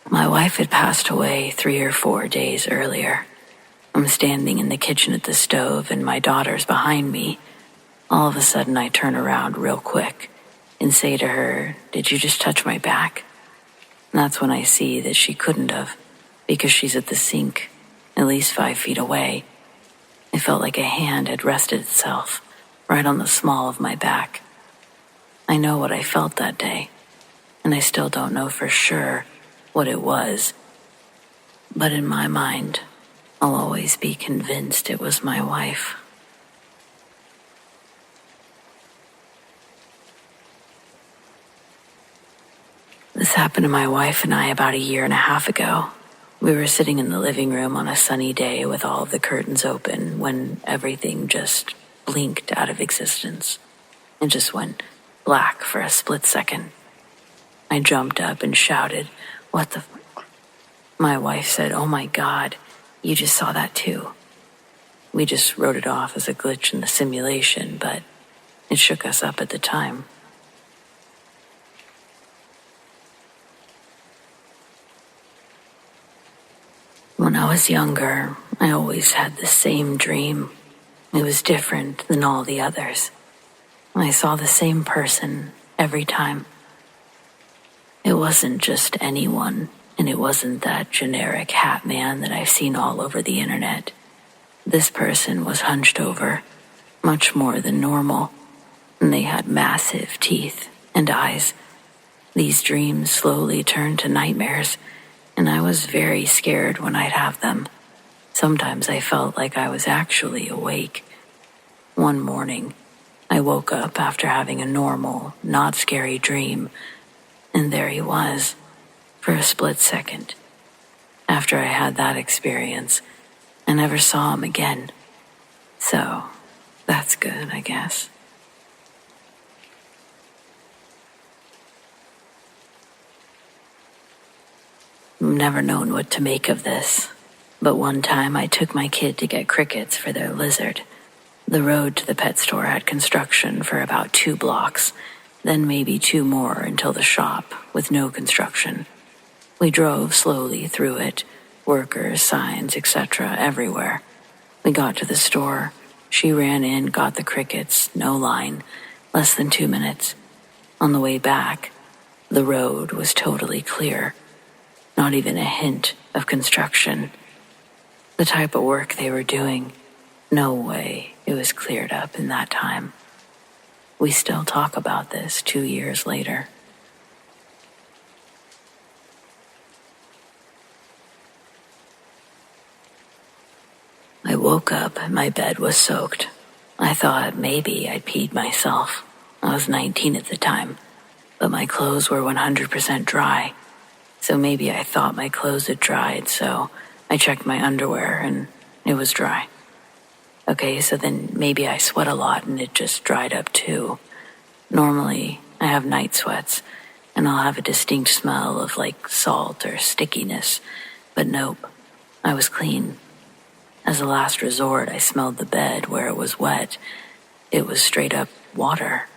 My wife had passed away 3 or 4 days earlier. I'm standing in the kitchen at the stove and my daughter's behind me. All of a sudden I turn around real quick and say to her, "Did you just touch my back?" And that's when I see that she couldn't have, because she's at the sink, at least 5 feet away. It felt like a hand had rested itself right on the small of my back. I know what I felt that day, and I still don't know for sure what it was. But in my mind, I'll always be convinced it was my wife. This happened to my wife and I about 1.5 years ago. We were sitting in the living room on a sunny day with all of the curtains open when everything just blinked out of existence. It just went black for a split second. I jumped up and shouted, "What the f-?" My wife said, "Oh my God, you just saw that too." We just wrote it off as a glitch in the simulation, but it shook us up at the time. When I was younger, I always had the same dream. It was different than all the others. I saw the same person every time. It wasn't just anyone, and it wasn't that generic hat man that I've seen all over the internet. This person was hunched over, much more than normal, and they had massive teeth and eyes. These dreams slowly turned to nightmares, and I was very scared when I'd have them. Sometimes I felt like I was actually awake. One morning, I woke up after having a normal, not scary dream, and there he was, for a split second. After I had that experience, I never saw him again. So, that's good, I guess. I've never known what to make of this, but one time I took my kid to get crickets for their lizard. The road to the pet store had construction for about 2 blocks, then maybe 2 more until the shop, with no construction. We drove slowly through it, workers, signs, etc. everywhere. We got to the store. She ran in, got the crickets, no line, less than 2 minutes. On the way back, the road was totally clear. Not even a hint of construction. The type of work they were doing, no way it was cleared up in that time. We still talk about this 2 years later. I woke up and my bed was soaked. I thought maybe I'd peed myself. I was 19 at the time, but my clothes were 100% dry. So maybe I thought my clothes had dried, so I checked my underwear and it was dry. Okay, so then maybe I sweat a lot and it just dried up too. Normally, I have night sweats, and I'll have a distinct smell of like salt or stickiness, but nope, I was clean. As a last resort, I smelled the bed where it was wet. It was straight up water,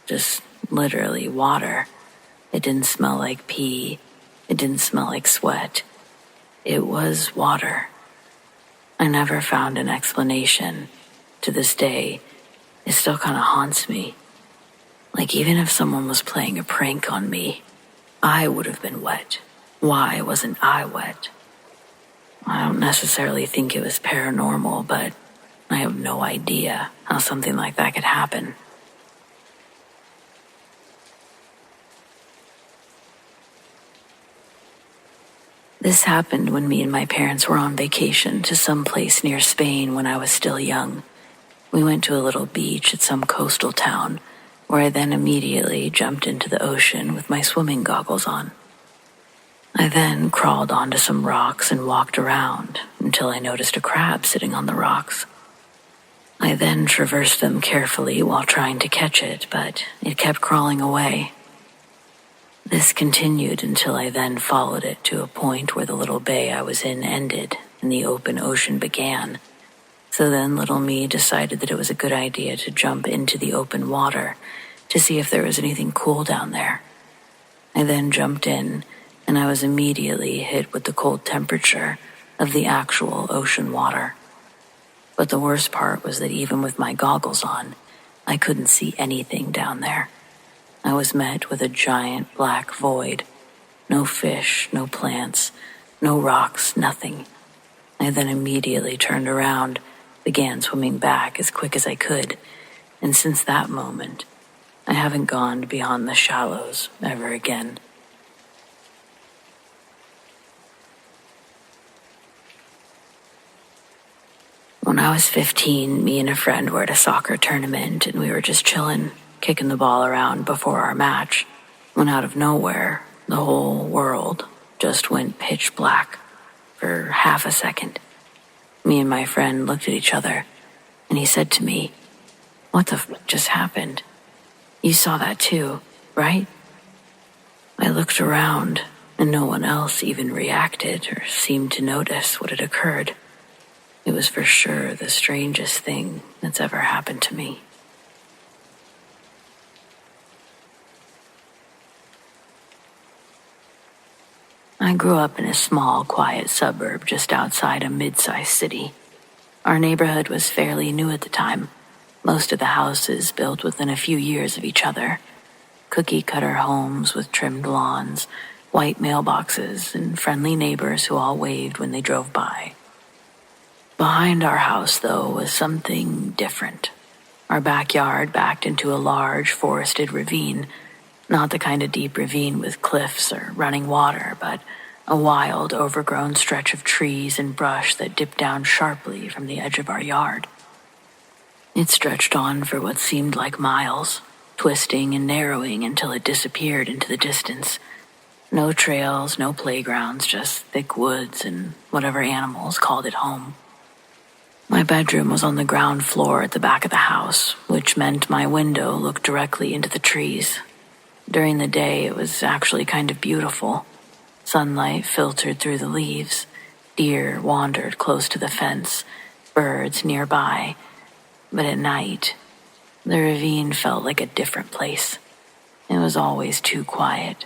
just literally water. It didn't smell like pee. It didn't smell like sweat. It was water. I never found an explanation. To this day, it still kind of haunts me. Like even if someone was playing a prank on me, I would have been wet. Why wasn't I wet? I don't necessarily think it was paranormal, but I have no idea how something like that could happen. This happened when me and my parents were on vacation to some place near Spain when I was still young. We went to a little beach at some coastal town, where I then immediately jumped into the ocean with my swimming goggles on. I then crawled onto some rocks and walked around until I noticed a crab sitting on the rocks. I then traversed them carefully while trying to catch it, but it kept crawling away. This continued until I then followed it to a point where the little bay I was in ended and the open ocean began. So then little me decided that it was a good idea to jump into the open water to see if there was anything cool down there. I then jumped in and I was immediately hit with the cold temperature of the actual ocean water. But the worst part was that even with my goggles on, I couldn't see anything down there. I was met with a giant black void. No fish, no plants, no rocks, nothing. I then immediately turned around, began swimming back as quick as I could, and since that moment, I haven't gone beyond the shallows ever again. When I was 15, me and a friend were at a soccer tournament and we were just chilling, kicking the ball around before our match, when out of nowhere, the whole world just went pitch black for half a second. Me and my friend looked at each other and he said to me, "What the f*** just happened? You saw that too, right?" I looked around and no one else even reacted or seemed to notice what had occurred. It was for sure the strangest thing that's ever happened to me. I grew up in a small, quiet suburb just outside a mid-sized city. Our neighborhood was fairly new at the time. Most of the houses built within a few years of each other. Cookie-cutter homes with trimmed lawns, white mailboxes, and friendly neighbors who all waved when they drove by. Behind our house, though, was something different. Our backyard backed into a large forested ravine, not the kind of deep ravine with cliffs or running water, but a wild, overgrown stretch of trees and brush that dipped down sharply from the edge of our yard. It stretched on for what seemed like miles, twisting and narrowing until it disappeared into the distance. No trails, no playgrounds, just thick woods and whatever animals called it home. My bedroom was on the ground floor at the back of the house, which meant my window looked directly into the trees. During the day, it was actually kind of beautiful. Sunlight filtered through the leaves. Deer wandered close to the fence, birds nearby. But at night, the ravine felt like a different place. It was always too quiet,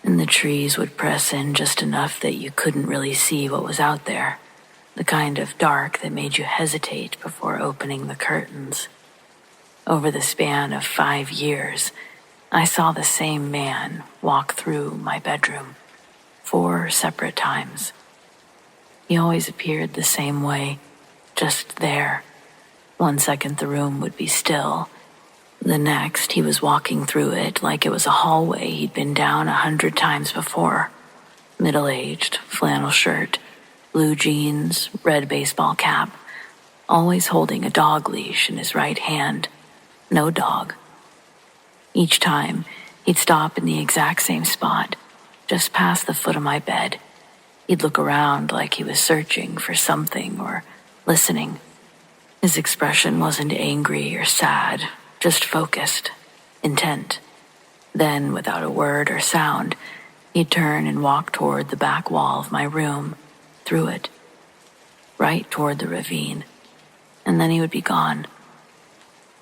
and the trees would press in just enough that you couldn't really see what was out there. The kind of dark that made you hesitate before opening the curtains. Over the span of 5 years, I saw the same man walk through my bedroom 4 separate times. He always appeared the same way, just there. 1 second the room would be still. The next, he was walking through it like it was a hallway he'd been down 100 times before. Middle-aged, flannel shirt, blue jeans, red baseball cap, always holding a dog leash in his right hand. No dog. Each time, he'd stop in the exact same spot, just past the foot of my bed. He'd look around like he was searching for something or listening. His expression wasn't angry or sad, just focused, intent. Then, without a word or sound, he'd turn and walk toward the back wall of my room, through it, right toward the ravine, and then he would be gone.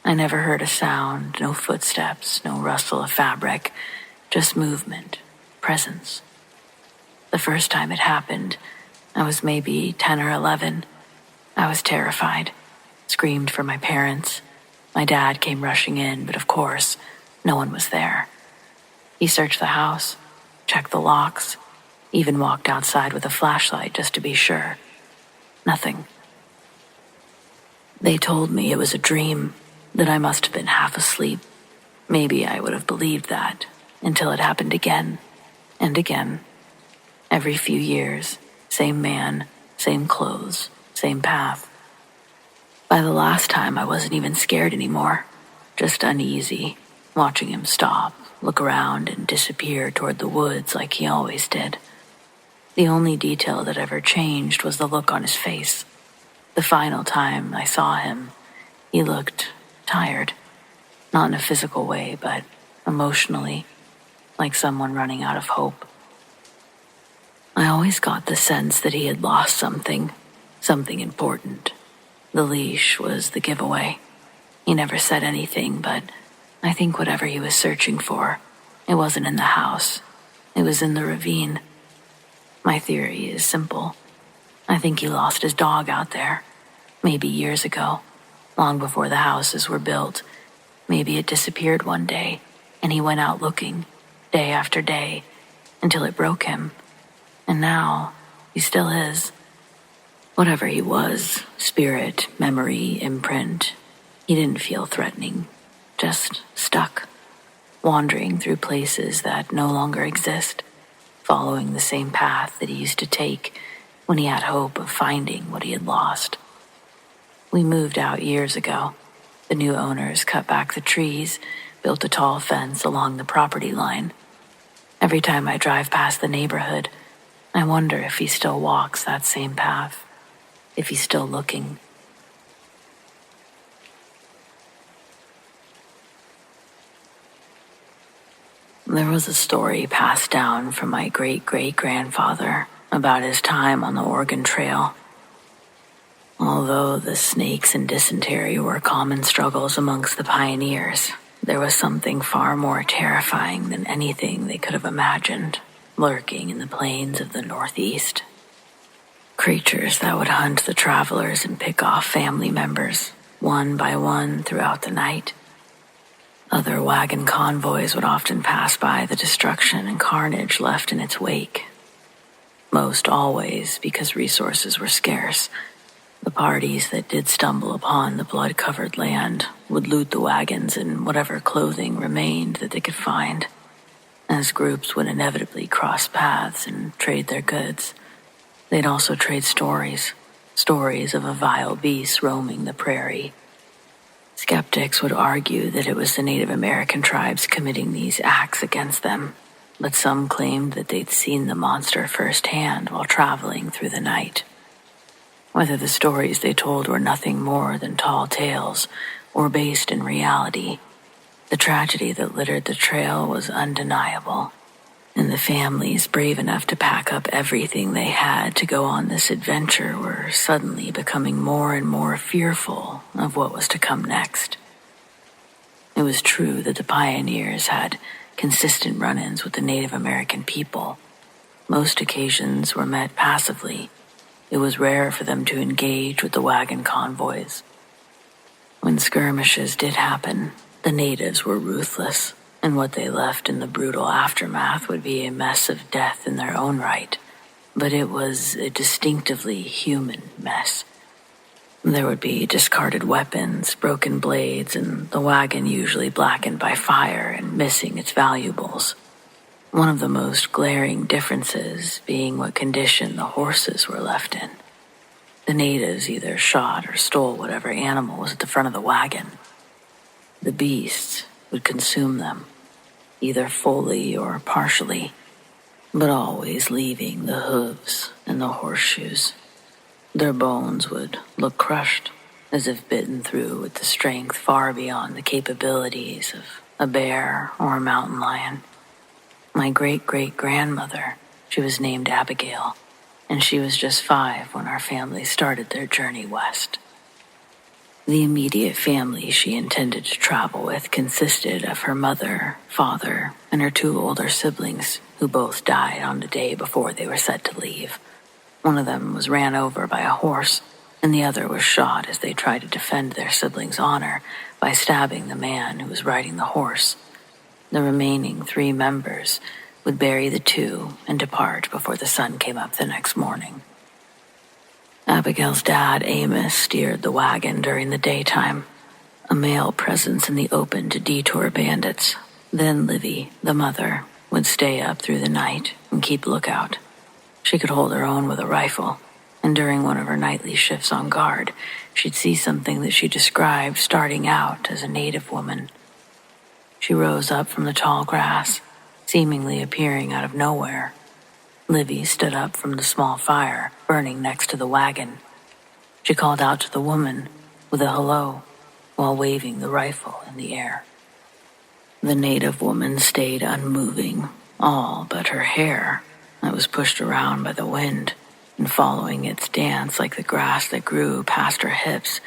I never heard a sound, no footsteps, no rustle of fabric, just movement, presence. The first time it happened, I was maybe 10 or 11. I was terrified, screamed for my parents. My dad came rushing in, but of course, no one was there. He searched the house, checked the locks, even walked outside with a flashlight just to be sure. Nothing. They told me it was a dream, that I must have been half asleep. Maybe I would have believed that, until it happened again, and again. Every few years, same man, same clothes, same path. By the last time, I wasn't even scared anymore, just uneasy, watching him stop, look around, and disappear toward the woods like he always did. The only detail that ever changed was the look on his face. The final time I saw him, he looked tired. Not in a physical way, but emotionally, like someone running out of hope. I always got the sense that he had lost something important. The leash was the giveaway. He never said anything, but I think whatever he was searching for, it wasn't in the house. It was in the ravine. My theory is simple. I think he lost his dog out there, maybe years ago, long before the houses were built. Maybe it disappeared one day, and he went out looking, day after day, until it broke him. And now, he still is. Whatever he was, spirit, memory, imprint, he didn't feel threatening, just stuck, wandering through places that no longer exist, following the same path that he used to take when he had hope of finding what he had lost. We moved out years ago. The new owners cut back the trees, built a tall fence along the property line. Every time I drive past the neighborhood, I wonder if he still walks that same path, if he's still looking. There was a story passed down from my great-great-grandfather about his time on the Oregon Trail. Although the snakes and dysentery were common struggles amongst the pioneers, there was something far more terrifying than anything they could have imagined, lurking in the plains of the Northeast. Creatures that would hunt the travelers and pick off family members, one by one throughout the night. Other wagon convoys would often pass by the destruction and carnage left in its wake. Most always because resources were scarce. The parties that did stumble upon the blood-covered land would loot the wagons and whatever clothing remained that they could find, as groups would inevitably cross paths and trade their goods. They'd also trade stories of a vile beast roaming the prairie. Skeptics would argue that it was the Native American tribes committing these acts against them, but some claimed that they'd seen the monster firsthand while traveling through the night. Whether the stories they told were nothing more than tall tales or based in reality, the tragedy that littered the trail was undeniable, and the families brave enough to pack up everything they had to go on this adventure were suddenly becoming more and more fearful of what was to come next. It was true that the pioneers had consistent run-ins with the Native American people. Most occasions were met passively. It was rare for them to engage with the wagon convoys. When skirmishes did happen, the natives were ruthless, and what they left in the brutal aftermath would be a mess of death in their own right. But it was a distinctively human mess. There would be discarded weapons, broken blades, and the wagon usually blackened by fire and missing its valuables. One of the most glaring differences being what condition the horses were left in. The natives either shot or stole whatever animal was at the front of the wagon. The beasts would consume them, either fully or partially, but always leaving the hooves and the horseshoes. Their bones would look crushed, as if bitten through with the strength far beyond the capabilities of a bear or a mountain lion. My great-great-grandmother, she was named Abigail, and she was just 5 when our family started their journey west. The immediate family she intended to travel with consisted of her mother, father, and her 2 older siblings, who both died on the day before they were set to leave. One of them was ran over by a horse, and the other was shot as they tried to defend their siblings' honor by stabbing the man who was riding the horse. The remaining 3 members would bury the 2 and depart before the sun came up the next morning. Abigail's dad, Amos, steered the wagon during the daytime, a male presence in the open to detour bandits. Then Livy, the mother, would stay up through the night and keep lookout. She could hold her own with a rifle, and during one of her nightly shifts on guard, she'd see something that she described starting out as a native woman. She rose up from the tall grass, seemingly appearing out of nowhere. Livy stood up from the small fire burning next to the wagon. She called out to the woman with a hello while waving the rifle in the air. The native woman stayed unmoving, all but her hair that was pushed around by the wind, and following its dance like the grass that grew past her hips,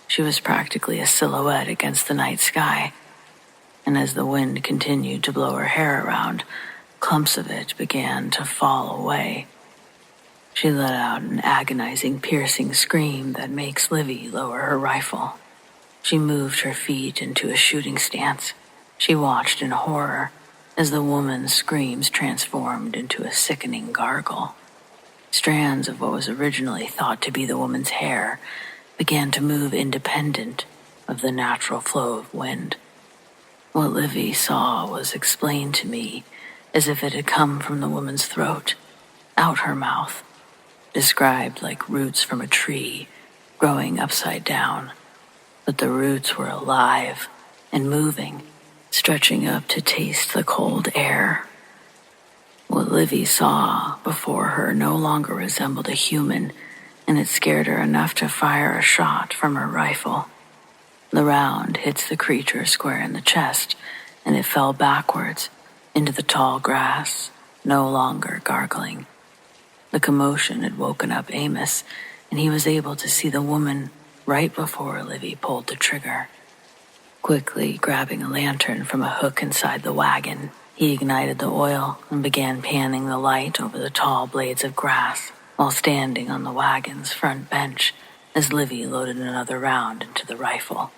she was practically a silhouette against the night sky. And as the wind continued to blow her hair around, clumps of it began to fall away. She let out an agonizing, piercing scream that makes Livy lower her rifle. She moved her feet into a shooting stance. She watched in horror as the woman's screams transformed into a sickening gargle. Strands of what was originally thought to be the woman's hair began to move independent of the natural flow of wind. What Livy saw was explained to me as if it had come from the woman's throat, out her mouth, described like roots from a tree growing upside down. But the roots were alive and moving, stretching up to taste the cold air. What Livy saw before her no longer resembled a human, and it scared her enough to fire a shot from her rifle. The round hits the creature square in the chest, and it fell backwards into the tall grass, no longer gargling. The commotion had woken up Amos, and he was able to see the woman right before Livy pulled the trigger. Quickly grabbing a lantern from a hook inside the wagon, he ignited the oil and began panning the light over the tall blades of grass while standing on the wagon's front bench as Livy loaded another round into the rifle.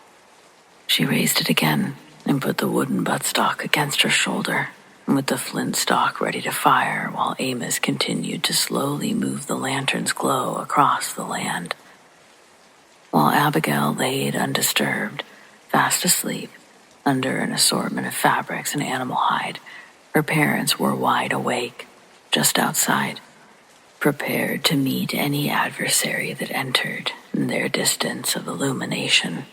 She raised it again and put the wooden buttstock against her shoulder, and with the flint stock ready to fire while Amos continued to slowly move the lantern's glow across the land. While Abigail laid undisturbed, fast asleep, under an assortment of fabrics and animal hide, her parents were wide awake, just outside, prepared to meet any adversary that entered in their distance of illumination.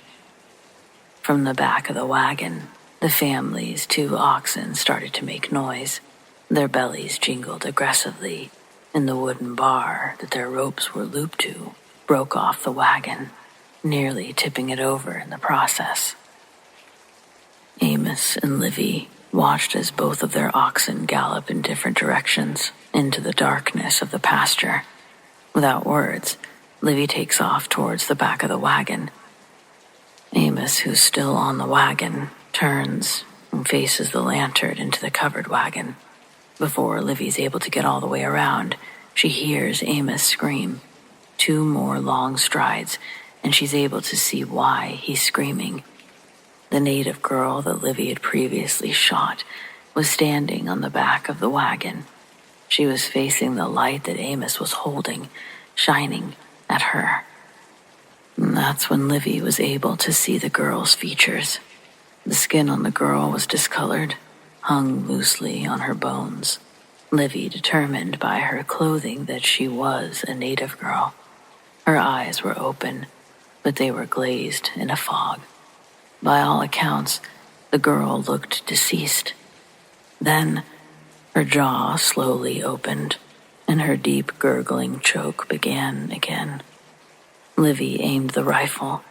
From the back of the wagon, the family's 2 oxen started to make noise. Their bellies jingled aggressively, and the wooden bar that their ropes were looped to broke off the wagon, nearly tipping it over in the process. Amos and Livy watched as both of their oxen gallop in different directions into the darkness of the pasture. Without words, Livy takes off towards the back of the wagon. Amos, who's still on the wagon, turns and faces the lantern into the covered wagon. Before Livy's able to get all the way around, she hears Amos scream. 2 more long strides, and she's able to see why he's screaming. The native girl that Livy had previously shot was standing on the back of the wagon. She was facing the light that Amos was holding, shining at her. And that's when Livy was able to see the girl's features. The skin on the girl was discolored, hung loosely on her bones. Livy determined by her clothing that she was a native girl. Her eyes were open, but they were glazed in a fog. By all accounts, the girl looked deceased. Then, her jaw slowly opened, and her deep gurgling choke began again. Livy aimed the rifle,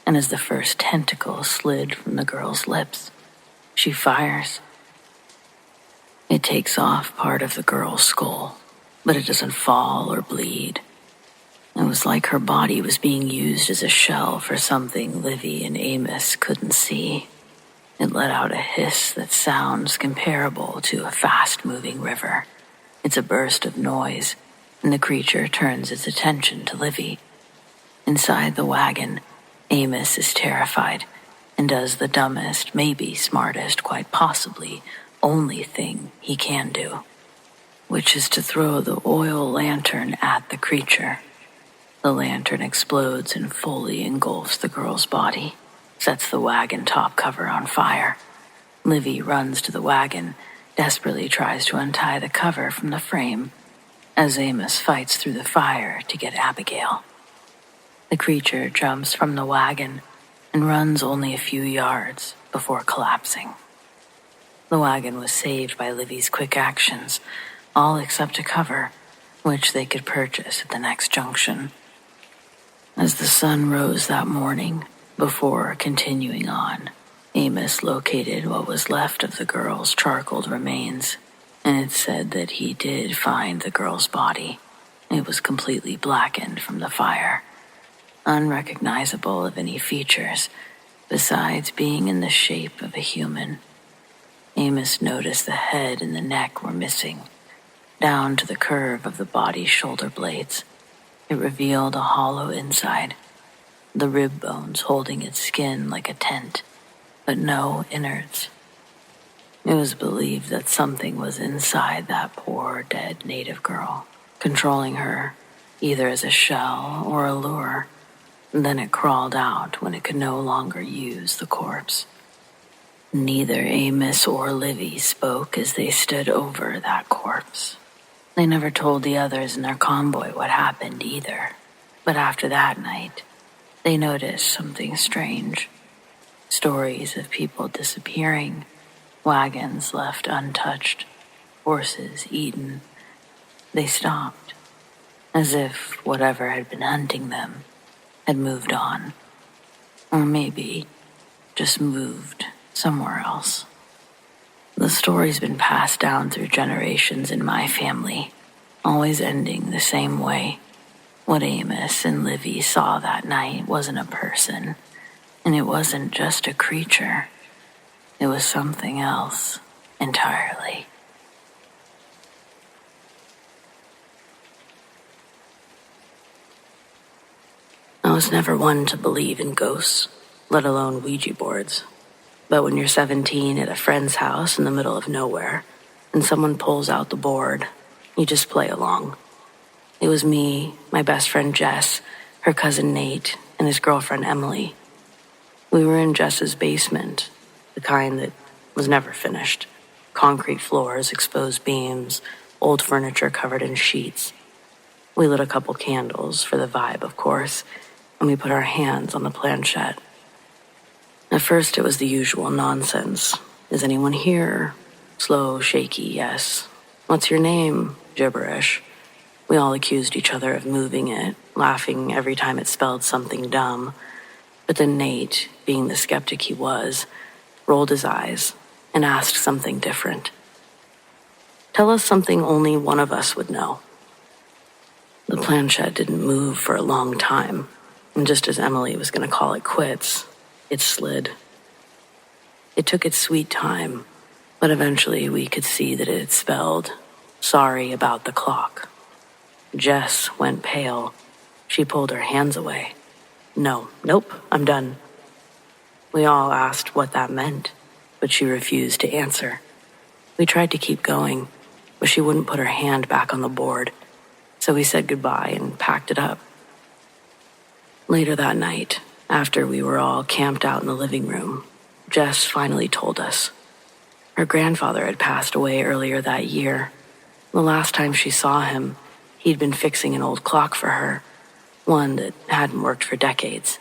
and as the first tentacle slid from the girl's lips, she fires. It takes off part of the girl's skull, but it doesn't fall or bleed. It was like her body was being used as a shell for something Livy and Amos couldn't see. It let out a hiss that sounds comparable to a fast-moving river. It's a burst of noise, and the creature turns its attention to Livy. Inside the wagon, Amos is terrified and does the dumbest, maybe smartest, quite possibly only thing he can do, which is to throw the oil lantern at the creature. The lantern explodes and fully engulfs the girl's body, sets the wagon top cover on fire. Livy runs to the wagon, desperately tries to untie the cover from the frame, as Amos fights through the fire to get Abigail. The creature jumps from the wagon and runs only a few yards before collapsing. The wagon was saved by Livy's quick actions, all except a cover, which they could purchase at the next junction. As the sun rose that morning, before continuing on, Amos located what was left of the girl's charcoaled remains, and it said that he did find the girl's body. It was completely blackened from the fire, unrecognizable of any features, besides being in the shape of a human. Amos noticed the head and the neck were missing, down to the curve of the body's shoulder blades. It revealed a hollow inside, the rib bones holding its skin like a tent, but no innards. It was believed that something was inside that poor dead native girl, controlling her, either as a shell or a lure. Then it crawled out when it could no longer use the corpse. Neither Amos or Livy spoke as they stood over that corpse. They never told the others in their convoy what happened either. But after that night, they noticed something strange. Stories of people disappearing, wagons left untouched, horses eaten. They stopped, as if whatever had been hunting them had moved on. Or maybe just moved somewhere else. The story's been passed down through generations in my family, always ending the same way. What Amos and Livy saw that night wasn't a person, and it wasn't just a creature. It was something else entirely. I was never one to believe in ghosts, let alone Ouija boards. But when you're 17 at a friend's house in the middle of nowhere, and someone pulls out the board, you just play along. It was me, my best friend Jess, her cousin Nate, and his girlfriend Emily. We were in Jess's basement, the kind that was never finished. Concrete floors, exposed beams, old furniture covered in sheets. We lit a couple candles for the vibe, of course, and we put our hands on the planchette. At first, it was the usual nonsense. Is anyone here? Slow, shaky, yes. What's your name? Gibberish. We all accused each other of moving it, laughing every time it spelled something dumb. But then Nate, being the skeptic he was, rolled his eyes and asked something different. Tell us something only one of us would know. The planchette didn't move for a long time, and just as Emily was going to call it quits, it slid. It took its sweet time, but eventually we could see that it had spelled, sorry about the clock. Jess went pale. She pulled her hands away. Nope, I'm done. We all asked what that meant, but she refused to answer. We tried to keep going, but she wouldn't put her hand back on the board, so we said goodbye and packed it up. Later that night, after we were all camped out in the living room, Jess finally told us. Her grandfather had passed away earlier that year. The last time she saw him, he'd been fixing an old clock for her, one that hadn't worked for decades.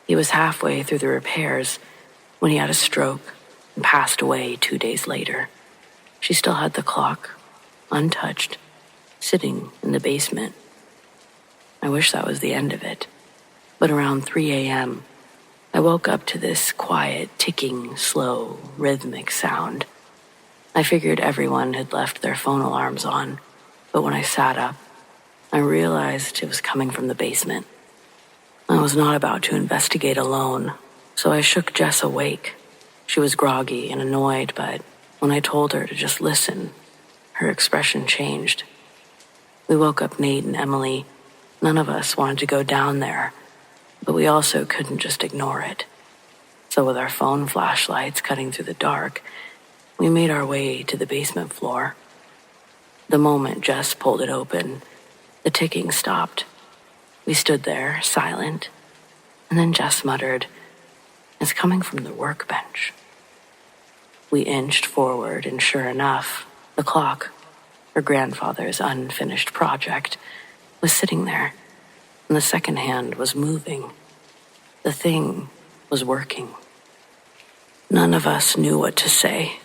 He was halfway through the repairs when he had a stroke and passed away 2 days later. She still had the clock, untouched, sitting in the basement. I wish that was the end of it. But around 3 a.m., I woke up to this quiet, ticking, slow, rhythmic sound. I figured everyone had left their phone alarms on, but when I sat up, I realized it was coming from the basement. I was not about to investigate alone, so I shook Jess awake. She was groggy and annoyed, but when I told her to just listen, her expression changed. We woke up Nate and Emily. None of us wanted to go down there, but we also couldn't just ignore it. So with our phone flashlights cutting through the dark, we made our way to the basement floor. The moment Jess pulled it open, the ticking stopped. We stood there, silent, and then Jess muttered, "It's coming from the workbench." We inched forward, and sure enough, the clock, her grandfather's unfinished project, was sitting there, and the second hand was moving. The thing was working. None of us knew what to say.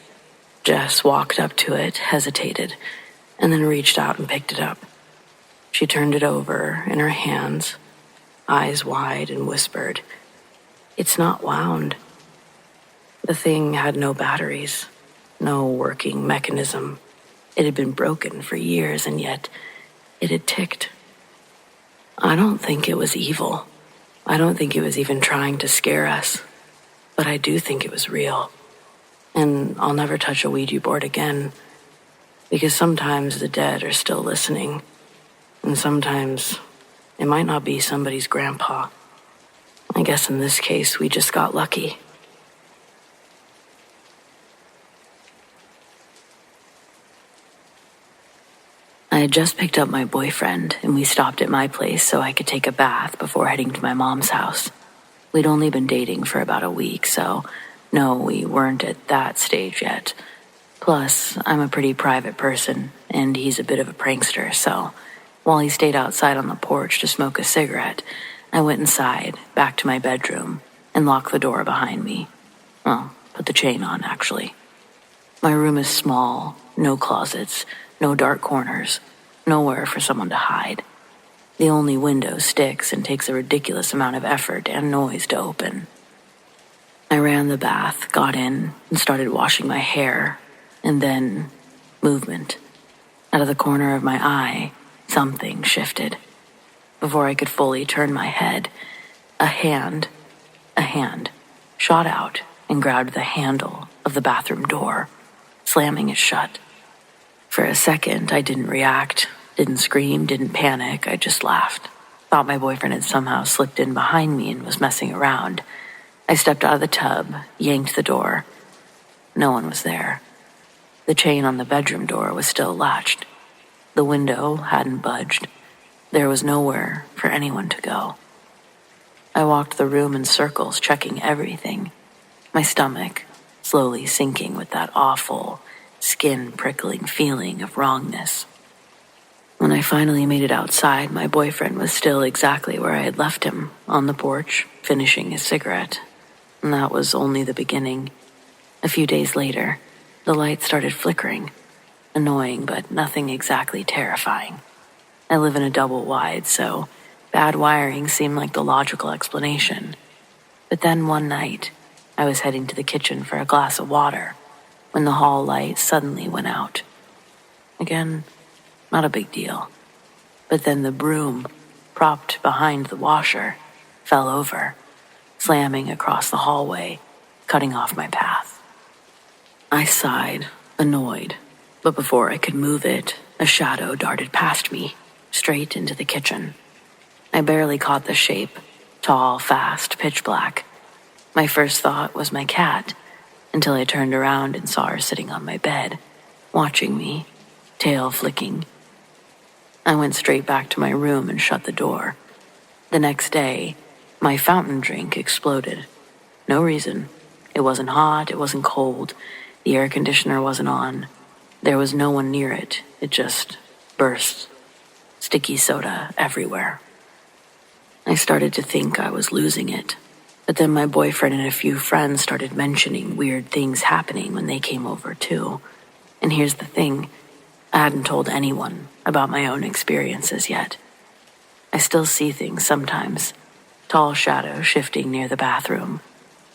Jess walked up to it, hesitated, and then reached out and picked it up. She turned it over in her hands, eyes wide, and whispered, "It's not wound." The thing had no batteries, no working mechanism. It had been broken for years, and yet it had ticked. I don't think it was evil. I don't think it was even trying to scare us, but I do think it was real. And I'll never touch a Ouija board again, because sometimes the dead are still listening, and sometimes it might not be somebody's grandpa. I guess in this case, we just got lucky. I had just picked up my boyfriend, and we stopped at my place so I could take a bath before heading to my mom's house. We'd only been dating for about a week, so no, we weren't at that stage yet. Plus, I'm a pretty private person, and he's a bit of a prankster, so while he stayed outside on the porch to smoke a cigarette, I went inside, back to my bedroom, and locked the door behind me. Well, put the chain on, actually. My room is small, no closets, no dark corners, nowhere for someone to hide. The only window sticks and takes a ridiculous amount of effort and noise to open. I ran the bath, got in, and started washing my hair, and then movement. Out of the corner of my eye, something shifted. Before I could fully turn my head, a hand, shot out and grabbed the handle of the bathroom door, slamming it shut. For a second, I didn't react, didn't scream, didn't panic, I just laughed. Thought my boyfriend had somehow slipped in behind me and was messing around. I stepped out of the tub, yanked the door. No one was there. The chain on the bedroom door was still latched. The window hadn't budged. There was nowhere for anyone to go. I walked the room in circles, checking everything. My stomach slowly sinking with that awful, skin-prickling feeling of wrongness. When I finally made it outside, my boyfriend was still exactly where I had left him, on the porch, finishing his cigarette. And that was only the beginning. A few days later, the light started flickering. Annoying, but nothing exactly terrifying. I live in a double-wide, so bad wiring seemed like the logical explanation. But then one night, I was heading to the kitchen for a glass of water when the hall light suddenly went out. Again, not a big deal. But then the broom, propped behind the washer, fell over, slamming across the hallway, cutting off my path. I sighed, annoyed, but before I could move it, a shadow darted past me, straight into the kitchen. I barely caught the shape, tall, fast, pitch black. My first thought was my cat, until I turned around and saw her sitting on my bed, watching me, tail flicking. I went straight back to my room and shut the door. The next day, my fountain drink exploded. No reason. It wasn't hot, it wasn't cold, the air conditioner wasn't on. There was no one near it. It just burst. Sticky soda everywhere. I started to think I was losing it. But then my boyfriend and a few friends started mentioning weird things happening when they came over too. And here's the thing, I hadn't told anyone about my own experiences yet. I still see things sometimes. Tall shadows shifting near the bathroom.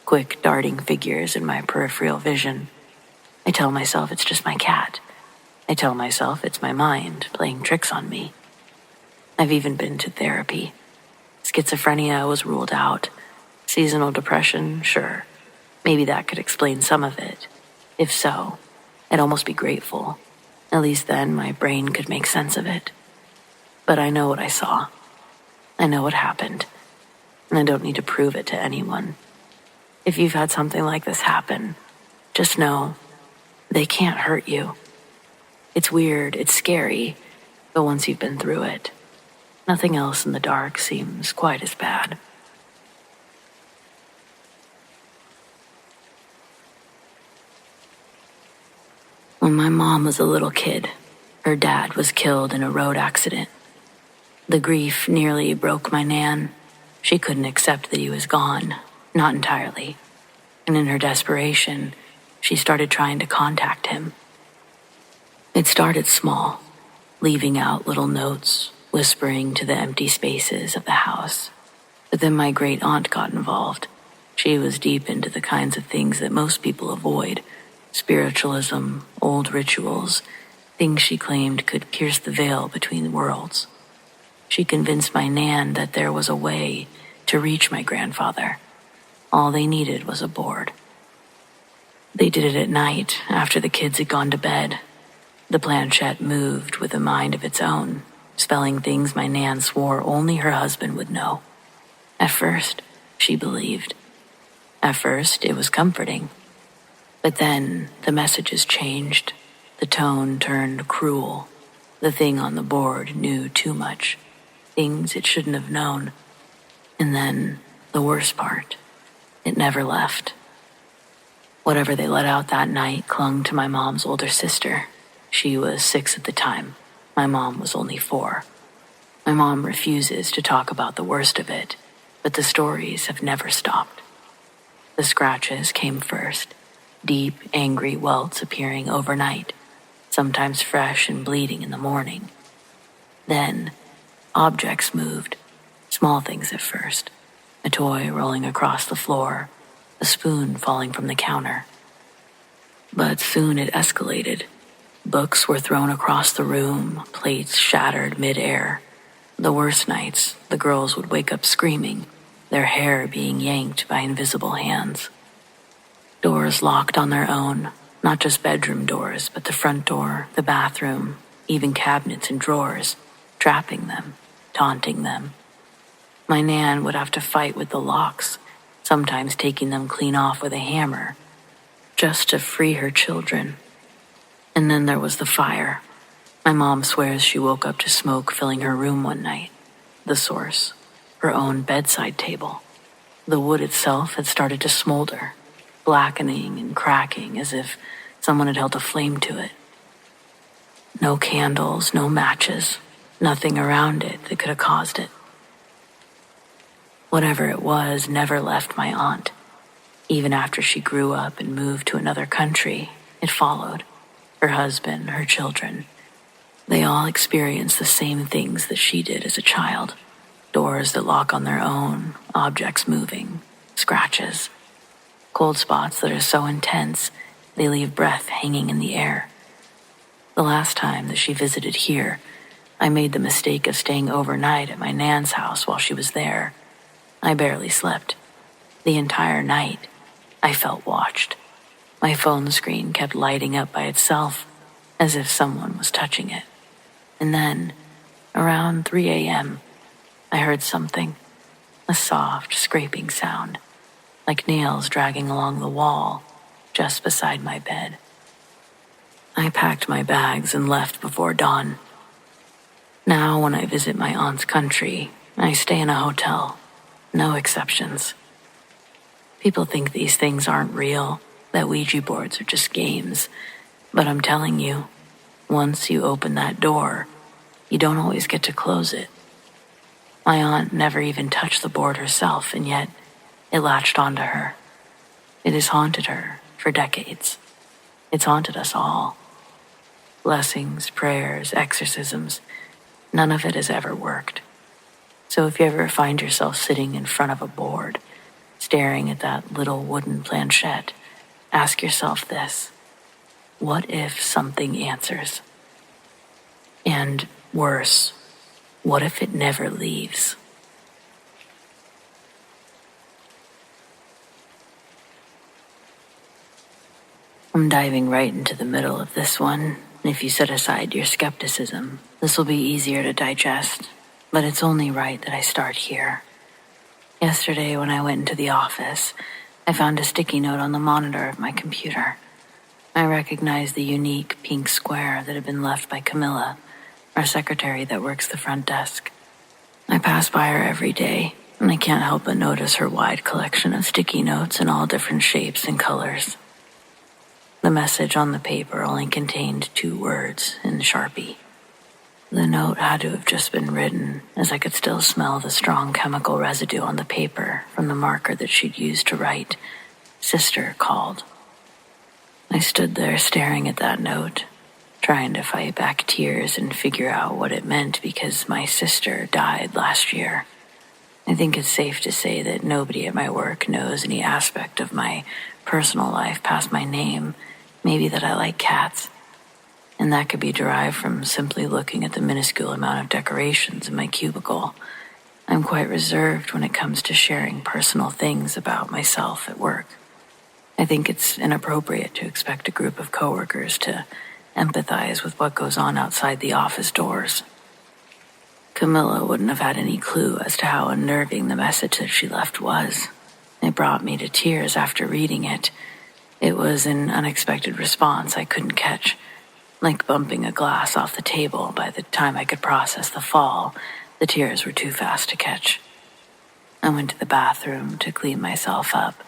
Quick darting figures in my peripheral vision. I tell myself it's just my cat. I tell myself it's my mind playing tricks on me. I've even been to therapy. Schizophrenia was ruled out. Seasonal depression, sure. Maybe that could explain some of it. If so, I'd almost be grateful. At least then my brain could make sense of it. But I know what I saw. I know what happened. And I don't need to prove it to anyone. If you've had something like this happen, just know they can't hurt you. It's weird, it's scary, but once you've been through it, nothing else in the dark seems quite as bad. When my mom was a little kid, her dad was killed in a road accident. The grief nearly broke my nan. She couldn't accept that he was gone, not entirely. And in her desperation, she started trying to contact him. It started small, leaving out little notes, whispering to the empty spaces of the house. But then my great aunt got involved. She was deep into the kinds of things that most people avoid. Spiritualism, old rituals, things she claimed could pierce the veil between worlds. She convinced my nan that there was a way to reach my grandfather. All they needed was a board. They did it at night, after the kids had gone to bed. The planchette moved with a mind of its own, spelling things my Nan swore only her husband would know. At first, she believed. At first, it was comforting. But then, the messages changed. The tone turned cruel. The thing on the board knew too much. Things it shouldn't have known. And then, the worst part, it never left. Whatever they let out that night clung to my mom's older sister. She was 6 at the time. My mom was only 4. My mom refuses to talk about the worst of it, but the stories have never stopped. The scratches came first, deep, angry welts appearing overnight, sometimes fresh and bleeding in the morning. Then, objects moved, small things at first. A toy rolling across the floor, a spoon falling from the counter. But soon it escalated. Books were thrown across the room, plates shattered mid-air. The worst nights, the girls would wake up screaming, their hair being yanked by invisible hands. Doors locked on their own, not just bedroom doors, but the front door, the bathroom, even cabinets and drawers, trapping them, taunting them. My Nan would have to fight with the locks, sometimes taking them clean off with a hammer, just to free her children. And then there was the fire. My mom swears she woke up to smoke filling her room one night. The source, her own bedside table. The wood itself had started to smolder, blackening and cracking as if someone had held a flame to it. No candles, no matches, nothing around it that could have caused it. Whatever it was never left my aunt. Even after she grew up and moved to another country, it followed. Her husband, her children. They all experienced the same things that she did as a child. Doors that lock on their own, objects moving, scratches. Cold spots that are so intense, they leave breath hanging in the air. The last time that she visited here, I made the mistake of staying overnight at my Nan's house while she was there. I barely slept. The entire night, I felt watched. My phone screen kept lighting up by itself, as if someone was touching it. And then, around 3 a.m., I heard something, a soft, scraping sound, like nails dragging along the wall just beside my bed. I packed my bags and left before dawn. Now, when I visit my aunt's country, I stay in a hotel. No exceptions. People think these things aren't real, that Ouija boards are just games. But I'm telling you, once you open that door, you don't always get to close it. My aunt never even touched the board herself, and yet it latched onto her. It has haunted her for decades. It's haunted us all. Blessings, prayers, exorcisms, none of it has ever worked. So if you ever find yourself sitting in front of a board, staring at that little wooden planchette, ask yourself this: what if something answers? And worse, what if it never leaves? I'm diving right into the middle of this one. If you set aside your skepticism, this will be easier to digest, but it's only right that I start here. Yesterday, when I went into the office, I found a sticky note on the monitor of my computer. I recognized the unique pink square that had been left by Camilla, our secretary that works the front desk. I pass by her every day, and I can't help but notice her wide collection of sticky notes in all different shapes and colors. The message on the paper only contained 2 words in Sharpie. The note had to have just been written, as I could still smell the strong chemical residue on the paper from the marker that she'd used to write, "Sister called." I stood there staring at that note, trying to fight back tears and figure out what it meant because my sister died last year. I think it's safe to say that nobody at my work knows any aspect of my personal life past my name, maybe that I like cats. And that could be derived from simply looking at the minuscule amount of decorations in my cubicle. I'm quite reserved when it comes to sharing personal things about myself at work. I think it's inappropriate to expect a group of coworkers to empathize with what goes on outside the office doors. Camilla wouldn't have had any clue as to how unnerving the message that she left was. It brought me to tears after reading it. It was an unexpected response I couldn't catch, like bumping a glass off the table. By the time I could process the fall, the tears were too fast to catch. I went to the bathroom to clean myself up,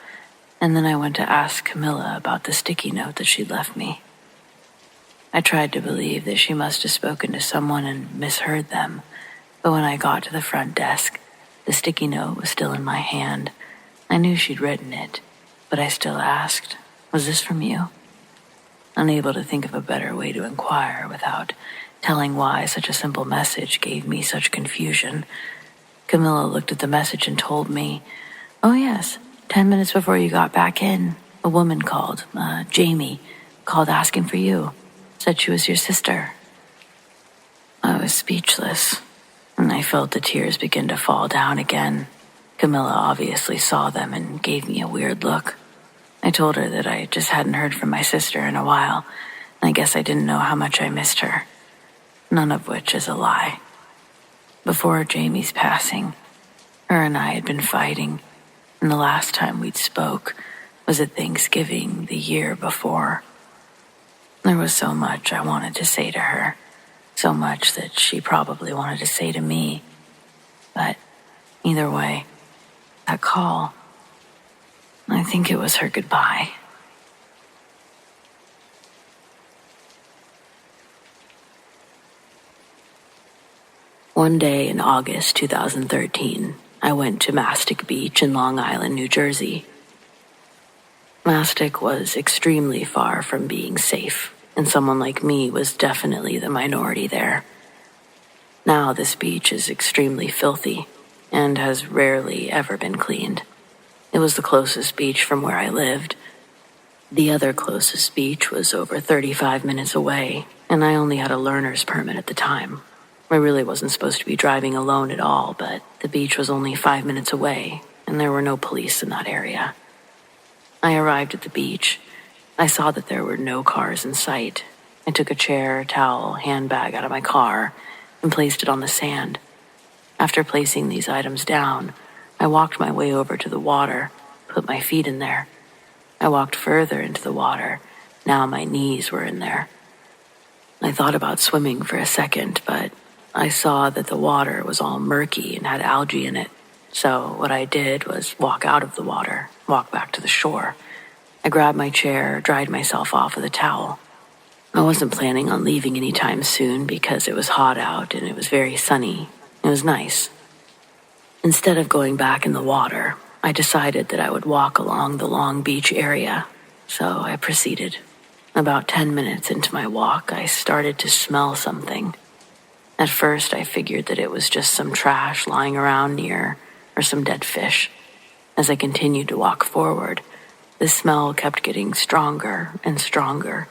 and then I went to ask Camilla about the sticky note that she'd left me. I tried to believe that she must have spoken to someone and misheard them, but when I got to the front desk, the sticky note was still in my hand. I knew she'd written it, but I still asked, "Was this from you?" Unable to think of a better way to inquire without telling why such a simple message gave me such confusion, Camilla looked at the message and told me, "Oh yes, 10 minutes before you got back in, a woman called, Jamie, called asking for you. Said she was your sister." I was speechless, and I felt the tears begin to fall down again. Camilla obviously saw them and gave me a weird look. I told her that I just hadn't heard from my sister in a while, and I guess I didn't know how much I missed her. None of which is a lie. Before Jamie's passing, her and I had been fighting, and the last time we'd spoke was at Thanksgiving the year before. There was so much I wanted to say to her, so much that she probably wanted to say to me. But either way, that call, I think it was her goodbye. One day in August 2013, I went to Mastic Beach in Long Island, New Jersey. Mastic was extremely far from being safe, and someone like me was definitely the minority there. Now this beach is extremely filthy and has rarely ever been cleaned. It was the closest beach from where I lived. The other closest beach was over 35 minutes away, and I only had a learner's permit at the time. I really wasn't supposed to be driving alone at all, but the beach was only 5 minutes away, and there were no police in that area. I arrived at the beach. I saw that there were no cars in sight. I took a chair, towel, handbag out of my car and placed it on the sand. After placing these items down, I walked my way over to the water, put my feet in there. I walked further into the water. Now my knees were in there. I thought about swimming for a second, but I saw that the water was all murky and had algae in it. So what I did was walk out of the water, walk back to the shore. I grabbed my chair, dried myself off with a towel. I wasn't planning on leaving anytime soon because it was hot out and it was very sunny. It was nice. Instead of going back in the water, I decided that I would walk along the Long Beach area. So I proceeded. About 10 minutes into my walk, I started to smell something. At first, I figured that it was just some trash lying around near, or some dead fish. As I continued to walk forward, the smell kept getting stronger and stronger.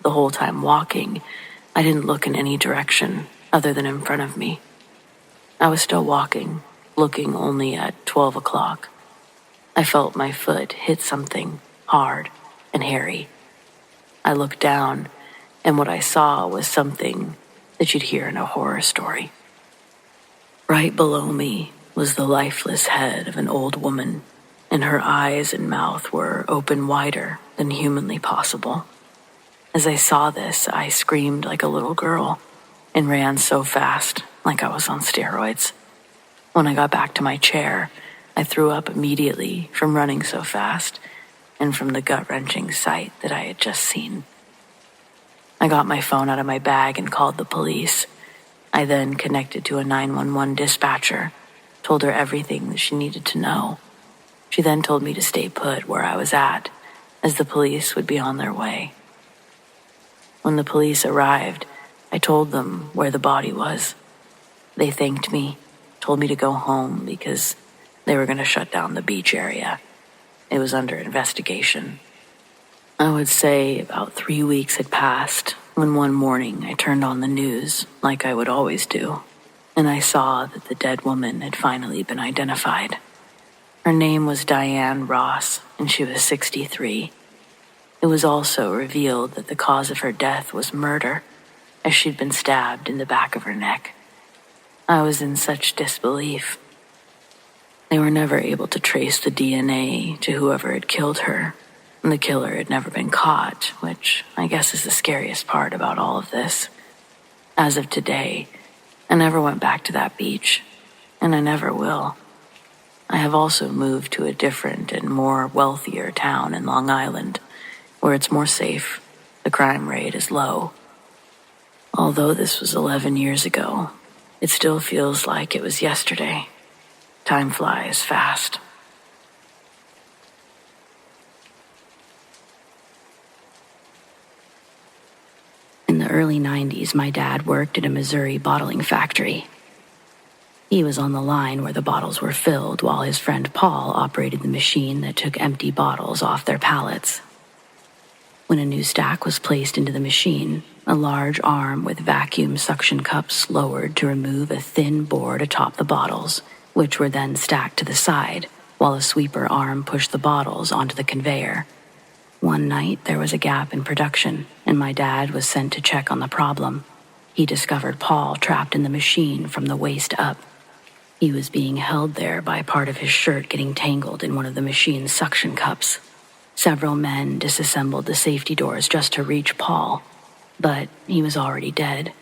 The whole time walking, I didn't look in any direction other than in front of me. I was still walking, looking only at 12 o'clock. I felt my foot hit something hard and hairy. I looked down, and what I saw was something that you'd hear in a horror story. Right below me was the lifeless head of an old woman, and her eyes and mouth were open wider than humanly possible. As I saw this, I screamed like a little girl and ran so fast, like I was on steroids. When I got back to my chair, I threw up immediately from running so fast and from the gut-wrenching sight that I had just seen. I got my phone out of my bag and called the police. I then connected to a 911 dispatcher, told her everything that she needed to know. She then told me to stay put where I was at, as the police would be on their way. When the police arrived, I told them where the body was. They thanked me, told me to go home because they were going to shut down the beach area. It was under investigation. I would say about 3 weeks had passed when one morning I turned on the news, like I would always do, and I saw that the dead woman had finally been identified. Her name was Diane Ross, and she was 63. It was also revealed that the cause of her death was murder, as she'd been stabbed in the back of her neck. I was in such disbelief. They were never able to trace the DNA to whoever had killed her, and the killer had never been caught, which I guess is the scariest part about all of this. As of today, I never went back to that beach, and I never will. I have also moved to a different and more wealthier town in Long Island, where it's more safe, the crime rate is low. Although this was 11 years ago, it still feels like it was yesterday. Time flies fast. In the early 90s, my dad worked at a Missouri bottling factory. He was on the line where the bottles were filled while his friend Paul operated the machine that took empty bottles off their pallets. When a new stack was placed into the machine, a large arm with vacuum suction cups lowered to remove a thin board atop the bottles, which were then stacked to the side, while a sweeper arm pushed the bottles onto the conveyor. One night, there was a gap in production, and my dad was sent to check on the problem. He discovered Paul trapped in the machine from the waist up. He was being held there by part of his shirt getting tangled in one of the machine's suction cups. Several men disassembled the safety doors just to reach Paul, but he was already dead.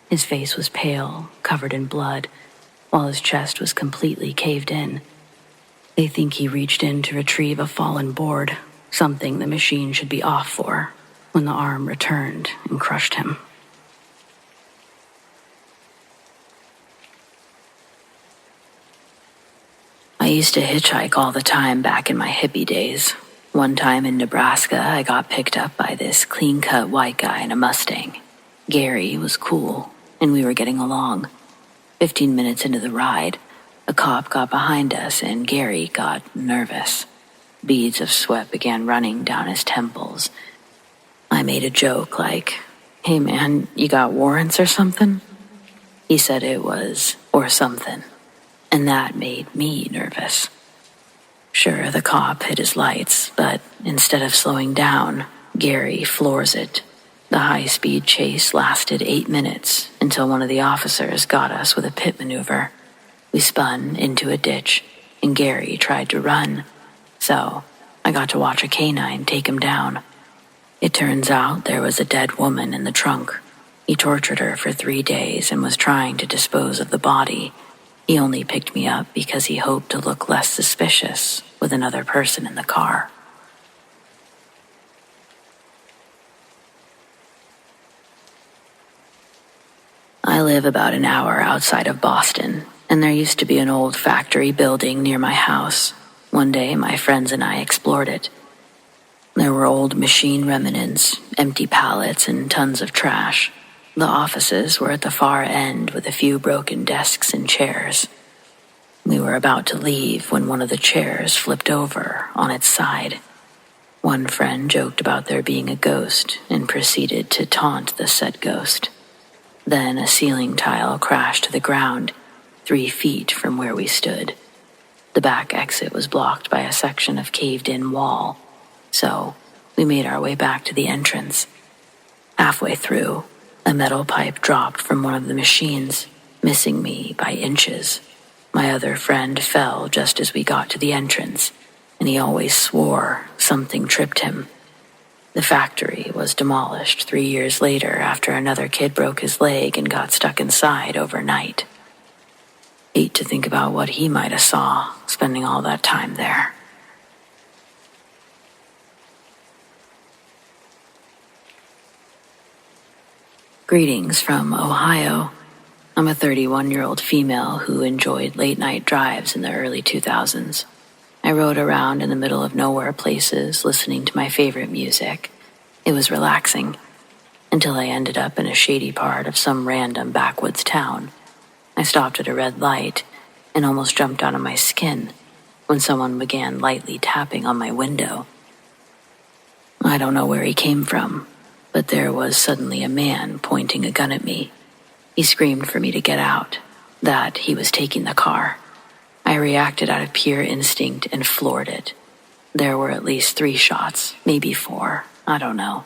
His face was pale, covered in blood, while his chest was completely caved in. They think he reached in to retrieve a fallen board, something the machine should be off for, when the arm returned and crushed him. I used to hitchhike all the time back in my hippie days. One time in Nebraska, I got picked up by this clean-cut white guy in a Mustang. Gary was cool, and we were getting along. 15 minutes into the ride, a cop got behind us, and Gary got nervous. Beads of sweat began running down his temples. I made a joke like, "Hey man, you got warrants or something?" He said it was, or something, and that made me nervous. Sure, the cop hit his lights, but instead of slowing down, Gary floors it. The high-speed chase lasted 8 minutes until one of the officers got us with a pit maneuver. We spun into a ditch, and Gary tried to run. So I got to watch a canine take him down. It turns out there was a dead woman in the trunk. He tortured her for 3 days and was trying to dispose of the body. He only picked me up because he hoped to look less suspicious with another person in the car. I live about an hour outside of Boston, and there used to be an old factory building near my house. One day, my friends and I explored it. There were old machine remnants, empty pallets, and tons of trash. The offices were at the far end with a few broken desks and chairs. We were about to leave when one of the chairs flipped over on its side. One friend joked about there being a ghost and proceeded to taunt the said ghost. Then a ceiling tile crashed to the ground, 3 feet from where we stood. The back exit was blocked by a section of caved-in wall, so we made our way back to the entrance. Halfway through, a metal pipe dropped from one of the machines, missing me by inches. My other friend fell just as we got to the entrance, and he always swore something tripped him. The factory was demolished 3 years later after another kid broke his leg and got stuck inside overnight. Hate to think about what he might have saw spending all that time there. Greetings from Ohio. I'm a 31-year-old female who enjoyed late-night drives in the early 2000s. I rode around in the middle of nowhere places listening to my favorite music. It was relaxing, until I ended up in a shady part of some random backwoods town. I stopped at a red light and almost jumped out of my skin when someone began lightly tapping on my window. I don't know where he came from, but there was suddenly a man pointing a gun at me. He screamed for me to get out, that he was taking the car. I reacted out of pure instinct and floored it. There were at least 3 shots, maybe 4, I don't know.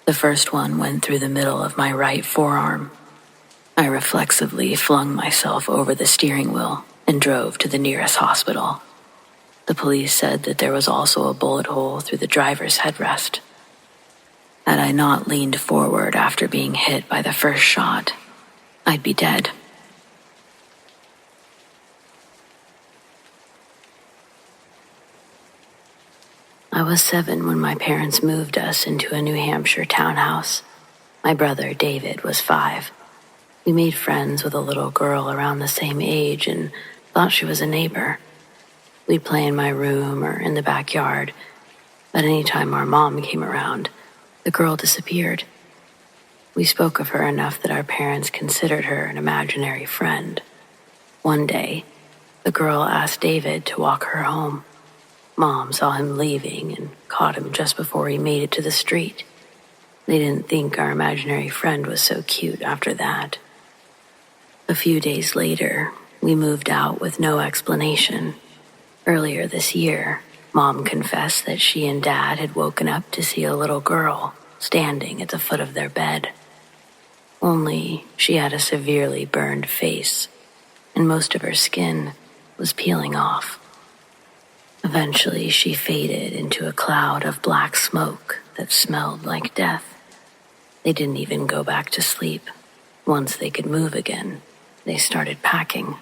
The first one went through the middle of my right forearm. I reflexively flung myself over the steering wheel and drove to the nearest hospital. The police said that there was also a bullet hole through the driver's headrest. Had I not leaned forward after being hit by the first shot, I'd be dead. I was 7 when my parents moved us into a New Hampshire townhouse. My brother, David, was 5. We made friends with a little girl around the same age and thought she was a neighbor. We'd play in my room or in the backyard, but any time our mom came around, the girl disappeared. We spoke of her enough that our parents considered her an imaginary friend. One day, the girl asked David to walk her home. Mom saw him leaving and caught him just before he made it to the street. They didn't think our imaginary friend was so cute after that. A few days later, we moved out with no explanation. Earlier this year, Mom confessed that she and Dad had woken up to see a little girl standing at the foot of their bed. Only she had a severely burned face, and most of her skin was peeling off. Eventually, she faded into a cloud of black smoke that smelled like death. They didn't even go back to sleep. Once they could move again, they started packing.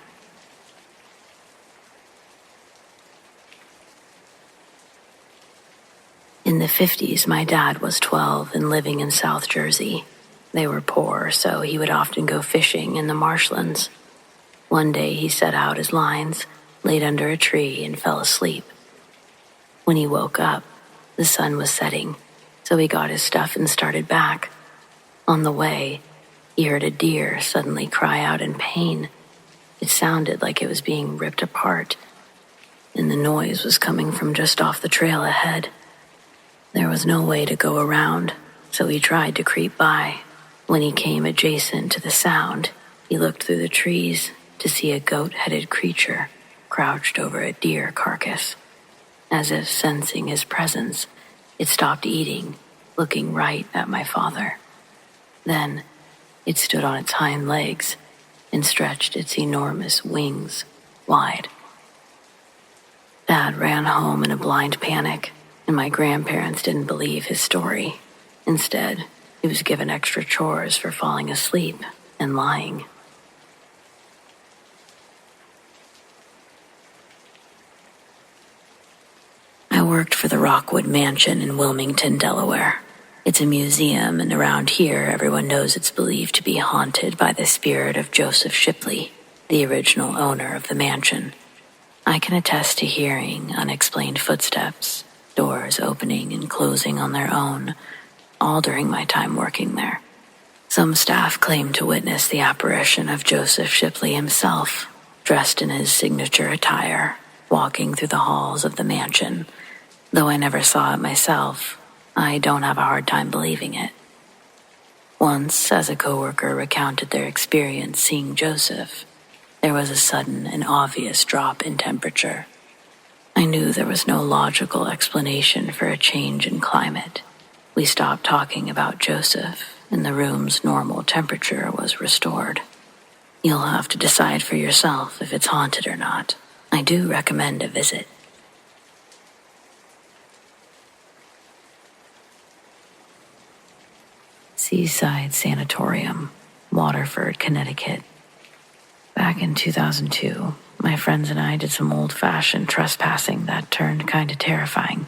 In the 50s, my dad was 12 and living in South Jersey. They were poor, so he would often go fishing in the marshlands. One day he set out his lines, laid under a tree, and fell asleep. When he woke up, the sun was setting, so he got his stuff and started back. On the way, he heard a deer suddenly cry out in pain. It sounded like it was being ripped apart, and the noise was coming from just off the trail ahead. There was no way to go around, so he tried to creep by. When he came adjacent to the sound, he looked through the trees to see a goat-headed creature crouched over a deer carcass. As if sensing his presence, it stopped eating, looking right at my father. Then, it stood on its hind legs and stretched its enormous wings wide. Dad ran home in a blind panic, and my grandparents didn't believe his story. Instead, he was given extra chores for falling asleep and lying. I worked for the Rockwood Mansion in Wilmington, Delaware. It's a museum, and around here everyone knows it's believed to be haunted by the spirit of Joseph Shipley, the original owner of the mansion. I can attest to hearing unexplained footsteps, doors opening and closing on their own, all during my time working there. Some staff claim to witness the apparition of Joseph Shipley himself, dressed in his signature attire, walking through the halls of the mansion. Though I never saw it myself, I don't have a hard time believing it. Once, as a coworker recounted their experience seeing Joseph, there was a sudden and obvious drop in temperature. I knew there was no logical explanation for a change in climate. We stopped talking about Joseph, and the room's normal temperature was restored. You'll have to decide for yourself if it's haunted or not. I do recommend a visit. Seaside Sanatorium, Waterford, Connecticut. Back in 2002, my friends and I did some old-fashioned trespassing that turned kind of terrifying.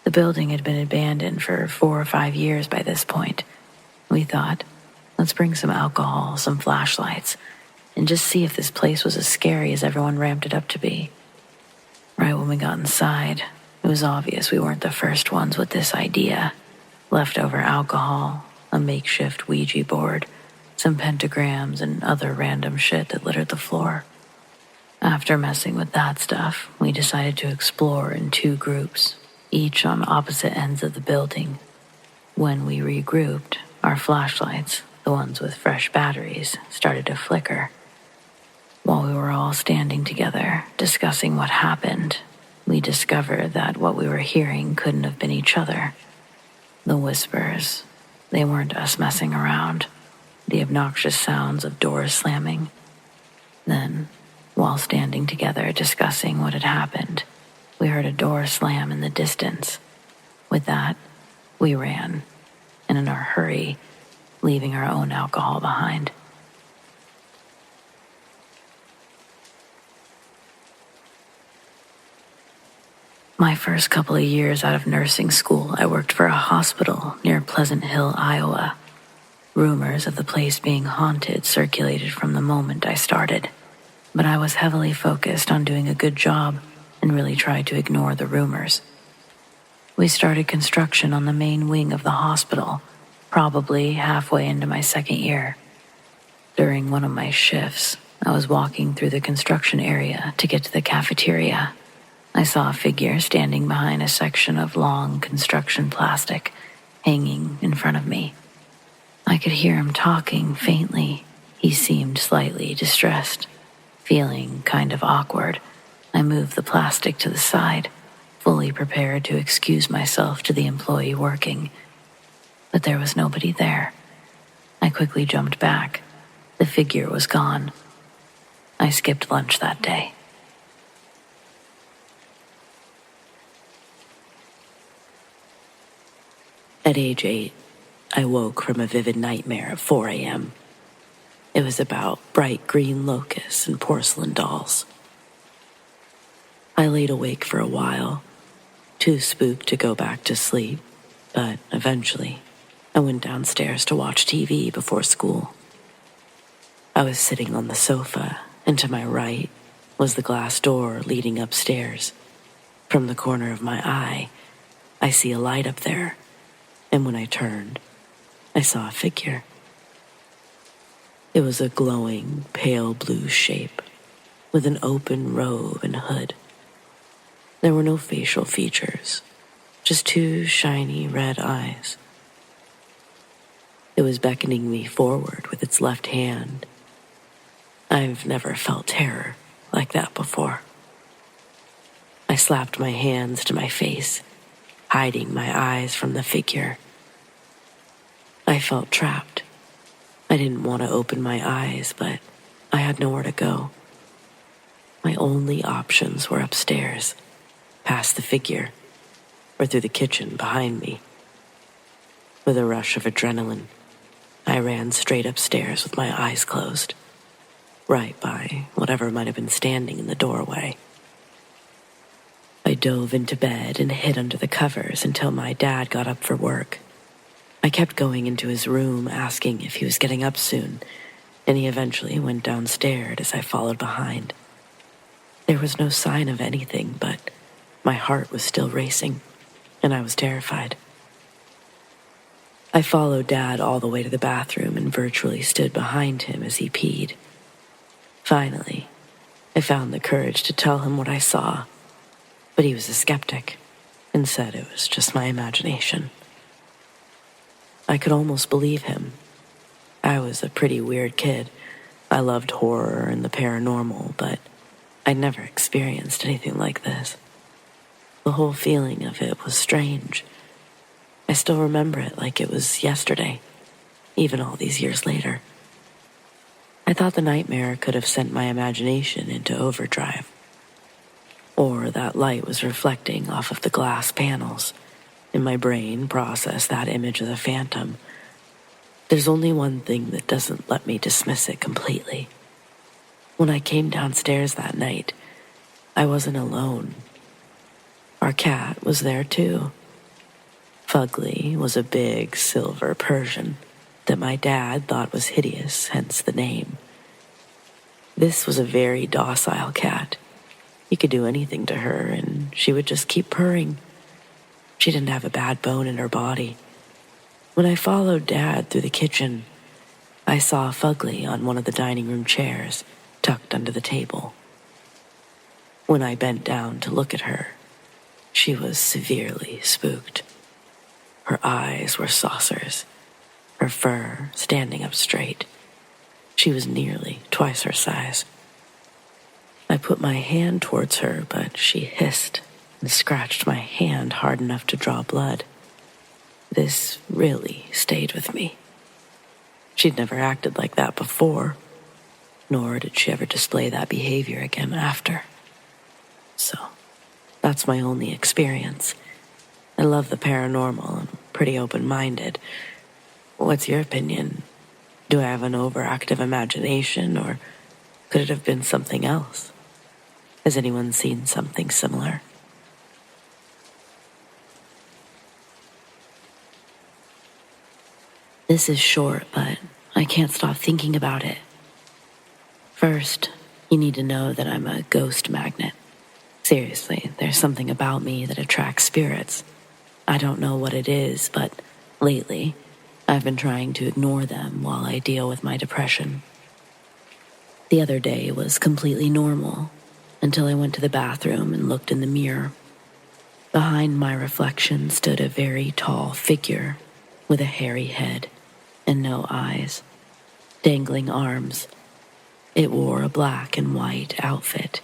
The building had been abandoned for 4 or 5 years by this point. We thought, let's bring some alcohol, some flashlights, and just see if this place was as scary as everyone ramped it up to be. Right when we got inside, it was obvious we weren't the first ones with this idea. Leftover alcohol, a makeshift Ouija board, some pentagrams, and other random shit that littered the floor. After messing with that stuff, we decided to explore in 2 groups, each on opposite ends of the building. When we regrouped, our flashlights, the ones with fresh batteries, started to flicker. While we were all While standing together, discussing what happened, we discovered that what we were hearing couldn't have been each other. The whispers, they weren't us messing around. The obnoxious sounds of doors slamming. Then, while standing together discussing what had happened, we heard a door slam in the distance. With that, we ran, and in our hurry, leaving our own alcohol behind. My first couple of years out of nursing school, I worked for a hospital near Pleasant Hill, Iowa. Rumors of the place being haunted circulated from the moment I started, but I was heavily focused on doing a good job and really tried to ignore the rumors. We started construction on the main wing of the hospital, probably halfway into my second year. During one of my shifts, I was walking through the construction area to get to the cafeteria. I saw a figure standing behind a section of long construction plastic hanging in front of me. I could hear him talking faintly. He seemed slightly distressed. Feeling kind of awkward, I moved the plastic to the side, fully prepared to excuse myself to the employee working. But there was nobody there. I quickly jumped back. The figure was gone. I skipped lunch that day. At age 8, I woke from a vivid nightmare at 4 a.m. It was about bright green locusts and porcelain dolls. I laid awake for a while, too spooked to go back to sleep, but eventually I went downstairs to watch TV before school. I was sitting on the sofa, and to my right was the glass door leading upstairs. From the corner of my eye, I see a light up there. And when I turned, I saw a figure. It was a glowing, pale blue shape with an open robe and hood. There were no facial features, just two shiny red eyes. It was beckoning me forward with its left hand. I've never felt terror like that before. I slapped my hands to my face, hiding my eyes from the figure. I felt trapped. I didn't want to open my eyes, but I had nowhere to go. My only options were upstairs, past the figure, or through the kitchen behind me. With a rush of adrenaline, I ran straight upstairs with my eyes closed, right by whatever might have been standing in the doorway. I dove into bed and hid under the covers until my dad got up for work. I kept going into his room asking if he was getting up soon, and he eventually went downstairs as I followed behind. There was no sign of anything, but my heart was still racing, and I was terrified. I followed Dad all the way to the bathroom and virtually stood behind him as he peed. Finally, I found the courage to tell him what I saw, but he was a skeptic and said it was just my imagination. I could almost believe him. I was a pretty weird kid. I loved horror and the paranormal, but I'd never experienced anything like this. The whole feeling of it was strange. I still remember it like it was yesterday, even all these years later. I thought the nightmare could have sent my imagination into overdrive. Or that light was reflecting off of the glass panels, and my brain processed that image of the phantom. There's only one thing that doesn't let me dismiss it completely. When I came downstairs that night, I wasn't alone. Our cat was there too. Fugly was a big silver Persian that my dad thought was hideous, hence the name. This was a very docile cat. You could do anything to her and she would just keep purring. She didn't have a bad bone in her body. When I followed Dad through the kitchen, I saw Fugly on one of the dining room chairs, tucked under the table. When I bent down to look at her, she was severely spooked. Her eyes were saucers, her fur standing up straight. She was nearly twice her size. I put my hand towards her, but she hissed and scratched my hand hard enough to draw blood. This really stayed with me. She'd never acted like that before, nor did she ever display that behavior again after. So, that's my only experience. I love the paranormal and pretty open-minded. What's your opinion? Do I have an overactive imagination, or could it have been something else? Has anyone seen something similar? This is short, but I can't stop thinking about it. First, you need to know that I'm a ghost magnet. Seriously, there's something about me that attracts spirits. I don't know what it is, but lately, I've been trying to ignore them while I deal with my depression. The other day was completely normal until I went to the bathroom and looked in the mirror. Behind my reflection stood a very tall figure with a hairy head and no eyes, dangling arms. It wore a black and white outfit,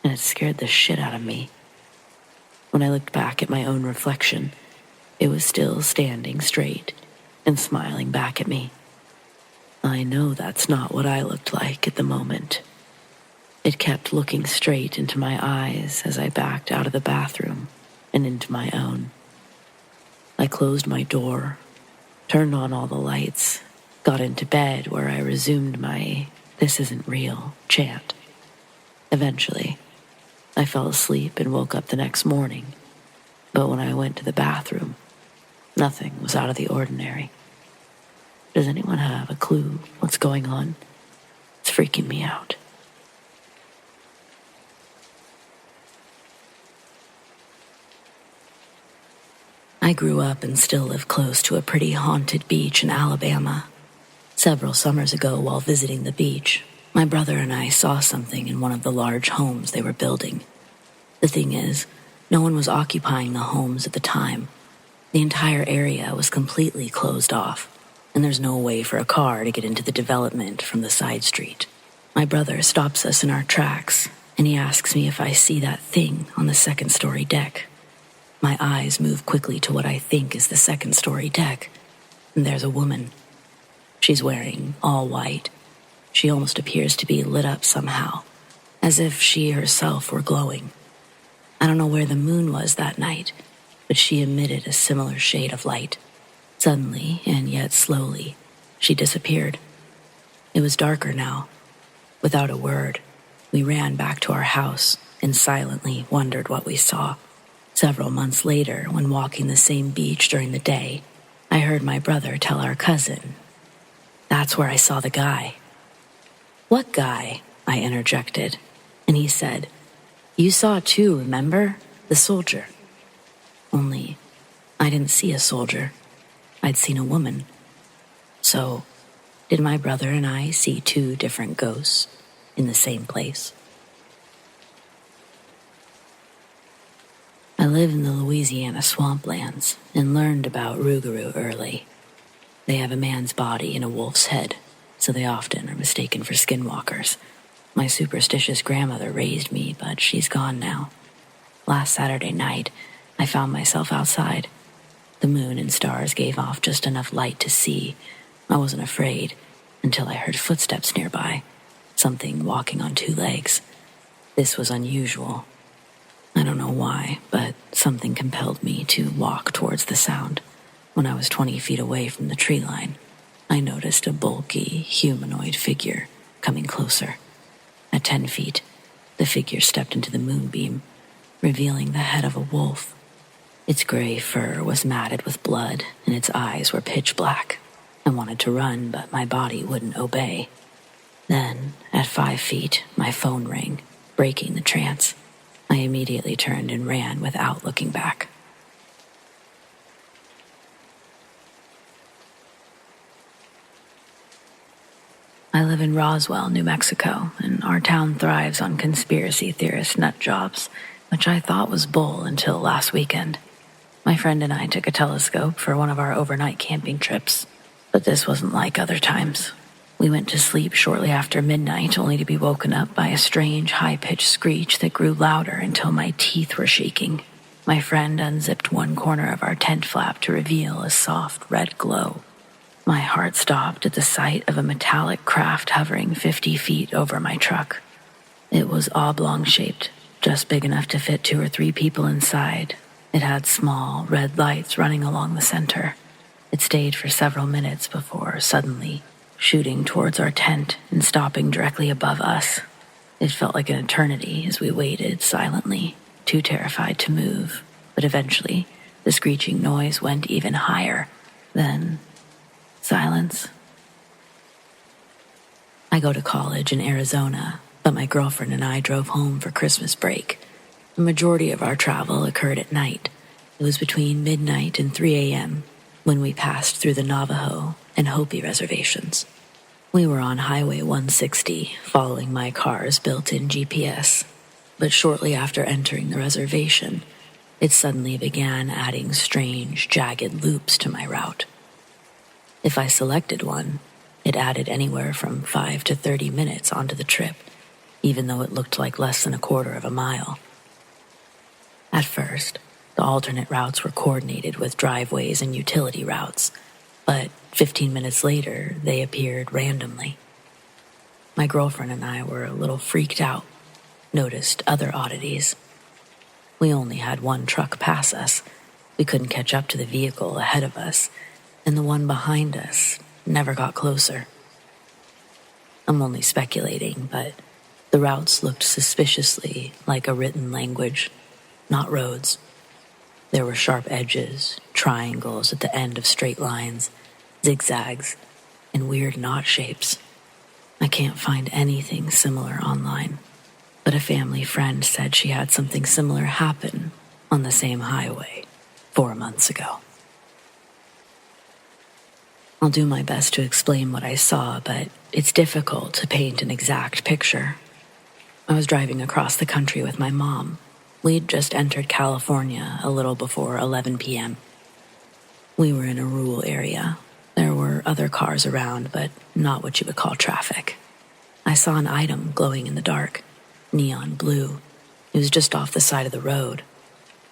and it scared the shit out of me. When I looked back at my own reflection, it was still standing straight and smiling back at me. I know that's not what I looked like at the moment. It kept looking straight into my eyes as I backed out of the bathroom and into my own. I closed my door, turned on all the lights, got into bed where I resumed my "this isn't real" chant. Eventually, I fell asleep and woke up the next morning, but when I went to the bathroom, nothing was out of the ordinary. Does anyone have a clue what's going on? It's freaking me out. I grew up and still live close to a pretty haunted beach in Alabama. Several summers ago, while visiting the beach, my brother and I saw something in one of the large homes they were building. The thing is, no one was occupying the homes at the time. The entire area was completely closed off, and there's no way for a car to get into the development from the side street. My brother stops us in our tracks, and he asks me if I see that thing on the second-story deck. My eyes move quickly to what I think is the second-story deck, and there's a woman. She's wearing all white. She almost appears to be lit up somehow, as if she herself were glowing. I don't know where the moon was that night, but she emitted a similar shade of light. Suddenly, and yet slowly, she disappeared. It was darker now. Without a word, we ran back to our house and silently wondered what we saw. Several months later, when walking the same beach during the day, I heard my brother tell our cousin, "That's where I saw the guy." "What guy?" I interjected, and he said, "You saw too, remember? The soldier." Only, I didn't see a soldier. I'd seen a woman. So, did my brother and I see two different ghosts in the same place? I live in the Louisiana swamplands and learned about Rougarou early. They have a man's body and a wolf's head, so they often are mistaken for skinwalkers. My superstitious grandmother raised me, but she's gone now. Last Saturday night, I found myself outside. The moon and stars gave off just enough light to see. I wasn't afraid until I heard footsteps nearby, something walking on two legs. This was unusual. I don't know why, but something compelled me to walk towards the sound. When I was 20 feet away from the tree line, I noticed a bulky, humanoid figure coming closer. At 10 feet, the figure stepped into the moonbeam, revealing the head of a wolf. Its gray fur was matted with blood, and its eyes were pitch black. I wanted to run, but my body wouldn't obey. Then, at 5 feet, my phone rang, breaking the trance. I immediately turned and ran without looking back. I live in Roswell, New Mexico, and our town thrives on conspiracy theorist nut jobs, which I thought was bull until last weekend. My friend and I took a telescope for one of our overnight camping trips, but this wasn't like other times. We went to sleep shortly after midnight, only to be woken up by a strange, high-pitched screech that grew louder until my teeth were shaking. My friend unzipped one corner of our tent flap to reveal a soft red glow. My heart stopped at the sight of a metallic craft hovering 50 feet over my truck. It was oblong-shaped, just big enough to fit 2 or 3 people inside. It had small, red lights running along the center. It stayed for several minutes before suddenly shooting towards our tent and stopping directly above us. It felt like an eternity as we waited silently, too terrified to move, but eventually the screeching noise went even higher. Then, silence. I go to college in Arizona, but my girlfriend and I drove home for Christmas break. The majority of our travel occurred at night. It was between midnight and 3 a.m. when we passed through the Navajo and Hopi reservations. We were on Highway 160, following my car's built-in GPS. But shortly after entering the reservation, it suddenly began adding strange, jagged loops to my route. If I selected one, it added anywhere from 5 to 30 minutes onto the trip, even though it looked like less than a quarter of a mile. At first, the alternate routes were coordinated with driveways and utility routes, but 15 minutes later, they appeared randomly. My girlfriend and I were a little freaked out, noticed other oddities. We only had one truck pass us. We couldn't catch up to the vehicle ahead of us, and the one behind us never got closer. I'm only speculating, but the routes looked suspiciously like a written language, not roads. There were sharp edges, triangles at the end of straight lines, zigzags, and weird knot shapes. I can't find anything similar online, but a family friend said she had something similar happen on the same highway 4 months ago. I'll do my best to explain what I saw, but it's difficult to paint an exact picture. I was driving across the country with my mom. We'd just entered California a little before 11 p.m. We were in a rural area. There were other cars around, but not what you would call traffic. I saw an item glowing in the dark, neon blue. It was just off the side of the road.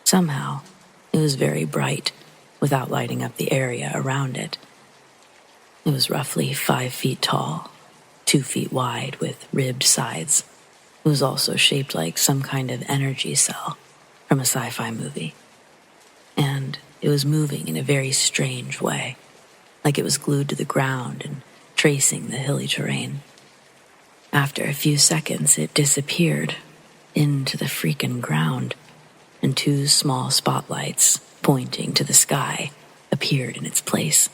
Somehow, it was very bright, without lighting up the area around it. It was roughly 5 feet tall, 2 feet wide with ribbed sides. It was also shaped like some kind of energy cell from a sci-fi movie. And it was moving in a very strange way, like it was glued to the ground and tracing the hilly terrain. After a few seconds, it disappeared into the freaking ground, and 2 small spotlights pointing to the sky appeared in its place.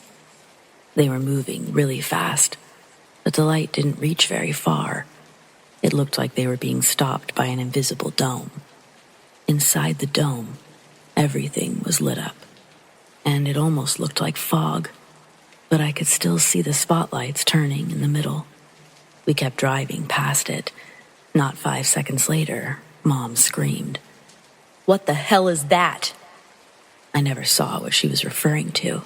They were moving really fast, but the light didn't reach very far. It looked like they were being stopped by an invisible dome. Inside the dome, everything was lit up, and it almost looked like fog, but I could still see the spotlights turning in the middle. We kept driving past it. Not 5 seconds later, Mom screamed, "What the hell is that?" I never saw what she was referring to,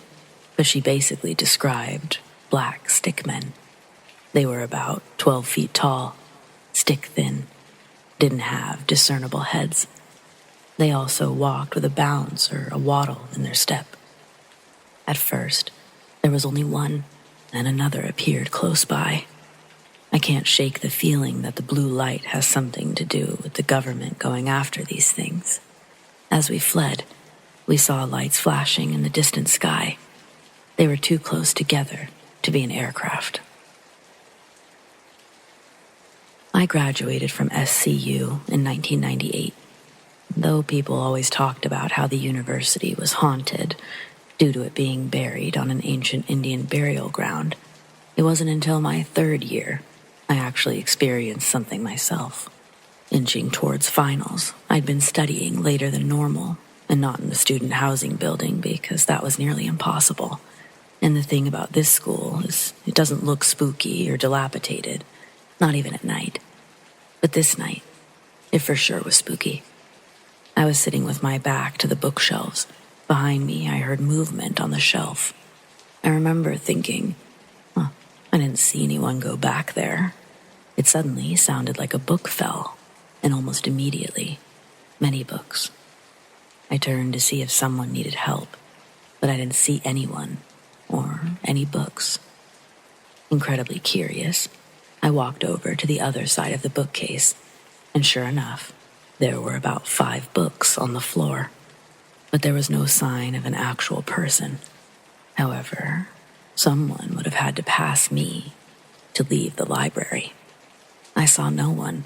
but she basically described black stickmen. They were about 12 feet tall, stick-thin, didn't have discernible heads. They also walked with a bounce or a waddle in their step. At first, there was only one, and another appeared close by. I can't shake the feeling that the blue light has something to do with the government going after these things. As we fled, we saw lights flashing in the distant sky. They were too close together to be an aircraft. I graduated from SCU in 1998. Though people always talked about how the university was haunted due to it being buried on an ancient Indian burial ground, it wasn't until my 3rd year I actually experienced something myself. Inching towards finals, I'd been studying later than normal, and not in the student housing building because that was nearly impossible. And the thing about this school is it doesn't look spooky or dilapidated, not even at night. But this night, it for sure was spooky. I was sitting with my back to the bookshelves. Behind me, I heard movement on the shelf. I remember thinking, I didn't see anyone go back there. It suddenly sounded like a book fell, and almost immediately, many books. I turned to see if someone needed help, but I didn't see anyone or any books. Incredibly curious, I walked over to the other side of the bookcase, and sure enough, there were about 5 books on the floor, but there was no sign of an actual person. However, someone would have had to pass me to leave the library. I saw no one.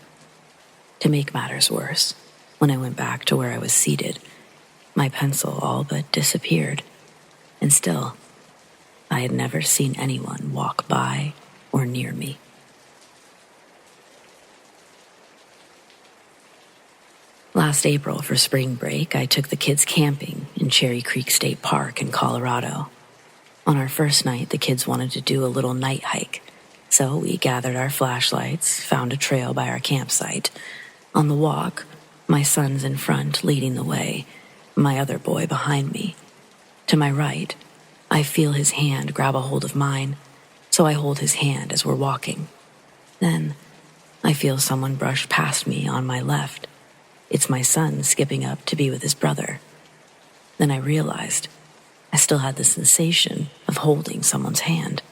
To make matters worse, when I went back to where I was seated, my pencil all but disappeared, and still, I had never seen anyone walk by or near me. Last April for spring break, I took the kids camping in Cherry Creek State Park in Colorado. On our first night, the kids wanted to do a little night hike, so we gathered our flashlights, found a trail by our campsite. On the walk, my son's in front, leading the way, my other boy behind me. To my right, I feel his hand grab a hold of mine, so I hold his hand as we're walking. Then, I feel someone brush past me on my left. It's my son skipping up to be with his brother. Then I realized I still had the sensation of holding someone's hand.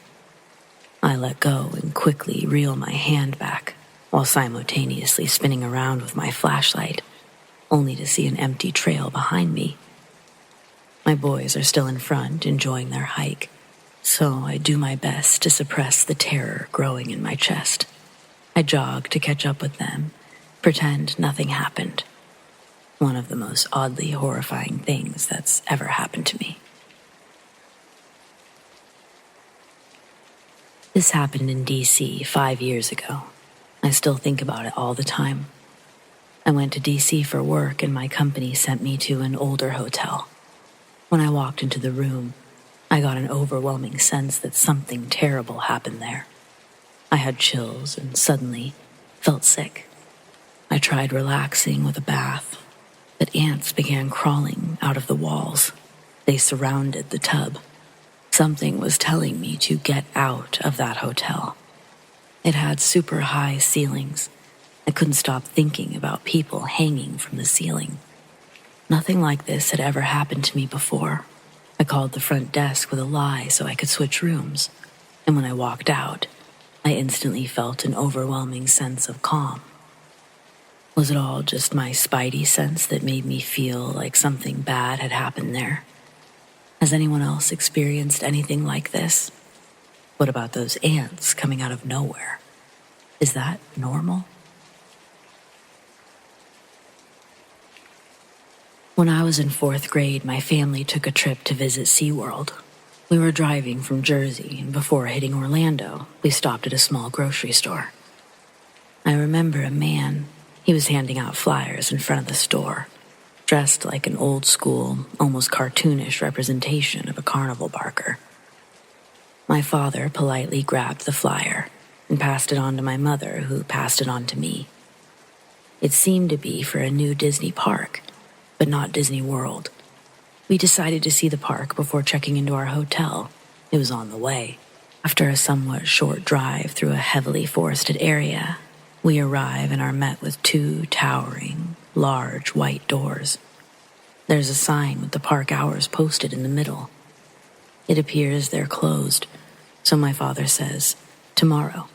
I let go and quickly reel my hand back while simultaneously spinning around with my flashlight, only to see an empty trail behind me. My boys are still in front, enjoying their hike, so I do my best to suppress the terror growing in my chest. I jog to catch up with them, pretend nothing happened. One of the most oddly horrifying things that's ever happened to me. This happened in D.C. 5 years ago. I still think about it all the time. I went to D.C. for work and my company sent me to an older hotel. When I walked into the room, I got an overwhelming sense that something terrible happened there. I had chills and suddenly felt sick. I tried relaxing with a bath, but ants began crawling out of the walls. They surrounded the tub. Something was telling me to get out of that hotel. It had super high ceilings. I couldn't stop thinking about people hanging from the ceiling. Nothing like this had ever happened to me before. I called the front desk with a lie so I could switch rooms, and when I walked out, I instantly felt an overwhelming sense of calm. Was it all just my spidey sense that made me feel like something bad had happened there? Has anyone else experienced anything like this? What about those ants coming out of nowhere? Is that normal? When I was in 4th grade, my family took a trip to visit SeaWorld. We were driving from Jersey, and before hitting Orlando, we stopped at a small grocery store. I remember a man. He was handing out flyers in front of the store, dressed like an old-school, almost cartoonish representation of a carnival barker. My father politely grabbed the flyer and passed it on to my mother, who passed it on to me. It seemed to be for a new Disney park, but not Disney World. We decided to see the park before checking into our hotel. It was on the way. After a somewhat short drive through a heavily forested area, we arrive and are met with 2 towering, large white doors. There's a sign with the park hours posted in the middle. It appears they're closed, so my father says, "Tomorrow,"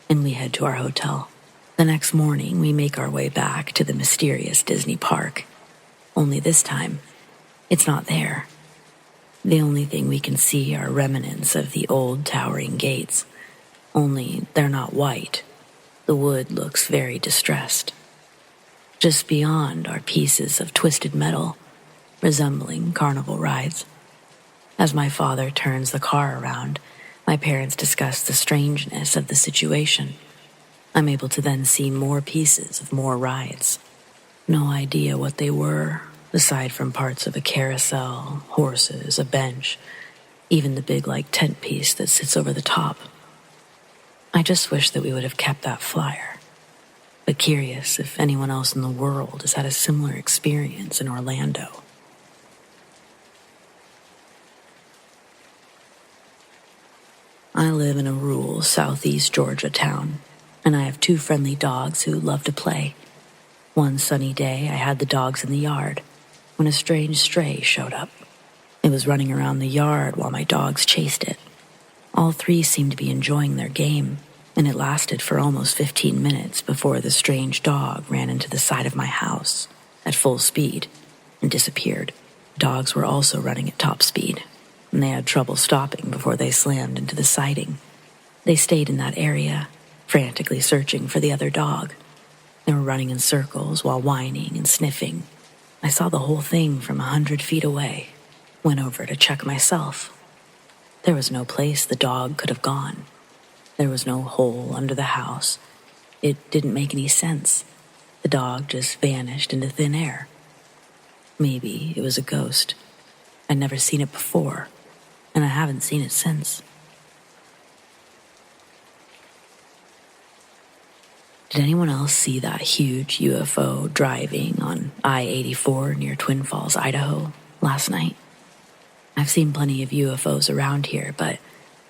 and we head to our hotel. The next morning, we make our way back to the mysterious Disney park. Only this time, it's not there. The only thing we can see are remnants of the old towering gates, only they're not white. The wood looks very distressed. Just beyond are pieces of twisted metal, resembling carnival rides. As my father turns the car around, my parents discuss the strangeness of the situation. I'm able to then see more pieces of more rides. No idea what they were, aside from parts of a carousel, horses, a bench, even the big tent piece that sits over the top. I just wish that we would have kept that flyer, but curious if anyone else in the world has had a similar experience in Orlando. I live in a rural southeast Georgia town, and I have 2 friendly dogs who love to play. One sunny day, I had the dogs in the yard when a strange stray showed up. It was running around the yard while my dogs chased it. All 3 seemed to be enjoying their game, and it lasted for almost 15 minutes before the strange dog ran into the side of my house at full speed and disappeared. Dogs were also running at top speed, and they had trouble stopping before they slammed into the siding. They stayed in that area, frantically searching for the other dog. They were running in circles while whining and sniffing. I saw the whole thing from 100 feet away. Went over to check myself. There was no place the dog could have gone. There was no hole under the house. It didn't make any sense. The dog just vanished into thin air. Maybe it was a ghost. I'd never seen it before, and I haven't seen it since. Did anyone else see that huge UFO driving on I-84 near Twin Falls, Idaho, last night? I've seen plenty of UFOs around here, but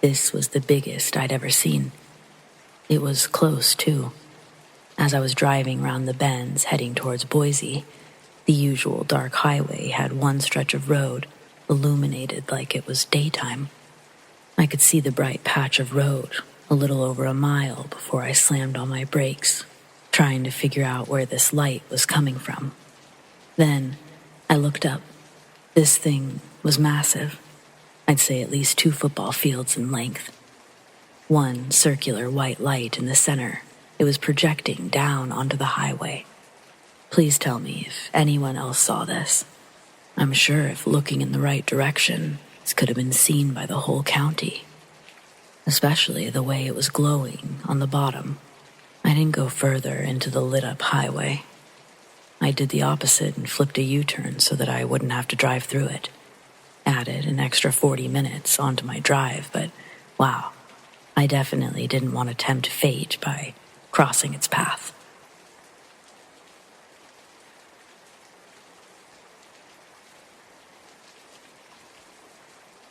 this was the biggest I'd ever seen. It was close, too. As I was driving round the bends heading towards Boise, the usual dark highway had one stretch of road illuminated like it was daytime. I could see the bright patch of road a little over a mile before I slammed on my brakes, trying to figure out where this light was coming from. Then I looked up. This thing was massive. I'd say at least 2 football fields in length. One circular white light in the center. It was projecting down onto the highway. Please tell me if anyone else saw this. I'm sure if looking in the right direction, this could have been seen by the whole county. Especially the way it was glowing on the bottom. I didn't go further into the lit-up highway. I did the opposite and flipped a U-turn so that I wouldn't have to drive through it. Added an extra 40 minutes onto my drive, but wow, I definitely didn't want to tempt fate by crossing its path.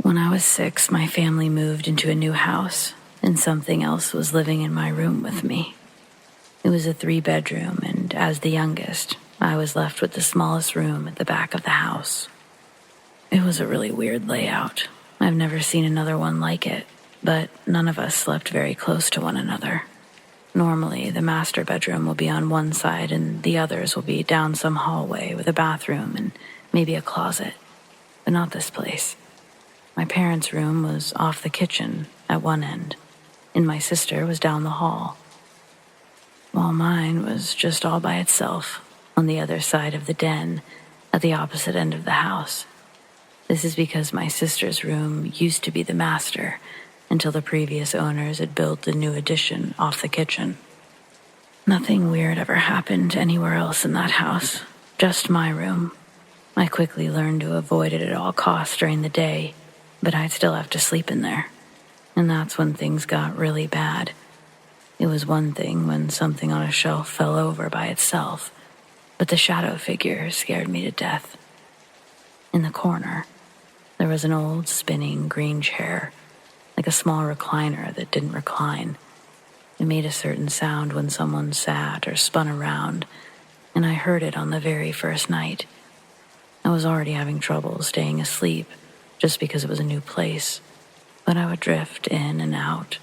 When I was 6, my family moved into a new house, and something else was living in my room with me. It was a 3-bedroom, and as the youngest, I was left with the smallest room at the back of the house. It was a really weird layout. I've never seen another one like it, but none of us slept very close to one another. Normally, the master bedroom will be on one side and the others will be down some hallway with a bathroom and maybe a closet, but not this place. My parents' room was off the kitchen at one end, and my sister was down the hall, while mine was just all by itself on the other side of the den at the opposite end of the house. This is because my sister's room used to be the master until the previous owners had built the new addition off the kitchen. Nothing weird ever happened anywhere else in that house, just my room. I quickly learned to avoid it at all costs during the day, but I'd still have to sleep in there. And that's when things got really bad. It was one thing when something on a shelf fell over by itself, but the shadow figure scared me to death. In the corner, there was an old spinning green chair, like a small recliner that didn't recline. It made a certain sound when someone sat or spun around, and I heard it on the very first night. I was already having trouble staying asleep just because it was a new place, but I would drift in and out.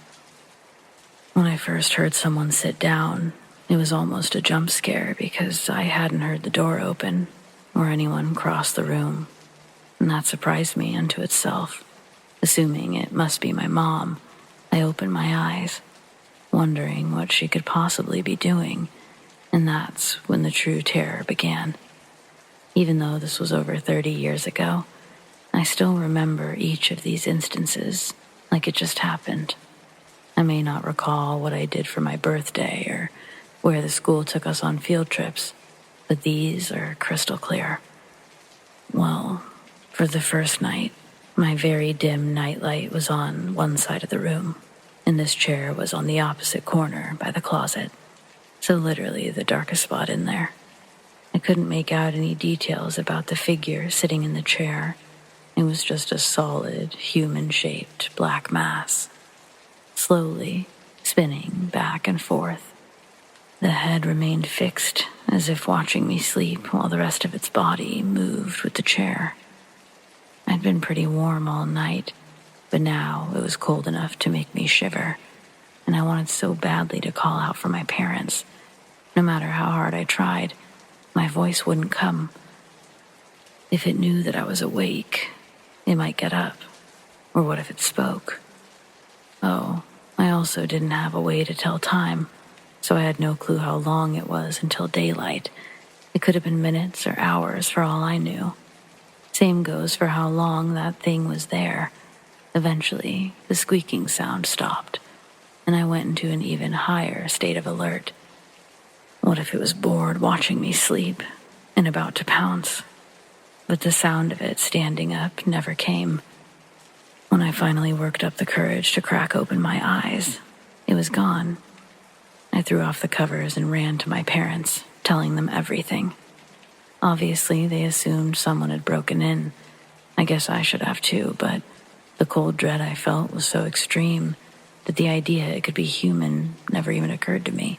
When I first heard someone sit down, it was almost a jump scare because I hadn't heard the door open or anyone cross the room, and that surprised me unto itself. Assuming it must be my mom, I opened my eyes, wondering what she could possibly be doing, and that's when the true terror began. Even though this was over 30 years ago, I still remember each of these instances like it just happened. I may not recall what I did for my birthday or where the school took us on field trips, but these are crystal clear. Well, for the first night, my very dim nightlight was on one side of the room, and this chair was on the opposite corner by the closet, so literally the darkest spot in there. I couldn't make out any details about the figure sitting in the chair. It was just a solid, human-shaped black mass. slowly spinning back and forth. The head remained fixed, as if watching me sleep, while the rest of its body moved with the chair. I'd been pretty warm all night, but now it was cold enough to make me shiver, and I wanted so badly to call out for my parents. No matter how hard I tried, my voice wouldn't come. If it knew that I was awake, it might get up. Or what if it spoke? Oh, I also didn't have a way to tell time, so I had no clue how long it was until daylight. It could have been minutes or hours for all I knew. Same goes for how long that thing was there. Eventually, the squeaking sound stopped, and I went into an even higher state of alert. What if it was bored watching me sleep and about to pounce? But the sound of it standing up never came. When I finally worked up the courage to crack open my eyes, it was gone. I threw off the covers and ran to my parents, telling them everything. Obviously, they assumed someone had broken in. I guess I should have too, but the cold dread I felt was so extreme that the idea it could be human never even occurred to me.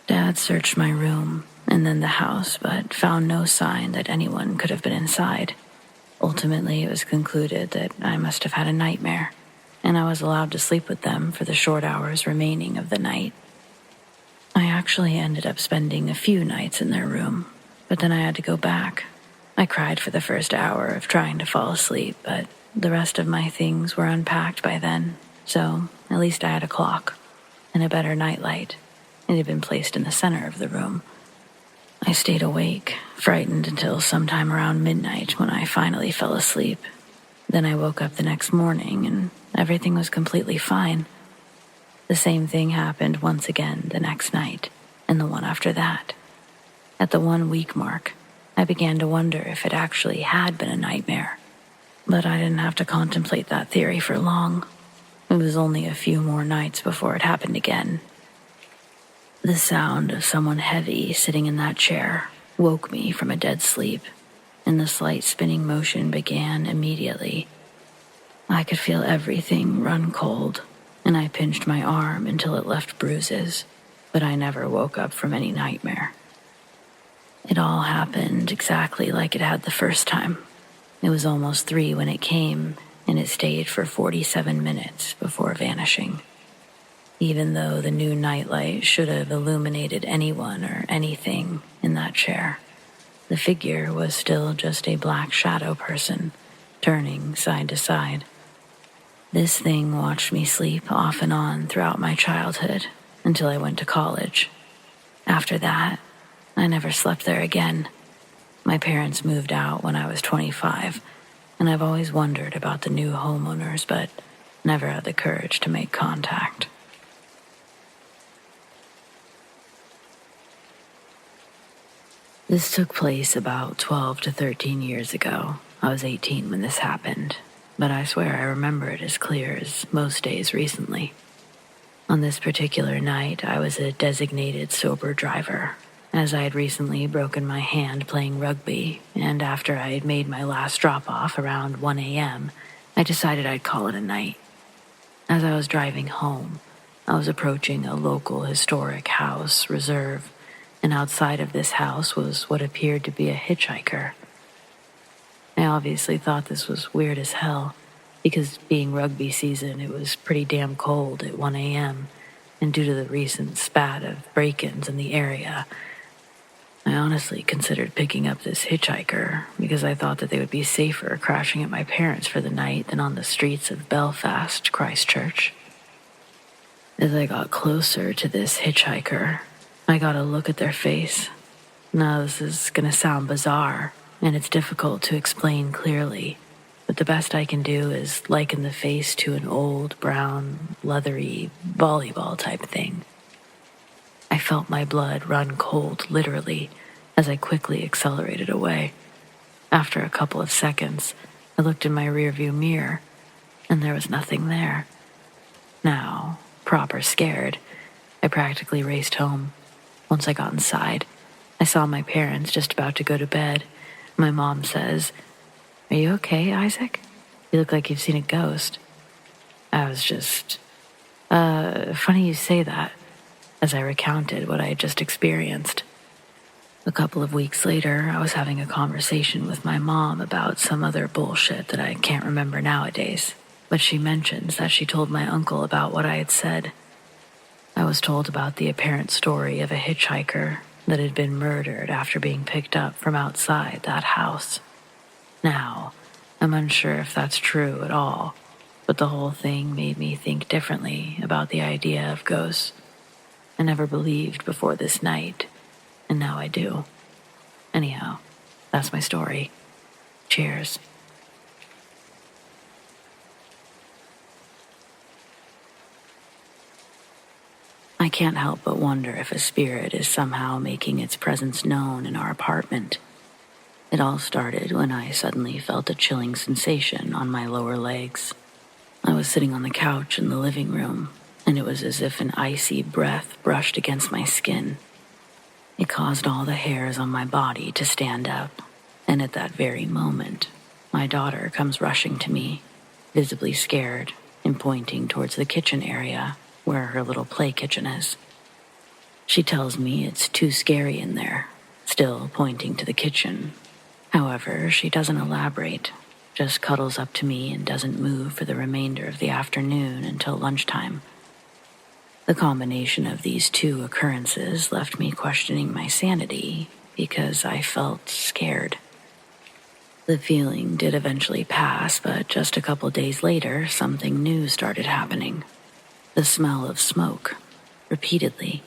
Dad searched my room and then the house, but found no sign that anyone could have been inside. Ultimately, it was concluded that I must have had a nightmare, and I was allowed to sleep with them for the short hours remaining of the night. I actually ended up spending a few nights in their room, but then I had to go back. I cried for the first hour of trying to fall asleep, but the rest of my things were unpacked by then, so at least I had a clock and a better nightlight. It had been placed in the center of the room. I stayed awake, frightened until sometime around midnight when I finally fell asleep. Then I woke up the next morning and everything was completely fine. The same thing happened once again the next night, and the one after that. At the 1 week mark, I began to wonder if it actually had been a nightmare. But I didn't have to contemplate that theory for long. It was only a few more nights before it happened again. The sound of someone heavy sitting in that chair woke me from a dead sleep, and the slight spinning motion began immediately. I could feel everything run cold, and I pinched my arm until it left bruises, but I never woke up from any nightmare. It all happened exactly like it had the first time. It was almost 3 when it came, and it stayed for 47 minutes before vanishing. Even though the new nightlight should have illuminated anyone or anything in that chair, the figure was still just a black shadow person, turning side to side. This thing watched me sleep off and on throughout my childhood until I went to college. After that, I never slept there again. My parents moved out when I was 25, and I've always wondered about the new homeowners, but never had the courage to make contact. This took place about 12 to 13 years ago. I was 18 when this happened, but I swear I remember it as clear as most days recently. On this particular night, I was a designated sober driver, as I had recently broken my hand playing rugby, and after I had made my last drop-off around 1 a.m., I decided I'd call it a night. As I was driving home, I was approaching a local historic house reserve, and outside of this house was what appeared to be a hitchhiker. I obviously thought this was weird as hell, because being rugby season, it was pretty damn cold at 1 a.m., and due to the recent spat of break-ins in the area, I honestly considered picking up this hitchhiker because I thought that they would be safer crashing at my parents' for the night than on the streets of Belfast, Christchurch. As I got closer to this hitchhiker, I got a look at their face. Now, this is going to sound bizarre, and it's difficult to explain clearly, but the best I can do is liken the face to an old, brown, leathery volleyball type thing. I felt my blood run cold, literally, as I quickly accelerated away. After a couple of seconds, I looked in my rearview mirror, and there was nothing there. Now, proper scared, I practically raced home. Once I got inside, I saw my parents just about to go to bed. My mom says, "Are you okay, Isaac? You look like you've seen a ghost." I was just Funny you say that, as I recounted what I had just experienced. A couple of weeks later, I was having a conversation with my mom about some other bullshit that I can't remember nowadays, but she mentions that she told my uncle about what I had said. I was told about the apparent story of a hitchhiker that had been murdered after being picked up from outside that house. Now, I'm unsure if that's true at all, but the whole thing made me think differently about the idea of ghosts. I never believed before this night, and now I do. Anyhow, that's my story. Cheers. I can't help but wonder if a spirit is somehow making its presence known in our apartment. It all started when I suddenly felt a chilling sensation on my lower legs. I was sitting on the couch in the living room, and it was as if an icy breath brushed against my skin. It caused all the hairs on my body to stand up, and at that very moment, my daughter comes rushing to me, visibly scared and pointing towards the kitchen area where her little play kitchen is. She tells me it's too scary in there, still pointing to the kitchen. However, she doesn't elaborate, just cuddles up to me and doesn't move for the remainder of the afternoon until lunchtime. The combination of these two occurrences left me questioning my sanity because I felt scared. The feeling did eventually pass, but just a couple days later, something new started happening. The smell of smoke, repeatedly.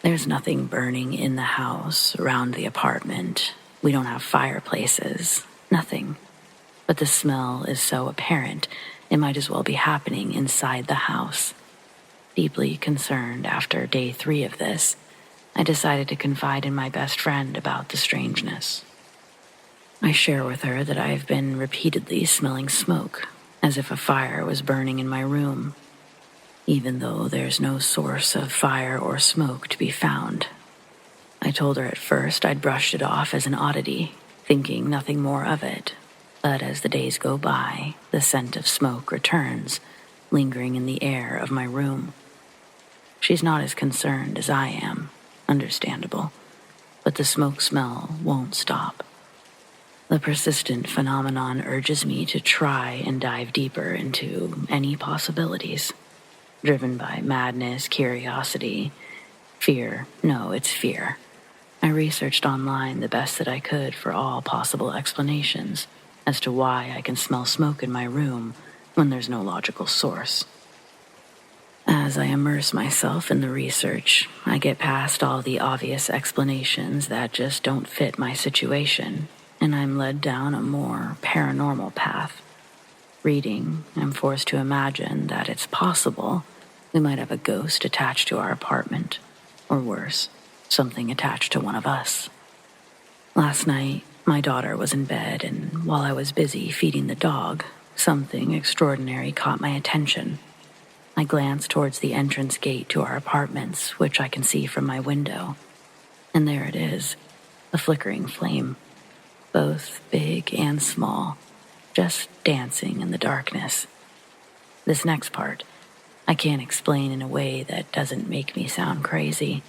There's nothing burning in the house, around the apartment. We don't have fireplaces, nothing. But the smell is so apparent, it might as well be happening inside the house. Deeply concerned after day 3 of this, I decided to confide in my best friend about the strangeness. I share with her that I have been repeatedly smelling smoke, as if a fire was burning in my room, even though there's no source of fire or smoke to be found. I told her at first I'd brushed it off as an oddity, thinking nothing more of it, but as the days go by, the scent of smoke returns, lingering in the air of my room. She's not as concerned as I am, understandable, but the smoke smell won't stop. The persistent phenomenon urges me to try and dive deeper into any possibilities, driven by madness, curiosity, fear. No, it's fear. I researched online the best that I could for all possible explanations as to why I can smell smoke in my room when there's no logical source. As I immerse myself in the research, I get past all the obvious explanations that just don't fit my situation, and I'm led down a more paranormal path. Reading, I'm forced to imagine that it's possible we might have a ghost attached to our apartment, or worse, something attached to one of us. Last night, my daughter was in bed, and while I was busy feeding the dog, something extraordinary caught my attention. I glanced towards the entrance gate to our apartments, which I can see from my window, and there it is, a flickering flame, both big and small, just dancing in the darkness. This next part, I can't explain in a way that doesn't make me sound crazy,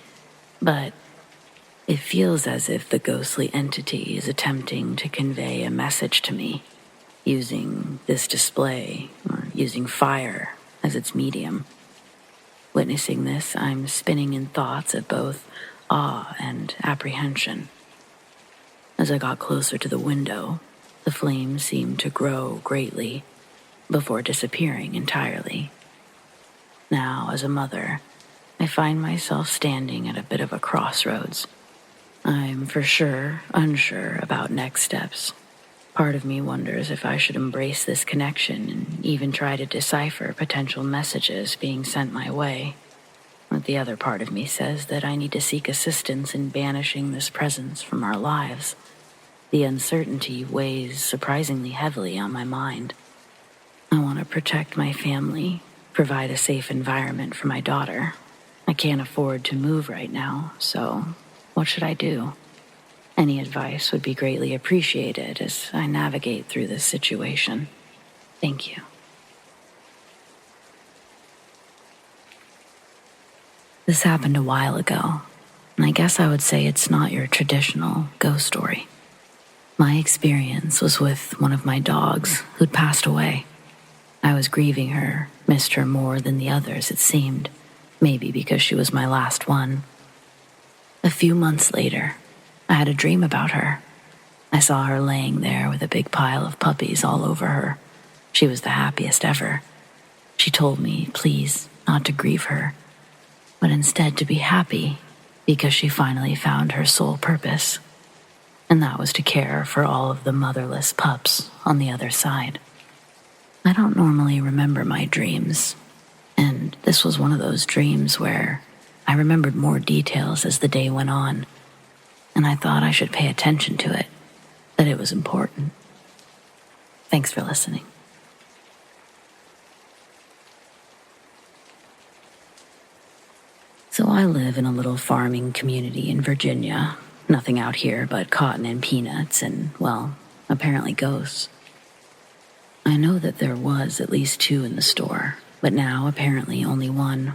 but it feels as if the ghostly entity is attempting to convey a message to me, using this display, or using fire as its medium. Witnessing this, I'm spinning in thoughts of both awe and apprehension. As I got closer to the window, the flame seemed to grow greatly before disappearing entirely. Now, as a mother, I find myself standing at a bit of a crossroads. I'm for sure unsure about next steps. Part of me wonders if I should embrace this connection and even try to decipher potential messages being sent my way. But the other part of me says that I need to seek assistance in banishing this presence from our lives. The uncertainty weighs surprisingly heavily on my mind. I want to protect my family, provide a safe environment for my daughter. I can't afford to move right now, so what should I do? Any advice would be greatly appreciated as I navigate through this situation. Thank you. This happened a while ago, and I guess I would say it's not your traditional ghost story. My experience was with one of my dogs who'd passed away. I was grieving her, missed her more than the others, it seemed, maybe because she was my last one. A few months later, I had a dream about her. I saw her laying there with a big pile of puppies all over her. She was the happiest ever. She told me, please, not to grieve her, but instead to be happy because she finally found her sole purpose. And that was to care for all of the motherless pups on the other side. I don't normally remember my dreams, and this was one of those dreams where I remembered more details as the day went on, and I thought I should pay attention to it, that it was important. Thanks for listening. So I live in a little farming community in Virginia. Nothing out here but cotton and peanuts and, well, apparently ghosts. I know that there was at least 2 in the store, but now apparently only 1.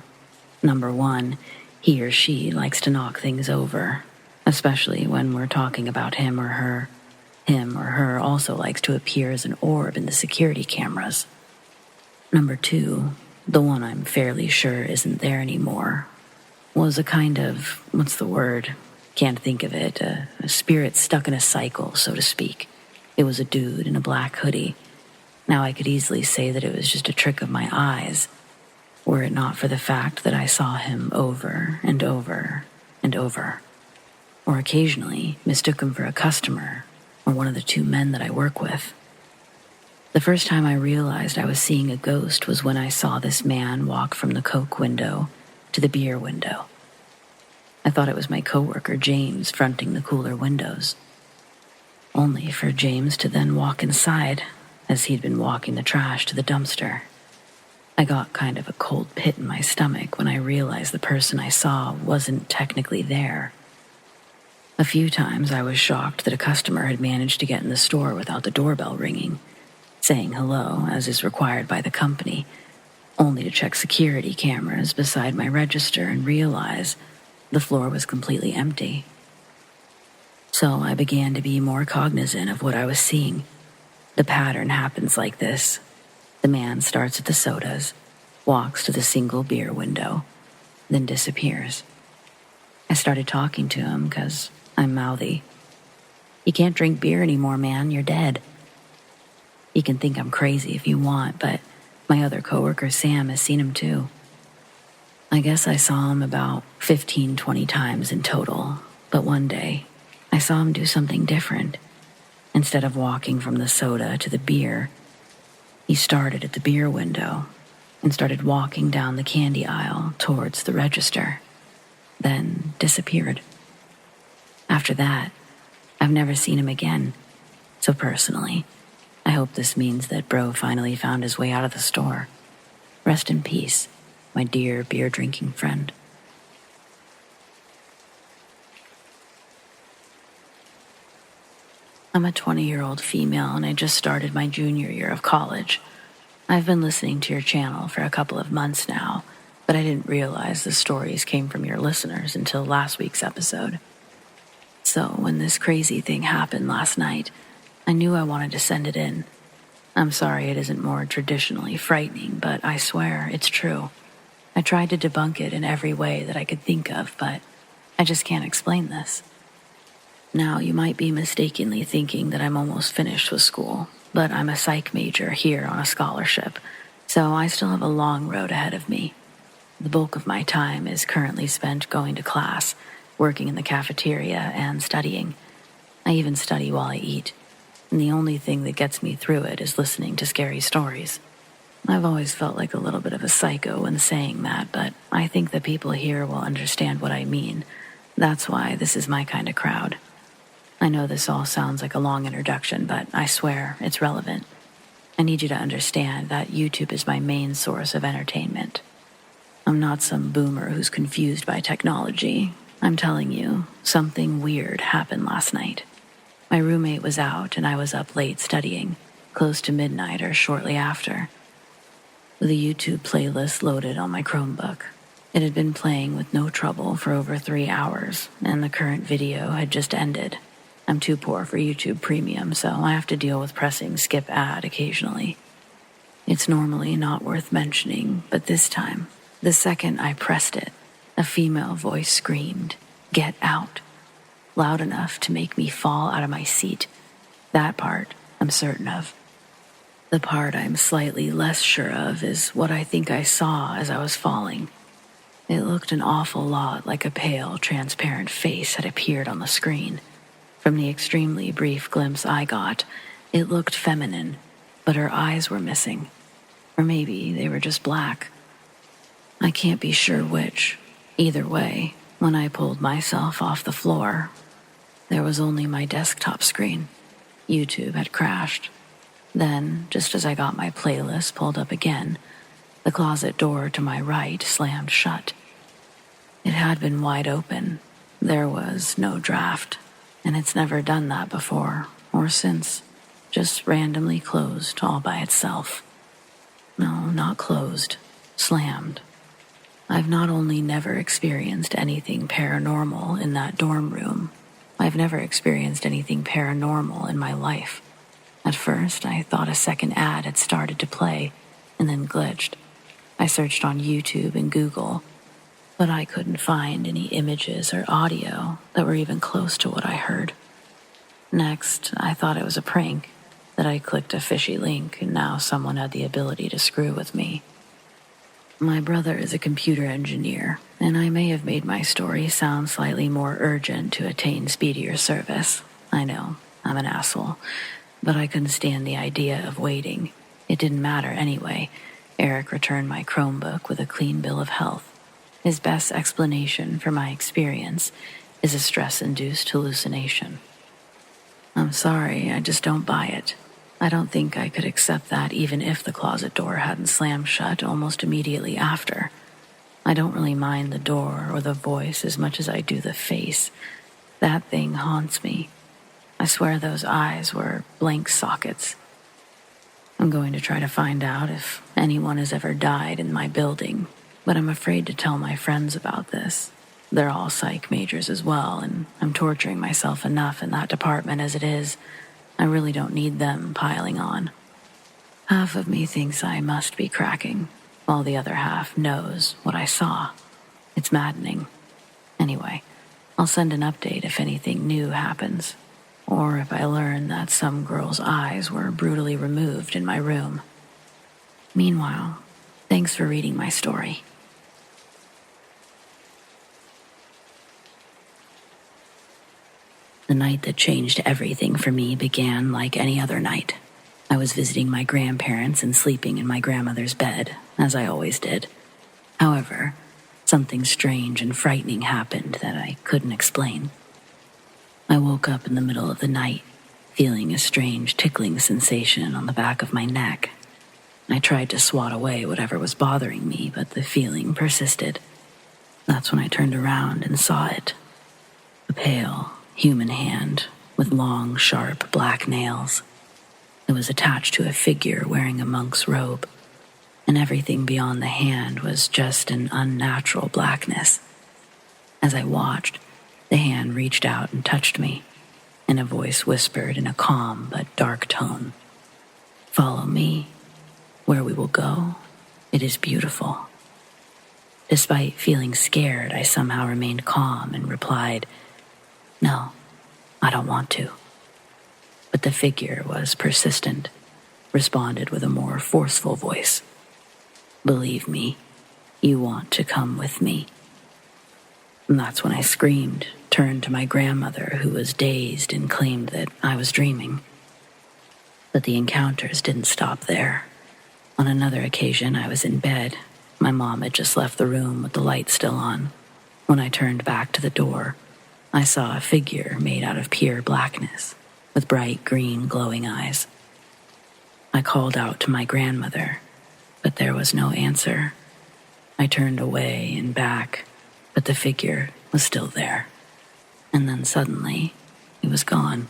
Number 1, he or she likes to knock things over, especially when we're talking about him or her. Him or her also likes to appear as an orb in the security cameras. Number 2, the one I'm fairly sure isn't there anymore, was a kind of, what's the word? Can't think of it, a spirit stuck in a cycle, so to speak. It was a dude in a black hoodie. Now I could easily say that it was just a trick of my eyes, were it not for the fact that I saw him over and over and over, or occasionally mistook him for a customer or one of the 2 men that I work with. The first time I realized I was seeing a ghost was when I saw this man walk from the Coke window to the beer window. I thought it was my coworker James fronting the cooler windows, only for James to then walk inside as he'd been walking the trash to the dumpster. I got kind of a cold pit in my stomach when I realized the person I saw wasn't technically there. A few times I was shocked that a customer had managed to get in the store without the doorbell ringing, saying hello as is required by the company, only to check security cameras beside my register and realize the floor was completely empty. So I began to be more cognizant of what I was seeing. The pattern happens like this. The man starts at the sodas, walks to the single beer window, then disappears. I started talking to him because I'm mouthy. You can't drink beer anymore, man. You're dead. You can think I'm crazy if you want, but my other coworker Sam has seen him too. I guess I saw him about 15, 20 times in total, but one day I saw him do something different. Instead of walking from the soda to the beer, he started at the beer window and started walking down the candy aisle towards the register, then disappeared. After that, I've never seen him again, so personally, I hope this means that bro finally found his way out of the store. Rest in peace, my dear beer-drinking friend. I'm a 20-year-old female and I just started my junior year of college. I've been listening to your channel for a couple of months now, but I didn't realize the stories came from your listeners until last week's episode. So when this crazy thing happened last night, I knew I wanted to send it in. I'm sorry it isn't more traditionally frightening, but I swear it's true. I tried to debunk it in every way that I could think of, but I just can't explain this. Now, you might be mistakenly thinking that I'm almost finished with school, but I'm a psych major here on a scholarship, so I still have a long road ahead of me. The bulk of my time is currently spent going to class, working in the cafeteria, and studying. I even study while I eat, and the only thing that gets me through it is listening to scary stories. I've always felt like a little bit of a psycho when saying that, but I think the people here will understand what I mean. That's why this is my kind of crowd. I know this all sounds like a long introduction, but I swear it's relevant. I need you to understand that YouTube is my main source of entertainment. I'm not some boomer who's confused by technology. I'm telling you, something weird happened last night. My roommate was out and I was up late studying, close to midnight or shortly after, with a YouTube playlist loaded on my Chromebook. It had been playing with no trouble for over 3 hours, and the current video had just ended. I'm too poor for YouTube Premium, so I have to deal with pressing skip ad occasionally. It's normally not worth mentioning, but this time, the second I pressed it, a female voice screamed, "Get out," loud enough to make me fall out of my seat. That part I'm certain of. The part I'm slightly less sure of is what I think I saw as I was falling. It looked an awful lot like a pale, transparent face had appeared on the screen. From the extremely brief glimpse I got, it looked feminine, but her eyes were missing. Or maybe they were just black. I can't be sure which. Either way, when I pulled myself off the floor, there was only my desktop screen. YouTube had crashed. Then, just as I got my playlist pulled up again, the closet door to my right slammed shut. It had been wide open. There was no draft, and it's never done that before or since. Just randomly closed all by itself. No, not closed. Slammed. I've not only never experienced anything paranormal in that dorm room, I've never experienced anything paranormal in my life. At first, I thought a second ad had started to play and then glitched. I searched on YouTube and Google, but I couldn't find any images or audio that were even close to what I heard. Next, I thought it was a prank, that I clicked a fishy link and now someone had the ability to screw with me. My brother is a computer engineer, and I may have made my story sound slightly more urgent to attain speedier service. I know, I'm an asshole, but I couldn't stand the idea of waiting. It didn't matter anyway. Eric returned my Chromebook with a clean bill of health. His best explanation for my experience is a stress-induced hallucination. I'm sorry, I just don't buy it. I don't think I could accept that even if the closet door hadn't slammed shut almost immediately after. I don't really mind the door or the voice as much as I do the face. That thing haunts me. I swear those eyes were blank sockets. I'm going to try to find out if anyone has ever died in my building, but I'm afraid to tell my friends about this. They're all psych majors as well, and I'm torturing myself enough in that department as it is. I really don't need them piling on. Half of me thinks I must be cracking, while the other half knows what I saw. It's maddening. Anyway, I'll send an update if anything new happens, or if I learn that some girl's eyes were brutally removed in my room. Meanwhile, thanks for reading my story. The night that changed everything for me began like any other night. I was visiting my grandparents and sleeping in my grandmother's bed, as I always did. However, something strange and frightening happened that I couldn't explain. I woke up in the middle of the night, feeling a strange tickling sensation on the back of my neck. I tried to swat away whatever was bothering me, but the feeling persisted. That's when I turned around and saw it. A pale, human hand with long, sharp black nails. It was attached to a figure wearing a monk's robe, and everything beyond the hand was just an unnatural blackness. As I watched, the hand reached out and touched me, and a voice whispered in a calm but dark tone, "Follow me. Where we will go, it is beautiful." Despite feeling scared, I somehow remained calm and replied, "No, I don't want to." But the figure was persistent, responded with a more forceful voice. "Believe me, you want to come with me." And that's when I screamed, turned to my grandmother, who was dazed and claimed that I was dreaming. But the encounters didn't stop there. On another occasion, I was in bed. My mom had just left the room with the light still on. When I turned back to the door, I saw a figure made out of pure blackness, with bright green glowing eyes. I called out to my grandmother, but there was no answer. I turned away and back, but the figure was still there. And then suddenly, it was gone.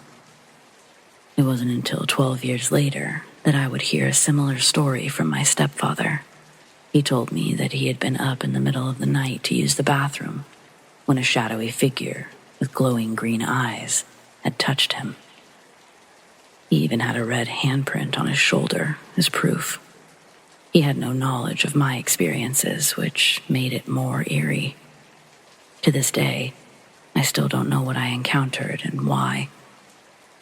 It wasn't until 12 years later that I would hear a similar story from my stepfather. He told me that he had been up in the middle of the night to use the bathroom when a shadowy figure with glowing green eyes had touched him. He even had a red handprint on his shoulder as proof. He had no knowledge of my experiences, which made it more eerie. To this day, I still don't know what I encountered and why,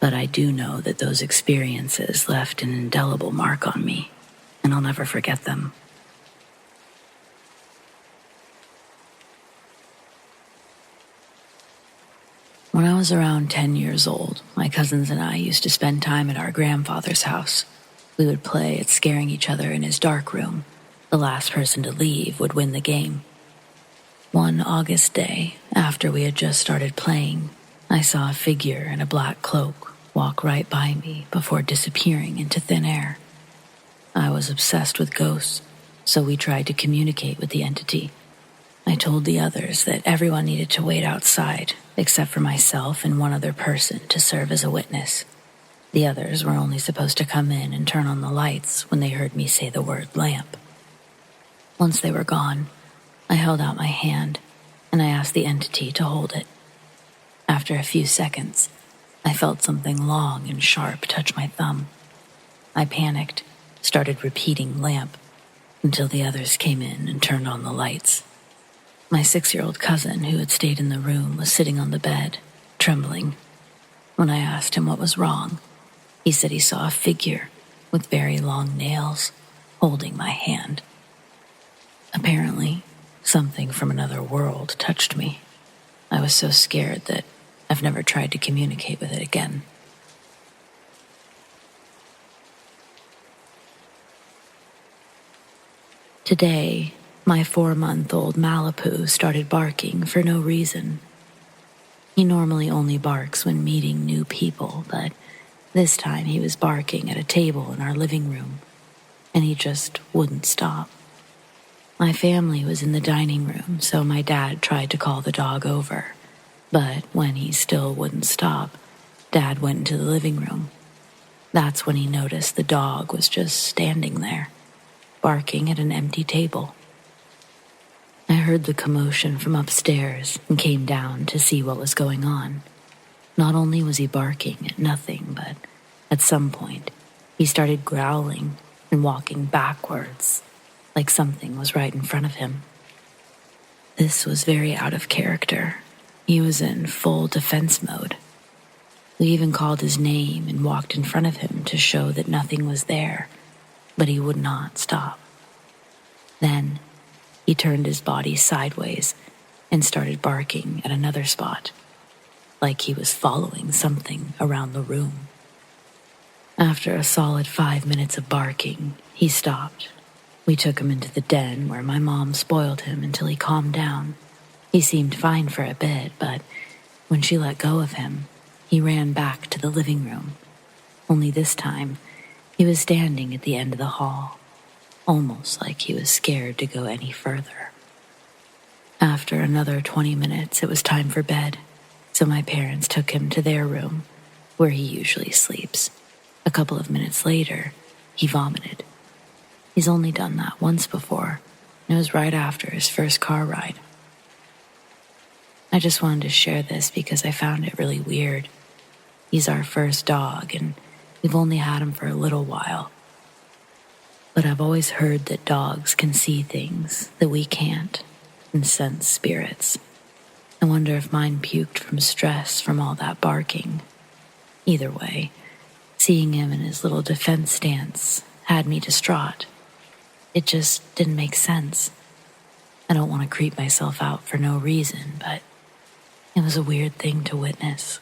but I do know that those experiences left an indelible mark on me, and I'll never forget them. When I was around 10 years old, my cousins and I used to spend time at our grandfather's house. We would play at scaring each other in his dark room. The last person to leave would win the game. One August day, after we had just started playing, I saw a figure in a black cloak walk right by me before disappearing into thin air. I was obsessed with ghosts, so we tried to communicate with the entity. I told the others that everyone needed to wait outside, except for myself and one other person to serve as a witness. The others were only supposed to come in and turn on the lights when they heard me say the word lamp. Once they were gone, I held out my hand and I asked the entity to hold it. After a few seconds, I felt something long and sharp touch my thumb. I panicked, started repeating lamp, until the others came in and turned on the lights. My 6-year-old cousin who had stayed in the room was sitting on the bed, trembling. When I asked him what was wrong, he said he saw a figure with very long nails holding my hand. Apparently, something from another world touched me. I was so scared that I've never tried to communicate with it again. Today, my 4-month-old Malibu started barking for no reason. He normally only barks when meeting new people, but this time he was barking at a table in our living room, and he just wouldn't stop. My family was in the dining room, so my dad tried to call the dog over, but when he still wouldn't stop, Dad went into the living room. That's when he noticed the dog was just standing there, barking at an empty table. I heard the commotion from upstairs and came down to see what was going on. Not only was he barking at nothing, but at some point, he started growling and walking backwards, like something was right in front of him. This was very out of character. He was in full defense mode. We even called his name and walked in front of him to show that nothing was there, but he would not stop. Then, he turned his body sideways and started barking at another spot, like he was following something around the room. After a solid 5 minutes of barking, he stopped. We took him into the den where my mom spoiled him until he calmed down. He seemed fine for a bit, but when she let go of him, he ran back to the living room. Only this time, he was standing at the end of the hall, almost like he was scared to go any further. After another 20 minutes, it was time for bed, so my parents took him to their room, where he usually sleeps. A couple of minutes later, he vomited. He's only done that once before, and it was right after his first car ride. I just wanted to share this because I found it really weird. He's our first dog, and we've only had him for a little while. But I've always heard that dogs can see things that we can't and sense spirits. I wonder if mine puked from stress from all that barking. Either way, seeing him in his little defense stance had me distraught. It just didn't make sense. I don't want to creep myself out for no reason, but it was a weird thing to witness.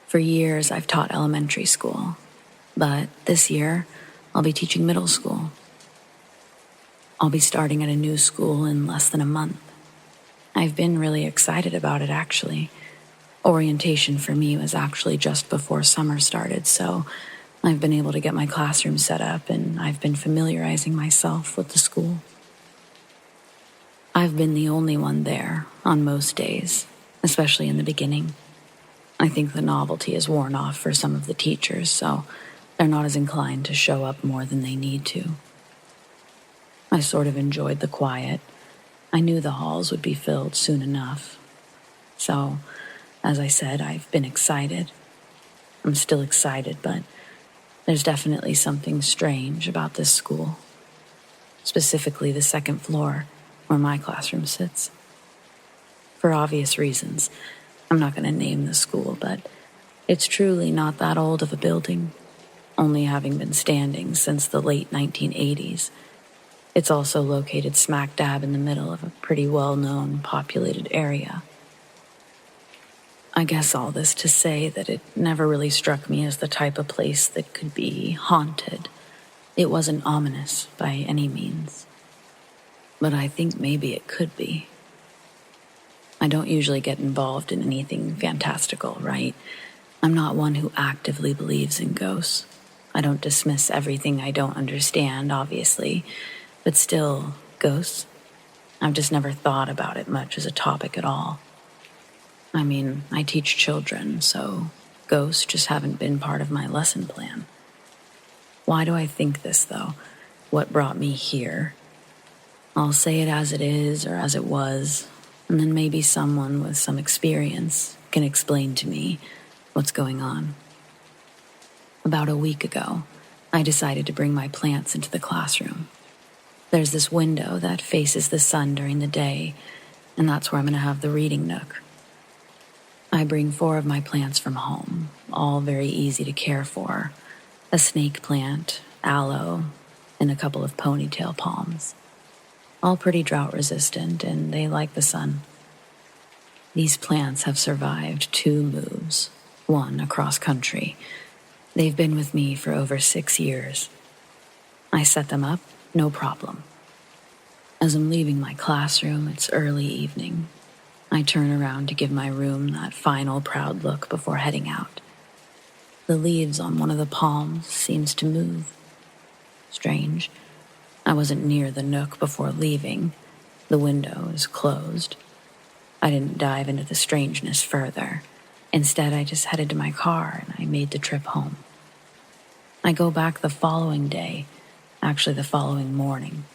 For years, I've taught elementary school, but this year, I'll be teaching middle school. I'll be starting at a new school in less than a month. I've been really excited about it, actually. Orientation for me was actually just before summer started, so I've been able to get my classroom set up and I've been familiarizing myself with the school. I've been the only one there on most days, especially in the beginning. I think the novelty is worn off for some of the teachers, so They're not as inclined to show up more than they need to. I sort of enjoyed the quiet. I knew the halls would be filled soon enough. So, as I said, I've been excited. I'm still excited, but there's definitely something strange about this school. Specifically the second floor, where my classroom sits. For obvious reasons, I'm not going to name the school, but it's truly not that old of a building, only having been standing since the late 1980s. It's also located smack dab in the middle of a pretty well-known, populated area. I guess all this to say that it never really struck me as the type of place that could be haunted. It wasn't ominous by any means. But I think maybe it could be. I don't usually get involved in anything fantastical, right? I'm not one who actively believes in ghosts. I don't dismiss everything I don't understand, obviously. But still, ghosts? I've just never thought about it much as a topic at all. I mean, I teach children, so ghosts just haven't been part of my lesson plan. Why do I think this, though? What brought me here? I'll say it as it is or as it was, and then maybe someone with some experience can explain to me what's going on. About a week ago, I decided to bring my plants into the classroom. There's this window that faces the sun during the day, and that's where I'm going to have the reading nook. I bring 4 of my plants from home, all very easy to care for. A snake plant, aloe, and a couple of ponytail palms. All pretty drought resistant, and they like the sun. These plants have survived 2 moves, 1 across country. They've been with me for over 6 years. I set them up, no problem. As I'm leaving my classroom, it's early evening. I turn around to give my room that final proud look before heading out. The leaves on one of the palms seems to move. Strange. I wasn't near the nook before leaving. The window is closed. I didn't dive into the strangeness further. Instead, I just headed to my car and I made the trip home. I go back the following day, actually the following morning.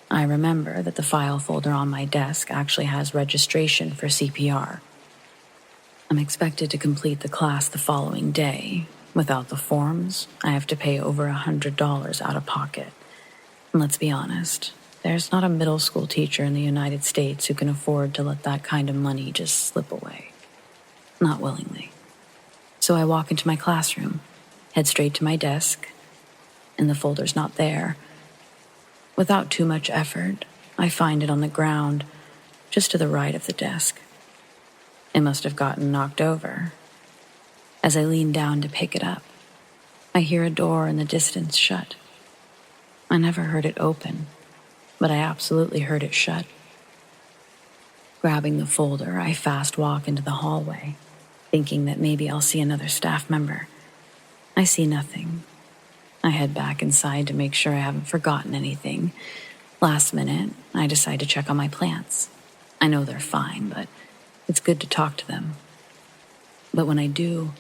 I remember that the file folder on my desk actually has registration for CPR. I'm expected to complete the class the following day. Without the forms, I have to pay over $100 out of pocket. And let's be honest, there's not a middle school teacher in the United States who can afford to let that kind of money just slip away. Not willingly. So I walk into my classroom, head straight to my desk, and the folder's not there. Without too much effort, I find it on the ground, just to the right of the desk. It must have gotten knocked over. As I lean down to pick it up, I hear a door in the distance shut. I never heard it open, but I absolutely heard it shut. Grabbing the folder, I fast walk into the hallway, thinking that maybe I'll see another staff member. I see nothing. I head back inside to make sure I haven't forgotten anything. Last minute, I decide to check on my plants. I know they're fine, but it's good to talk to them. But when I do,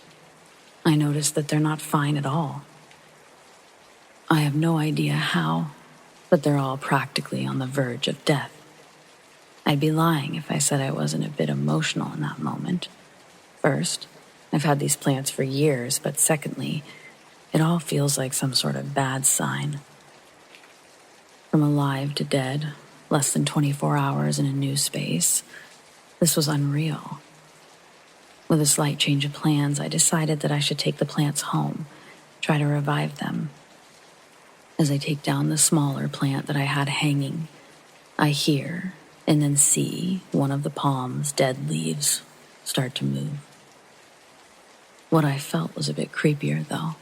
I notice that they're not fine at all. I have no idea how, but they're all practically on the verge of death. I'd be lying if I said I wasn't a bit emotional in that moment. First, I've had these plants for years, but secondly, it all feels like some sort of bad sign. From alive to dead, less than 24 hours in a new space, this was unreal. With a slight change of plans, I decided that I should take the plants home, try to revive them. As I take down the smaller plant that I had hanging, I hear and then see one of the palm's dead leaves start to move. What I felt was a bit creepier, though.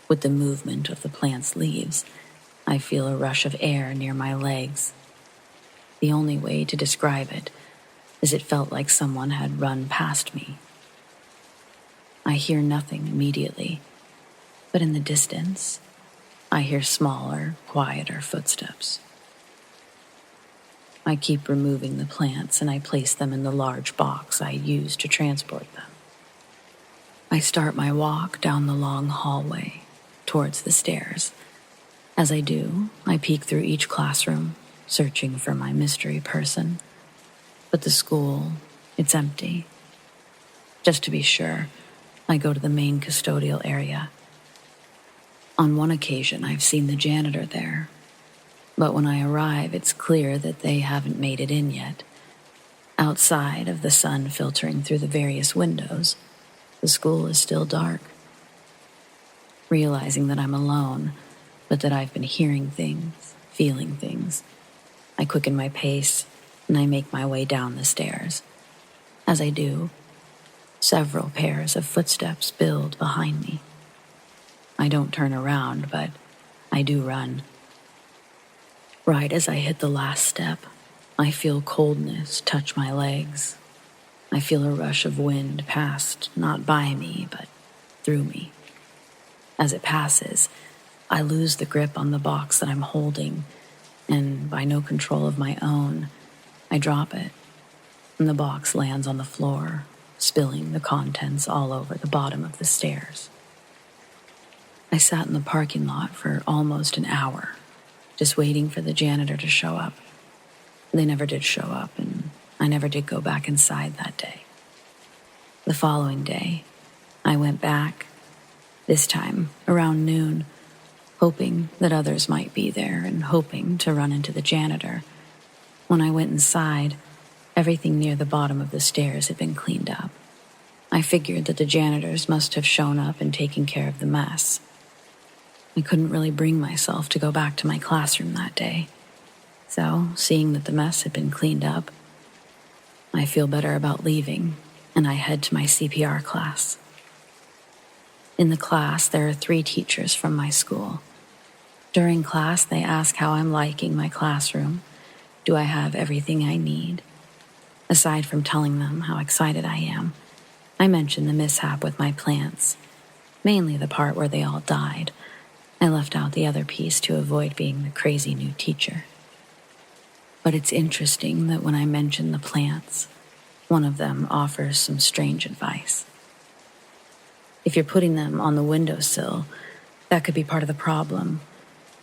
With the movement of the plant's leaves, I feel a rush of air near my legs. The only way to describe it is it felt like someone had run past me. I hear nothing immediately, but in the distance, I hear smaller, quieter footsteps. I keep removing the plants and I place them in the large box I use to transport them. I start my walk down the long hallway towards the stairs. As I do, I peek through each classroom, searching for my mystery person. But the school, it's empty. Just to be sure, I go to the main custodial area. On one occasion, I've seen the janitor there, but when I arrive, it's clear that they haven't made it in yet. Outside of the sun filtering through the various windows, the school is still dark. Realizing that I'm alone, but that I've been hearing things, feeling things, I quicken my pace and I make my way down the stairs. As I do, several pairs of footsteps build behind me. I don't turn around, but I do run. Right as I hit the last step, I feel coldness touch my legs. I feel a rush of wind past, not by me, but through me. As it passes, I lose the grip on the box that I'm holding, and by no control of my own, I drop it, and the box lands on the floor, spilling the contents all over the bottom of the stairs. I sat in the parking lot for almost an hour, just waiting for the janitor to show up. They never did show up, and I never did go back inside that day. The following day, I went back, this time around noon, hoping that others might be there and hoping to run into the janitor. When I went inside, everything near the bottom of the stairs had been cleaned up. I figured that the janitors must have shown up and taken care of the mess. I couldn't really bring myself to go back to my classroom that day. So, seeing that the mess had been cleaned up, I feel better about leaving, and I head to my CPR class. In the class, there are 3 teachers from my school. During class, they ask how I'm liking my classroom. Do I have everything I need? Aside from telling them how excited I am, I mention the mishap with my plants, mainly the part where they all died. I left out the other piece to avoid being the crazy new teacher. But it's interesting that when I mention the plants, one of them offers some strange advice. If you're putting them on the windowsill, that could be part of the problem.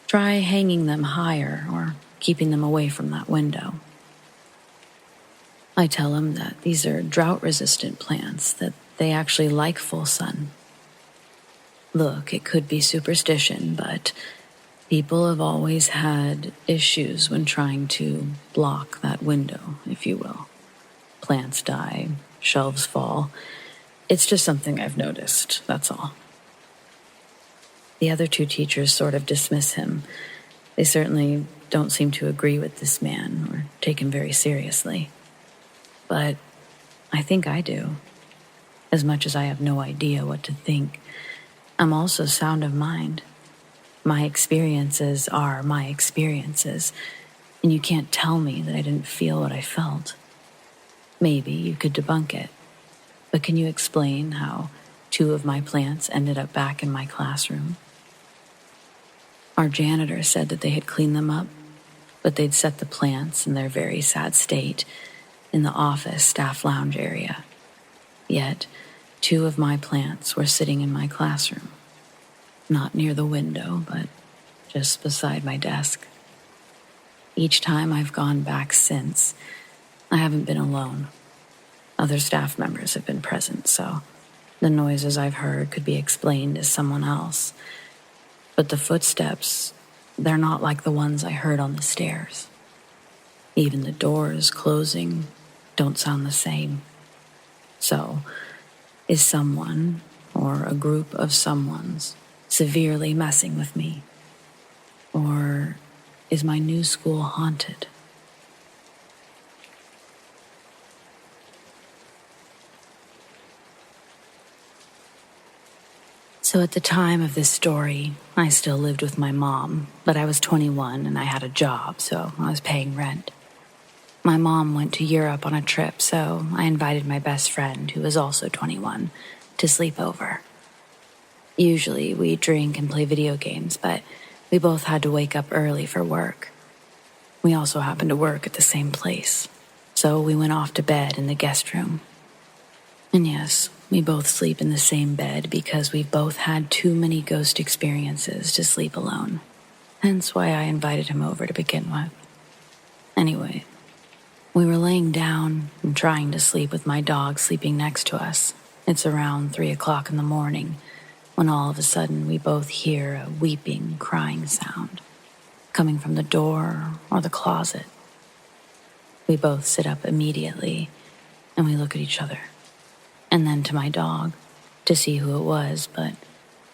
Try hanging them higher or keeping them away from that window. I tell him that these are drought-resistant plants, that they actually like full sun. Look, it could be superstition, but people have always had issues when trying to block that window, if you will. Plants die, shelves fall. It's just something I've noticed, that's all. The other 2 teachers sort of dismiss him. They certainly don't seem to agree with this man or take him very seriously. But I think I do. As much as I have no idea what to think, I'm also sound of mind. My experiences are my experiences, and you can't tell me that I didn't feel what I felt. Maybe you could debunk it, but can you explain how 2 of my plants ended up back in my classroom? Our janitor said that they had cleaned them up, but they'd set the plants in their very sad state in the office staff lounge area. Yet, 2 of my plants were sitting in my classroom. Not near the window, but just beside my desk. Each time I've gone back since, I haven't been alone. Other staff members have been present, so the noises I've heard could be explained as someone else. But the footsteps, they're not like the ones I heard on the stairs. Even the doors closing don't sound the same. So, is someone, or a group of someones, severely messing with me? Or is my new school haunted? So at the time of this story, I still lived with my mom, but I was 21 and I had a job, so I was paying rent. My mom went to Europe on a trip, so I invited my best friend, who was also 21, to sleep over. Usually we drink and play video games, but we both had to wake up early for work. We also happened to work at the same place, so we went off to bed in the guest room. And yes, we both sleep in the same bed because we've both had too many ghost experiences to sleep alone. Hence why I invited him over to begin with. Anyway, we were laying down and trying to sleep with my dog sleeping next to us. It's around 3 o'clock in the morning when all of a sudden we both hear a weeping, crying sound coming from the door or the closet. We both sit up immediately and we look at each other. And then to my dog to see who it was, but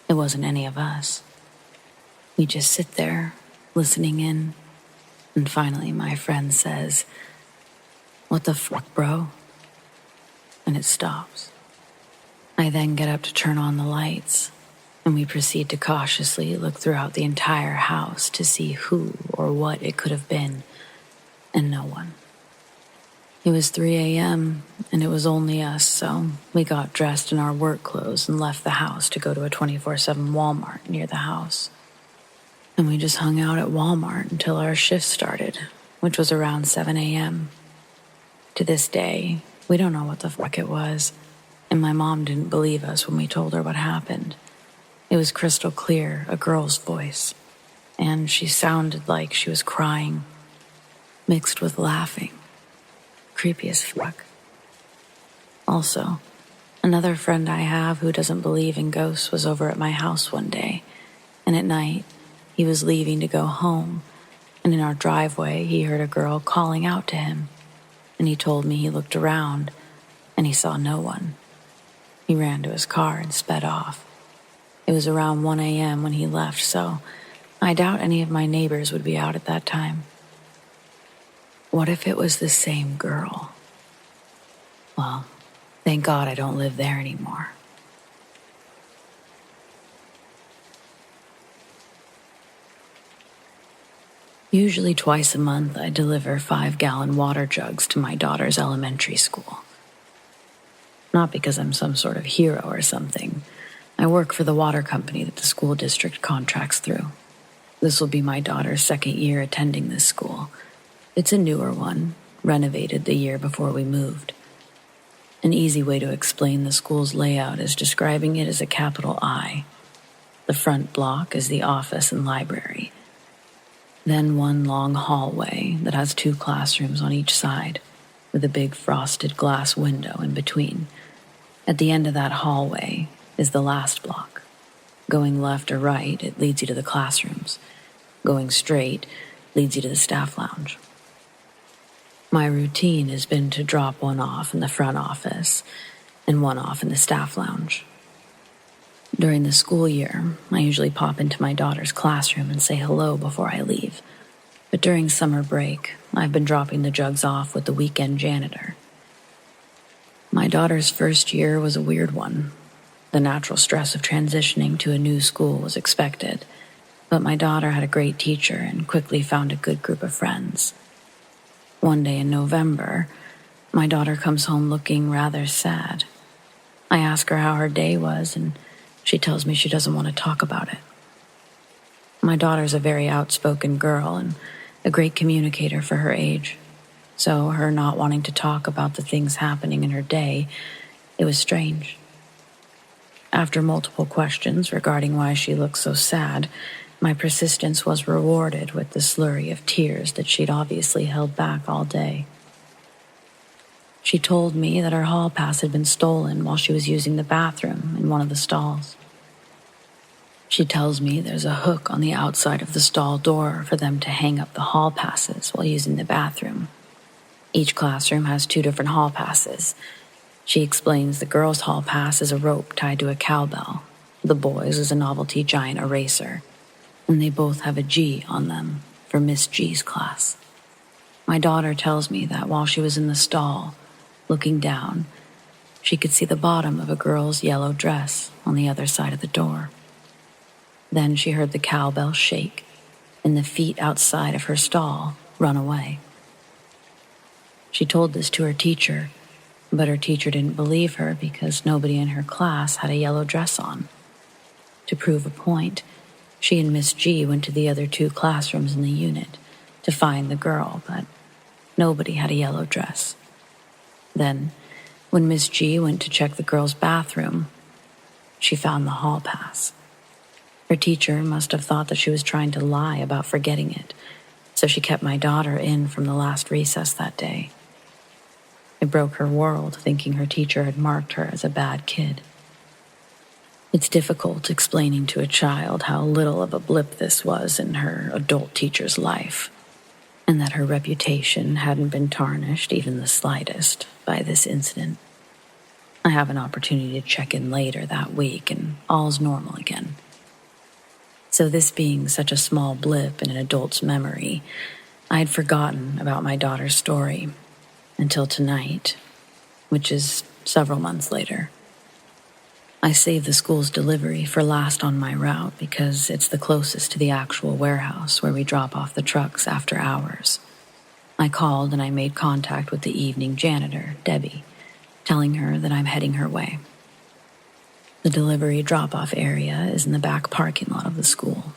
it wasn't any of us. We just sit there, listening in, and finally my friend says, "What the fuck, bro?" And it stops. I then get up to turn on the lights, and we proceed to cautiously look throughout the entire house to see who or what it could have been, and no one. It was 3 a.m., and it was only us, so we got dressed in our work clothes and left the house to go to a 24/7 Walmart near the house. And we just hung out at Walmart until our shift started, which was around 7 a.m. To this day, we don't know what the fuck it was, and my mom didn't believe us when we told her what happened. It was crystal clear, a girl's voice, and she sounded like she was crying, mixed with laughing. Creepy as fuck. Also, another friend I have who doesn't believe in ghosts was over at my house one day, and at night, he was leaving to go home, and in our driveway, he heard a girl calling out to him, and he told me he looked around, and he saw no one. He ran to his car and sped off. It was around 1 a.m. when he left, so I doubt any of my neighbors would be out at that time. What if it was the same girl? Well, thank God I don't live there anymore. Usually twice a month, I deliver 5-gallon water jugs to my daughter's elementary school. Not because I'm some sort of hero or something. I work for the water company that the school district contracts through. This will be my daughter's second year attending this school. It's a newer one, renovated the year before we moved. An easy way to explain the school's layout is describing it as a capital I. The front block is the office and library. Then one long hallway that has 2 classrooms on each side, with a big frosted glass window in between. At the end of that hallway is the last block. Going left or right, it leads you to the classrooms. Going straight leads you to the staff lounge. My routine has been to drop one off in the front office and one off in the staff lounge. During the school year, I usually pop into my daughter's classroom and say hello before I leave. But during summer break, I've been dropping the jugs off with the weekend janitor. My daughter's first year was a weird one. The natural stress of transitioning to a new school was expected, but my daughter had a great teacher and quickly found a good group of friends. One day in November, my daughter comes home looking rather sad. I ask her how her day was, and she tells me she doesn't want to talk about it. My daughter's a very outspoken girl and a great communicator for her age, so her not wanting to talk about the things happening in her day, it was strange. After multiple questions regarding why she looked so sad, my persistence was rewarded with the slurry of tears that she'd obviously held back all day. She told me that her hall pass had been stolen while she was using the bathroom in one of the stalls. She tells me there's a hook on the outside of the stall door for them to hang up the hall passes while using the bathroom. Each classroom has 2 different hall passes. She explains the girls' hall pass is a rope tied to a cowbell. The boys is a novelty giant eraser. And they both have a G on them for Miss G's class. My daughter tells me that while she was in the stall, looking down, she could see the bottom of a girl's yellow dress on the other side of the door. Then she heard the cowbell shake and the feet outside of her stall run away. She told this to her teacher, but her teacher didn't believe her because nobody in her class had a yellow dress on. To prove a point, she and Miss G went to the other 2 classrooms in the unit to find the girl, but nobody had a yellow dress. Then, When Miss G went to check the girls' bathroom, she found the hall pass. Her teacher must have thought that she was trying to lie about forgetting it, so she kept my daughter in from the last recess that day. It broke her world, thinking her teacher had marked her as a bad kid. It's difficult explaining to a child how little of a blip this was in her adult teacher's life, and that her reputation hadn't been tarnished even the slightest by this incident. I have an opportunity to check in later that week, and all's normal again. So this being such a small blip in an adult's memory, I had forgotten about my daughter's story until tonight, which is several months later. I saved the school's delivery for last on my route because it's the closest to the actual warehouse where we drop off the trucks after hours. I called and I made contact with the evening janitor, Debbie, telling her that I'm heading her way. The delivery drop-off area is in the back parking lot of the school.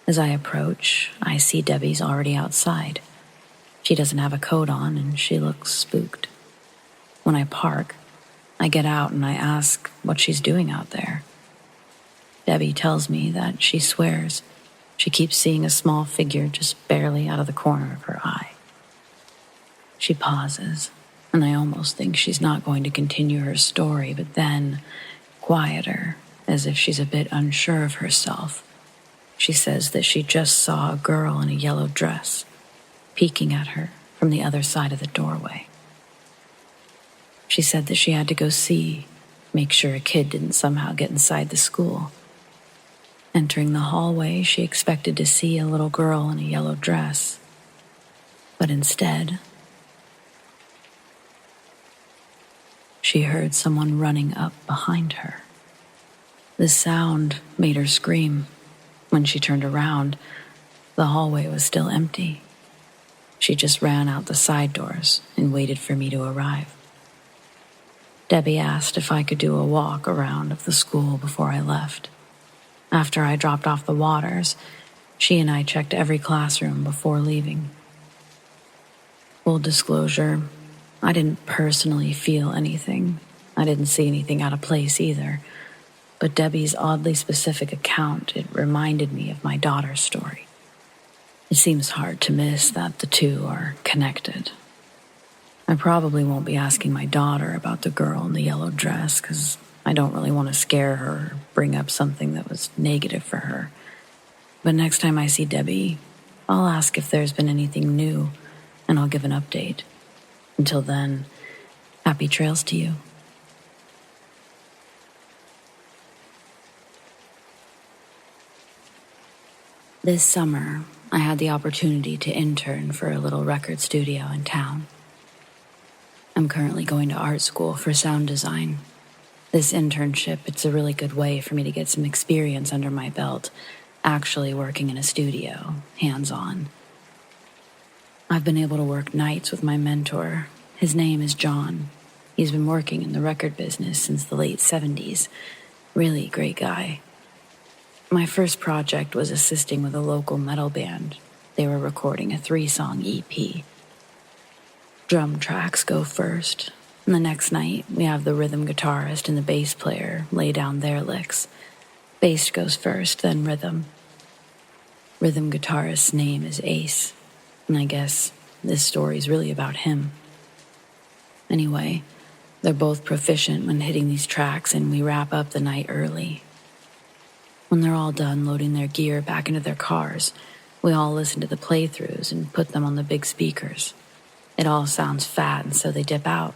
As I approach, I see Debbie's already outside. She doesn't have a coat on and she looks spooked. When I park, I get out and I ask what she's doing out there. Debbie tells me that she swears she keeps seeing a small figure just barely out of the corner of her eye. She pauses, and I almost think she's not going to continue her story, but then, quieter, as if she's a bit unsure of herself, she says that she just saw a girl in a yellow dress peeking at her from the other side of the doorway. She said that she had to go see, make sure a kid didn't somehow get inside the school. Entering the hallway, she expected to see a little girl in a yellow dress, but instead, she heard someone running up behind her. The sound made her scream. When she turned around, the hallway was still empty. She just ran out the side doors and waited for me to arrive. Debbie asked if I could do a walk around of the school before I left. After I dropped off the Waters, she and I checked every classroom before leaving. Full disclosure, I didn't personally feel anything. I didn't see anything out of place either. But Debbie's oddly specific account, it reminded me of my daughter's story. It seems hard to miss that the two are connected. I probably won't be asking my daughter about the girl in the yellow dress because I don't really want to scare her or bring up something that was negative for her. But next time I see Debbie, I'll ask if there's been anything new, and I'll give an update. Until then, happy trails to you. This summer, I had the opportunity to intern for a little record studio in town. I'm currently going to art school for sound design. This internship, it's a really good way for me to get some experience under my belt, actually working in a studio, hands-on. I've been able to work nights with my mentor. His name is John. He's been working in the record business since the late 70s. Really great guy. My first project was assisting with a local metal band. They were recording a 3-song EP. Drum tracks go first, and the next night we have the rhythm guitarist and the bass player lay down their licks. Bass goes first, then rhythm. Rhythm guitarist's name is Ace, and I guess this story's really about him. Anyway, they're both proficient when hitting these tracks, and we wrap up the night early. When they're all done loading their gear back into their cars, we all listen to the playthroughs and put them on the big speakers. It all sounds fat, and so they dip out.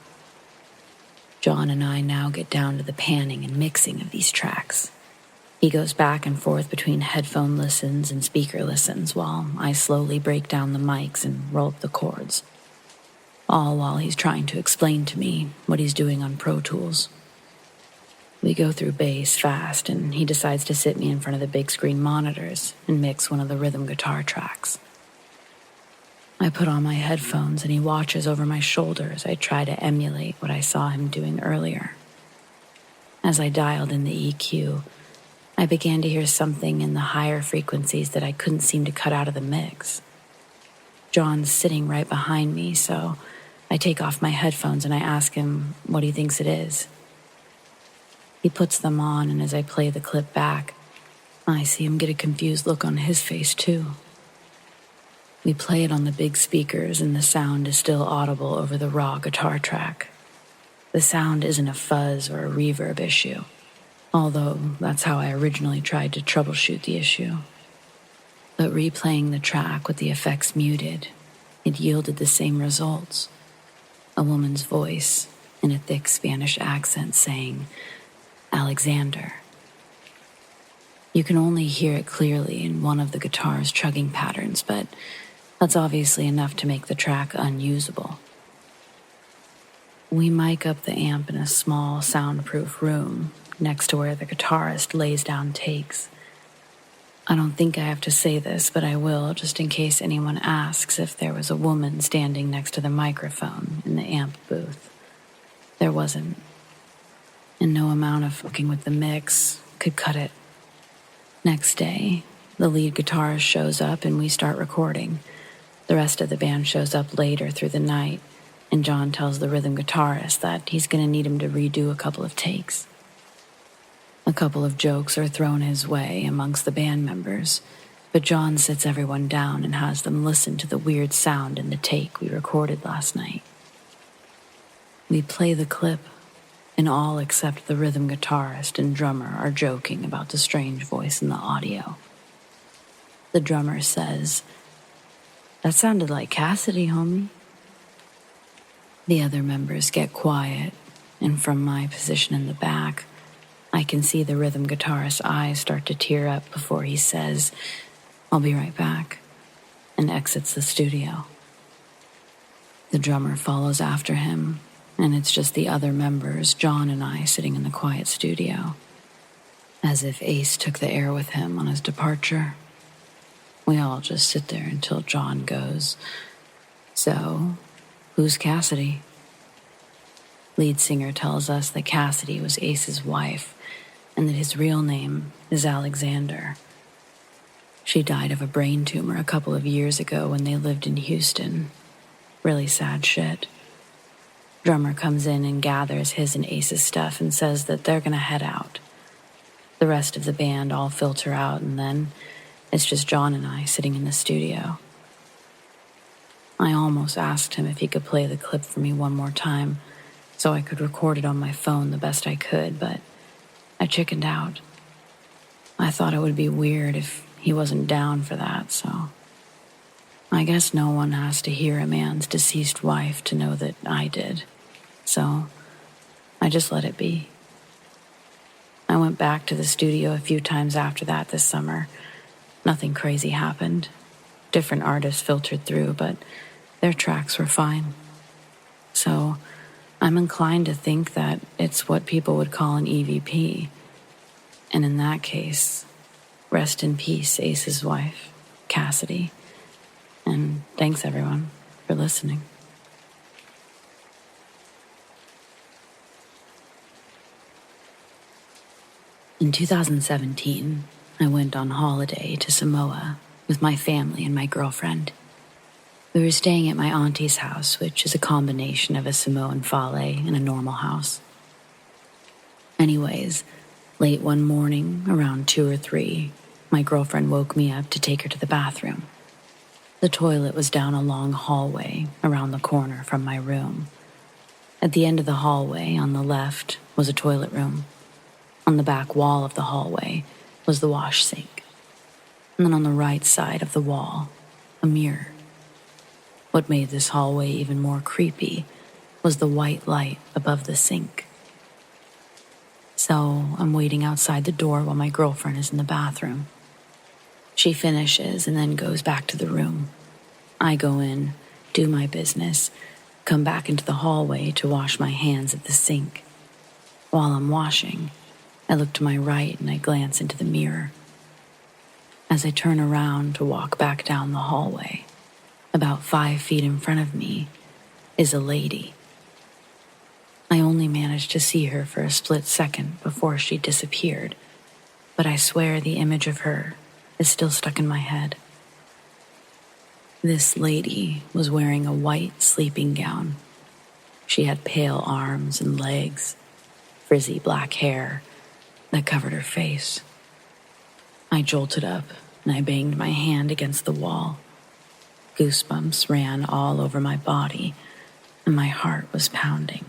John and I now get down to the panning and mixing of these tracks. He goes back and forth between headphone listens and speaker listens while I slowly break down the mics and roll up the chords. All while he's trying to explain to me what he's doing on Pro Tools. We go through bass fast, and he decides to sit me in front of the big screen monitors and mix one of the rhythm guitar tracks. I put on my headphones, and he watches over my shoulder as I try to emulate what I saw him doing earlier. As I dialed in the EQ, I began to hear something in the higher frequencies that I couldn't seem to cut out of the mix. John's sitting right behind me, so I take off my headphones and I ask him what he thinks it is. He puts them on, and as I play the clip back, I see him get a confused look on his face, too. We play it on the big speakers, and the sound is still audible over the raw guitar track. The sound isn't a fuzz or a reverb issue, although that's how I originally tried to troubleshoot the issue. But replaying the track with the effects muted, it yielded the same results. A woman's voice in a thick Spanish accent saying, "Alexander." You can only hear it clearly in one of the guitar's chugging patterns, but that's obviously enough to make the track unusable. We mic up the amp in a small, soundproof room next to where the guitarist lays down takes. I don't think I have to say this, but I will, just in case anyone asks if there was a woman standing next to the microphone in the amp booth. There wasn't. And no amount of fucking with the mix could cut it. Next day, the lead guitarist shows up and we start recording. The rest of the band shows up later through the night, and John tells the rhythm guitarist that he's going to need him to redo a couple of takes. A couple of jokes are thrown his way amongst the band members, but John sits everyone down and has them listen to the weird sound in the take we recorded last night. We play the clip, and all except the rhythm guitarist and drummer are joking about the strange voice in the audio. The drummer says, "That sounded like Cassidy, homie." The other members get quiet, and from my position in the back, I can see the rhythm guitarist's eyes start to tear up before he says, "I'll be right back," and exits the studio. The drummer follows after him, and it's just the other members, John and I, sitting in the quiet studio, as if Ace took the air with him on his departure. We all just sit there until John goes, "So, who's Cassidy?" Lead singer tells us that Cassidy was Ace's wife and that his real name is Alexander. She died of a brain tumor a couple of years ago when they lived in Houston. Really sad shit. Drummer comes in and gathers his and Ace's stuff and says that they're gonna head out. The rest of the band all filter out, and then it's just John and I sitting in the studio. I almost asked him if he could play the clip for me one more time so I could record it on my phone the best I could, but I chickened out. I thought it would be weird if he wasn't down for that, so I guess no one has to hear a man's deceased wife to know that I did. So I just let it be. I went back to the studio a few times after that this summer. Nothing crazy happened. Different artists filtered through, but their tracks were fine. So I'm inclined to think that it's what people would call an EVP. And in that case, rest in peace, Ace's wife, Cassidy. And thanks, everyone, for listening. In 2017, I went on holiday to Samoa with my family and my girlfriend. We were staying at my auntie's house, which is a combination of a Samoan fale and a normal house. Anyways, late one morning, around 2 or 3, my girlfriend woke me up to take her to the bathroom. The toilet was down a long hallway around the corner from my room. At the end of the hallway, on the left, was a toilet room. On the back wall of the hallway was the wash sink. And then on the right side of the wall, a mirror. What made this hallway even more creepy was the white light above the sink. So I'm waiting outside the door while my girlfriend is in the bathroom. She finishes and then goes back to the room. I go in, do my business, come back into the hallway to wash my hands at the sink. While I'm washing, I look to my right and I glance into the mirror. As I turn around to walk back down the hallway, about 5 feet in front of me is a lady. I only managed to see her for a split second before she disappeared, but I swear the image of her is still stuck in my head. This lady was wearing a white sleeping gown She had pale arms and legs, frizzy black hair that covered her face. I jolted up and I banged my hand against the wall. Goosebumps ran all over my body and my heart was pounding.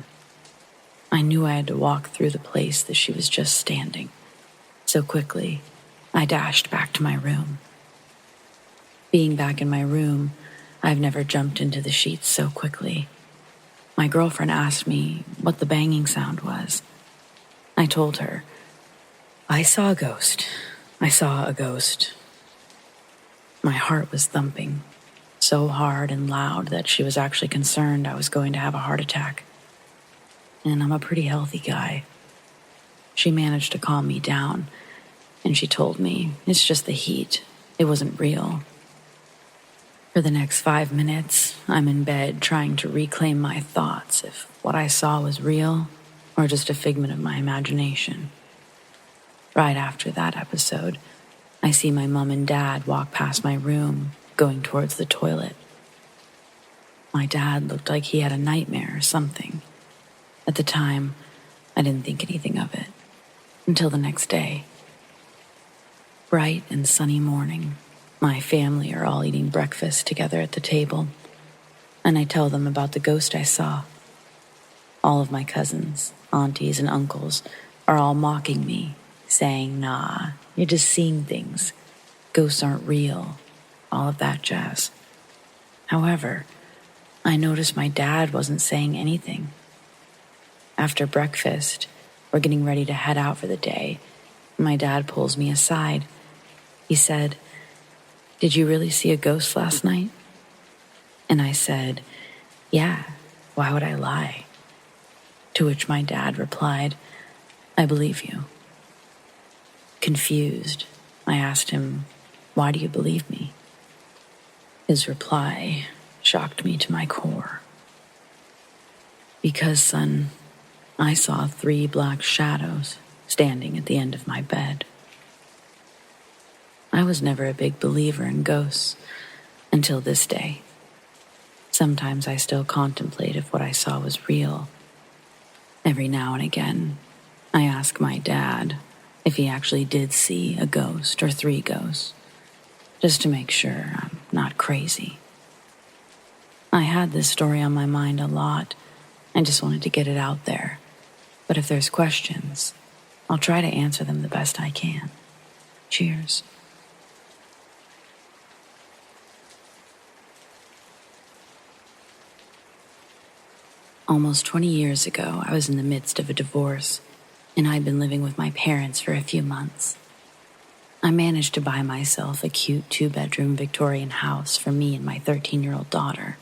I knew I had to walk through the place that she was just standing. So quickly, I dashed back to my room. Being back in my room, I've never jumped into the sheets so quickly. My girlfriend asked me what the banging sound was. I told her, "I saw a ghost. I saw a ghost." My heart was thumping so hard and loud that she was actually concerned I was going to have a heart attack. And I'm a pretty healthy guy. She managed to calm me down, and she told me it's just the heat. It wasn't real. For the next 5 minutes, I'm in bed trying to reclaim my thoughts if what I saw was real or just a figment of my imagination. Right after that episode, I see my mom and dad walk past my room, going towards the toilet. My dad looked like he had a nightmare or something. At the time, I didn't think anything of it, until the next day. Bright and sunny morning, my family are all eating breakfast together at the table, and I tell them about the ghost I saw. All of my cousins, aunties, and uncles are all mocking me, saying, "Nah, you're just seeing things. Ghosts aren't real," all of that jazz. However, I noticed my dad wasn't saying anything. After breakfast, we're getting ready to head out for the day. My dad pulls me aside. He said, "Did you really see a ghost last night?" And I said, "Yeah, why would I lie?" To which my dad replied, "I believe you." Confused, I asked him, "Why do you believe me?" His reply shocked me to my core. "Because, son, I saw 3 black shadows standing at the end of my bed." I was never a big believer in ghosts until this day. Sometimes I still contemplate if what I saw was real. Every now and again, I ask my dad if he actually did see a ghost or 3 ghosts, just to make sure I'm not crazy. I had this story on my mind a lot. I just wanted to get it out there. But if there's questions, I'll try to answer them the best I can. Cheers. Almost 20 years ago, I was in the midst of a divorce, and I'd been living with my parents for a few months. I managed to buy myself a cute 2-bedroom Victorian house for me and my 13-year-old daughter.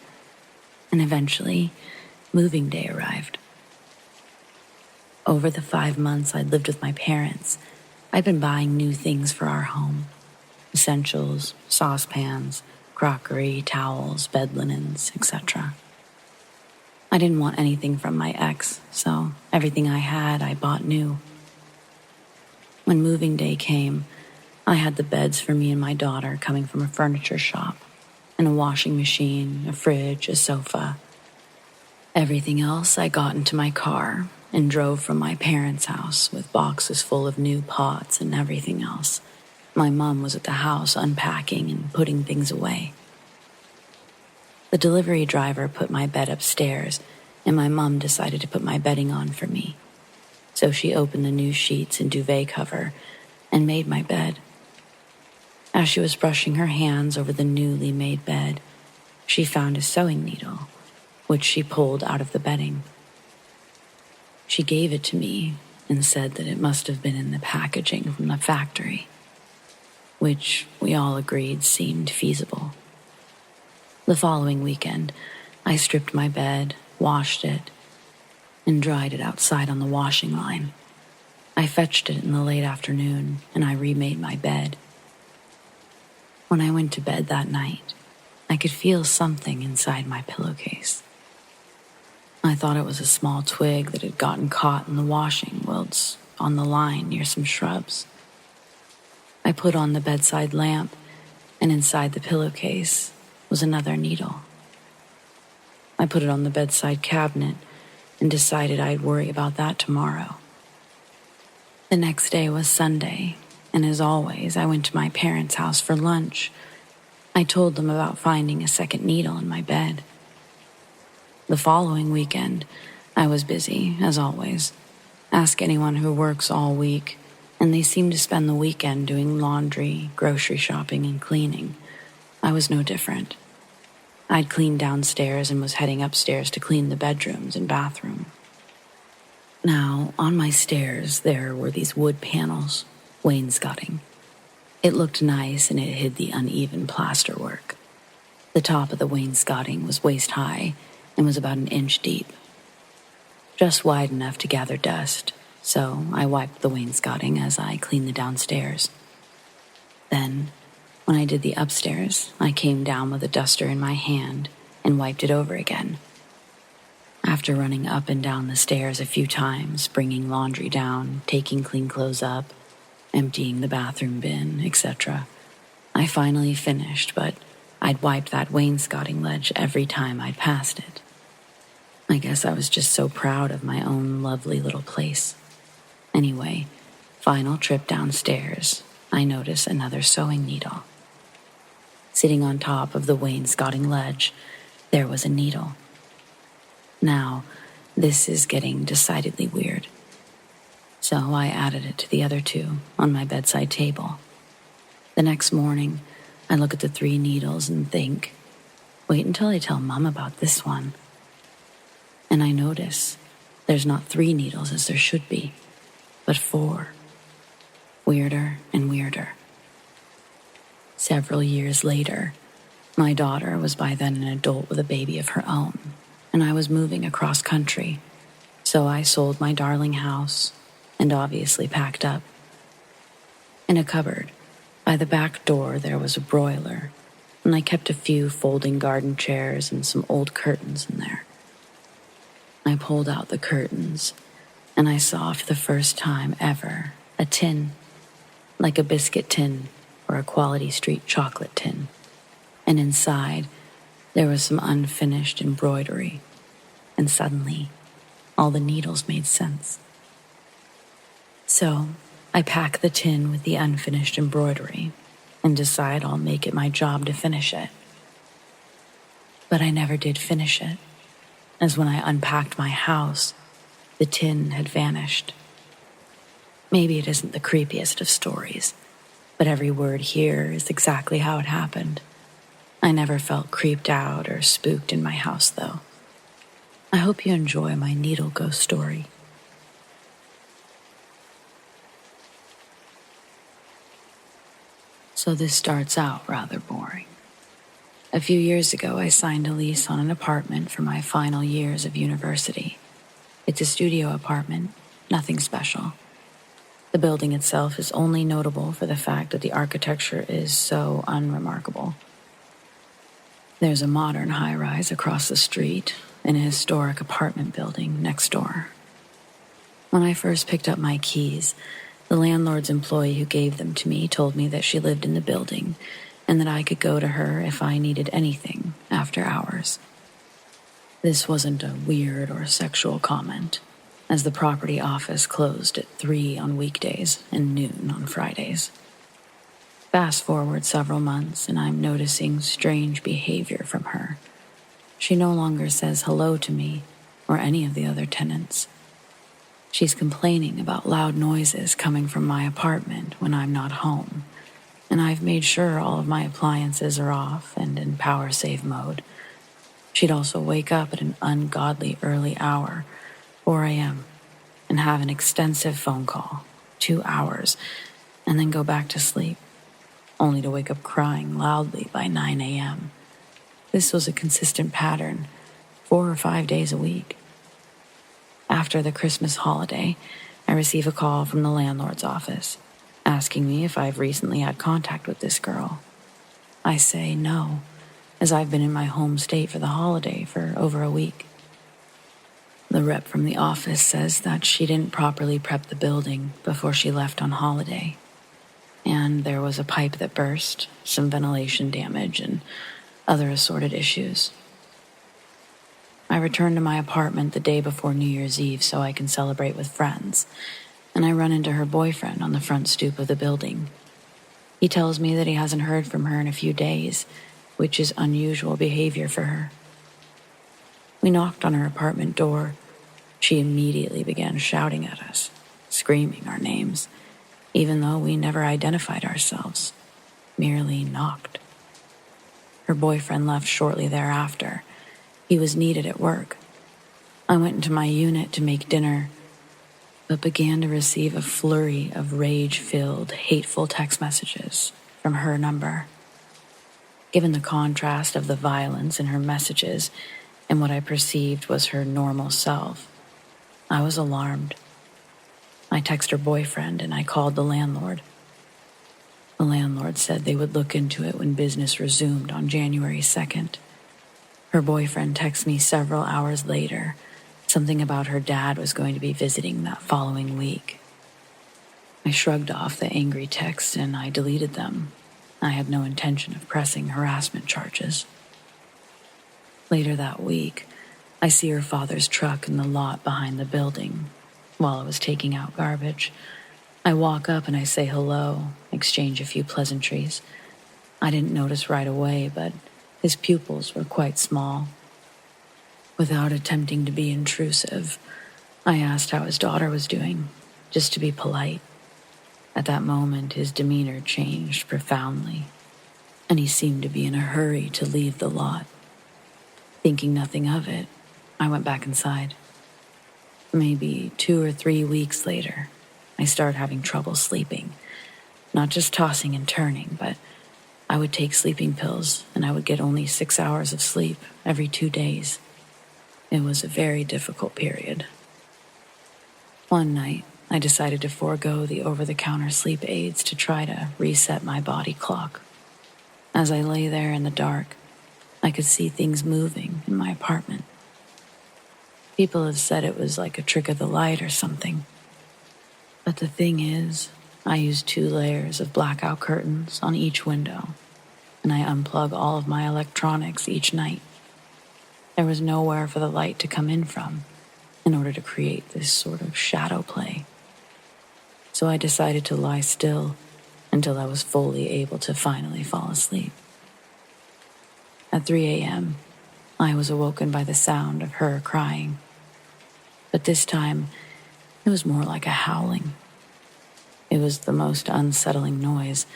And eventually, moving day arrived. Over the 5 months I'd lived with my parents, I'd been buying new things for our home. Essentials, saucepans, crockery, towels, bed linens, etc. I didn't want anything from my ex, so everything I had I bought new. When moving day came, I had the beds for me and my daughter coming from a furniture shop, and a washing machine, a fridge, a sofa. Everything else I got into my car and drove from my parents' house with boxes full of new pots and everything else. My mom was at the house unpacking and putting things away. The delivery driver put my bed upstairs, and my mom decided to put my bedding on for me. So she opened the new sheets and duvet cover and made my bed. As she was brushing her hands over the newly made bed, she found a sewing needle, which she pulled out of the bedding. She gave it to me and said that it must have been in the packaging from the factory, which we all agreed seemed feasible. The following weekend, I stripped my bed, washed it, and dried it outside on the washing line. I fetched it in the late afternoon, and I remade my bed. When I went to bed that night, I could feel something inside my pillowcase. I thought it was a small twig that had gotten caught in the washing while it's on the line near some shrubs. I put on the bedside lamp, and inside the pillowcase was another needle. I put it on the bedside cabinet and decided I'd worry about that tomorrow. The next day was Sunday, and as always, I went to my parents' house for lunch. I told them about finding a second needle in my bed. The following weekend, I was busy, as always. Ask anyone who works all week, and they seem to spend the weekend doing laundry, grocery shopping, and cleaning. I was no different. I'd cleaned downstairs and was heading upstairs to clean the bedrooms and bathroom. Now, on my stairs, there were these wood panels, wainscoting. It looked nice and it hid the uneven plasterwork. The top of the wainscoting was waist high and was about an inch deep. Just wide enough to gather dust, so I wiped the wainscoting as I cleaned the downstairs. Then, when I did the upstairs, I came down with a duster in my hand and wiped it over again. After running up and down the stairs a few times, bringing laundry down, taking clean clothes up, emptying the bathroom bin, etc., I finally finished, but I'd wiped that wainscoting ledge every time I'd passed it. I guess I was just so proud of my own lovely little place. Anyway, final trip downstairs, I noticed another sewing needle. Sitting on top of the wainscoting ledge, there was a needle. Now, this is getting decidedly weird. So I added it to the other two on my bedside table. The next morning, I look at the 3 needles and think, wait until I tell Mom about this one. And I notice there's not 3 needles as there should be, but 4. Weirder and weirder. Several years later, my daughter was by then an adult with a baby of her own, and I was moving across country, so I sold my darling house and obviously packed up. In a cupboard, by the back door, there was a broiler, and I kept a few folding garden chairs and some old curtains in there. I pulled out the curtains, and I saw for the first time ever a tin, like a biscuit tin or a Quality Street chocolate tin, and inside there was some unfinished embroidery, and suddenly all the needles made sense. So I pack the tin with the unfinished embroidery and decide I'll make it my job to finish it. But I never did finish it, as when I unpacked my house, the tin had vanished. Maybe it isn't the creepiest of stories, but every word here is exactly how it happened. I never felt creeped out or spooked in my house, though. I hope you enjoy my needle ghost story. So this starts out rather boring. A few years ago, I signed a lease on an apartment for my final years of university. It's a studio apartment, nothing special. The building itself is only notable for the fact that the architecture is so unremarkable. There's a modern high-rise across the street and a historic apartment building next door. When I first picked up my keys, the landlord's employee who gave them to me told me that she lived in the building and that I could go to her if I needed anything after hours. This wasn't a weird or sexual comment, as the property office closed at 3 on weekdays and noon on Fridays. Fast forward several months, and I'm noticing strange behavior from her. She no longer says hello to me or any of the other tenants. She's complaining about loud noises coming from my apartment when I'm not home, and I've made sure all of my appliances are off and in power save mode. She'd also wake up at an ungodly early hour, 4 a.m., and have an extensive phone call, 2 hours, and then go back to sleep, only to wake up crying loudly by 9 a.m. This was a consistent pattern, 4 or 5 days a week. After the Christmas holiday, I receive a call from the landlord's office, asking me if I've recently had contact with this girl. I say no, as I've been in my home state for the holiday for over a week. The rep from the office says that she didn't properly prep the building before she left on holiday, and there was a pipe that burst, some ventilation damage, and other assorted issues. I I return to my apartment the day before New Year's Eve so I can celebrate with friends, and I run into her boyfriend on the front stoop of the building. He tells me that he hasn't heard from her in a few days, which is unusual behavior for her. We knocked on her apartment door. She immediately began shouting at us, screaming our names, even though we never identified ourselves, merely knocked. Her boyfriend left shortly thereafter. He was needed at work. I went into my unit to make dinner, but began to receive a flurry of rage-filled, hateful text messages from her number. Given the contrast of the violence in her messages and what I perceived was her normal self, I was alarmed. I texted her boyfriend and I called the landlord. The landlord said they would look into it when business resumed on January 2nd. Her boyfriend texted me several hours later, something about her dad was going to be visiting that following week. I shrugged off the angry texts and I deleted them. I had no intention of pressing harassment charges. Later that week, I see her father's truck in the lot behind the building. While I was taking out garbage, I walk up and I say hello, exchange a few pleasantries. I didn't notice right away, but his pupils were quite small. Without attempting to be intrusive, I asked how his daughter was doing, just to be polite. At that moment, his demeanor changed profoundly, and he seemed to be in a hurry to leave the lot. Thinking nothing of it, I went back inside. Maybe 2 or 3 weeks later, I started having trouble sleeping. Not just tossing and turning, but I would take sleeping pills and I would get only 6 hours of sleep every 2 days. It was a very difficult period. One night, I decided to forego the over-the-counter sleep aids to try to reset my body clock. As I lay there in the dark, I could see things moving in my apartment. People have said it was like a trick of the light or something. But the thing is, I use 2 layers of blackout curtains on each window, and I unplug all of my electronics each night. There was nowhere for the light to come in from in order to create this sort of shadow play. So I decided to lie still until I was fully able to finally fall asleep. At 3 a.m., I was awoken by the sound of her crying. But this time, it was more like a howling. It was the most unsettling noise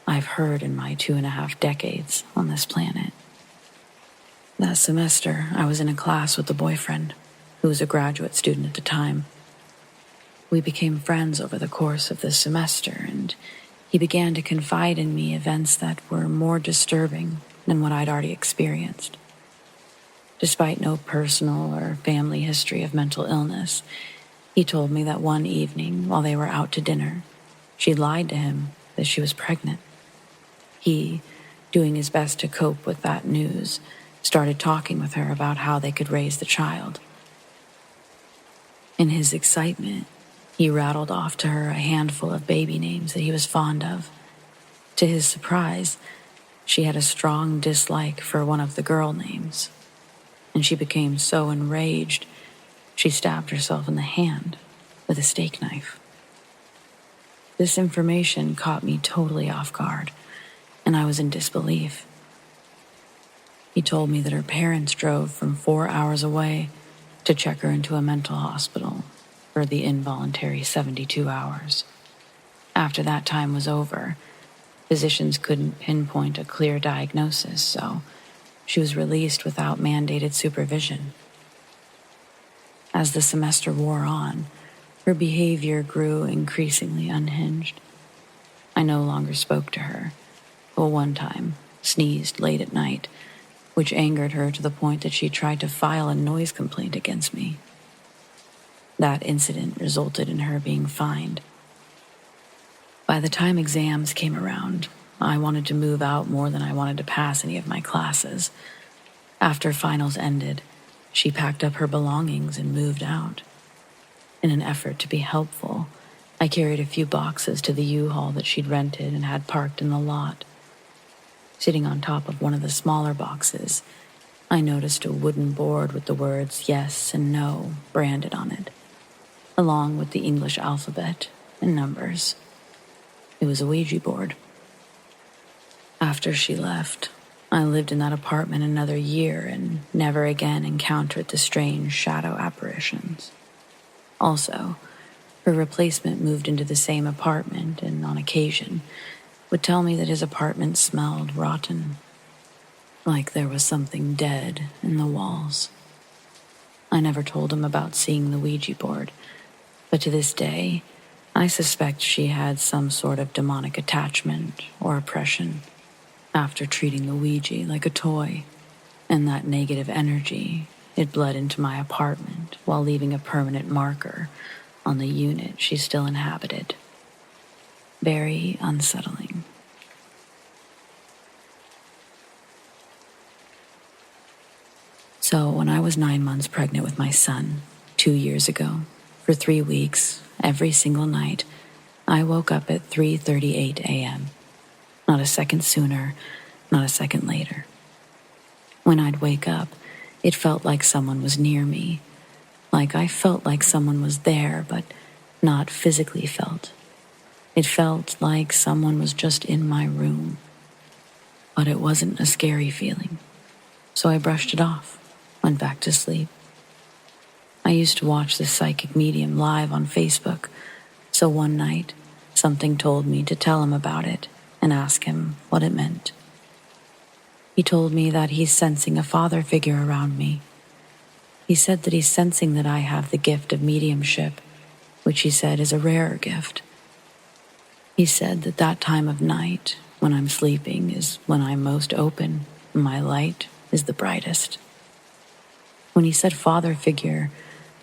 I've heard in my 2.5 decades on this planet. That semester, I was in a class with a boyfriend who was a graduate student at the time. We became friends over the course of this semester, and he began to confide in me events that were more disturbing than what I'd already experienced. Despite no personal or family history of mental illness, he told me that one evening while they were out to dinner, she lied to him that she was pregnant. He, doing his best to cope with that news, started talking with her about how they could raise the child. In his excitement, he rattled off to her a handful of baby names that he was fond of. To his surprise, she had a strong dislike for one of the girl names, and she became so enraged, she stabbed herself in the hand with a steak knife. This information caught me totally off guard, and I was in disbelief. He told me that her parents drove from 4 hours away to check her into a mental hospital for the involuntary 72 hours. After that time was over, physicians couldn't pinpoint a clear diagnosis, so she was released without mandated supervision. As the semester wore on, her behavior grew increasingly unhinged. I no longer spoke to her, but one time sneezed late at night, which angered her to the point that she tried to file a noise complaint against me. That incident resulted in her being fined. By the time exams came around, I wanted to move out more than I wanted to pass any of my classes. After finals ended, she packed up her belongings and moved out. In an effort to be helpful, I carried a few boxes to the U-Haul that she'd rented and had parked in the lot. Sitting on top of one of the smaller boxes, I noticed a wooden board with the words yes and no branded on it, along with the English alphabet and numbers. It was a Ouija board. After she left, I lived in that apartment another year and never again encountered the strange shadow apparitions. Also, her replacement moved into the same apartment and, on occasion, would tell me that his apartment smelled rotten, like there was something dead in the walls. I never told him about seeing the Ouija board, but to this day, I suspect she had some sort of demonic attachment or oppression after treating the Ouija like a toy, and that negative energy, it bled into my apartment while leaving a permanent marker on the unit she still inhabited. Very unsettling. So when I was 9 months pregnant with my son, 2 years ago, for 3 weeks, every single night, I woke up at 3:38 a.m. Not a second sooner, not a second later. When I'd wake up, it felt like someone was near me, like I felt like someone was there, but not physically felt. It felt like someone was just in my room. But it wasn't a scary feeling, so I brushed it off, went back to sleep. I used to watch this psychic medium live on Facebook, so one night, something told me to tell him about it and ask him what it meant. He told me that he's sensing a father figure around me. He said that he's sensing that I have the gift of mediumship, which he said is a rarer gift. He said that that time of night, when I'm sleeping, is when I'm most open and my light is the brightest. When he said father figure,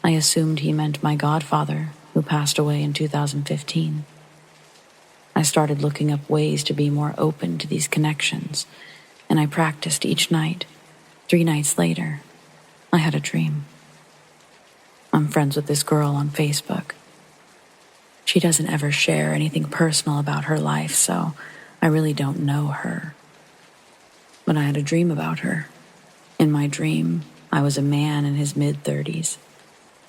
I assumed he meant my godfather, who passed away in 2015. I started looking up ways to be more open to these connections, and I practiced each night. 3 nights later, I had a dream. I'm friends with this girl on Facebook. She doesn't ever share anything personal about her life, so I really don't know her. But I had a dream about her. In my dream, I was a man in his mid-30s.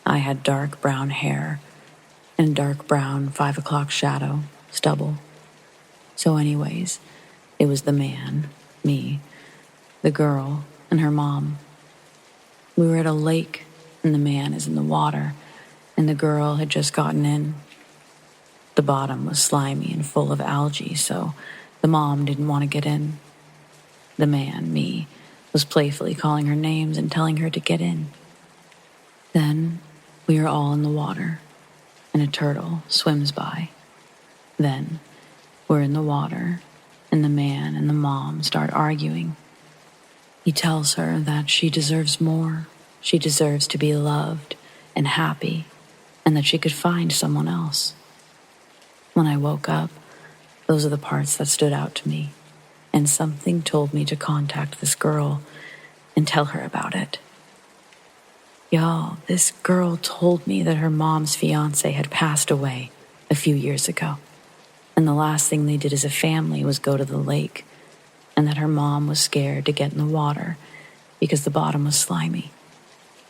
I had dark brown hair and dark brown 5 o'clock shadow, stubble. So anyways, it was the man, me, the girl, and her mom. We were at a lake, and the man is in the water, and the girl had just gotten in. The bottom was slimy and full of algae, so the mom didn't want to get in. The man, me, was playfully calling her names and telling her to get in. Then we are all in the water, and a turtle swims by. Then we're in the water, and the man and the mom start arguing. He tells her that she deserves more. She deserves to be loved and happy, and that she could find someone else. When I woke up, those are the parts that stood out to me, and something told me to contact this girl and tell her about it. Y'all, this girl told me that her mom's fiance had passed away a few years ago, and the last thing they did as a family was go to the lake, and that her mom was scared to get in the water because the bottom was slimy,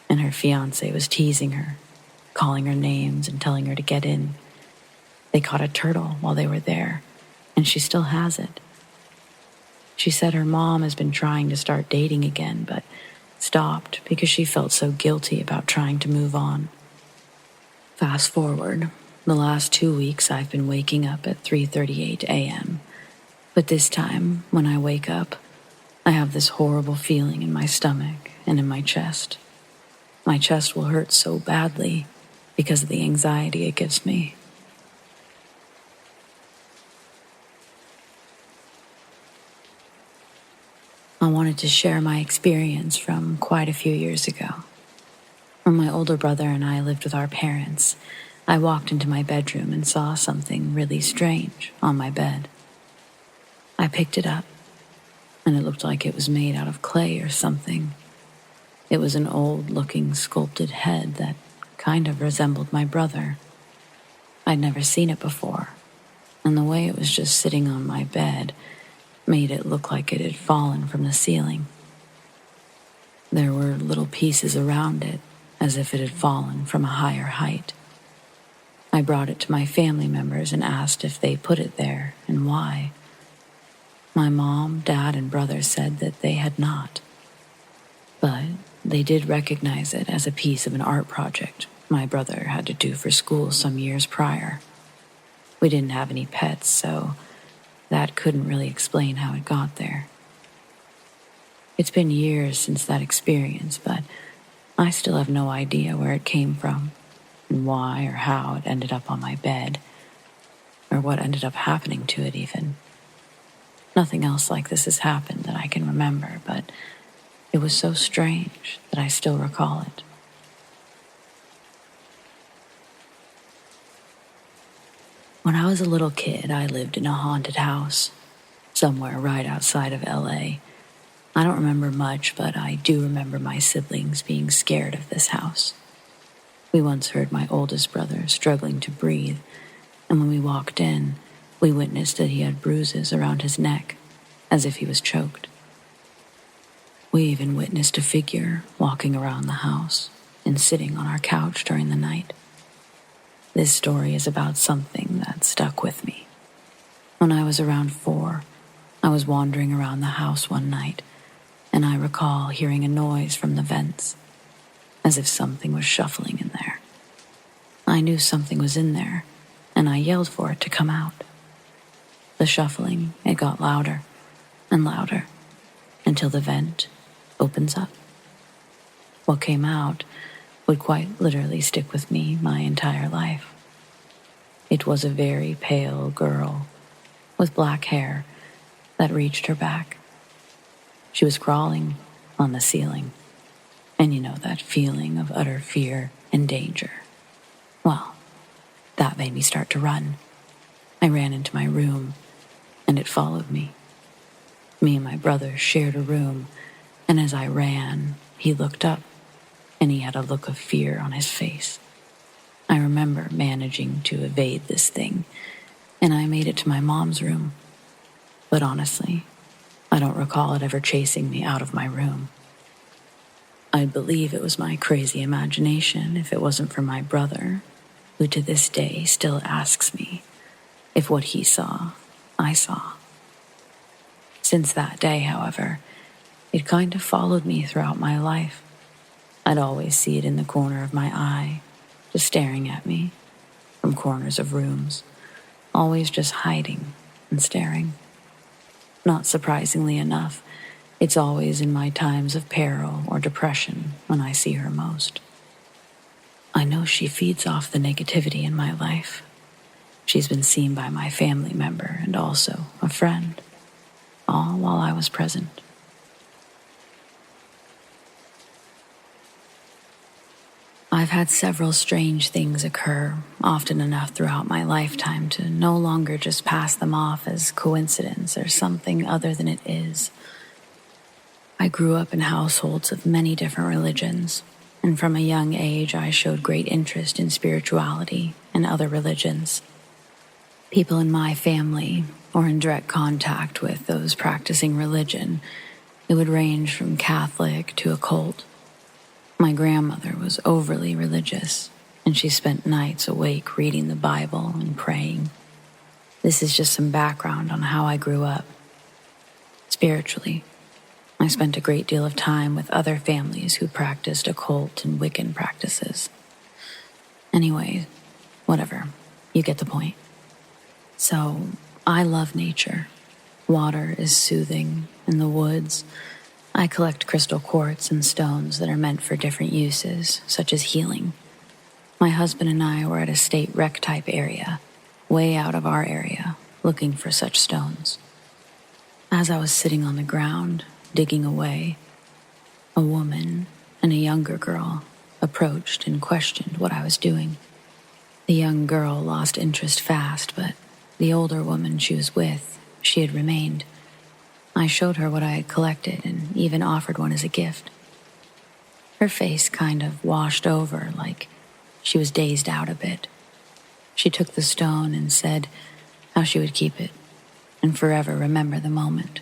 and her fiance was teasing her, calling her names and telling her to get in. They caught a turtle while they were there, and she still has it. She said her mom has been trying to start dating again, but stopped because she felt so guilty about trying to move on. Fast forward, the last 2 weeks I've been waking up at 3:38 a.m., but this time, when I wake up, I have this horrible feeling in my stomach and in my chest. My chest will hurt so badly because of the anxiety it gives me. I wanted to share my experience from quite a few years ago. When my older brother and I lived with our parents, I walked into my bedroom and saw something really strange on my bed. I picked it up, and it looked like it was made out of clay or something. It was an old-looking sculpted head that kind of resembled my brother. I'd never seen it before, and the way it was just sitting on my bed made it look like it had fallen from the ceiling. There were little pieces around it, as if it had fallen from a higher height. I brought it to my family members and asked if they put it there and why. My mom, dad, and brother said that they had not. But they did recognize it as a piece of an art project my brother had to do for school some years prior. We didn't have any pets, so that couldn't really explain how it got there. It's been years since that experience, but I still have no idea where it came from and why or how it ended up on my bed, or what ended up happening to it even. Nothing else like this has happened that I can remember, but it was so strange that I still recall it. When I was a little kid, I lived in a haunted house, somewhere right outside of LA. I don't remember much, but I do remember my siblings being scared of this house. We once heard my oldest brother struggling to breathe, and when we walked in, we witnessed that he had bruises around his neck, as if he was choked. We even witnessed a figure walking around the house and sitting on our couch during the night. This story is about something that stuck with me. When I was around 4, I was wandering around the house one night, and I recall hearing a noise from the vents, as if something was shuffling in there. I knew something was in there, and I yelled for it to come out. The shuffling, it got louder and louder, until the vent opens up. What came out would quite literally stick with me my entire life. It was a very pale girl with black hair that reached her back. She was crawling on the ceiling, and you know that feeling of utter fear and danger. Well, that made me start to run. I ran into my room, and it followed me. Me and my brother shared a room, and as I ran, he looked up, and he had a look of fear on his face. I remember managing to evade this thing, and I made it to my mom's room. But honestly, I don't recall it ever chasing me out of my room. I'd believe it was my crazy imagination if it wasn't for my brother, who to this day still asks me if what he saw, I saw. Since that day, however, it kind of followed me throughout my life. I'd always see it in the corner of my eye, just staring at me, from corners of rooms, always just hiding and staring. Not surprisingly enough, it's always in my times of peril or depression when I see her most. I know she feeds off the negativity in my life. She's been seen by my family member and also a friend, all while I was present. I've had several strange things occur, often enough throughout my lifetime to no longer just pass them off as coincidence or something other than it is. I grew up in households of many different religions, and from a young age I showed great interest in spirituality and other religions. People in my family, or in direct contact with those practicing religion, it would range from Catholic to occult. My grandmother was overly religious, and she spent nights awake reading the Bible and praying. This is just some background on how I grew up. Spiritually, I spent a great deal of time with other families who practiced occult and Wiccan practices. Anyway, whatever, you get the point. So, I love nature. Water is soothing, and the woods. I collect crystal quartz and stones that are meant for different uses, such as healing. My husband and I were at a state rec type area, way out of our area, looking for such stones. As I was sitting on the ground, digging away, a woman and a younger girl approached and questioned what I was doing. The young girl lost interest fast, but the older woman she was with, she had remained. I showed her what I had collected and even offered one as a gift. Her face kind of washed over like she was dazed out a bit. She took the stone and said how she would keep it and forever remember the moment.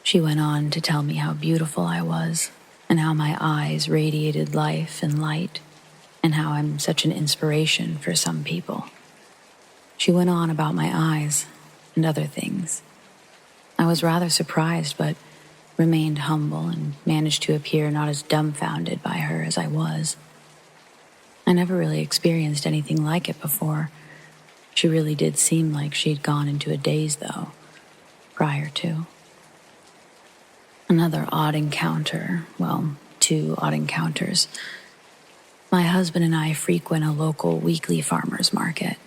She went on to tell me how beautiful I was and how my eyes radiated life and light, and how I'm such an inspiration for some people. She went on about my eyes and other things. I was rather surprised, but remained humble and managed to appear not as dumbfounded by her as I was. I never really experienced anything like it before. She really did seem like she'd gone into a daze, though, prior to. Another odd encounter, well, 2 odd encounters. My husband and I frequent a local weekly farmer's market.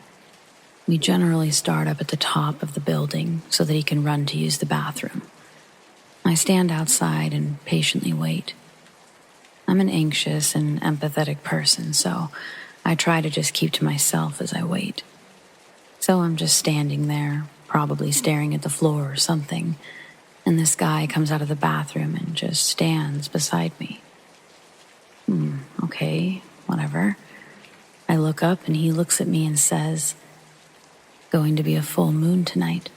We generally start up at the top of the building so that he can run to use the bathroom. I stand outside and patiently wait. I'm an anxious and empathetic person, so I try to just keep to myself as I wait. So I'm just standing there, probably staring at the floor or something, and this guy comes out of the bathroom and just stands beside me. Okay, whatever. I look up and he looks at me and says, "Going to be a full moon tonight."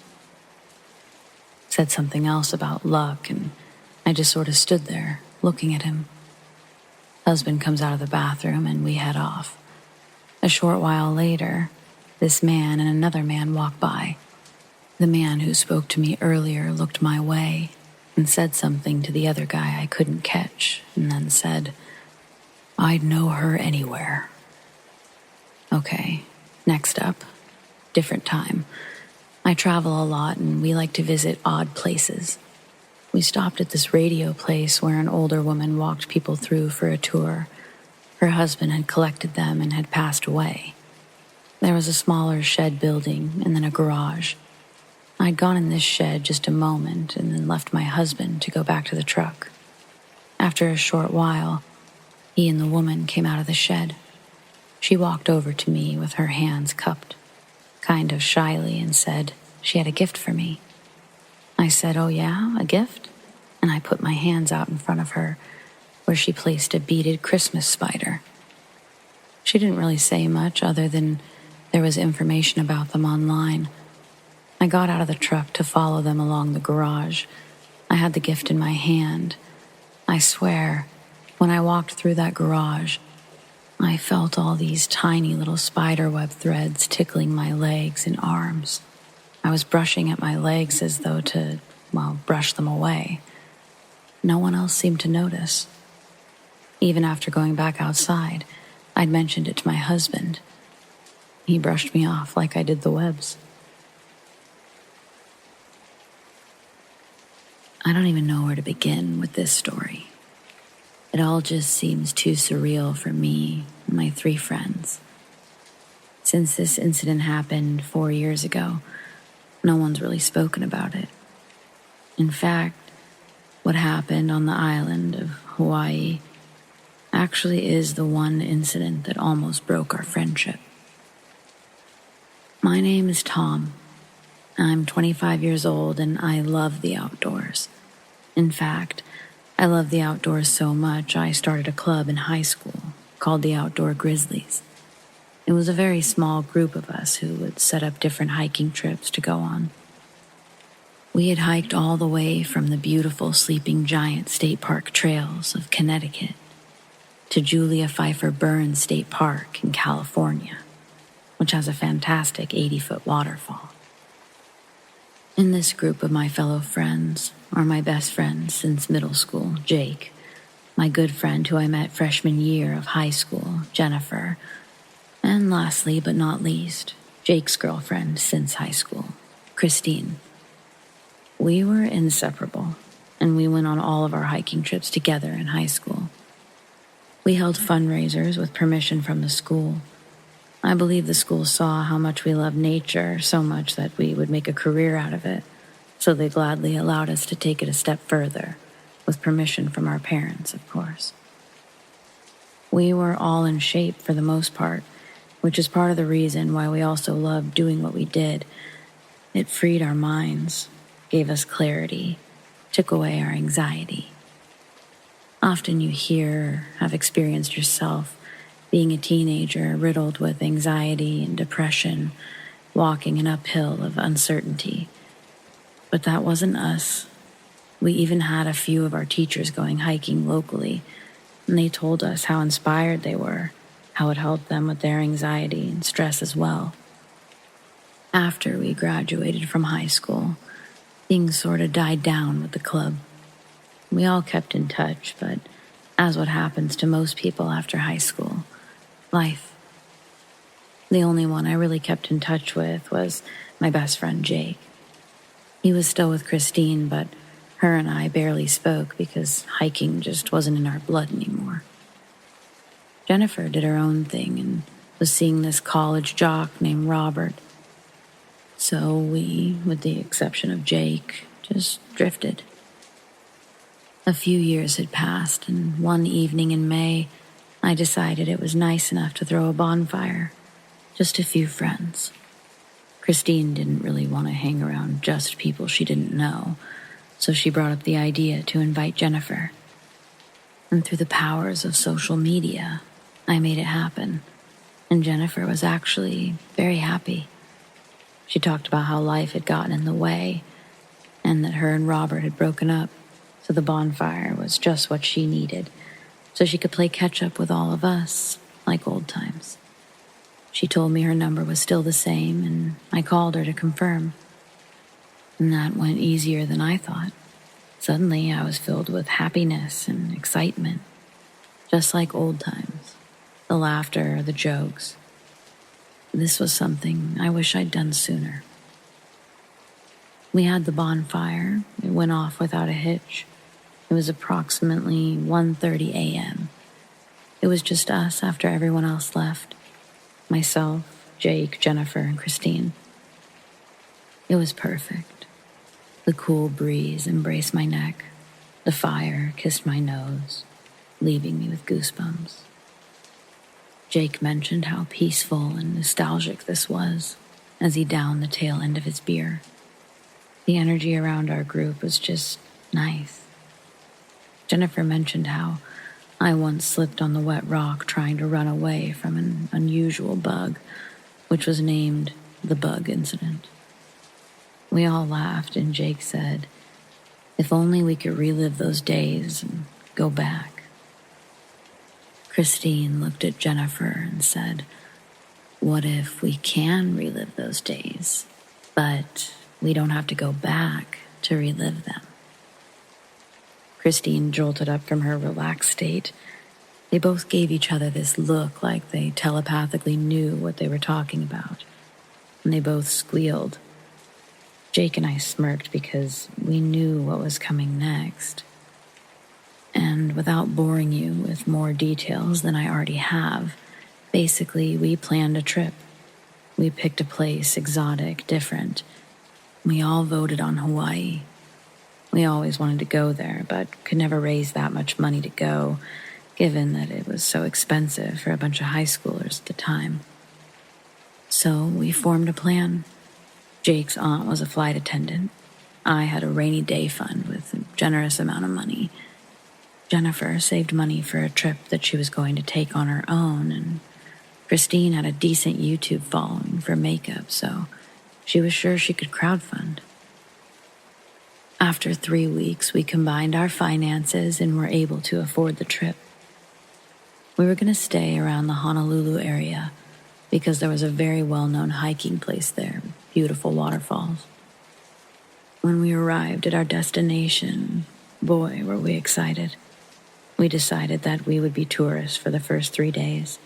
Said something else about luck, and I just sort of stood there, looking at him. Husband comes out of the bathroom and we head off. A short while later, this man and another man walk by. The man who spoke to me earlier looked my way and said something to the other guy I couldn't catch, and then said, "I'd know her anywhere." Okay, next up, different time. I travel a lot and we like to visit odd places. We stopped at this radio place where an older woman walked people through for a tour. Her husband had collected them and had passed away. There was a smaller shed building and then a garage. I'd gone in this shed just a moment and then left my husband to go back to the truck. After a short while, he and the woman came out of the shed. She walked over to me with her hands cupped, kind of shyly, and said she had a gift for me. I said, "Oh yeah, a gift?" And I put my hands out in front of her, where she placed a beaded Christmas spider. She didn't really say much other than there was information about them online. I got out of the truck to follow them along the garage. I had the gift in my hand. I swear, when I walked through that garage, I felt all these tiny little spiderweb threads tickling my legs and arms. I was brushing at my legs as though to, brush them away. No one else seemed to notice. Even after going back outside, I'd mentioned it to my husband. He brushed me off like I did the webs. I don't even know where to begin with this story. It all just seems too surreal for me and my 3 friends. Since this incident happened 4 years ago, no one's really spoken about it. In fact, what happened on the island of Hawaii actually is the one incident that almost broke our friendship. My name is Tom. I'm 25 years old and I love the outdoors. In fact, I love the outdoors so much I started a club in high school called the Outdoor Grizzlies. It was a very small group of us who would set up different hiking trips to go on. We had hiked all the way from the beautiful Sleeping Giant State Park trails of Connecticut to Julia Pfeiffer Burns State Park in California, which has a fantastic 80-foot waterfall. In this group of my fellow friends are my best friend since middle school, Jake, my good friend who I met freshman year of high school, Jennifer, and lastly but not least, Jake's girlfriend since high school, Christine. We were inseparable, and we went on all of our hiking trips together in high school. We held fundraisers with permission from the school. I believe the school saw how much we loved nature so much that we would make a career out of it, so they gladly allowed us to take it a step further, with permission from our parents, of course. We were all in shape for the most part, which is part of the reason why we also loved doing what we did. It freed our minds, gave us clarity, took away our anxiety. Often you hear, have experienced yourself, being a teenager riddled with anxiety and depression, walking an uphill of uncertainty. But that wasn't us. We even had a few of our teachers going hiking locally, and they told us how inspired they were, how it helped them with their anxiety and stress as well. After we graduated from high school, things sort of died down with the club. We all kept in touch, but as what happens to most people after high school, life. The only one I really kept in touch with was my best friend Jake. He was still with Christine, but her and I barely spoke because hiking just wasn't in our blood anymore. Jennifer did her own thing and was seeing this college jock named Robert. So we, with the exception of Jake, just drifted. A few years had passed, and one evening in May, I decided it was nice enough to throw a bonfire. Just a few friends. Christine didn't really want to hang around just people she didn't know, so she brought up the idea to invite Jennifer. And through the powers of social media, I made it happen, and Jennifer was actually very happy. She talked about how life had gotten in the way, and that her and Robert had broken up, so the bonfire was just what she needed, so she could play catch-up with all of us, like old times. She told me her number was still the same, and I called her to confirm. And that went easier than I thought. Suddenly, I was filled with happiness and excitement, just like old times. The laughter, the jokes. This was something I wish I'd done sooner. We had the bonfire. It went off without a hitch. It was approximately 1:30 a.m. It was just us after everyone else left. Myself, Jake, Jennifer, and Christine. It was perfect. The cool breeze embraced my neck. The fire kissed my nose, leaving me with goosebumps. Jake mentioned how peaceful and nostalgic this was as he downed the tail end of his beer. The energy around our group was just nice. Jennifer mentioned how I once slipped on the wet rock trying to run away from an unusual bug, which was named the bug incident. We all laughed, and Jake said, if only we could relive those days and go back. Christine looked at Jennifer and said, what if we can relive those days, but we don't have to go back to relive them? Christine jolted up from her relaxed state. They both gave each other this look like they telepathically knew what they were talking about, and they both squealed. Jake and I smirked because we knew what was coming next. And without boring you with more details than I already have, basically we planned a trip. We picked a place exotic, different. We all voted on Hawaii. We always wanted to go there, but could never raise that much money to go, given that it was so expensive for a bunch of high schoolers at the time. So we formed a plan. Jake's aunt was a flight attendant. I had a rainy day fund with a generous amount of money. Jennifer saved money for a trip that she was going to take on her own, and Christine had a decent YouTube following for makeup, so she was sure she could crowdfund. After 3 weeks, we combined our finances and were able to afford the trip. We were going to stay around the Honolulu area because there was a very well-known hiking place there with beautiful waterfalls. When we arrived at our destination, boy, were we excited. We decided that we would be tourists for the first 3 days,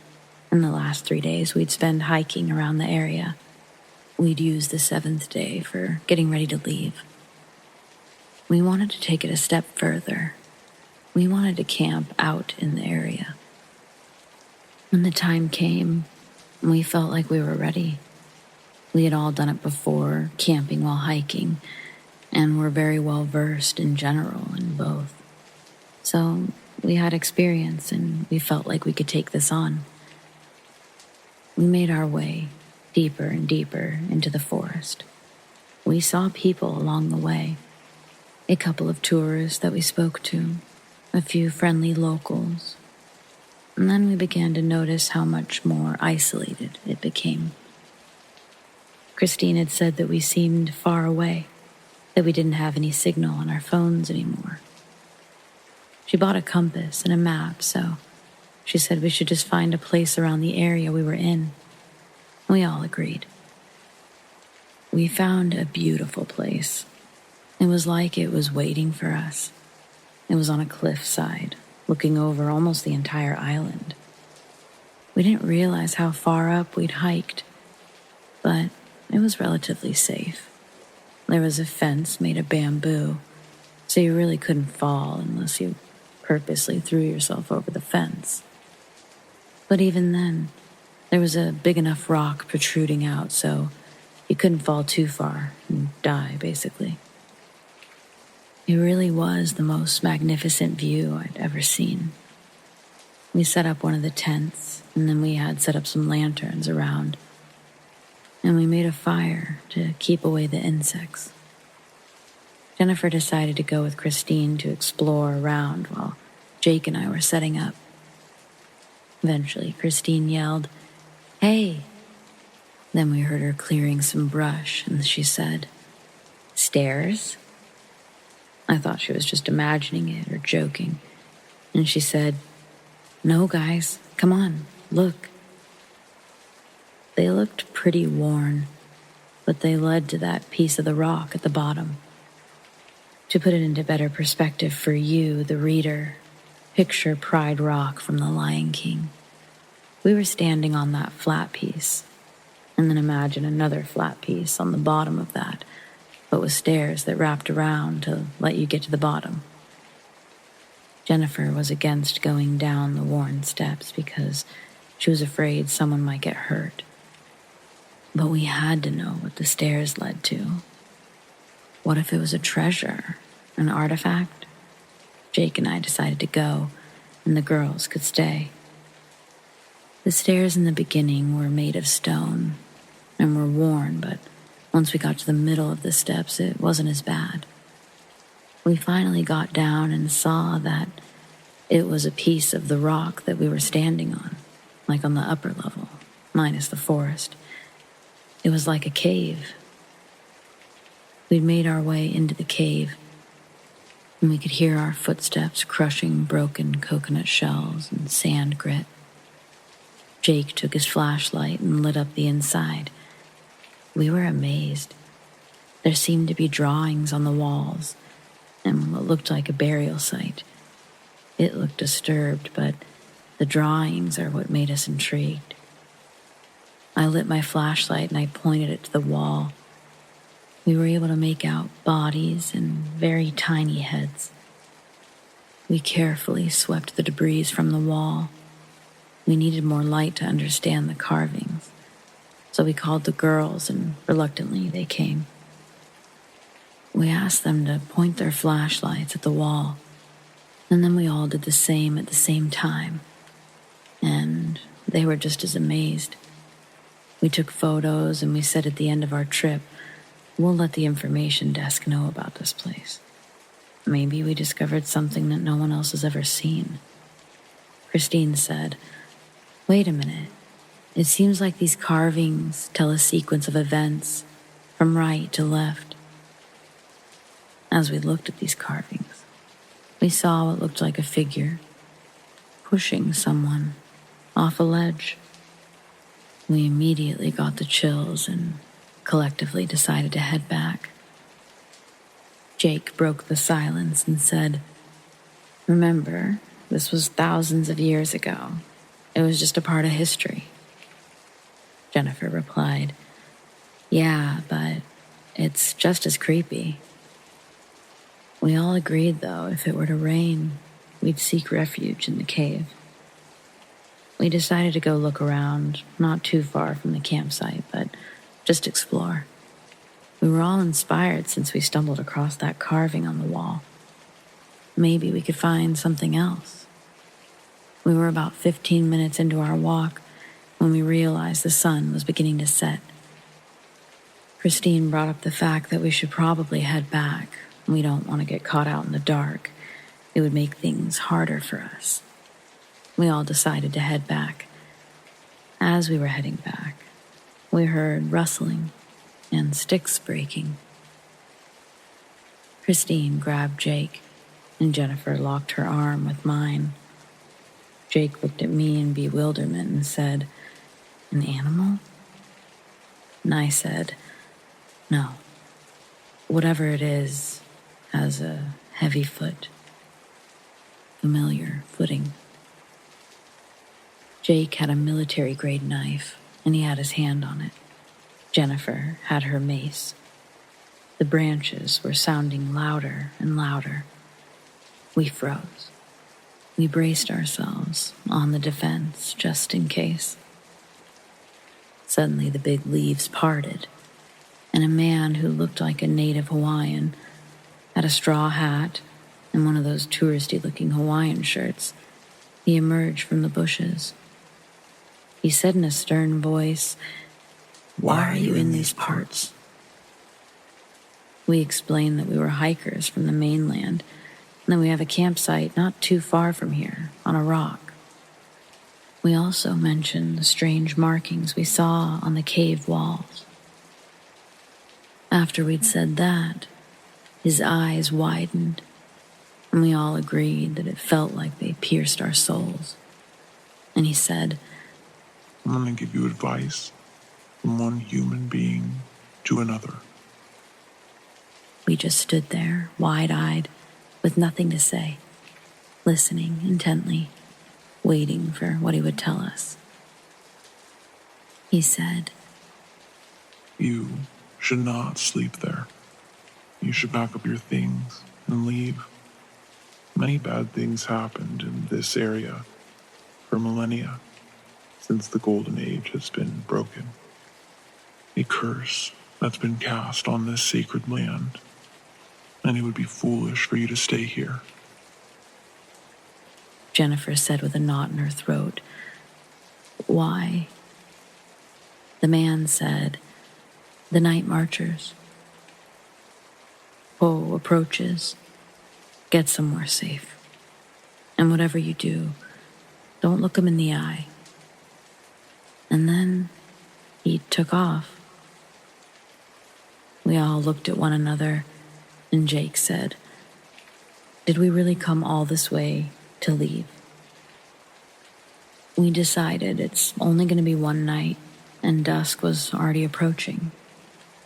and the last 3 days we'd spend hiking around the area. We'd use the 7th day for getting ready to leave. We wanted to take it a step further. We wanted to camp out in the area. When the time came, we felt like we were ready. We had all done it before, camping while hiking, and were very well versed in general in both. So we had experience, and we felt like we could take this on. We made our way deeper and deeper into the forest. We saw people along the way. A couple of tourists that we spoke to, a few friendly locals, and then we began to notice how much more isolated it became. Christine had said that we seemed far away, that we didn't have any signal on our phones anymore. She bought a compass and a map, so she said we should just find a place around the area we were in. We all agreed. We found a beautiful place. It was like it was waiting for us. It was on a cliffside, looking over almost the entire island. We didn't realize how far up we'd hiked, but it was relatively safe. There was a fence made of bamboo, so you really couldn't fall unless you purposely threw yourself over the fence. But even then, there was a big enough rock protruding out, so you couldn't fall too far and die, basically. It really was the most magnificent view I'd ever seen. We set up one of the tents, and then we had set up some lanterns around, and we made a fire to keep away the insects. Jennifer decided to go with Christine to explore around while Jake and I were setting up. Eventually, Christine yelled, "Hey!" Then we heard her clearing some brush, and she said, "Stairs?" I thought she was just imagining it or joking, and she said, "No, guys, come on, look." They looked pretty worn, but they led to that piece of the rock at the bottom. To put it into better perspective for you, the reader, picture Pride Rock from The Lion King. We were standing on that flat piece, and then imagine another flat piece on the bottom of that, but with stairs that wrapped around to let you get to the bottom. Jennifer was against going down the worn steps because she was afraid someone might get hurt. But we had to know what the stairs led to. What if it was a treasure, an artifact? Jake and I decided to go, and the girls could stay. The stairs in the beginning were made of stone and were worn, but once we got to the middle of the steps, it wasn't as bad. We finally got down and saw that it was a piece of the rock that we were standing on, like on the upper level, minus the forest. It was like a cave. We'd made our way into the cave, and we could hear our footsteps crushing broken coconut shells and sand grit. Jake took his flashlight and lit up the inside. We were amazed. There seemed to be drawings on the walls and what looked like a burial site. It looked disturbed, but the drawings are what made us intrigued. I lit my flashlight and I pointed it to the wall. We were able to make out bodies and very tiny heads. We carefully swept the debris from the wall. We needed more light to understand the carvings, so we called the girls, and reluctantly they came. We asked them to point their flashlights at the wall, and then we all did the same at the same time, and they were just as amazed. We took photos, and we said at the end of our trip, we'll let the information desk know about this place. Maybe we discovered something that no one else has ever seen. Christine said, "Wait a minute. It seems like these carvings tell a sequence of events from right to left." As we looked at these carvings, we saw what looked like a figure pushing someone off a ledge. We immediately got the chills and collectively decided to head back. Jake broke the silence and said, "Remember, this was thousands of years ago. It was just a part of history." Jennifer replied, "Yeah, but it's just as creepy." We all agreed, though, if it were to rain, we'd seek refuge in the cave. We decided to go look around, not too far from the campsite, but just explore. We were all inspired since we stumbled across that carving on the wall. Maybe we could find something else. We were about 15 minutes into our walk when we realized the sun was beginning to set. Christine brought up the fact that we should probably head back. We don't want to get caught out in the dark. It would make things harder for us. We all decided to head back. As we were heading back, we heard rustling and sticks breaking. Christine grabbed Jake, and Jennifer locked her arm with mine. Jake looked at me in bewilderment and said, "An animal?" And I said, "No. Whatever it is has a heavy foot. Familiar footing." Jake had a military-grade knife, and he had his hand on it. Jennifer had her mace. The branches were sounding louder and louder. We froze. We braced ourselves on the defense just in case. Suddenly the big leaves parted, and a man who looked like a native Hawaiian, had a straw hat and one of those touristy-looking Hawaiian shirts. He emerged from the bushes. He said in a stern voice, "Why are you in these parts?" We explained that we were hikers from the mainland, and that we have a campsite not too far from here, on a rock. We also mentioned the strange markings we saw on the cave walls. After we'd said that, his eyes widened, and we all agreed that it felt like they pierced our souls. And he said, "I'm going to give you advice from one human being to another." We just stood there, wide-eyed, with nothing to say, listening intently, waiting for what he would tell us. He said, "You should not sleep there. You should pack up your things and leave. Many bad things happened in this area for millennia since the Golden Age has been broken. A curse that's been cast on this sacred land, and it would be foolish for you to stay here." Jennifer said with a knot in her throat, "Why?" The man said, "The night marchers. Poe approaches. Get somewhere safe. And whatever you do, don't look him in the eye." And then he took off. We all looked at one another, and Jake said, "Did we really come all this way to leave?" We decided it's only going to be one night, and dusk was already approaching.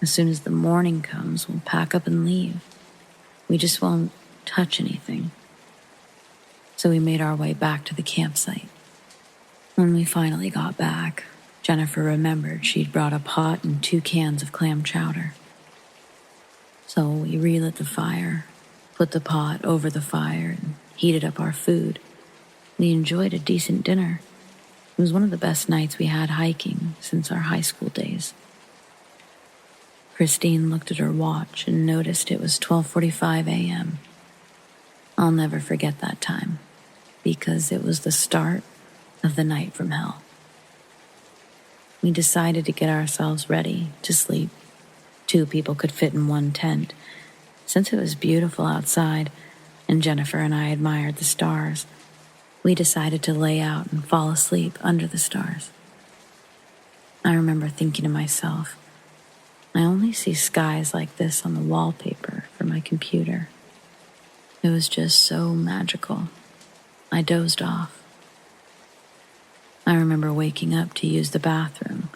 As soon as the morning comes, we'll pack up and leave. We just won't touch anything. So we made our way back to the campsite. When we finally got back, Jennifer remembered she'd brought a pot and 2 cans of clam chowder. So we relit the fire, put the pot over the fire, and heated up our food. We enjoyed a decent dinner. It was one of the best nights we had hiking since our high school days. Christine looked at her watch and noticed it was 12:45 a.m. I'll never forget that time, because it was the start of the night from hell. We decided to get ourselves ready to sleep. 2 people could fit in one tent. Since it was beautiful outside, and Jennifer and I admired the stars, we decided to lay out and fall asleep under the stars. I remember thinking to myself, I only see skies like this on the wallpaper for my computer. It was just so magical. I dozed off. I remember waking up to use the bathroom.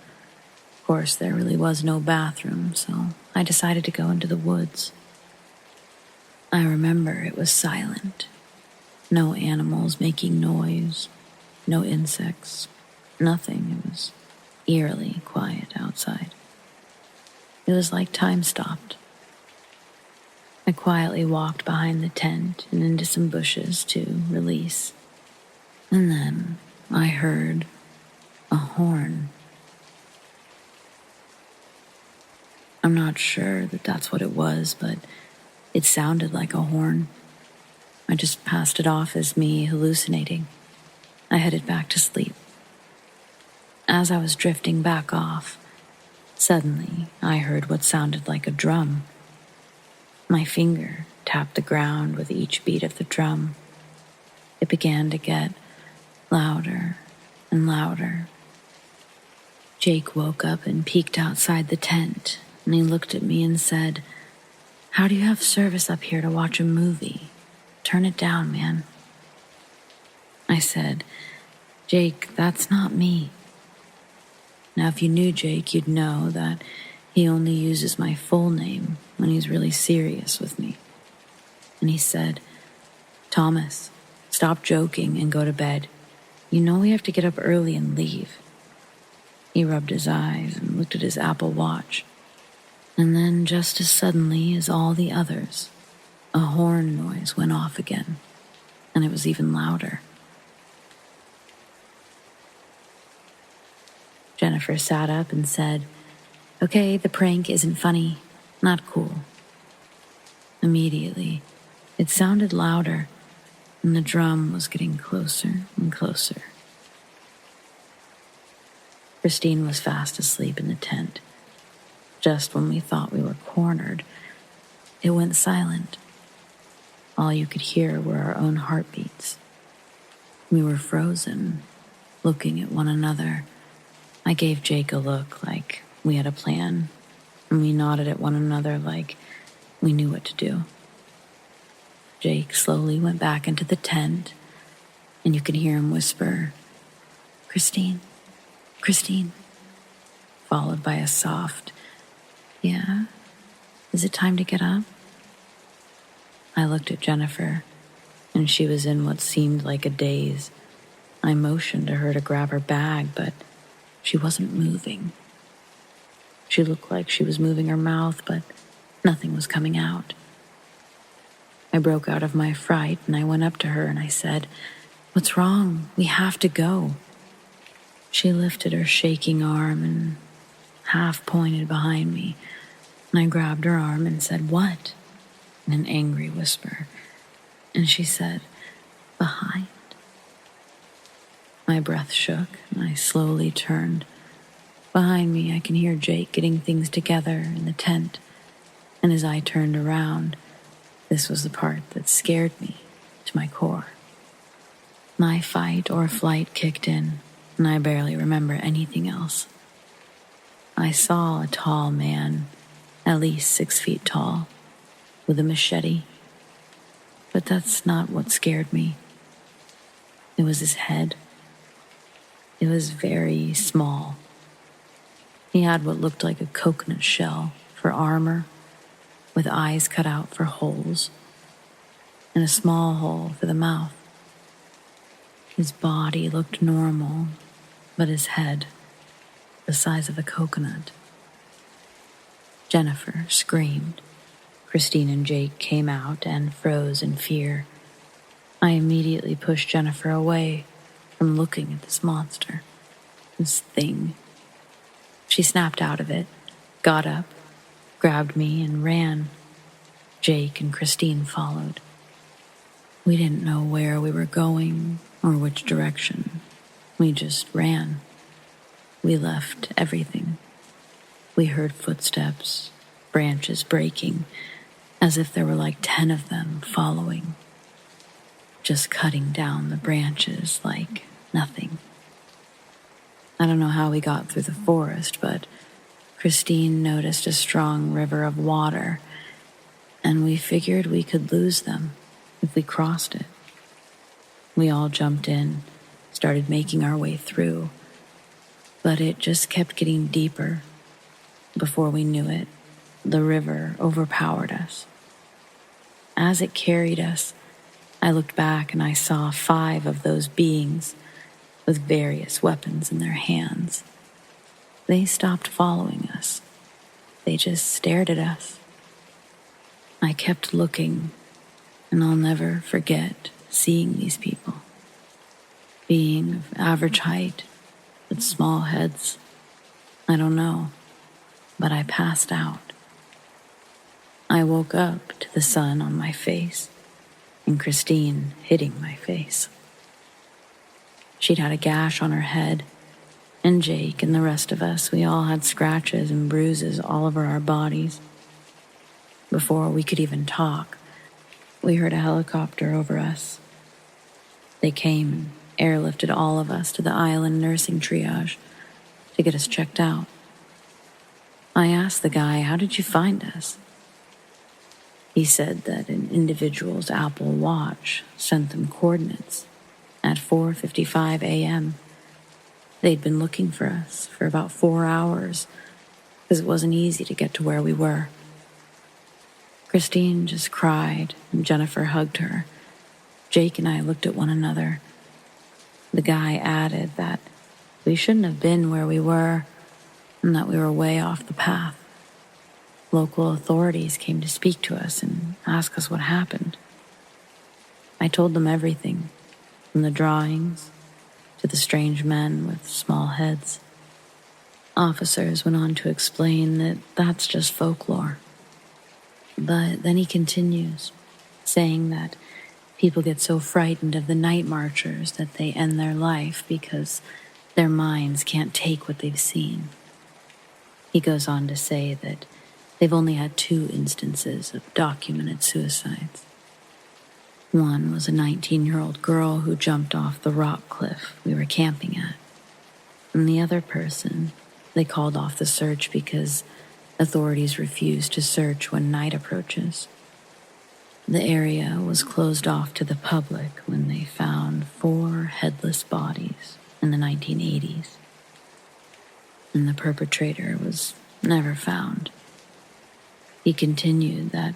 Of course, there really was no bathroom, so I decided to go into the woods. I remember it was silent. No animals making noise, no insects, nothing. It was eerily quiet outside. It was like time stopped. I quietly walked behind the tent and into some bushes to release. And then I heard a horn. I'm not sure that that's what it was, but it sounded like a horn. I just passed it off as me hallucinating. I headed back to sleep. As I was drifting back off, suddenly I heard what sounded like a drum. My finger tapped the ground with each beat of the drum. It began to get louder and louder. Jake woke up and peeked outside the tent, and he looked at me and said, How do you have service up here to watch a movie? Turn it down, man. I said, Jake, that's not me. Now, if you knew Jake, you'd know that he only uses my full name when he's really serious with me. And he said, Thomas, stop joking and go to bed. You know we have to get up early and leave. He rubbed his eyes and looked at his Apple Watch. And then, just as suddenly as all the others, a horn noise went off again, and it was even louder. Jennifer sat up and said, Okay, the prank isn't funny, not cool. Immediately, it sounded louder, and the drum was getting closer and closer. Christine was fast asleep in the tent. Just when we thought we were cornered, it went silent. All you could hear were our own heartbeats. We were frozen, looking at one another. I gave Jake a look like we had a plan, and we nodded at one another like we knew what to do. Jake slowly went back into the tent, and you could hear him whisper, Christine, Christine, followed by a soft, Yeah? Is it time to get up? I looked at Jennifer, and she was in what seemed like a daze. I motioned to her to grab her bag, but she wasn't moving. She looked like she was moving her mouth, but nothing was coming out. I broke out of my fright, and I went up to her and I said, What's wrong? We have to go. She lifted her shaking arm and half pointed behind me, and I grabbed her arm and said, What? In an angry whisper. And she said, Behind. My breath shook, and I slowly turned. Behind me, I can hear Jake getting things together in the tent, and as I turned around, this was the part that scared me to my core. My fight or flight kicked in, and I barely remember anything else. I saw a tall man, at least 6 feet tall, with a machete. But that's not what scared me. It was his head. It was very small. He had what looked like a coconut shell for armor, with eyes cut out for holes, and a small hole for the mouth. His body looked normal, but his head, the size of a coconut. Jennifer screamed. Christine and Jake came out and froze in fear. I immediately pushed Jennifer away from looking at this monster, this thing. She snapped out of it, got up, grabbed me, and ran. Jake and Christine followed. We didn't know where we were going or which direction. We just ran. We left everything. We heard footsteps, branches breaking, as if there were like 10 of them following, just cutting down the branches like nothing. I don't know how we got through the forest, but Christine noticed a strong river of water, and we figured we could lose them if we crossed it. We all jumped in, started making our way through, but it just kept getting deeper. Before we knew it, the river overpowered us. As it carried us, I looked back and I saw 5 of those beings with various weapons in their hands. They stopped following us. They just stared at us. I kept looking, and I'll never forget seeing these people. Being of average height, with small heads. I don't know, but I passed out. I woke up to the sun on my face and Christine hitting my face. She'd had a gash on her head, and Jake and the rest of us, we all had scratches and bruises all over our bodies. Before we could even talk, we heard a helicopter over us. They came and airlifted all of us to the island nursing triage to get us checked out. I asked the guy, "How did you find us?" He said that an individual's Apple Watch sent them coordinates at 4:55 a.m. They'd been looking for us for about 4 hours because it wasn't easy to get to where we were. Christine just cried, and Jennifer hugged her. Jake and I looked at one another. The guy added that we shouldn't have been where we were and that we were way off the path. Local authorities came to speak to us and ask us what happened. I told them everything, from the drawings to the strange men with small heads. Officers went on to explain that that's just folklore. But then he continues, saying that people get so frightened of the night marchers that they end their life because their minds can't take what they've seen. He goes on to say that they've only had 2 instances of documented suicides. One was a 19-year-old girl who jumped off the rock cliff we were camping at. And the other person, they called off the search because authorities refused to search when night approaches. The area was closed off to the public when they found 4 headless bodies in the 1980s. And the perpetrator was never found. He continued that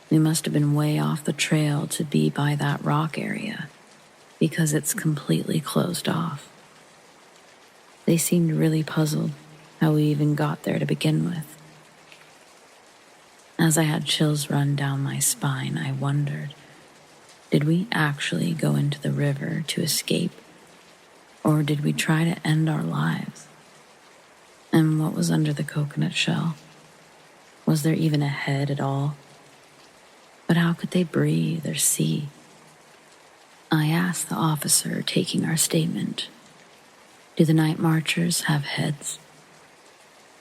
we must have been way off the trail to be by that rock area because it's completely closed off. They seemed really puzzled how we even got there to begin with. As I had chills run down my spine, I wondered, did we actually go into the river to escape? Or did we try to end our lives? And what was under the coconut shell? Was there even a head at all? But how could they breathe or see? I asked the officer taking our statement, do the night marchers have heads?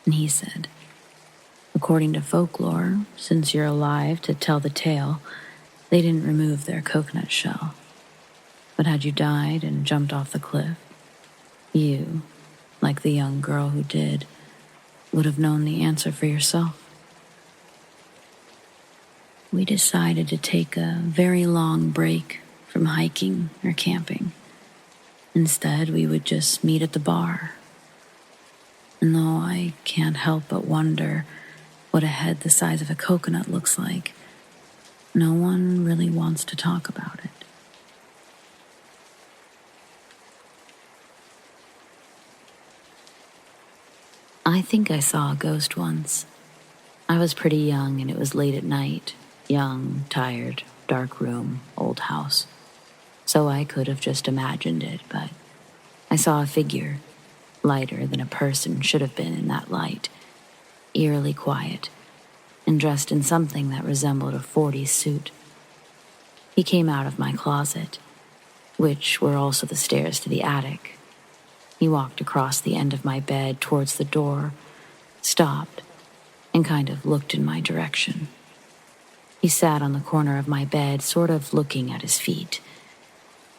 And he said, according to folklore, since you're alive to tell the tale, they didn't remove their coconut shell. But had you died and jumped off the cliff, you, like the young girl who did, would have known the answer for yourself. We decided to take a very long break from hiking or camping. Instead, we would just meet at the bar. And though I can't help but wonder what a head the size of a coconut looks like, no one really wants to talk about it. I think I saw a ghost once. I was pretty young and it was late at night. Young, tired, dark room, old house. So I could have just imagined it, but I saw a figure, lighter than a person should have been in that light, eerily quiet, and dressed in something that resembled a 40s suit. He came out of my closet, which were also the stairs to the attic. He walked across the end of my bed towards the door, stopped, and kind of looked in my direction. He sat on the corner of my bed, sort of looking at his feet.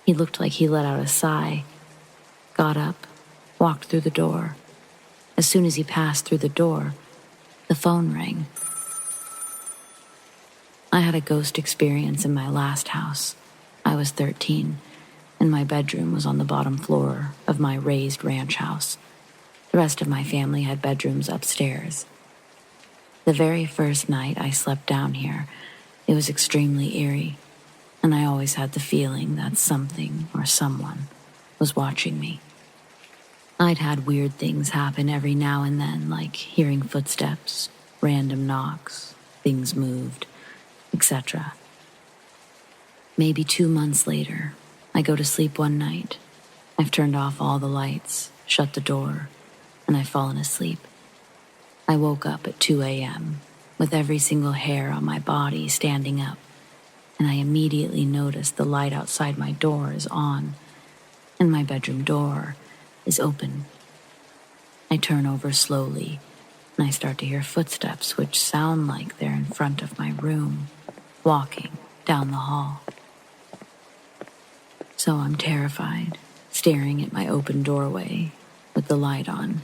He looked like he let out a sigh, got up, walked through the door. As soon as he passed through the door, the phone rang. I had a ghost experience in my last house. I was 13, and my bedroom was on the bottom floor of my raised ranch house. The rest of my family had bedrooms upstairs. The very first night I slept down here, it was extremely eerie, and I always had the feeling that something or someone was watching me. I'd had weird things happen every now and then, like hearing footsteps, random knocks, things moved, etc. Maybe 2 months later, I go to sleep one night. I've turned off all the lights, shut the door, and I've fallen asleep. I woke up at 2 a.m. with every single hair on my body standing up, and I immediately noticed the light outside my door is on, and my bedroom door is open. I turn over slowly, and I start to hear footsteps which sound like they're in front of my room, walking down the hall. So I'm terrified, staring at my open doorway with the light on,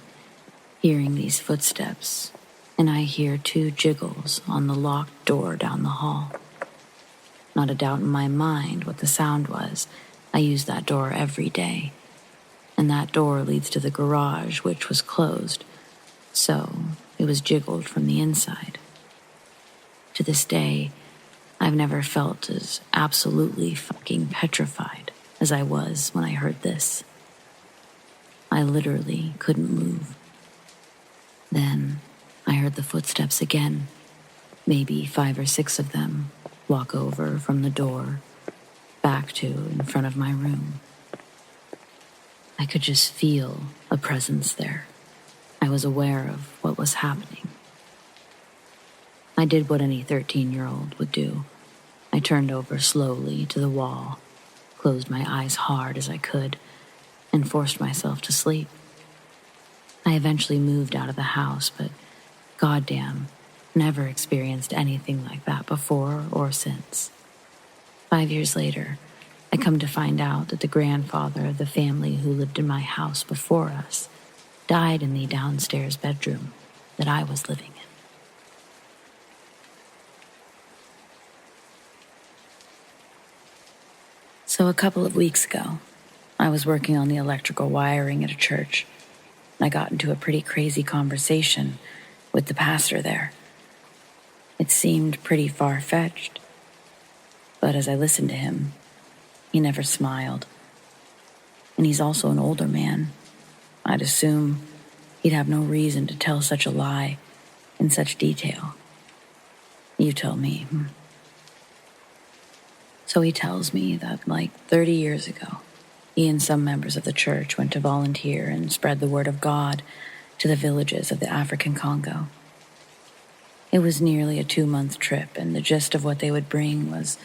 hearing these footsteps and I hear 2 jiggles on the locked door down the hall. Not a doubt in my mind what the sound was. I use that door every day, and that door leads to the garage, which was closed, so it was jiggled from the inside. To this day, I've never felt as absolutely fucking petrified as I was when I heard this. I literally couldn't move. Then I heard the footsteps again, maybe 5 or 6 of them, walk over from the door, back to in front of my room. I could just feel a presence there. I was aware of what was happening. I did what any 13-year-old would do. I turned over slowly to the wall, closed my eyes hard as I could, and forced myself to sleep. I eventually moved out of the house, but goddamn, never experienced anything like that before or since. 5 years later, I come to find out that the grandfather of the family who lived in my house before us died in the downstairs bedroom that I was living in. So a couple of weeks ago, I was working on the electrical wiring at a church, and I got into a pretty crazy conversation with the pastor there. It seemed pretty far-fetched, but as I listened to him, he never smiled. And he's also an older man. I'd assume he'd have no reason to tell such a lie in such detail. You tell me. So he tells me that like 30 years ago, he and some members of the church went to volunteer and spread the word of God to the villages of the African Congo. It was nearly a 2-month trip, and the gist of what they would bring was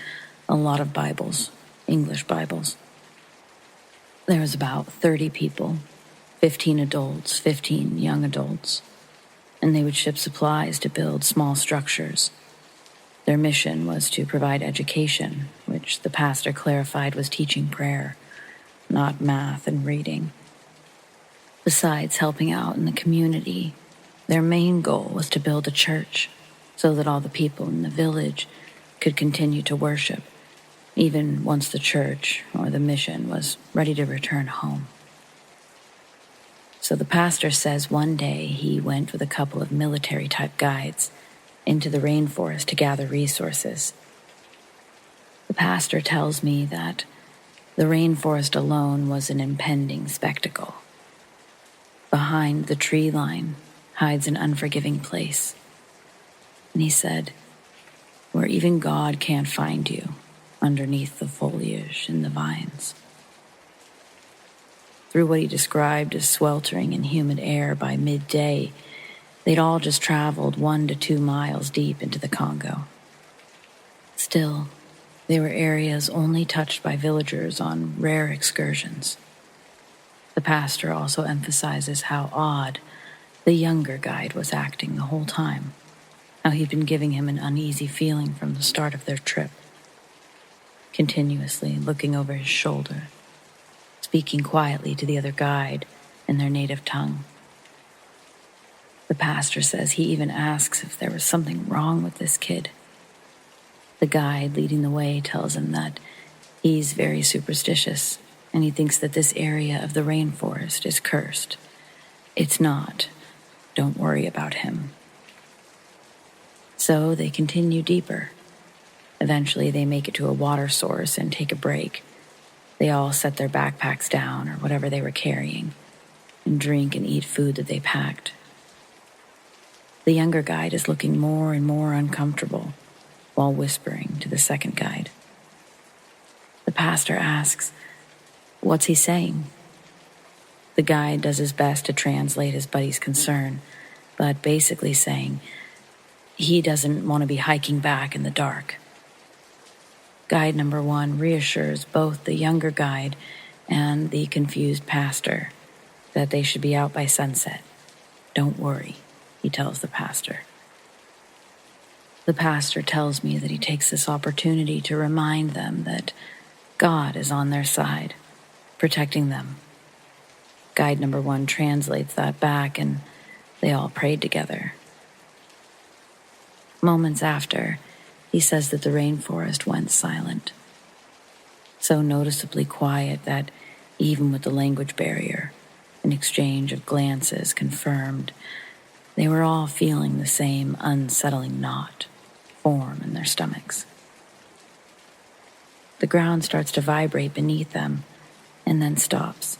a lot of Bibles, English Bibles. There was about 30 people, 15 adults, 15 young adults, and they would ship supplies to build small structures. Their mission was to provide education, which the pastor clarified was teaching prayer, not math and reading. Besides helping out in the community, their main goal was to build a church so that all the people in the village could continue to worship, even once the church or the mission was ready to return home. So the pastor says one day he went with a couple of military-type guides into the rainforest to gather resources. The pastor tells me that the rainforest alone was an impending spectacle. Behind the tree line hides an unforgiving place. And he said, where even God can't find you underneath the foliage and the vines. Through what he described as sweltering and humid air by midday, they'd all just traveled 1 to 2 miles deep into the Congo. Still, they were areas only touched by villagers on rare excursions. The pastor also emphasizes how odd the younger guide was acting the whole time, how he'd been giving him an uneasy feeling from the start of their trip, continuously looking over his shoulder, speaking quietly to the other guide in their native tongue. The pastor says he even asks if there was something wrong with this kid. The guide leading the way tells him that he's very superstitious, and he thinks that this area of the rainforest is cursed. It's not. Don't worry about him. So they continue deeper. Eventually they make it to a water source and take a break. They all set their backpacks down or whatever they were carrying and drink and eat food that they packed. The younger guide is looking more and more uncomfortable while whispering to the second guide. The pastor asks, "What's he saying?" The guide does his best to translate his buddy's concern, but basically saying he doesn't want to be hiking back in the dark. Guide number 1 reassures both the younger guide and the confused pastor that they should be out by sunset. Don't worry, he tells the pastor. The pastor tells me that he takes this opportunity to remind them that God is on their side, protecting them. Guide number 1 translates that back, and they all prayed together. Moments after, he says that the rainforest went silent. So noticeably quiet that even with the language barrier, an exchange of glances confirmed they were all feeling the same unsettling knot form in their stomachs. The ground starts to vibrate beneath them and then stops.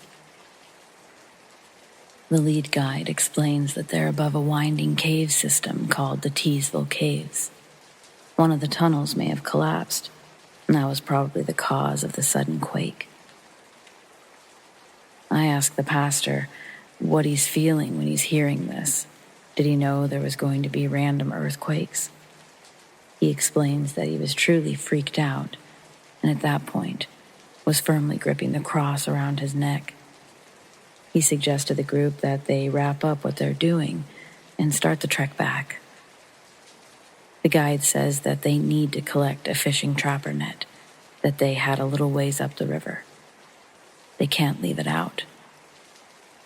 The lead guide explains that they're above a winding cave system called the TESDAHL Caves. One of the tunnels may have collapsed, and that was probably the cause of the sudden quake. I ask the pastor what he's feeling when he's hearing this. Did he know there was going to be random earthquakes? He explains that he was truly freaked out, and at that point was firmly gripping the cross around his neck. He suggests to the group that they wrap up what they're doing and start the trek back. The guide says that they need to collect a fishing trapper net that they had a little ways up the river. They can't leave it out.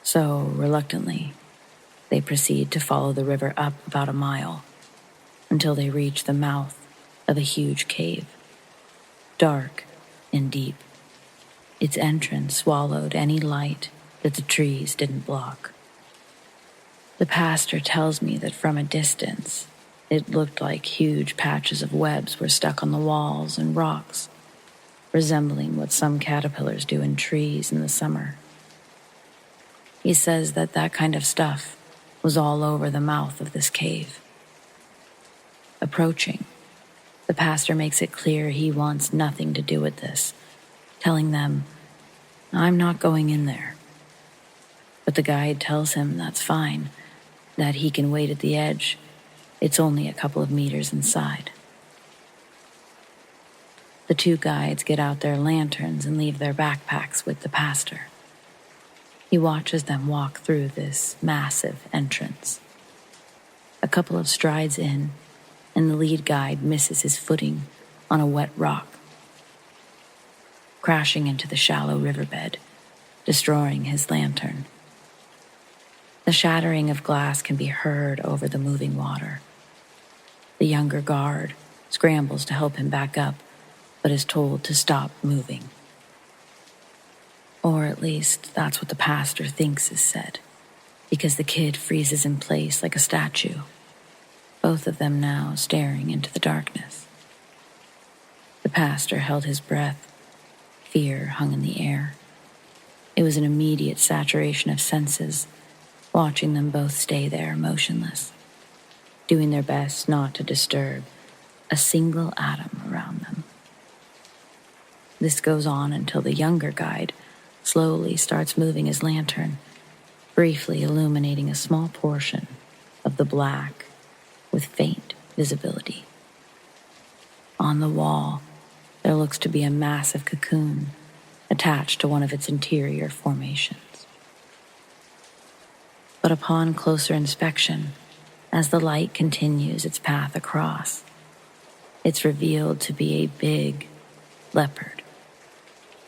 So, reluctantly, they proceed to follow the river up about a mile until they reach the mouth of a huge cave, dark and deep. Its entrance swallowed any light that the trees didn't block. The pastor tells me that from a distance, it looked like huge patches of webs were stuck on the walls and rocks, resembling what some caterpillars do in trees in the summer. He says that that kind of stuff was all over the mouth of this cave. Approaching, the pastor makes it clear he wants nothing to do with this, telling them, "I'm not going in there." But the guide tells him that's fine, that he can wait at the edge. It's only a couple of meters inside. The two guides get out their lanterns and leave their backpacks with the pastor. He watches them walk through this massive entrance. A couple of strides in, and the lead guide misses his footing on a wet rock, crashing into the shallow riverbed, destroying his lantern. The shattering of glass can be heard over the moving water. The younger guard scrambles to help him back up, but is told to stop moving. Or at least that's what the pastor thinks is said, because the kid freezes in place like a statue, both of them now staring into the darkness. The pastor held his breath. Fear hung in the air. It was an immediate saturation of senses, watching them both stay there motionless, doing their best not to disturb a single atom around them. This goes on until the younger guide slowly starts moving his lantern, briefly illuminating a small portion of the black with faint visibility. On the wall, there looks to be a massive cocoon attached to one of its interior formations. But upon closer inspection, as the light continues its path across, it's revealed to be a big leopard,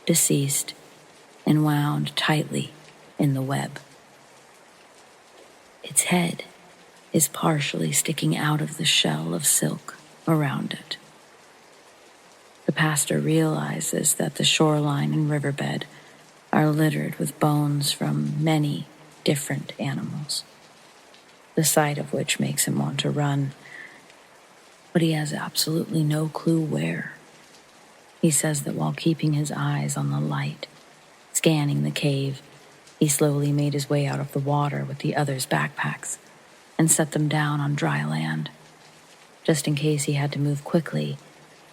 deceased and wound tightly in the web. Its head is partially sticking out of the shell of silk around it. The pastor realizes that the shoreline and riverbed are littered with bones from many different animals, the sight of which makes him want to run, but he has absolutely no clue where. He says that while keeping his eyes on the light, scanning the cave, he slowly made his way out of the water with the others' backpacks and set them down on dry land. Just in case he had to move quickly,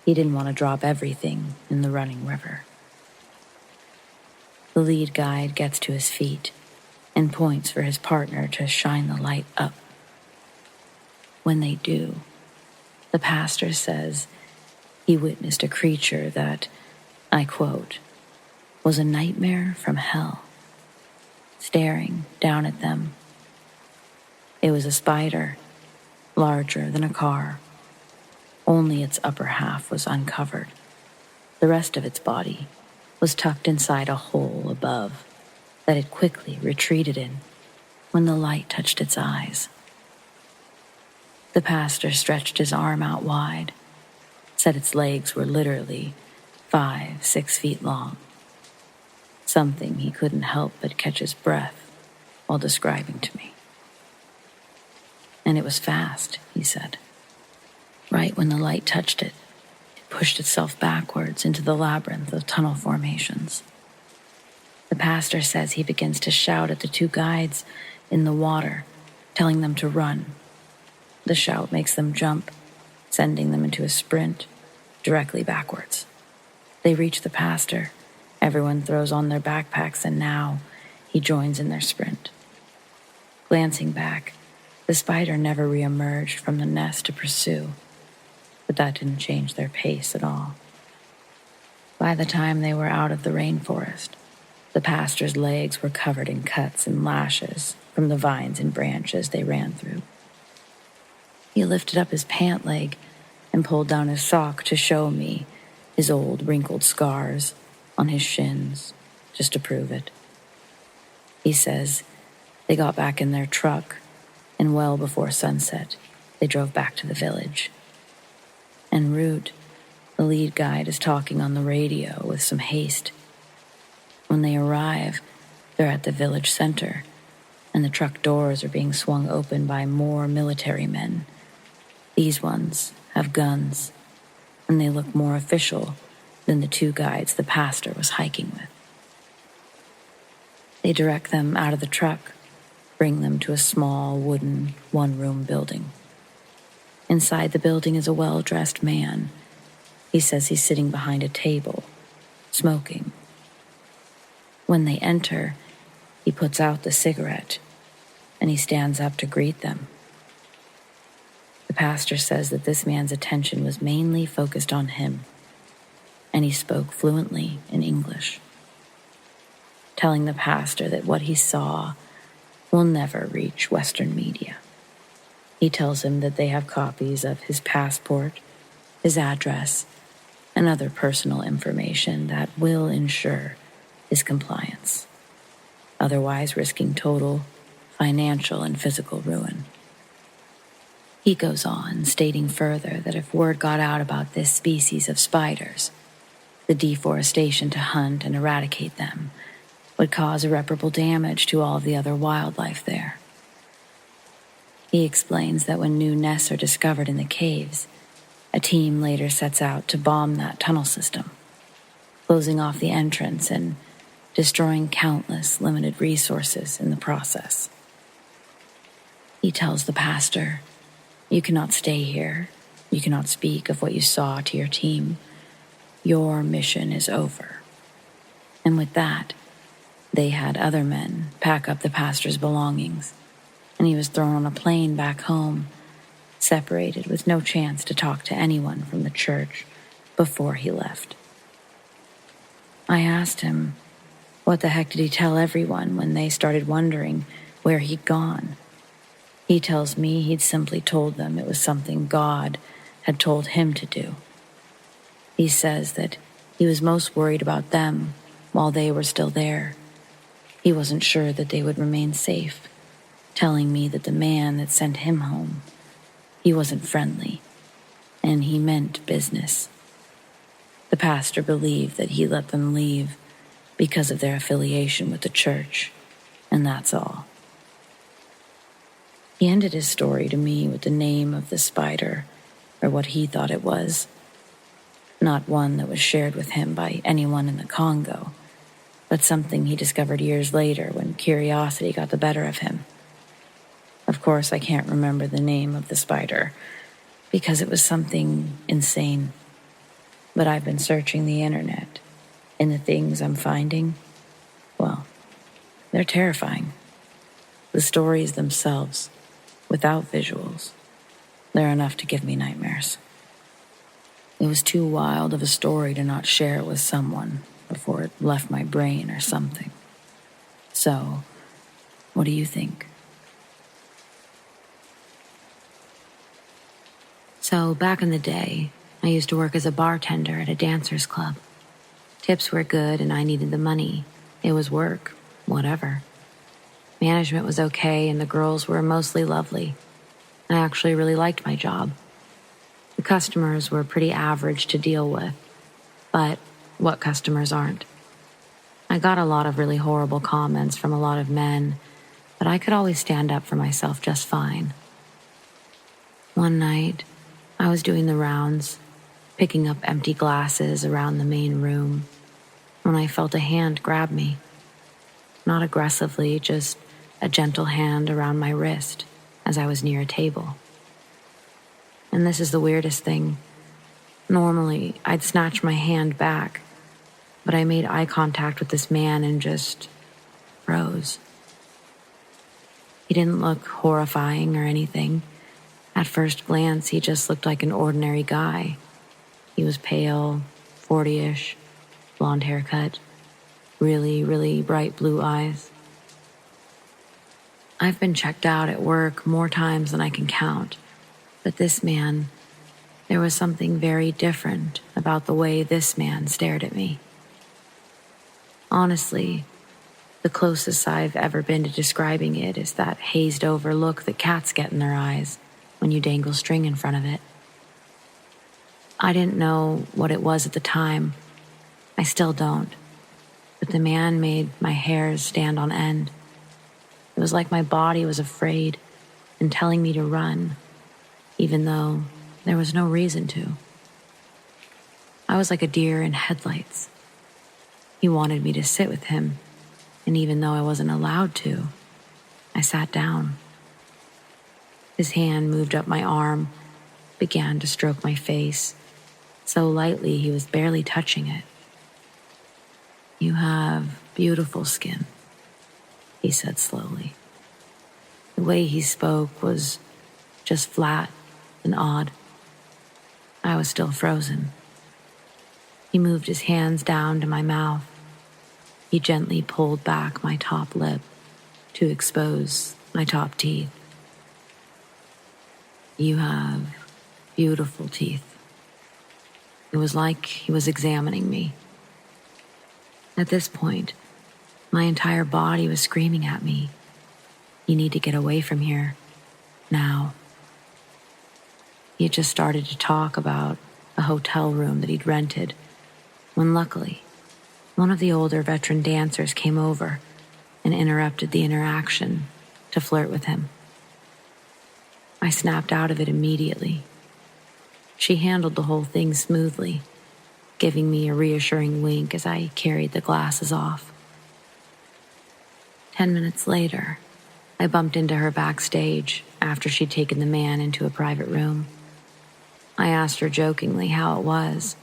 he didn't want to drop everything in the running river. The lead guide gets to his feet and points for his partner to shine the light up. When they do, the pastor says he witnessed a creature that, I quote, was a nightmare from hell, staring down at them. It was a spider, larger than a car. Only its upper half was uncovered. The rest of its body was tucked inside a hole above that it quickly retreated in when the light touched its eyes. The pastor stretched his arm out wide, said its legs were literally 5-6 feet long, something he couldn't help but catch his breath while describing to me. And it was fast, he said. Right when the light touched it, it pushed itself backwards into the labyrinth of tunnel formations. The pastor says he begins to shout at the two guides in the water, telling them to run. The shout makes them jump, sending them into a sprint directly backwards. They reach the pastor. Everyone throws on their backpacks, and now he joins in their sprint. Glancing back, the spider never reemerged from the nest to pursue, but that didn't change their pace at all. By the time they were out of the rainforest, the pastor's legs were covered in cuts and lashes from the vines and branches they ran through. He lifted up his pant leg and pulled down his sock to show me his old wrinkled scars on his shins, just to prove it. He says they got back in their truck, and well before sunset, they drove back to the village. En route, the lead guide is talking on the radio with some haste. When they arrive, they're at the village center, and the truck doors are being swung open by more military men. These ones have guns, and they look more official than the two guides the pastor was hiking with. They direct them out of the truck, bring them to a small wooden one-room building. Inside the building is a well-dressed man. He says he's sitting behind a table, smoking. When they enter, he puts out the cigarette, and he stands up to greet them. The pastor says that this man's attention was mainly focused on him, and he spoke fluently in English, telling the pastor that what he saw will never reach Western media. He tells him that they have copies of his passport, his address, and other personal information that will ensure his compliance, otherwise risking total financial and physical ruin. He goes on, stating further that if word got out about this species of spiders, the deforestation to hunt and eradicate them would cause irreparable damage to all of the other wildlife there. He explains that when new nests are discovered in the caves, a team later sets out to bomb that tunnel system, closing off the entrance and destroying countless limited resources in the process. He tells the pastor, "You cannot stay here. You cannot speak of what you saw to your team. Your mission is over." And with that, they had other men pack up the pastor's belongings, and he was thrown on a plane back home, separated with no chance to talk to anyone from the church before he left. I asked him, what the heck did he tell everyone when they started wondering where he'd gone? He tells me he'd simply told them it was something God had told him to do. He says that he was most worried about them while they were still there. He wasn't sure that they would remain safe, telling me that the man that sent him home, he wasn't friendly, and he meant business. The pastor believed that he let them leave because of their affiliation with the church, and that's all. He ended his story to me with the name of the spider, or what he thought it was. Not one that was shared with him by anyone in the Congo, but something he discovered years later when curiosity got the better of him. Of course, I can't remember the name of the spider, because it was something insane. But I've been searching the internet, and the things I'm finding, well, they're terrifying. The stories themselves, without visuals, they're enough to give me nightmares. It was too wild of a story to not share it with someone before it left my brain or something. So, what do you think? So, back in the day, I used to work as a bartender at a dancers club. Tips were good and I needed the money. It was work, whatever. Management was okay and the girls were mostly lovely. I actually really liked my job. The customers were pretty average to deal with, but what customers aren't? I got a lot of really horrible comments from a lot of men, but I could always stand up for myself just fine. One night, I was doing the rounds, picking up empty glasses around the main room, when I felt a hand grab me. Not aggressively, just a gentle hand around my wrist as I was near a table. And this is the weirdest thing. Normally, I'd snatch my hand back, but I made eye contact with this man and just froze. He didn't look horrifying or anything. At first glance, he just looked like an ordinary guy. He was pale, 40-ish, blonde haircut, really, really bright blue eyes. I've been checked out at work more times than I can count, but this man, there was something very different about the way this man stared at me. Honestly, the closest I've ever been to describing it is that hazed-over look that cats get in their eyes when you dangle string in front of it. I didn't know what it was at the time. I still don't. But the man made my hairs stand on end. It was like my body was afraid and telling me to run, even though there was no reason to. I was like a deer in headlights. He wanted me to sit with him, and even though I wasn't allowed to, I sat down. His hand moved up my arm, began to stroke my face, so lightly he was barely touching it. "You have beautiful skin," he said slowly. The way he spoke was just flat and odd. I was still frozen. He moved his hands down to my mouth. He gently pulled back my top lip to expose my top teeth. "You have beautiful teeth." It was like he was examining me. At this point, my entire body was screaming at me, "You need to get away from here, now." He had just started to talk about a hotel room that he'd rented, when luckily, one of the older veteran dancers came over and interrupted the interaction to flirt with him. I snapped out of it immediately. She handled the whole thing smoothly, giving me a reassuring wink as I carried the glasses off. 10 minutes later, I bumped into her backstage after she'd taken the man into a private room. I asked her jokingly how it was.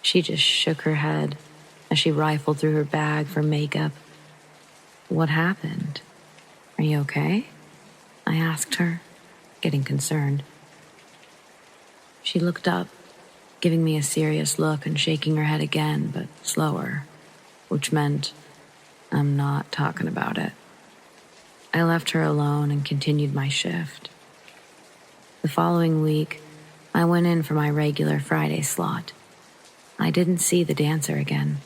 She just shook her head as she rifled through her bag for makeup. "What happened? Are you okay?" I asked her, getting concerned. She looked up, giving me a serious look and shaking her head again, but slower, which meant I'm not talking about it. I left her alone and continued my shift. The following week, I went in for my regular Friday slot. I didn't see the dancer again.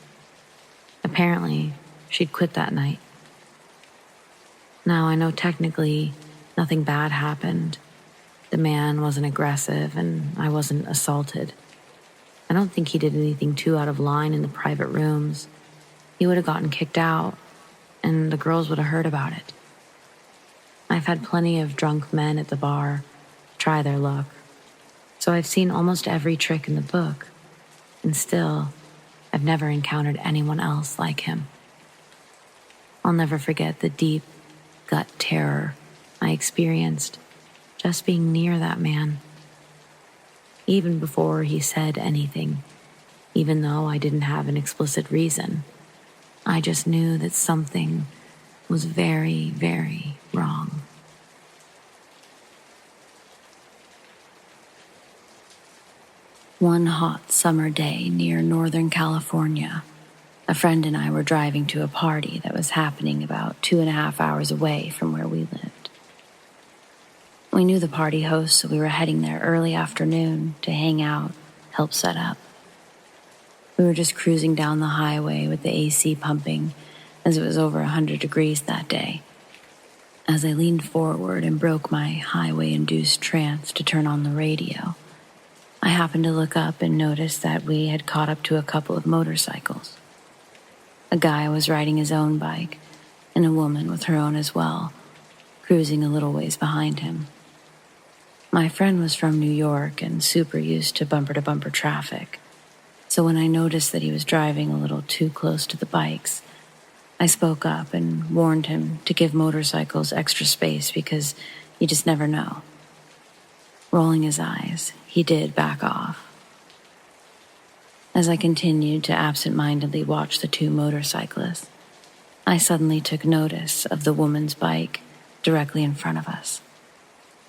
Apparently, she'd quit that night. Now, I know technically nothing bad happened. The man wasn't aggressive and I wasn't assaulted. I don't think he did anything too out of line in the private rooms. He would have gotten kicked out, and the girls would have heard about it. I've had plenty of drunk men at the bar try their luck, so I've seen almost every trick in the book, and still, I've never encountered anyone else like him. I'll never forget the deep gut terror I experienced just being near that man. Even before he said anything, even though I didn't have an explicit reason, I just knew that something was very, very wrong. One hot summer day near Northern California, a friend and I were driving to a party that was happening about 2.5 hours away from where we lived. We knew the party host, so we were heading there early afternoon to hang out, help set up. We were just cruising down the highway with the AC pumping, as it was over 100 degrees that day. As I leaned forward and broke my highway-induced trance to turn on the radio, I happened to look up and notice that we had caught up to a couple of motorcycles. A guy was riding his own bike, and a woman with her own as well, cruising a little ways behind him. My friend was from New York and super used to bumper-to-bumper traffic, so when I noticed that he was driving a little too close to the bikes, I spoke up and warned him to give motorcycles extra space because you just never know. Rolling his eyes, he did back off. As I continued to absent-mindedly watch the two motorcyclists, I suddenly took notice of the woman's bike directly in front of us.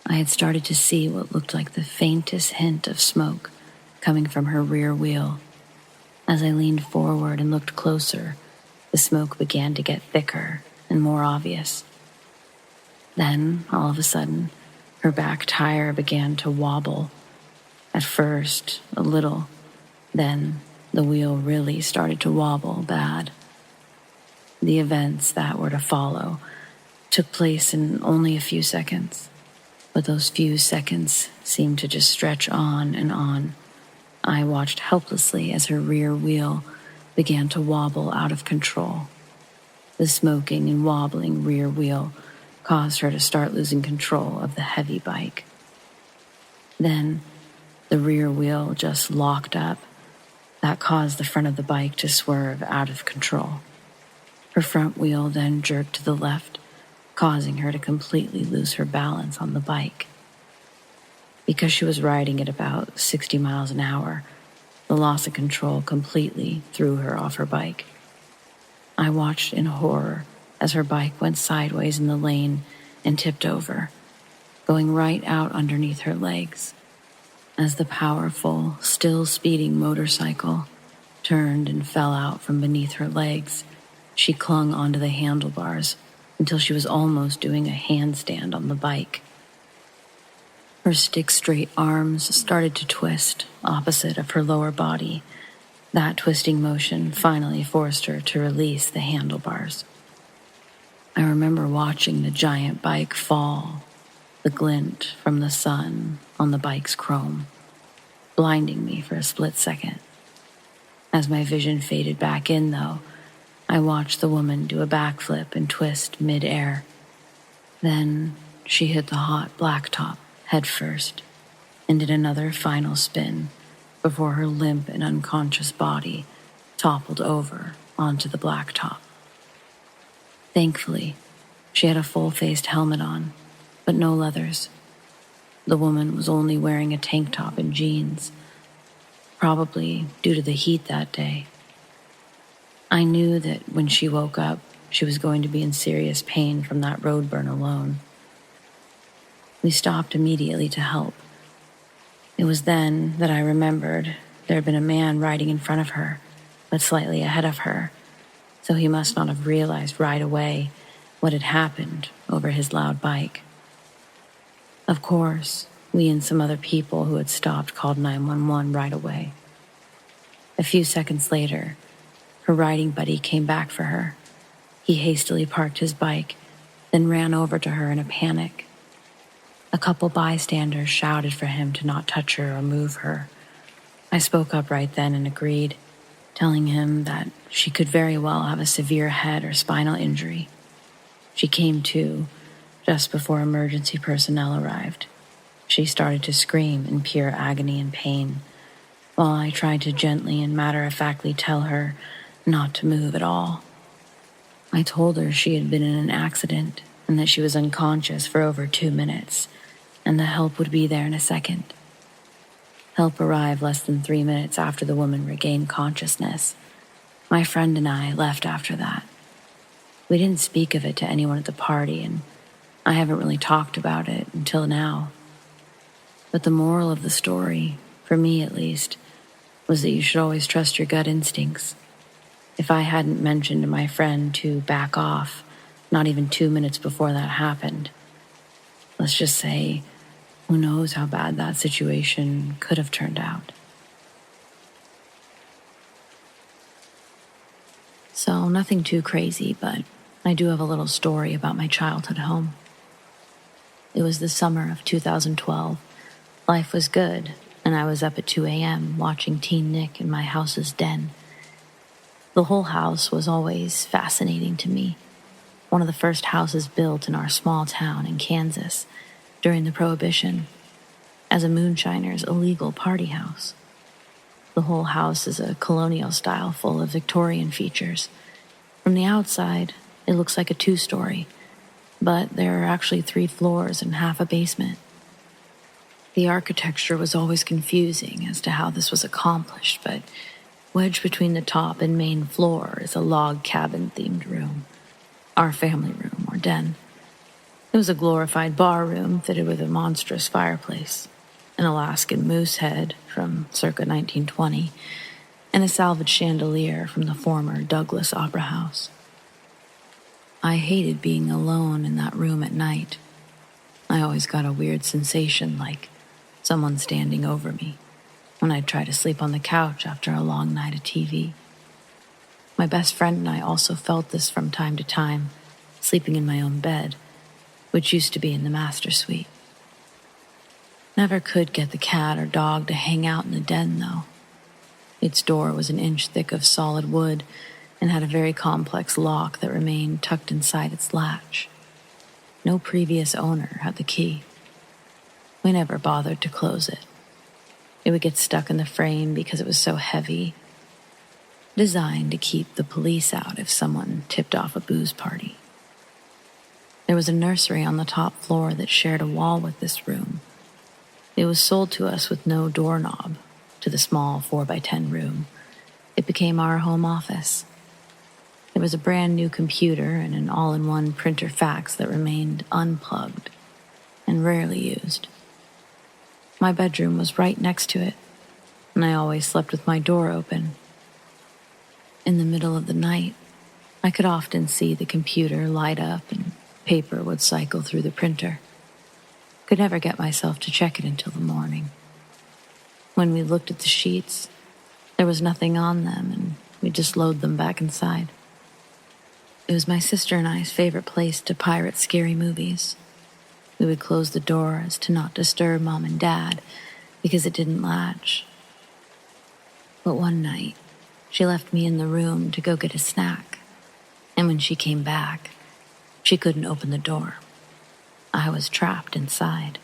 I had started to see what looked like the faintest hint of smoke coming from her rear wheel. As I leaned forward and looked closer, the smoke began to get thicker and more obvious. Then, all of a sudden, her back tire began to wobble. At first, a little. Then, the wheel really started to wobble bad. The events that were to follow took place in only a few seconds, but those few seconds seemed to just stretch on and on. I watched helplessly as her rear wheel began to wobble out of control. The smoking and wobbling rear wheel caused her to start losing control of the heavy bike. Then, the rear wheel just locked up. That caused the front of the bike to swerve out of control. Her front wheel then jerked to the left, causing her to completely lose her balance on the bike. Because she was riding at about 60 miles an hour, the loss of control completely threw her off her bike. I watched in horror as her bike went sideways in the lane and tipped over, going right out underneath her legs. As the powerful, still speeding motorcycle turned and fell out from beneath her legs, she clung onto the handlebars until she was almost doing a handstand on the bike. Her stick-straight arms started to twist opposite of her lower body. That twisting motion finally forced her to release the handlebars. I remember watching the giant bike fall, the glint from the sun on the bike's chrome, blinding me for a split second. As my vision faded back in, though, I watched the woman do a backflip and twist mid-air. Then she hit the hot blacktop head first and did another final spin before her limp and unconscious body toppled over onto the blacktop. Thankfully, she had a full-faced helmet on, but no leathers. The woman was only wearing a tank top and jeans, probably due to the heat that day. I knew that when she woke up, she was going to be in serious pain from that road burn alone. We stopped immediately to help. It was then that I remembered there had been a man riding in front of her, but slightly ahead of her, so he must not have realized right away what had happened over his loud bike. Of course, we and some other people who had stopped called 911 right away. A few seconds later, her riding buddy came back for her. He hastily parked his bike, then ran over to her in a panic. A couple bystanders shouted for him to not touch her or move her. I spoke up right then and agreed, telling him that she could very well have a severe head or spinal injury. She came to just before emergency personnel arrived. She started to scream in pure agony and pain, while I tried to gently and matter-of-factly tell her not to move at all. I told her she had been in an accident and that she was unconscious for over 2 minutes, and the help would be there in a second. Help arrived less than 3 minutes after the woman regained consciousness. My friend and I left after that. We didn't speak of it to anyone at the party, and I haven't really talked about it until now. But the moral of the story, for me at least, was that you should always trust your gut instincts. If I hadn't mentioned to my friend to back off, not even 2 minutes before that happened, let's just say, who knows how bad that situation could have turned out. So nothing too crazy, but I do have a little story about my childhood home. It was the summer of 2012. Life was good, and I was up at 2 a.m. watching Teen Nick in my house's den. The whole house was always fascinating to me. One of the first houses built in our small town in Kansas during the Prohibition as a moonshiner's illegal party house. The whole house is a colonial style full of Victorian features. From the outside, it looks like a 2-story, but there are actually 3 floors and half a basement. The architecture was always confusing as to how this was accomplished, but wedged between the top and main floor is a log cabin-themed room, our family room or den. It was a glorified bar room fitted with a monstrous fireplace, an Alaskan moose head from circa 1920, and a salvaged chandelier from the former Douglas Opera House. I hated being alone in that room at night. I always got a weird sensation like someone standing over me when I'd try to sleep on the couch after a long night of TV. My best friend and I also felt this from time to time, sleeping in my own bed, which used to be in the master suite. Never could get the cat or dog to hang out in the den, though. Its door was an inch thick of solid wood and had a very complex lock that remained tucked inside its latch. No previous owner had the key. We never bothered to close it. It would get stuck in the frame because it was so heavy, designed to keep the police out if someone tipped off a booze party. There was a nursery on the top floor that shared a wall with this room. It was sold to us with no doorknob to the small 4x10 room. It became our home office. There was a brand new computer and an all-in-one printer fax that remained unplugged and rarely used. My bedroom was right next to it, and I always slept with my door open. In the middle of the night, I could often see the computer light up and paper would cycle through the printer. Could never get myself to check it until the morning. When we looked at the sheets, there was nothing on them, and we just load them back inside. It was my sister and I's favorite place to pirate scary movies. We would close the door as to not disturb Mom and Dad because it didn't latch. But one night, she left me in the room to go get a snack, and when she came back, she couldn't open the door. I was trapped inside.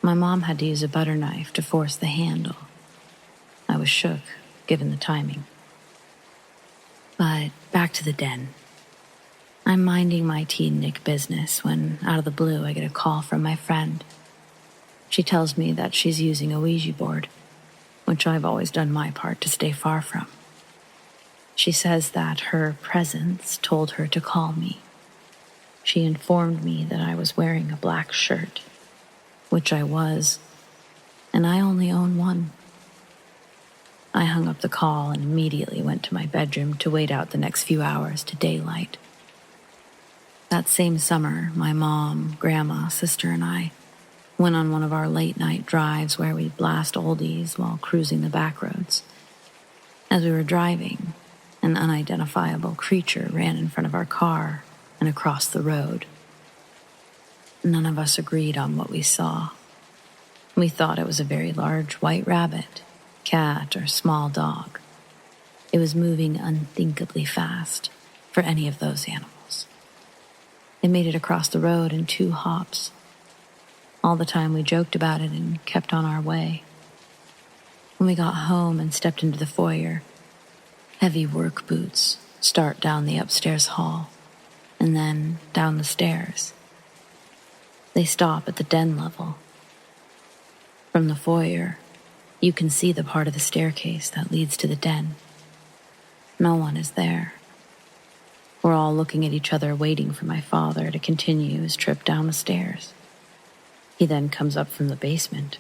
My mom had to use a butter knife to force the handle. I was shook, given the timing. But back to the den. I'm minding my Teen Nick business when, out of the blue, I get a call from my friend. She tells me that she's using a Ouija board, which I've always done my part to stay far from. She says that her presence told her to call me. She informed me that I was wearing a black shirt, which I was, and I only own one. I hung up the call and immediately went to my bedroom to wait out the next few hours to daylight. That same summer, my mom, grandma, sister, and I went on one of our late-night drives where we'd blast oldies while cruising the back roads. As we were driving, an unidentifiable creature ran in front of our car and across the road. None of us agreed on what we saw. We thought it was a very large white rabbit, cat, or small dog. It was moving unthinkably fast for any of those animals. It made it across the road in 2 hops. All the time we joked about it and kept on our way. When we got home and stepped into the foyer, heavy work boots start down the upstairs hall and then down the stairs. They stop at the den level. From the foyer, you can see the part of the staircase that leads to the den. No one is there. We're all looking at each other, waiting for my father to continue his trip down the stairs. He then comes up from the basement,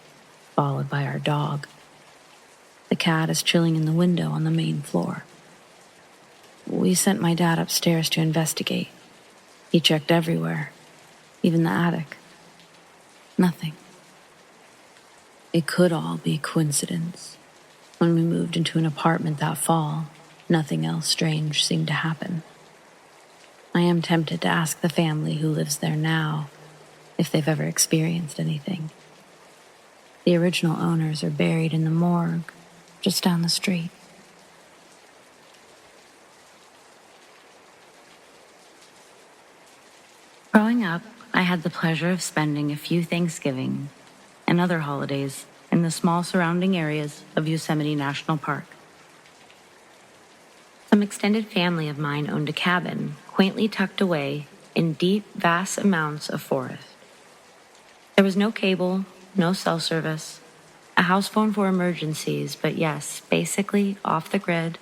followed by our dog. The cat is chilling in the window on the main floor. We sent my dad upstairs to investigate. He checked everywhere, even the attic. Nothing. It could all be coincidence. When we moved into an apartment that fall, nothing else strange seemed to happen. I am tempted to ask the family who lives there now if they've ever experienced anything. The original owners are buried in the morgue just down the street. Growing up, I had the pleasure of spending a few Thanksgiving and other holidays in the small surrounding areas of Yosemite National Park. Some extended family of mine owned a cabin quaintly tucked away in deep, vast amounts of forest. There was no cable, no cell service, a house phone for emergencies, but yes, basically off the grid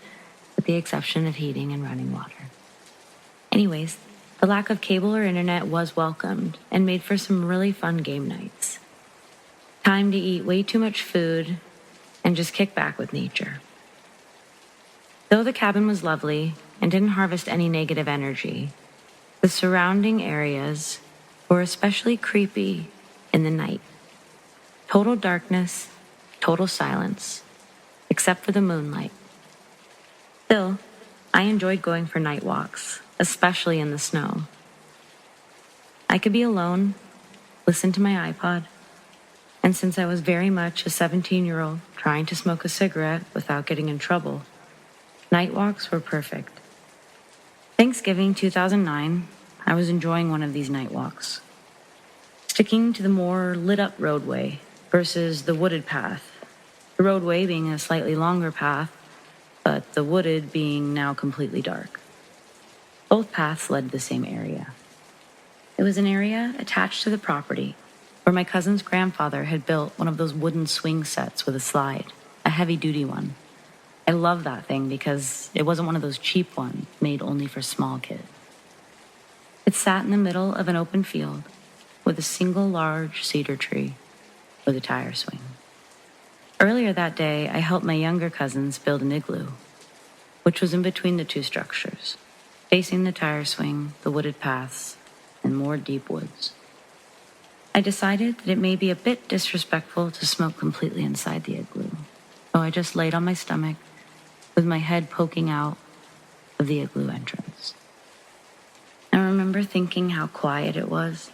with the exception of heating and running water. Anyways, the lack of cable or internet was welcomed and made for some really fun game nights. Time to eat way too much food and just kick back with nature. Though the cabin was lovely and didn't harvest any negative energy, the surrounding areas were especially creepy in the night. Total darkness, total silence, except for the moonlight. Still, I enjoyed going for night walks, especially in the snow. I could be alone, listen to my iPod, and since I was very much a 17-year-old trying to smoke a cigarette without getting in trouble, night walks were perfect. Thanksgiving 2009, I was enjoying one of these night walks, sticking to the more lit-up roadway versus the wooded path, the roadway being a slightly longer path, but the wooded being now completely dark. Both paths led to the same area. It was an area attached to the property where my cousin's grandfather had built one of those wooden swing sets with a slide, a heavy-duty one. I love that thing because it wasn't one of those cheap ones made only for small kids. It sat in the middle of an open field with a single large cedar tree with a tire swing. Earlier that day, I helped my younger cousins build an igloo, which was in between the two structures, facing the tire swing, the wooded paths, and more deep woods. I decided that it may be a bit disrespectful to smoke completely inside the igloo, so I just laid on my stomach with my head poking out of the igloo entrance. I remember thinking how quiet it was,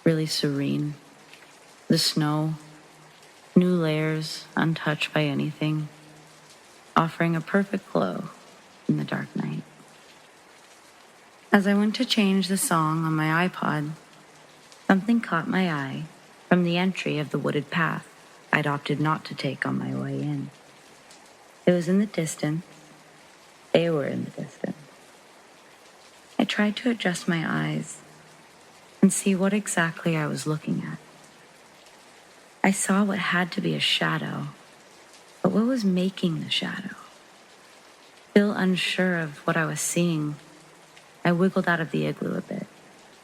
really serene. The snow, new layers untouched by anything, offering a perfect glow in the dark night. As I went to change the song on my iPod, something caught my eye from the entry of the wooded path I'd opted not to take on my way in. It was in the distance. They were in the distance. I tried to adjust my eyes and see what exactly I was looking at. I saw what had to be a shadow, but what was making the shadow? Still unsure of what I was seeing, I wiggled out of the igloo a bit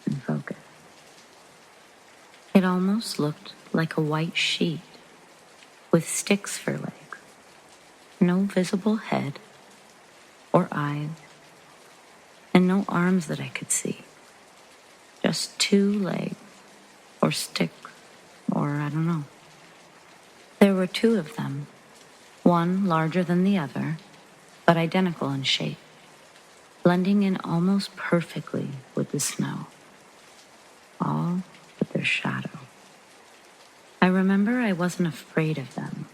and focused. It almost looked like a white sheet with sticks for legs, no visible head or eyes, and no arms that I could see. Just two legs or sticks, or I don't know. There were two of them, one larger than the other, but identical in shape, blending in almost perfectly with the snow, all with their shadow. I remember I wasn't afraid of them.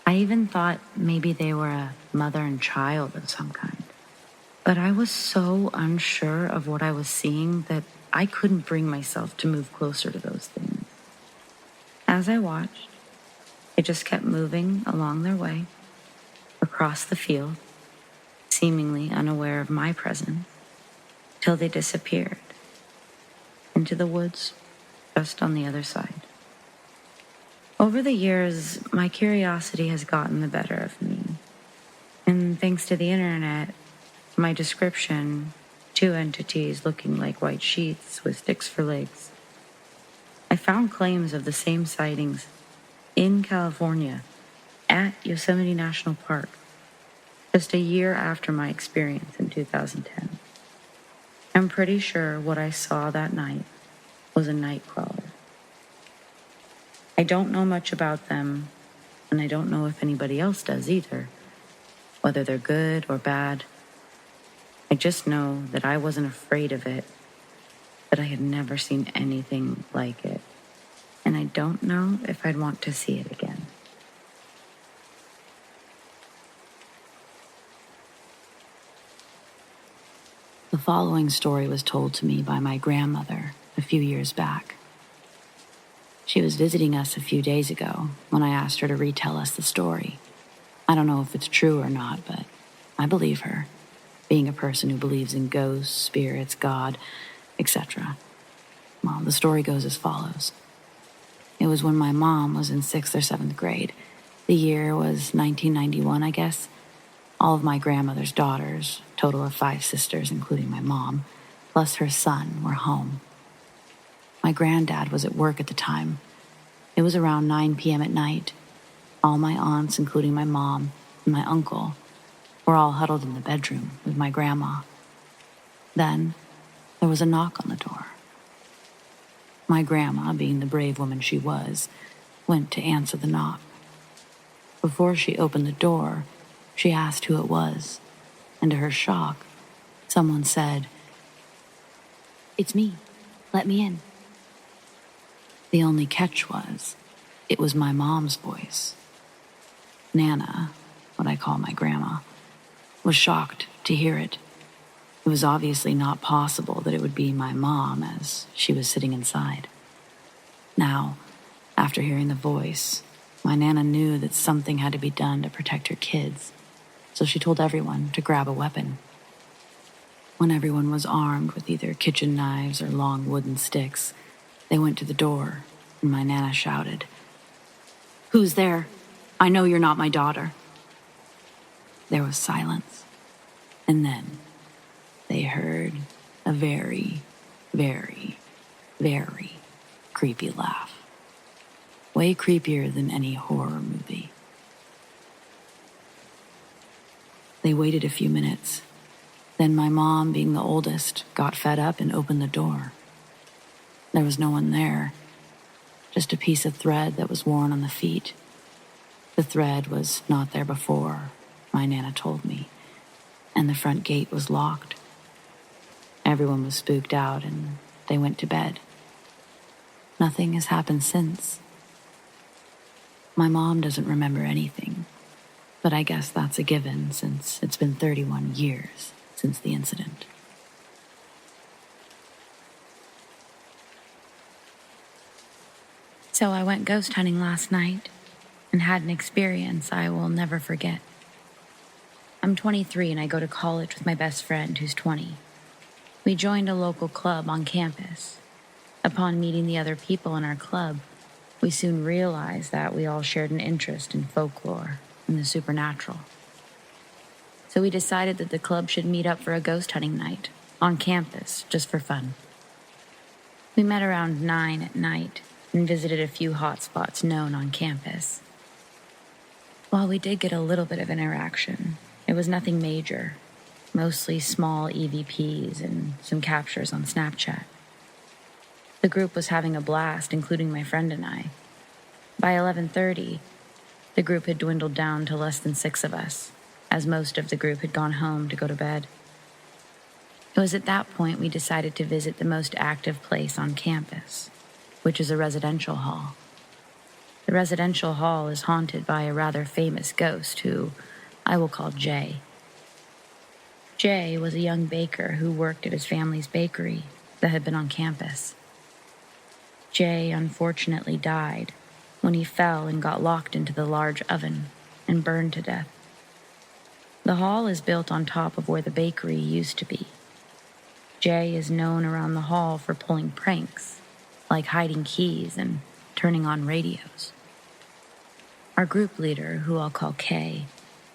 I even thought maybe they were a mother and child of some kind. But I was so unsure of what I was seeing that I couldn't bring myself to move closer to those things. As I watched, they just kept moving along their way, across the field, seemingly unaware of my presence, till they disappeared into the woods just on the other side. Over the years, my curiosity has gotten the better of me. And thanks to the internet, my description, two entities looking like white sheets with sticks for legs, I found claims of the same sightings in California at Yosemite National Park just a year after my experience in 2010. I'm pretty sure what I saw that night was a night crawler. I don't know much about them, and I don't know if anybody else does either, whether they're good or bad. I just know that I wasn't afraid of it, but I had never seen anything like it, and I don't know if I'd want to see it again. The following story was told to me by my grandmother a few years back. She was visiting us a few days ago when I asked her to retell us the story. I don't know if it's true or not, but I believe her, being a person who believes in ghosts, spirits, God, etc. Well, the story goes as follows. It was when my mom was in 6th or 7th grade. The year was 1991, I guess. All of my grandmother's daughters, total of 5 sisters, including my mom, plus her son, were home. My granddad was at work at the time. It was around 9 p.m. at night. All my aunts, including my mom and my uncle, were all huddled in the bedroom with my grandma. Then there was a knock on the door. My grandma, being the brave woman she was, went to answer the knock. Before she opened the door, she asked who it was, and to her shock, someone said, "It's me. Let me in." The only catch was, it was my mom's voice. Nana, what I call my grandma, was shocked to hear it. It was obviously not possible that it would be my mom, as she was sitting inside. Now, after hearing the voice, my Nana knew that something had to be done to protect her kids, so she told everyone to grab a weapon. When everyone was armed with either kitchen knives or long wooden sticks, they went to the door, and my Nana shouted, "Who's there? I know you're not my daughter." There was silence, and then they heard a very, very, very creepy laugh. Way creepier than any horror movie. They waited a few minutes. Then my mom, being the oldest, got fed up and opened the door. There was no one there, just a piece of thread that was worn on the feet. The thread was not there before, my Nana told me, and the front gate was locked. Everyone was spooked out and they went to bed. Nothing has happened since. My mom doesn't remember anything, but I guess that's a given since it's been 31 years since the incident. So I went ghost hunting last night and had an experience I will never forget. I'm 23 and I go to college with my best friend who's 20. We joined a local club on campus. Upon meeting the other people in our club, we soon realized that we all shared an interest in folklore and the supernatural. So we decided that the club should meet up for a ghost hunting night on campus just for fun. We met around 9 at night and visited a few hot spots known on campus. While we did get a little bit of interaction, it was nothing major, mostly small EVPs and some captures on Snapchat. The group was having a blast, including my friend and I. By 11:30, the group had dwindled down to less than 6 of us, as most of the group had gone home to go to bed. It was at that point we decided to visit the most active place on campus, which is a residential hall. The residential hall is haunted by a rather famous ghost who I will call Jay. Jay was a young baker who worked at his family's bakery that had been on campus. Jay unfortunately died when he fell and got locked into the large oven and burned to death. The hall is built on top of where the bakery used to be. Jay is known around the hall for pulling pranks, like hiding keys and turning on radios. Our group leader, who I'll call Kay,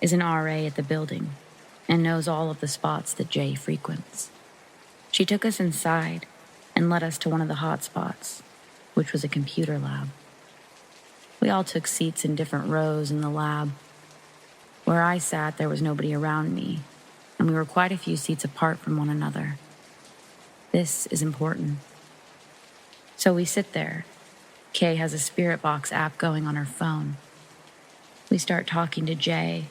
is an RA at the building and knows all of the spots that Jay frequents. She took us inside and led us to one of the hot spots, which was a computer lab. We all took seats in different rows in the lab. Where I sat, there was nobody around me, and we were quite a few seats apart from one another. This is important. So we sit there. Kay has a spirit box app going on her phone. We start talking to Jay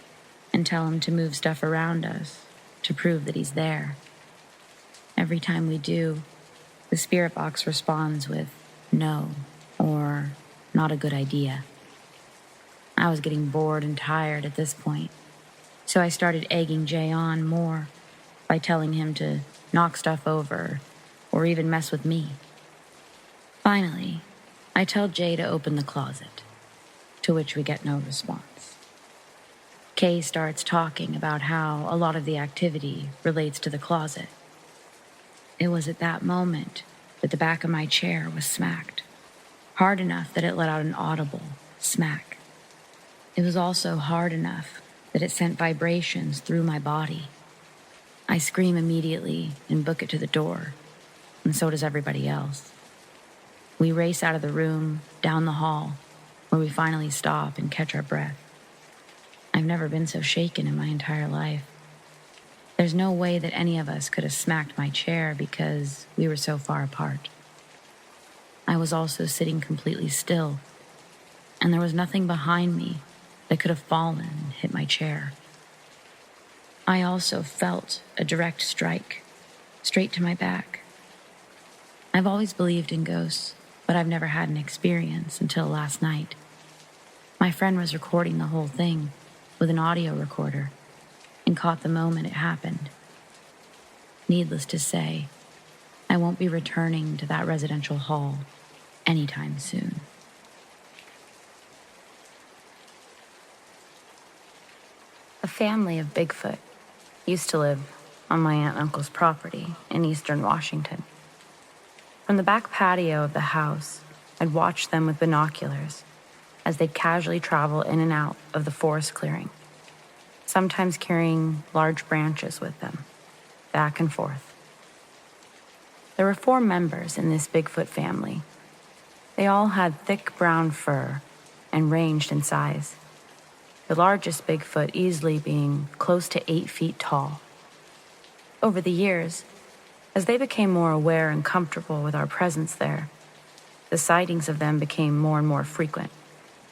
and tell him to move stuff around us to prove that he's there. Every time we do, The spirit box responds with no or not a good idea. I was getting bored and tired at this point, so I started egging Jay on more by telling him to knock stuff over or even mess with me. Finally, I tell Jay to open the closet, to which we get no response. Kay starts talking about how a lot of the activity relates to the closet. It was at that moment that the back of my chair was smacked, hard enough that it let out an audible smack. It was also hard enough that it sent vibrations through my body. I scream immediately and book it to the door, and so does everybody else. We race out of the room, down the hall, where we finally stop and catch our breath. I've never been so shaken in my entire life. There's no way that any of us could have smacked my chair because we were so far apart. I was also sitting completely still, and there was nothing behind me that could have fallen and hit my chair. I also felt a direct strike, straight to my back. I've always believed in ghosts, but I've never had an experience until last night. My friend was recording the whole thing with an audio recorder and caught the moment it happened. Needless to say, I won't be returning to that residential hall anytime soon. A family of Bigfoot used to live on my aunt and uncle's property in eastern Washington. From the back patio of the house, I'd watch them with binoculars as they'd casually travel in and out of the forest clearing, sometimes carrying large branches with them, back and forth. There were 4 members in this Bigfoot family. They all had thick brown fur and ranged in size, the largest Bigfoot easily being close to 8 feet tall. Over the years, as they became more aware and comfortable with our presence there, the sightings of them became more and more frequent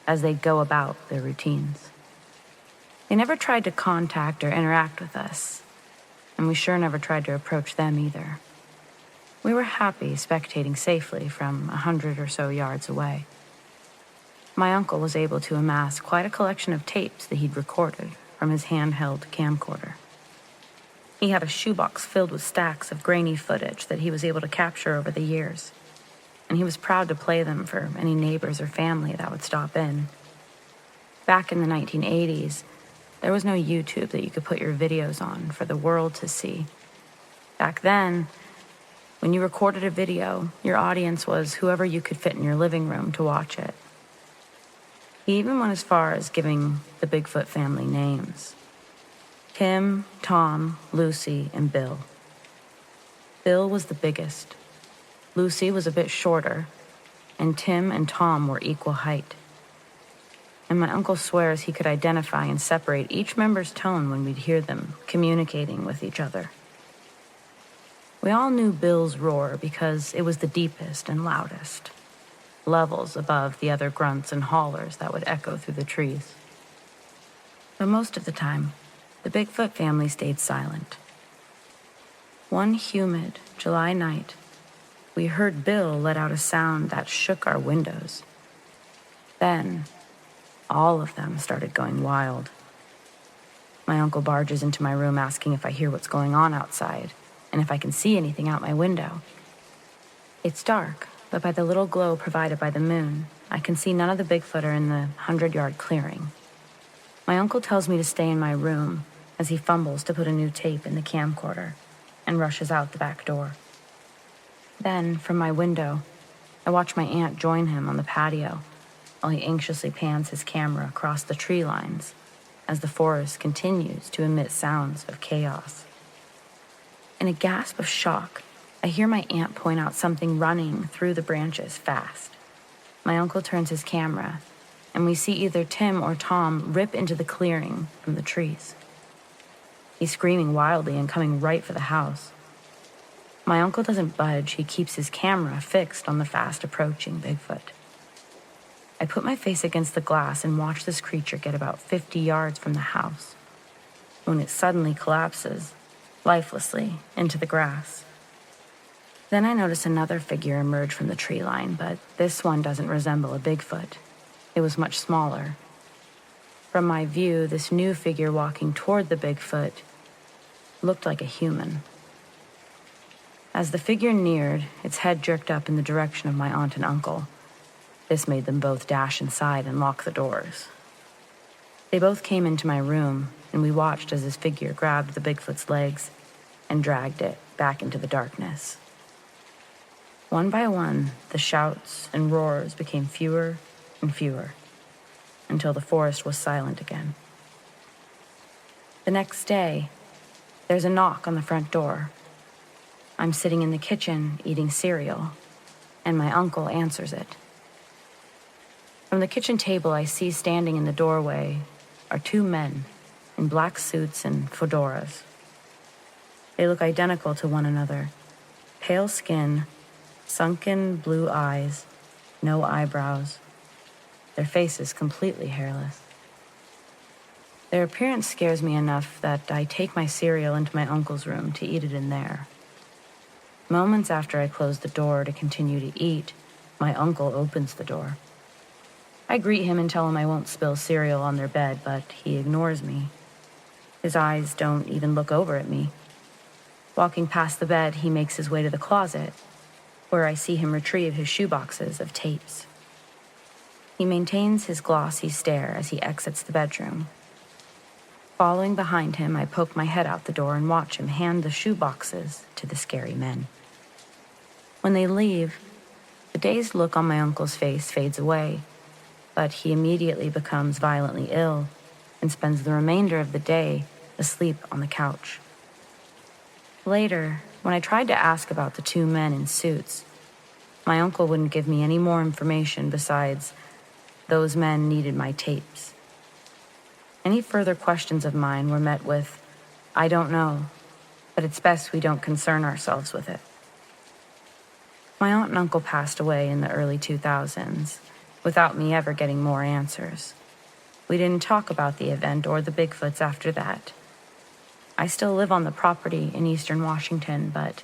as they'd go about their routines. They never tried to contact or interact with us, and we sure never tried to approach them either. We were happy spectating safely from 100 or so yards away. My uncle was able to amass quite a collection of tapes that he'd recorded from his handheld camcorder. He had a shoebox filled with stacks of grainy footage that he was able to capture over the years, and he was proud to play them for any neighbors or family that would stop in. Back in the 1980s, there was no YouTube that you could put your videos on for the world to see. Back then, when you recorded a video, your audience was whoever you could fit in your living room to watch it. He even went as far as giving the Bigfoot family names: Tim, Tom, Lucy, and Bill. Bill was the biggest. Lucy was a bit shorter, and Tim and Tom were equal height. And my uncle swears he could identify and separate each member's tone when we'd hear them communicating with each other. We all knew Bill's roar because it was the deepest and loudest, levels above the other grunts and hollers that would echo through the trees. But most of the time, the Bigfoot family stayed silent. One humid July night, we heard Bill let out a sound that shook our windows. Then, all of them started going wild. My uncle barges into my room asking if I hear what's going on outside and if I can see anything out my window. It's dark, but by the little glow provided by the moon, I can see none of the Bigfoot are in the 100-yard clearing. My uncle tells me to stay in my room as he fumbles to put a new tape in the camcorder and rushes out the back door. Then, from my window, I watch my aunt join him on the patio while he anxiously pans his camera across the tree lines as the forest continues to emit sounds of chaos. In a gasp of shock, I hear my aunt point out something running through the branches fast. My uncle turns his camera, and we see either Tim or Tom rip into the clearing from the trees. He's screaming wildly and coming right for the house. My uncle doesn't budge. He keeps his camera fixed on the fast-approaching Bigfoot. I put my face against the glass and watch this creature get about 50 yards from the house, when it suddenly collapses, lifelessly, into the grass. Then I notice another figure emerge from the tree line, but this one doesn't resemble a Bigfoot. It was much smaller. From my view, this new figure walking toward the Bigfoot looked like a human. As the figure neared, its head jerked up in the direction of my aunt and uncle. This made them both dash inside and lock the doors. They both came into my room, and we watched as this figure grabbed the Bigfoot's legs and dragged it back into the darkness. One by one, the shouts and roars became fewer and fewer, until the forest was silent again. The next day, there's a knock on the front door. I'm sitting in the kitchen eating cereal, and my uncle answers it. From the kitchen table, I see standing in the doorway are two men in black suits and fedoras. They look identical to one another. Pale skin, sunken blue eyes, no eyebrows. Their faces completely hairless. Their appearance scares me enough that I take my cereal into my uncle's room to eat it in there. Moments after I close the door to continue to eat, my uncle opens the door. I greet him and tell him I won't spill cereal on their bed, but he ignores me. His eyes don't even look over at me. Walking past the bed, he makes his way to the closet, where I see him retrieve his shoeboxes of tapes. He maintains his glossy stare as he exits the bedroom. Following behind him, I poke my head out the door and watch him hand the shoeboxes to the scary men. When they leave, the dazed look on my uncle's face fades away, but he immediately becomes violently ill and spends the remainder of the day asleep on the couch. Later, when I tried to ask about the two men in suits, my uncle wouldn't give me any more information besides those men needed my tapes. Any further questions of mine were met with, "I don't know, but it's best we don't concern ourselves with it." My aunt and uncle passed away in the early 2000s, without me ever getting more answers. We didn't talk about the event or the Bigfoots after that. I still live on the property in eastern Washington, but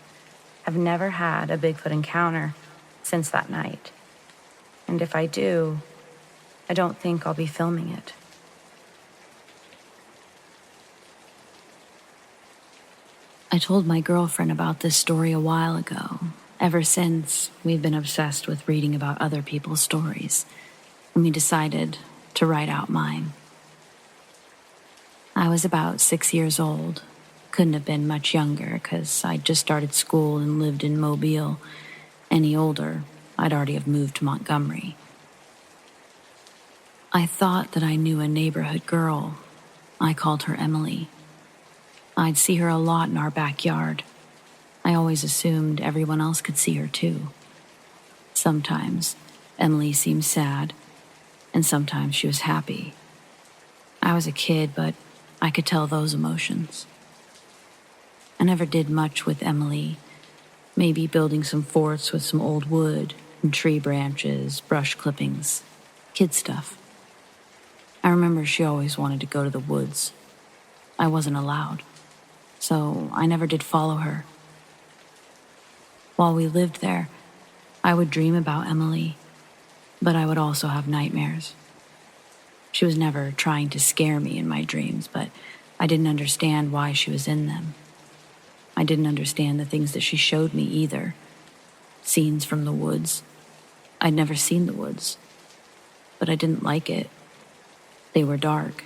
have never had a Bigfoot encounter since that night. And if I do, I don't think I'll be filming it. I told my girlfriend about this story a while ago. Ever since, we've been obsessed with reading about other people's stories, and we decided to write out mine. I was about 6 years old. Couldn't have been much younger, 'cause I'd just started school and lived in Mobile. Any older, I'd already have moved to Montgomery. I thought that I knew a neighborhood girl. I called her Emily. I'd see her a lot in our backyard. I always assumed everyone else could see her too. Sometimes Emily seemed sad, and sometimes she was happy. I was a kid, but I could tell those emotions. I never did much with Emily, maybe building some forts with some old wood and tree branches, brush clippings, kid stuff. I remember she always wanted to go to the woods. I wasn't allowed, so I never did follow her. While we lived there, I would dream about Emily, but I would also have nightmares. She was never trying to scare me in my dreams, but I didn't understand why she was in them. I didn't understand the things that she showed me either. Scenes from the woods. I'd never seen the woods, but I didn't like it. They were dark,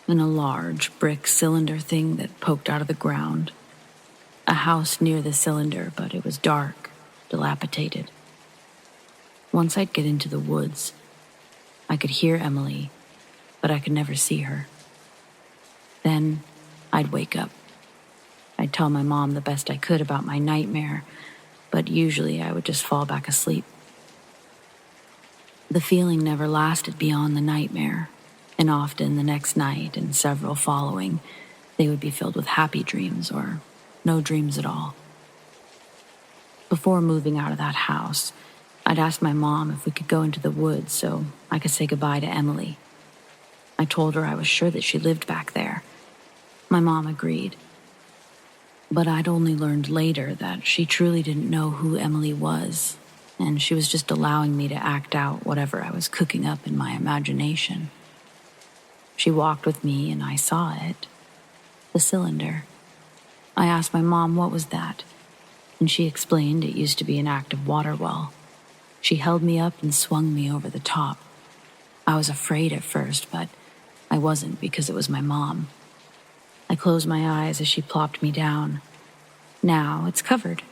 and a large brick cylinder thing that poked out of the ground. A house near the cylinder, but it was dark, dilapidated. Once I'd get into the woods, I could hear Emily, but I could never see her. Then I'd wake up. I'd tell my mom the best I could about my nightmare, but usually I would just fall back asleep. The feeling never lasted beyond the nightmare, and often the next night and several following, they would be filled with happy dreams or no dreams at all. Before moving out of that house, I'd asked my mom if we could go into the woods so I could say goodbye to Emily. I told her I was sure that she lived back there. My mom agreed. But I'd only learned later that she truly didn't know who Emily was, and she was just allowing me to act out whatever I was cooking up in my imagination. She walked with me and I saw it. The cylinder. I asked my mom what was that, and she explained it used to be an active water well. She held me up and swung me over the top. I was afraid at first, but I wasn't because it was my mom. I closed my eyes as she plopped me down. "Now it's covered,"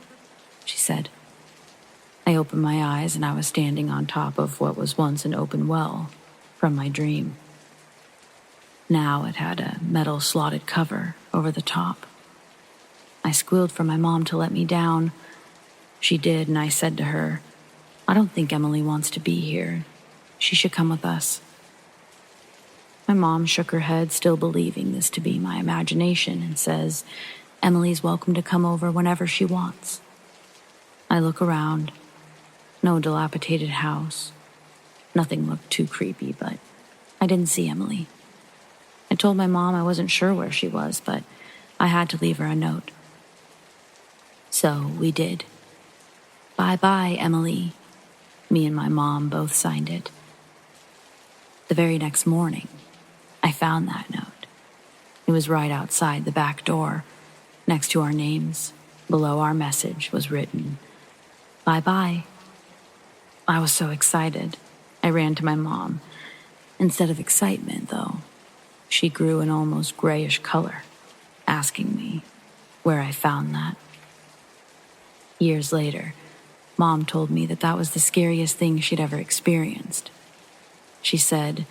she said. I opened my eyes and I was standing on top of what was once an open well from my dream. Now it had a metal slotted cover over the top. I squealed for my mom to let me down. She did, and I said to her, "I don't think Emily wants to be here. She should come with us." My mom shook her head, still believing this to be my imagination, and says, "Emily's welcome to come over whenever she wants." I look around. No dilapidated house. Nothing looked too creepy, but I didn't see Emily. I told my mom I wasn't sure where she was, but I had to leave her a note. So we did. "Bye-bye, Emily." Me and my mom both signed it. The very next morning, I found that note. It was right outside the back door. Next to our names, below our message, was written, "Bye-bye." I was so excited. I ran to my mom. Instead of excitement, though, she grew an almost grayish color, asking me where I found that. Years later, Mom told me that that was the scariest thing she'd ever experienced. She said,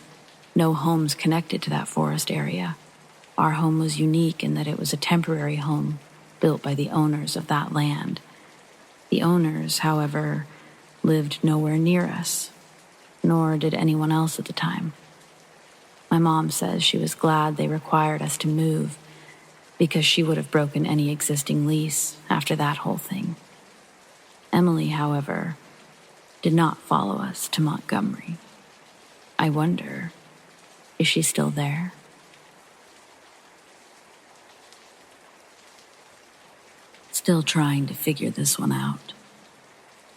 "No homes connected to that forest area. Our home was unique in that it was a temporary home built by the owners of that land. The owners, however, lived nowhere near us, nor did anyone else at the time. My mom says she was glad they required us to move because she would have broken any existing lease after that whole thing. Emily, however, did not follow us to Montgomery. I wonder, is she still there?" Still trying to figure this one out.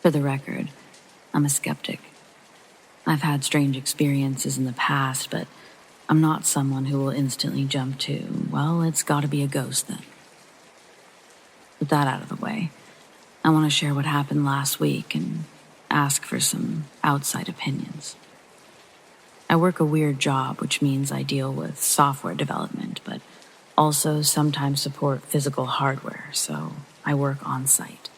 For the record, I'm a skeptic. I've had strange experiences in the past, but I'm not someone who will instantly jump to, well, it's gotta be a ghost then. With that out of the way, I want to share what happened last week and ask for some outside opinions. I work a weird job, which means I deal with software development, but also sometimes support physical hardware, so I work on site.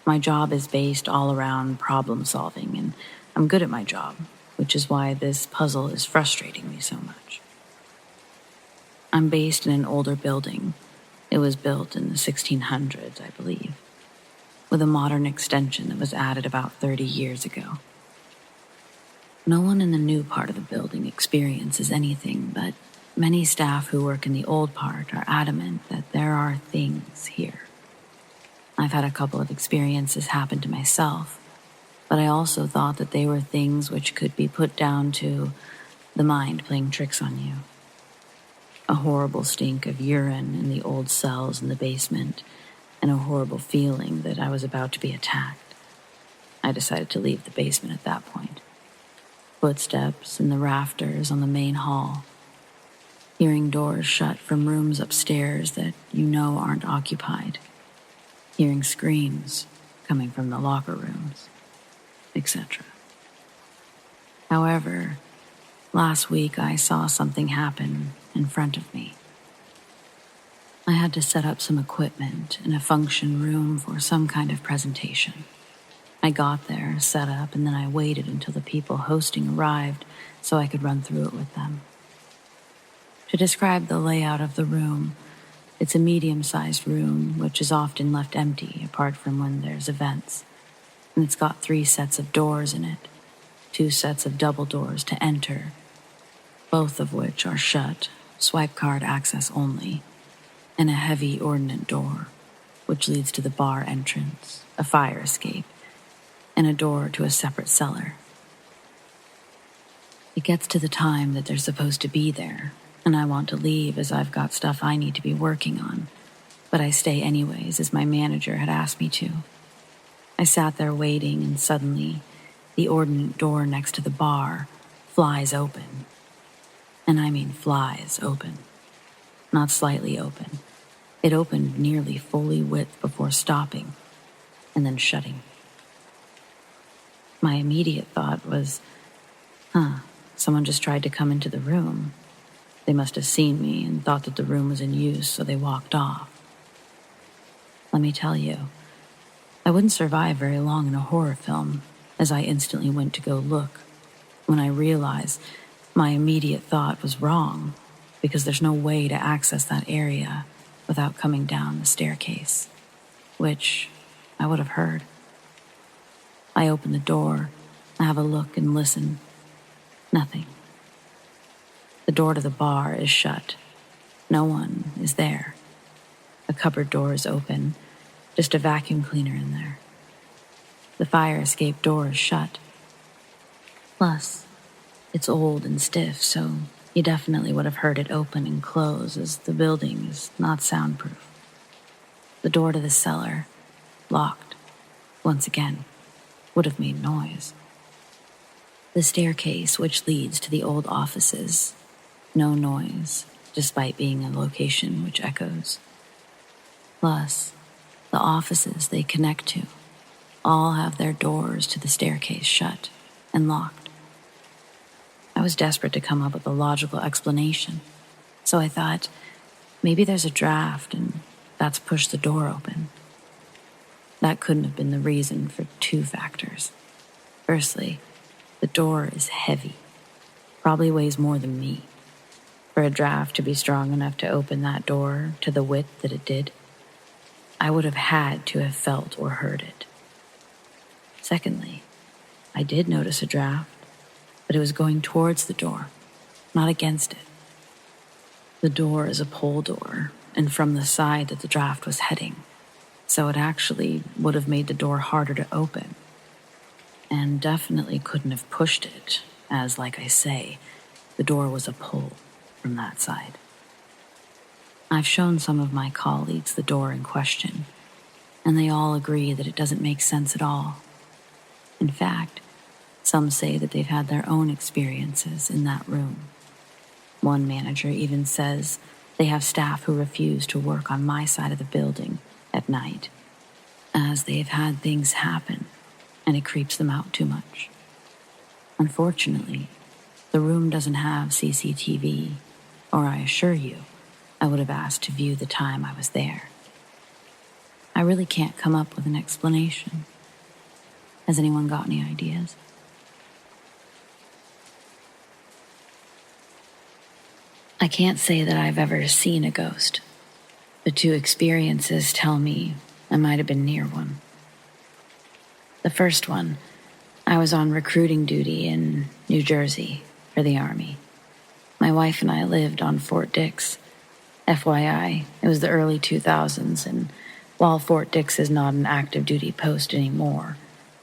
My job is based all around problem solving, and I'm good at my job, which is why this puzzle is frustrating me so much. I'm based in an older building. It was built in the 1600s, I believe, with a modern extension that was added about 30 years ago. No one in the new part of the building experiences anything, but many staff who work in the old part are adamant that there are things here. I've had a couple of experiences happen to myself, but I also thought that they were things which could be put down to the mind playing tricks on you. A horrible stink of urine in the old cells in the basement, and a horrible feeling that I was about to be attacked. I decided to leave the basement at that point. Footsteps in the rafters on the main hall. Hearing doors shut from rooms upstairs that you know aren't occupied. Hearing screams coming from the locker rooms, etc. However, last week I saw something happen in front of me. I had to set up some equipment in a function room for some kind of presentation. I got there, set up, and then I waited until the people hosting arrived so I could run through it with them. To describe the layout of the room, it's a medium-sized room which is often left empty apart from when there's events, and it's got 3 sets of doors in it, 2 sets of double doors to enter, both of which are shut, swipe card access only, and a heavy ordnance door, which leads to the bar entrance, a fire escape, and a door to a separate cellar. It gets to the time that they're supposed to be there, and I want to leave as I've got stuff I need to be working on, but I stay anyways, as my manager had asked me to. I sat there waiting, and suddenly, the ordnance door next to the bar flies open. And I mean flies open. Not slightly open. It opened nearly fully width before stopping, and then shutting. My immediate thought was, someone just tried to come into the room. They must have seen me and thought that the room was in use, so they walked off. Let me tell you, I wouldn't survive very long in a horror film, as I instantly went to go look, when I realized my immediate thought was wrong, because there's no way to access that area without coming down the staircase, which I would have heard. I open the door, I have a look and listen. Nothing. The door to the bar is shut. No one is there. The cupboard door is open, just a vacuum cleaner in there. The fire escape door is shut. Plus, it's old and stiff, so you definitely would have heard it open and close, as the building is not soundproof. The door to the cellar, locked, once again, would have made noise. The staircase which leads to the old offices, no noise, despite being a location which echoes. Plus, the offices they connect to all have their doors to the staircase shut and locked. I was desperate to come up with a logical explanation, so I thought, maybe there's a draft and that's pushed the door open. That couldn't have been the reason for two factors. Firstly, the door is heavy, probably weighs more than me. For a draft to be strong enough to open that door to the width that it did, I would have had to have felt or heard it. Secondly, I did notice a draft, but it was going towards the door, not against it. The door is a pole door, and from the side that the draft was heading, so it actually would have made the door harder to open, and definitely couldn't have pushed it, as, like I say, the door was a pull from that side. I've shown some of my colleagues the door in question, and they all agree that it doesn't make sense at all. In fact, some say that they've had their own experiences in that room. One manager even says they have staff who refuse to work on my side of the building at night, as they've had things happen and it creeps them out too much. Unfortunately, the room doesn't have CCTV, or I assure you, I would have asked to view the time I was there. I really can't come up with an explanation. Has anyone got any ideas? I can't say that I've ever seen a ghost. The two experiences tell me I might have been near one. The first one, I was on recruiting duty in New Jersey for the Army. My wife and I lived on Fort Dix. FYI, it was the early 2000s, and while Fort Dix is not an active duty post anymore,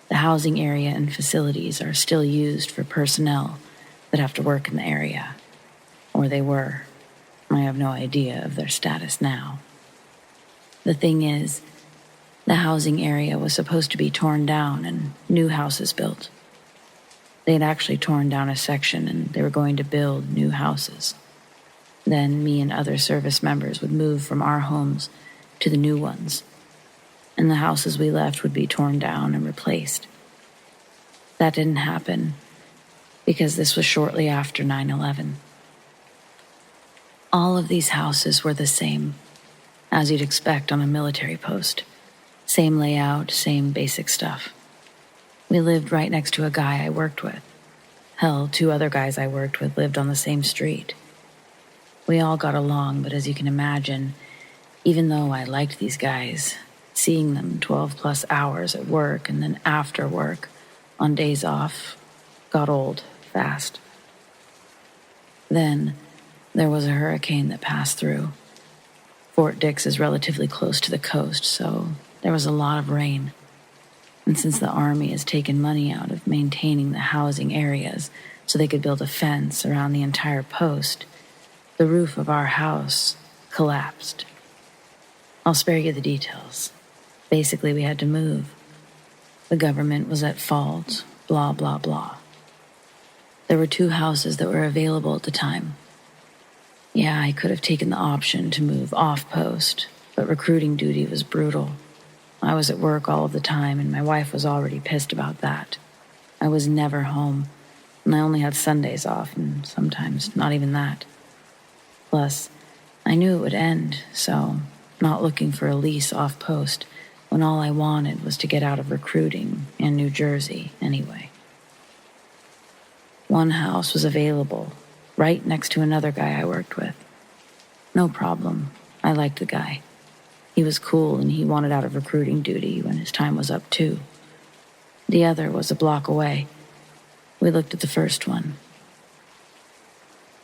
the housing area and facilities are still used for personnel that have to work in the area. Or they were. I have no idea of their status now. The thing is, the housing area was supposed to be torn down and new houses built. They had actually torn down a section and they were going to build new houses. Then me and other service members would move from our homes to the new ones, and the houses we left would be torn down and replaced. That didn't happen because this was shortly after 9/11. All of these houses were the same, as you'd expect on a military post. Same layout, same basic stuff. We lived right next to a guy I worked with. Hell, 2 other guys I worked with lived on the same street. We all got along, but as you can imagine, even though I liked these guys, seeing them 12+ hours at work and then after work, on days off, got old fast. Then there was a hurricane that passed through. Fort Dix is relatively close to the coast, so there was a lot of rain. And since the Army has taken money out of maintaining the housing areas so they could build a fence around the entire post, the roof of our house collapsed. I'll spare you the details. Basically, we had to move. The government was at fault, blah, blah, blah. There were 2 houses that were available at the time. Yeah, I could have taken the option to move off-post, but recruiting duty was brutal. I was at work all of the time, and my wife was already pissed about that. I was never home, and I only had Sundays off, and sometimes not even that. Plus, I knew it would end, so not looking for a lease off-post when all I wanted was to get out of recruiting in New Jersey anyway. One house was available, right next to another guy I worked with. No problem. I liked the guy. He was cool and he wanted out of recruiting duty when his time was up too. The other was a block away. We looked at the first one.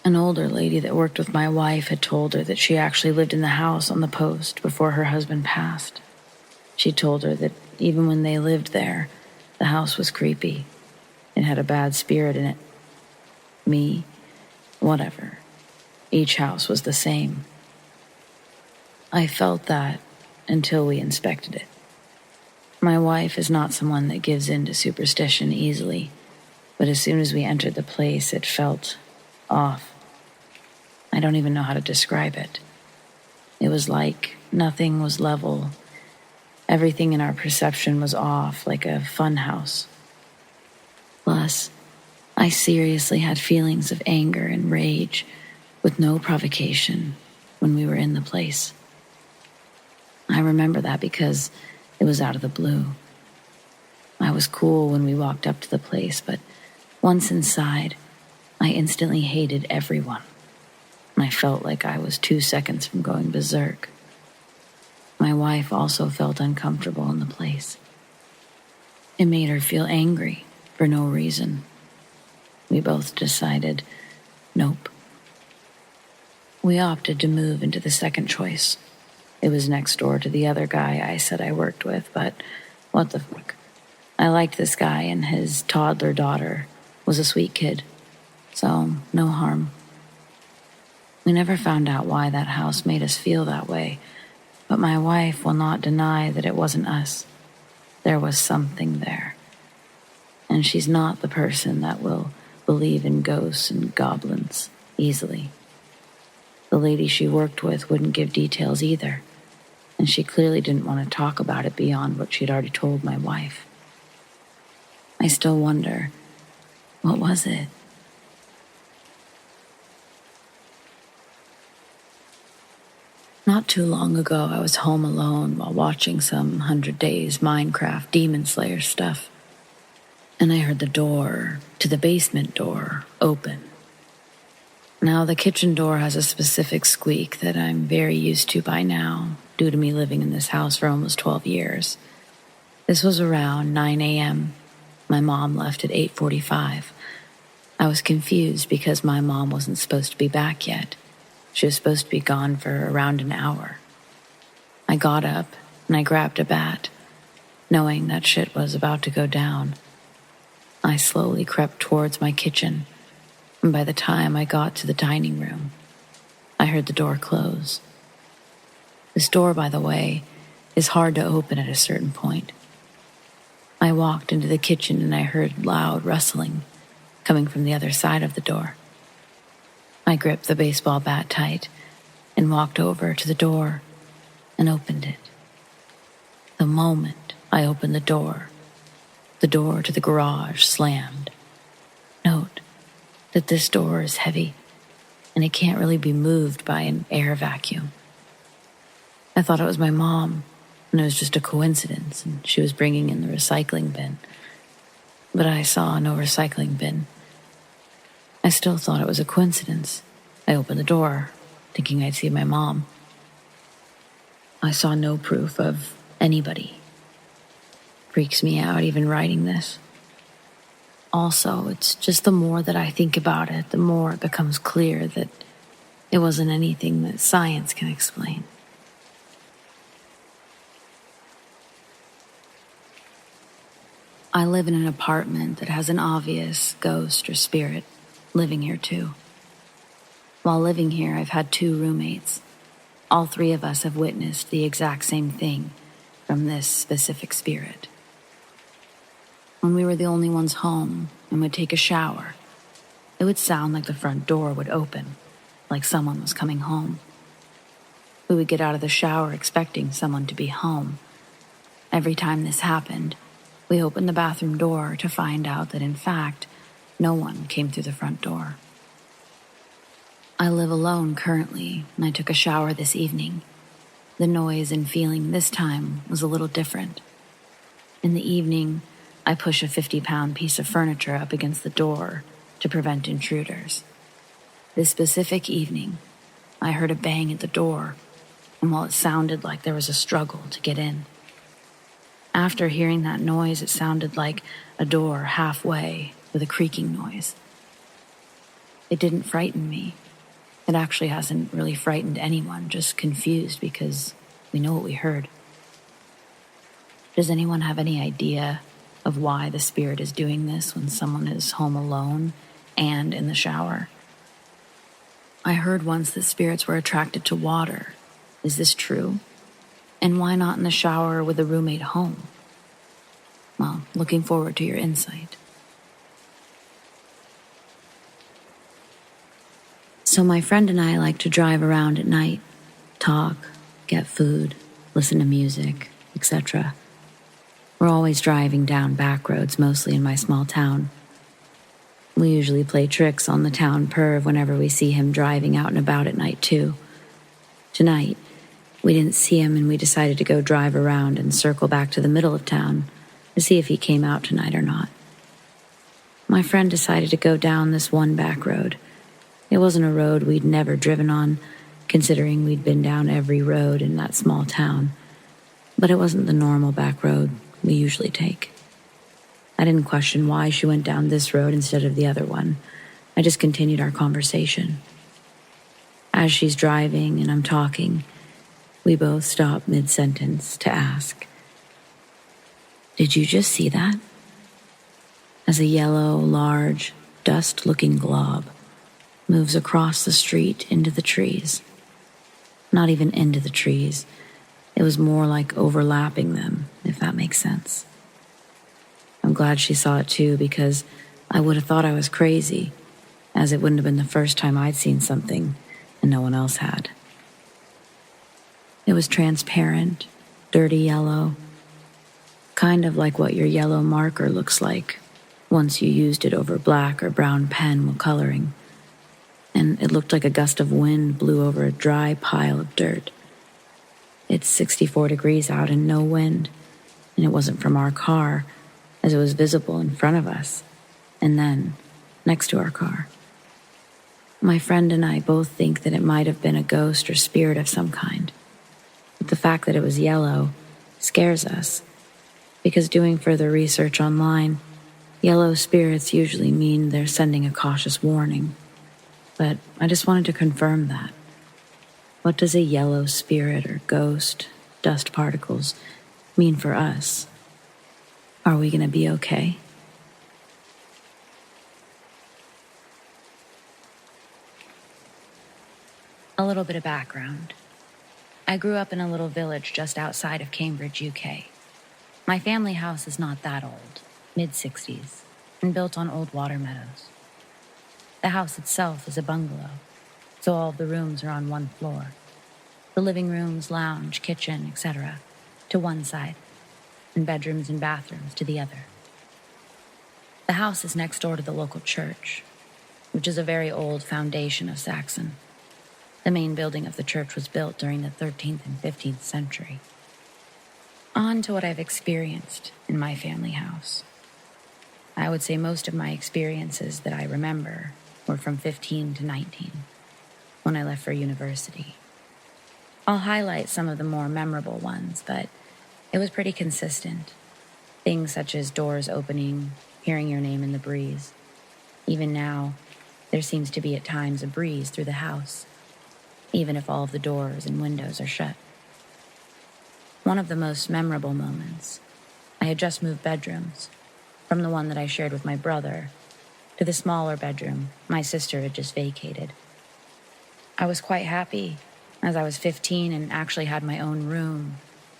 An older lady that worked with my wife had told her that she actually lived in the house on the post before her husband passed. She told her that even when they lived there, the house was creepy. It had a bad spirit in it. Me, whatever. Each house was the same. I felt that until we inspected it. My wife is not someone that gives in to superstition easily, but as soon as we entered the place, it felt off. I don't even know how to describe it. It was like nothing was level. Everything in our perception was off, like a fun house. Plus, I seriously had feelings of anger and rage with no provocation when we were in the place. I remember that because it was out of the blue. I was cool when we walked up to the place, but once inside, I instantly hated everyone. And I felt like I was 2 seconds from going berserk. My wife also felt uncomfortable in the place. It made her feel angry for no reason. We both decided, nope. We opted to move into the second choice. It was next door to the other guy I said I worked with, but what the fuck. I liked this guy, and his toddler daughter was a sweet kid, so no harm. We never found out why that house made us feel that way, but my wife will not deny that it wasn't us. There was something there. And she's not the person that will believe in ghosts and goblins easily. The lady she worked with wouldn't give details either, and she clearly didn't want to talk about it beyond what she'd already told my wife. I still wonder, what was it? Not too long ago, I was home alone while watching some 100 Days Minecraft Demon Slayer stuff, and I heard the door to the basement door open. Now, the kitchen door has a specific squeak that I'm very used to by now, due to me living in this house for almost 12 years. This was around 9 a.m. My mom left at 8:45. I was confused because my mom wasn't supposed to be back yet. She was supposed to be gone for around an hour. I got up and I grabbed a bat, knowing that shit was about to go down. I slowly crept towards my kitchen, and by the time I got to the dining room, I heard the door close. This door, by the way, is hard to open at a certain point. I walked into the kitchen and I heard loud rustling coming from the other side of the door. I gripped the baseball bat tight and walked over to the door and opened it. The moment I opened the door to the garage slammed. Note that this door is heavy and it can't really be moved by an air vacuum. I thought it was my mom, and it was just a coincidence, and she was bringing in the recycling bin. But I saw no recycling bin. I still thought it was a coincidence. I opened the door, thinking I'd see my mom. I saw no proof of anybody. Freaks me out even writing this. Also, it's just the more that I think about it, the more it becomes clear that it wasn't anything that science can explain. I live in an apartment that has an obvious ghost or spirit living here too. While living here, I've had 2 roommates. All three of us have witnessed the exact same thing from this specific spirit. When we were the only ones home and would take a shower, it would sound like the front door would open, like someone was coming home. We would get out of the shower expecting someone to be home. Every time this happened, we opened the bathroom door to find out that, in fact, no one came through the front door. I live alone currently, and I took a shower this evening. The noise and feeling this time was a little different. In the evening, I push a 50-pound piece of furniture up against the door to prevent intruders. This specific evening, I heard a bang at the door, and while it sounded like there was a struggle to get in. After hearing that noise, it sounded like a door halfway with a creaking noise. It didn't frighten me. It actually hasn't really frightened anyone, just confused because we know what we heard. Does anyone have any idea of why the spirit is doing this when someone is home alone and in the shower? I heard once that spirits were attracted to water. Is this true? And why not in the shower with a roommate home? Well, looking forward to your insight. So my friend and I like to drive around at night, talk, get food, listen to music, etc. We're always driving down back roads, mostly in my small town. We usually play tricks on the town perv whenever we see him driving out and about at night too. Tonight, we didn't see him and we decided to go drive around and circle back to the middle of town to see if he came out tonight or not. My friend decided to go down this one back road. It wasn't a road we'd never driven on, considering we'd been down every road in that small town. But it wasn't the normal back road we usually take. I didn't question why she went down this road instead of the other one. I just continued our conversation. As she's driving and I'm talking, we both stop mid-sentence to ask, "Did you just see that?" As a yellow, large, dust-looking glob moves across the street into the trees. Not even into the trees. It was more like overlapping them, if that makes sense. I'm glad she saw it too, because I would have thought I was crazy, as it wouldn't have been the first time I'd seen something and no one else had. It was transparent, dirty yellow, kind of like what your yellow marker looks like once you used it over black or brown pen while coloring. And it looked like a gust of wind blew over a dry pile of dirt. It's 64 degrees out and no wind, and it wasn't from our car, as it was visible in front of us, and then next to our car. My friend and I both think that it might have been a ghost or spirit of some kind. But the fact that it was yellow scares us, because doing further research online, yellow spirits usually mean they're sending a cautious warning. But I just wanted to confirm that. What does a yellow spirit or ghost, dust particles, mean for us? Are we going to be okay? A little bit of background. I grew up in a little village just outside of Cambridge, UK. My family house is not that old, mid-60s, and built on old water meadows. The house itself is a bungalow, so all of the rooms are on one floor. The living rooms, lounge, kitchen, etc., to one side, and bedrooms and bathrooms to the other. The house is next door to the local church, which is a very old foundation of Saxon. The main building of the church was built during the 13th and 15th century. On to what I've experienced in my family house. I would say most of my experiences that I remember were from 15 to 19, when I left for university. I'll highlight some of the more memorable ones, but it was pretty consistent. Things such as doors opening, hearing your name in the breeze. Even now, there seems to be at times a breeze through the house, even if all of the doors and windows are shut. One of the most memorable moments, I had just moved bedrooms, from the one that I shared with my brother to the smaller bedroom my sister had just vacated. I was quite happy as I was 15 and actually had my own room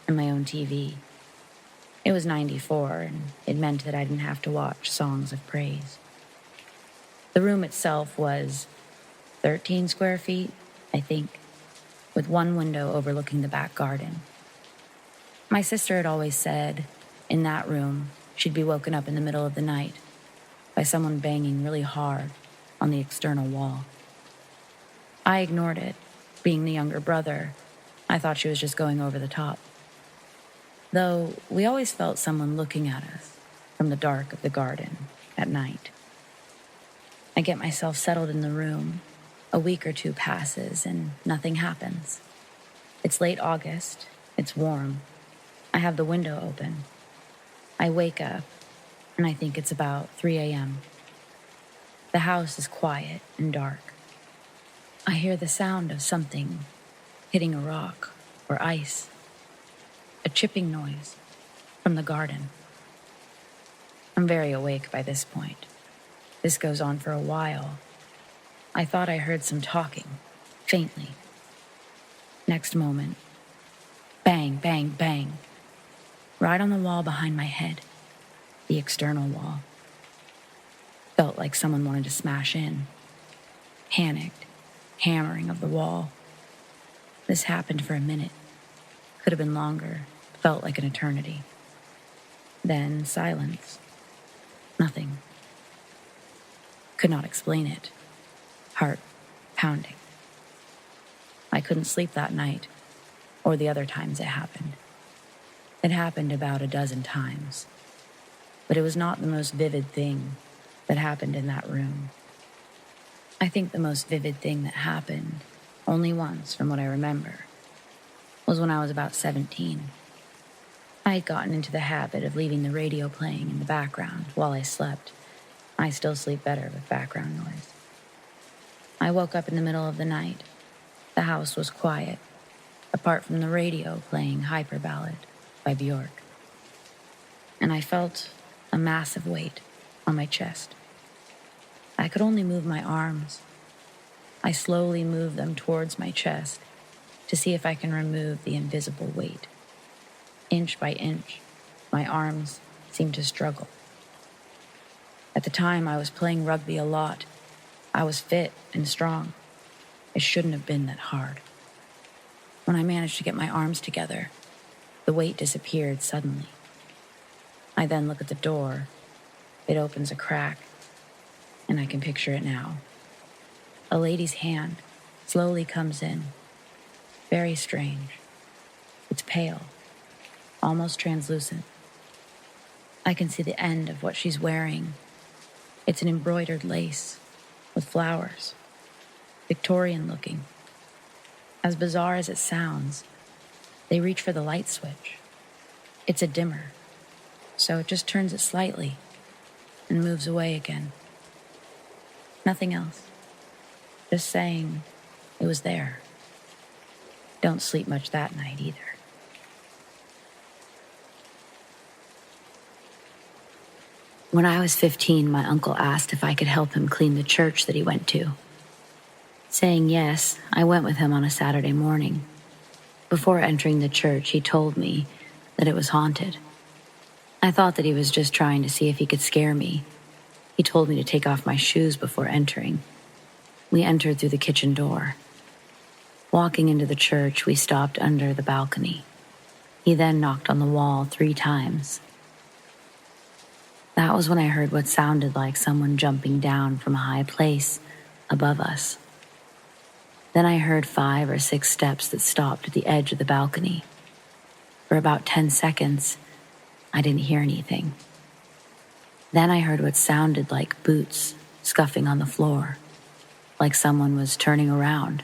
and my own TV. It was 94, and it meant that I didn't have to watch songs of praise. The room itself was 13 square feet, I think, with one window overlooking the back garden. My sister had always said, in that room, she'd be woken up in the middle of the night by someone banging really hard on the external wall. I ignored it. Being the younger brother, I thought she was just going over the top. Though we always felt someone looking at us from the dark of the garden at night. I get myself settled in the room. A week or two passes and nothing happens. It's late August. It's warm. I have the window open. I wake up, and I think it's about 3 a.m. The house is quiet and dark. I hear the sound of something hitting a rock or ice, a chipping noise from the garden. I'm very awake by this point. This goes on for a while. I thought I heard some talking, faintly. Next moment, bang, bang, bang, right on the wall behind my head, the external wall. Felt like someone wanted to smash in. Panicked, hammering of the wall. This happened for a minute. Could have been longer. Felt like an eternity. Then silence. Nothing. Could not explain it. Heart pounding. I couldn't sleep that night, or the other times it happened. It happened about a dozen times, but it was not the most vivid thing that happened in that room. I think the most vivid thing that happened, only once from what I remember, was when I was about 17. I had gotten into the habit of leaving the radio playing in the background while I slept. I still sleep better with background noise. I woke up in the middle of the night. The house was quiet, apart from the radio playing Hyper Ballad by Bjork. And I felt a massive weight on my chest. I could only move my arms. I slowly moved them towards my chest to see if I can remove the invisible weight. Inch by inch, my arms seemed to struggle. At the time, I was playing rugby a lot. I was fit and strong. It shouldn't have been that hard. When I managed to get my arms together, the weight disappeared suddenly. I then look at the door. It opens a crack, and I can picture it now. A lady's hand slowly comes in. Very strange. It's pale, almost translucent. I can see the end of what she's wearing. It's an embroidered lace with flowers, Victorian looking. As bizarre as it sounds, they reach for the light switch. It's a dimmer, so it just turns it slightly and moves away again. Nothing else. Just saying it was there. Don't sleep much that night either. When I was 15, my uncle asked if I could help him clean the church that he went to. Saying yes, I went with him on a Saturday morning. Before entering the church, he told me that it was haunted. I thought that he was just trying to see if he could scare me. He told me to take off my shoes before entering. We entered through the kitchen door. Walking into the church, we stopped under the balcony. He then knocked on the wall 3 times. That was when I heard what sounded like someone jumping down from a high place above us. Then I heard 5 or 6 steps that stopped at the edge of the balcony. For about 10 seconds, I didn't hear anything. Then I heard what sounded like boots scuffing on the floor, like someone was turning around.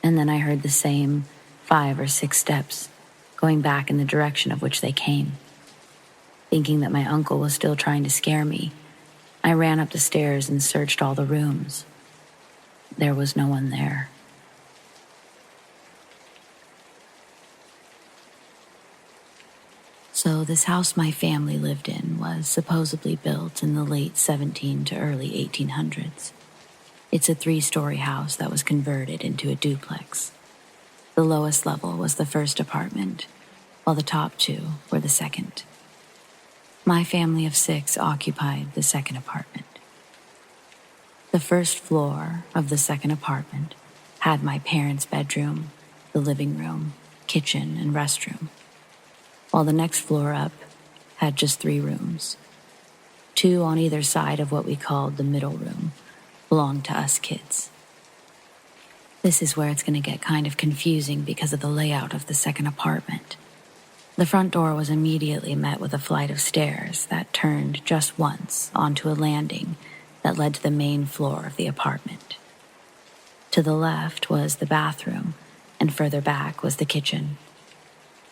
And then I heard the same 5 or 6 steps going back in the direction of which they came. Thinking that my uncle was still trying to scare me, I ran up the stairs and searched all the rooms. There was no one there. So this house my family lived in was supposedly built in the late 17 to early 1800s. It's a 3-story house that was converted into a duplex. The lowest level was the first apartment, while the top two were the second. My family of 6 occupied the second apartment. The first floor of the second apartment had my parents' bedroom, the living room, kitchen, and restroom, while the next floor up had just 3 rooms. 2 on either side of what we called the middle room belonged to us kids. This is where it's going to get kind of confusing because of the layout of the second apartment. The front door was immediately met with a flight of stairs that turned just once onto a landing that led to the main floor of the apartment. To the left was the bathroom, and further back was the kitchen.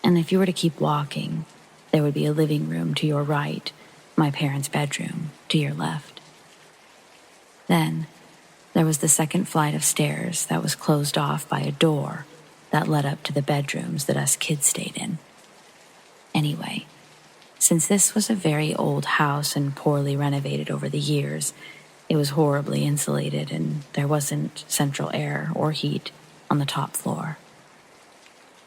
And if you were to keep walking, there would be a living room to your right, my parents' bedroom to your left. Then, there was the second flight of stairs that was closed off by a door that led up to the bedrooms that us kids stayed in. Anyway, since this was a very old house and poorly renovated over the years, it was horribly insulated and there wasn't central air or heat on the top floor.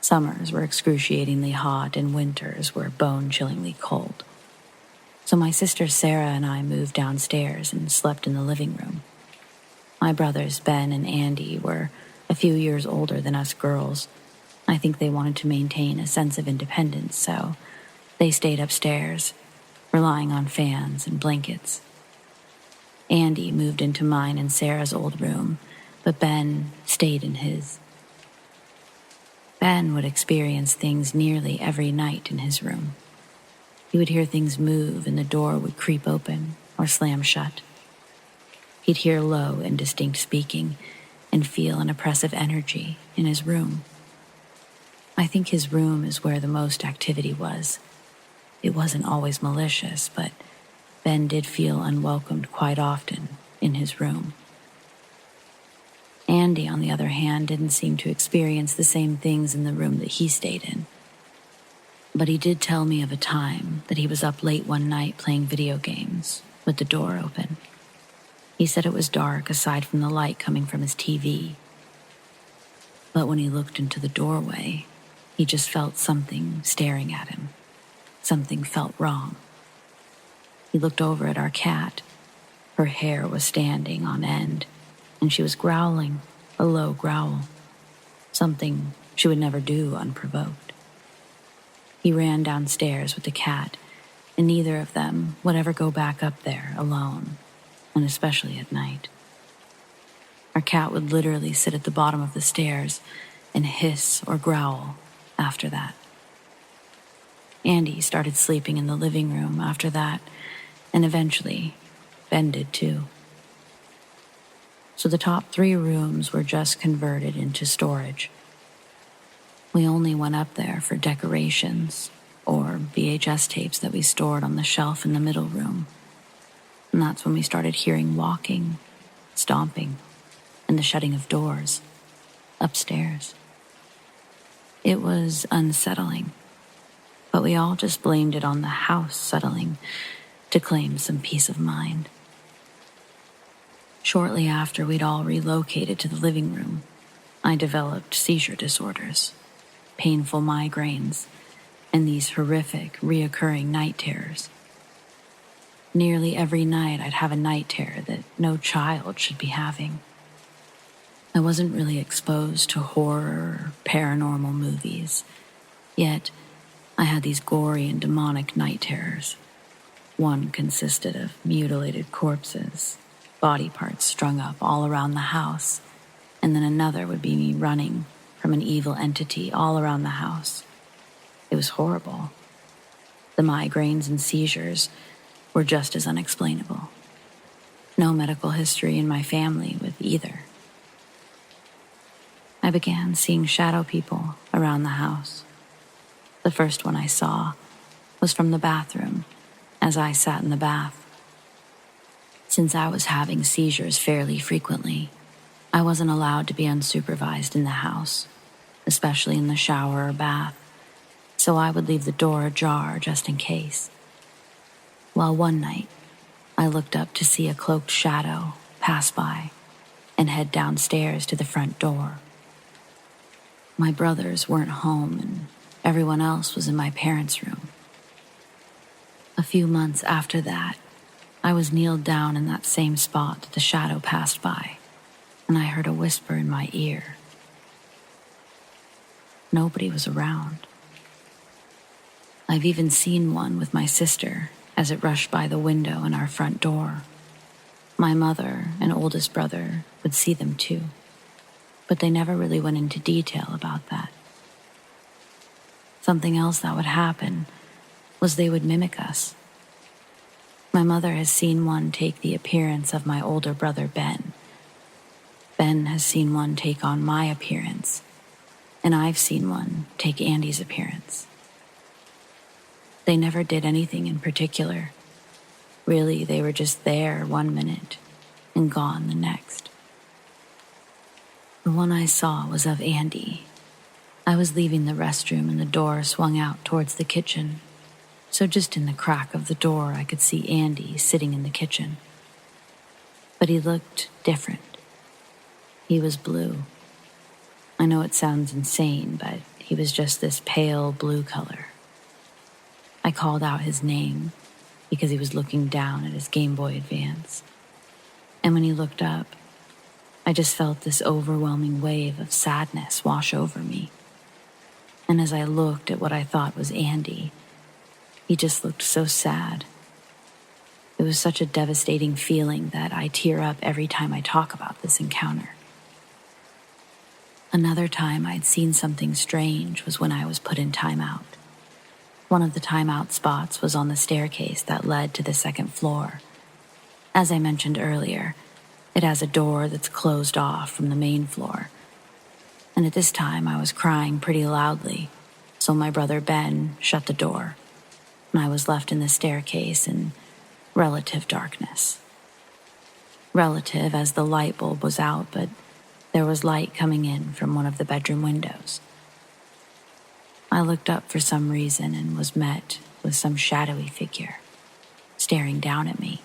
Summers were excruciatingly hot and winters were bone-chillingly cold. So my sister Sarah and I moved downstairs and slept in the living room. My brothers Ben and Andy were a few years older than us girls. I think they wanted to maintain a sense of independence, so they stayed upstairs, relying on fans and blankets. Andy moved into mine and Sarah's old room, but Ben stayed in his. Ben would experience things nearly every night in his room. He would hear things move and the door would creep open or slam shut. He'd hear low, indistinct speaking and feel an oppressive energy in his room. I think his room is where the most activity was. It wasn't always malicious, but Ben did feel unwelcomed quite often in his room. Andy, on the other hand, didn't seem to experience the same things in the room that he stayed in. But he did tell me of a time that he was up late one night playing video games with the door open. He said it was dark aside from the light coming from his TV. But when he looked into the doorway, he just felt something staring at him. Something felt wrong. He looked over at our cat. Her hair was standing on end, and she was growling, a low growl, something she would never do unprovoked. He ran downstairs with the cat, and neither of them would ever go back up there alone, and especially at night. Our cat would literally sit at the bottom of the stairs and hiss or growl after that. Andy started sleeping in the living room after that, and eventually, Ben did too. So the top 3 rooms were just converted into storage. We only went up there for decorations or VHS tapes that we stored on the shelf in the middle room. And that's when we started hearing walking, stomping, and the shutting of doors upstairs. It was unsettling, but we all just blamed it on the house settling to claim some peace of mind. Shortly after we'd all relocated to the living room, I developed seizure disorders, painful migraines, and these horrific, reoccurring night terrors. Nearly every night I'd have a night terror that no child should be having. I wasn't really exposed to horror or paranormal movies, yet I had these gory and demonic night terrors. One consisted of mutilated corpses, body parts strung up all around the house, and then another would be me running from an evil entity all around the house. It was horrible. The migraines and seizures were just as unexplainable. No medical history in my family with either. I began seeing shadow people around the house. The first one I saw was from the bathroom as I sat in the bath. Since I was having seizures fairly frequently, I wasn't allowed to be unsupervised in the house, especially in the shower or bath, so I would leave the door ajar just in case. Well, one night, I looked up to see a cloaked shadow pass by and head downstairs to the front door. My brothers weren't home and everyone else was in my parents' room. A few months after that, I was kneeled down in that same spot that the shadow passed by, and I heard a whisper in my ear. Nobody was around. I've even seen one with my sister as it rushed by the window in our front door. My mother and oldest brother would see them too, but they never really went into detail about that. Something else that would happen was they would mimic us. My mother has seen one take the appearance of my older brother Ben. Ben has seen one take on my appearance, and I've seen one take Andy's appearance. They never did anything in particular. Really, they were just there 1 minute and gone the next. The one I saw was of Andy. I was leaving the restroom and the door swung out towards the kitchen. So just in the crack of the door, I could see Andy sitting in the kitchen. But he looked different. He was blue. I know it sounds insane, but he was just this pale blue color. I called out his name because he was looking down at his Game Boy Advance. And when he looked up, I just felt this overwhelming wave of sadness wash over me. And as I looked at what I thought was Andy, he just looked so sad. It was such a devastating feeling that I tear up every time I talk about this encounter. Another time I'd seen something strange was when I was put in timeout. One of the timeout spots was on the staircase that led to the second floor. As I mentioned earlier, it has a door that's closed off from the main floor. And at this time I was crying pretty loudly, so my brother Ben shut the door, and I was left in the staircase in relative darkness. Relative as the light bulb was out, but there was light coming in from one of the bedroom windows. I looked up for some reason and was met with some shadowy figure staring down at me.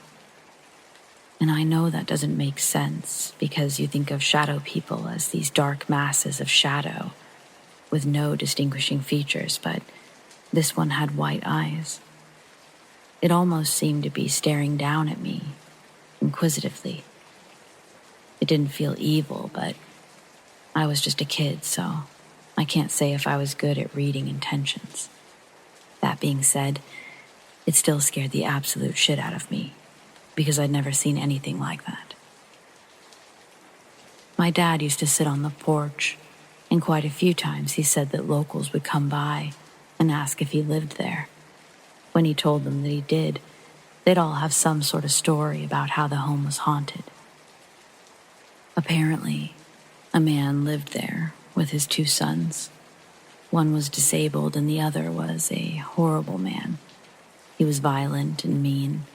And I know that doesn't make sense because you think of shadow people as these dark masses of shadow with no distinguishing features, but this one had white eyes. It almost seemed to be staring down at me, inquisitively. It didn't feel evil, but I was just a kid, so I can't say if I was good at reading intentions. That being said, it still scared the absolute shit out of me, because I'd never seen anything like that. My dad used to sit on the porch, and quite a few times he said that locals would come by and ask if he lived there. When he told them that he did, they'd all have some sort of story about how the home was haunted. Apparently, a man lived there with his 2 sons. One was disabled and the other was a horrible man. He was violent and mean.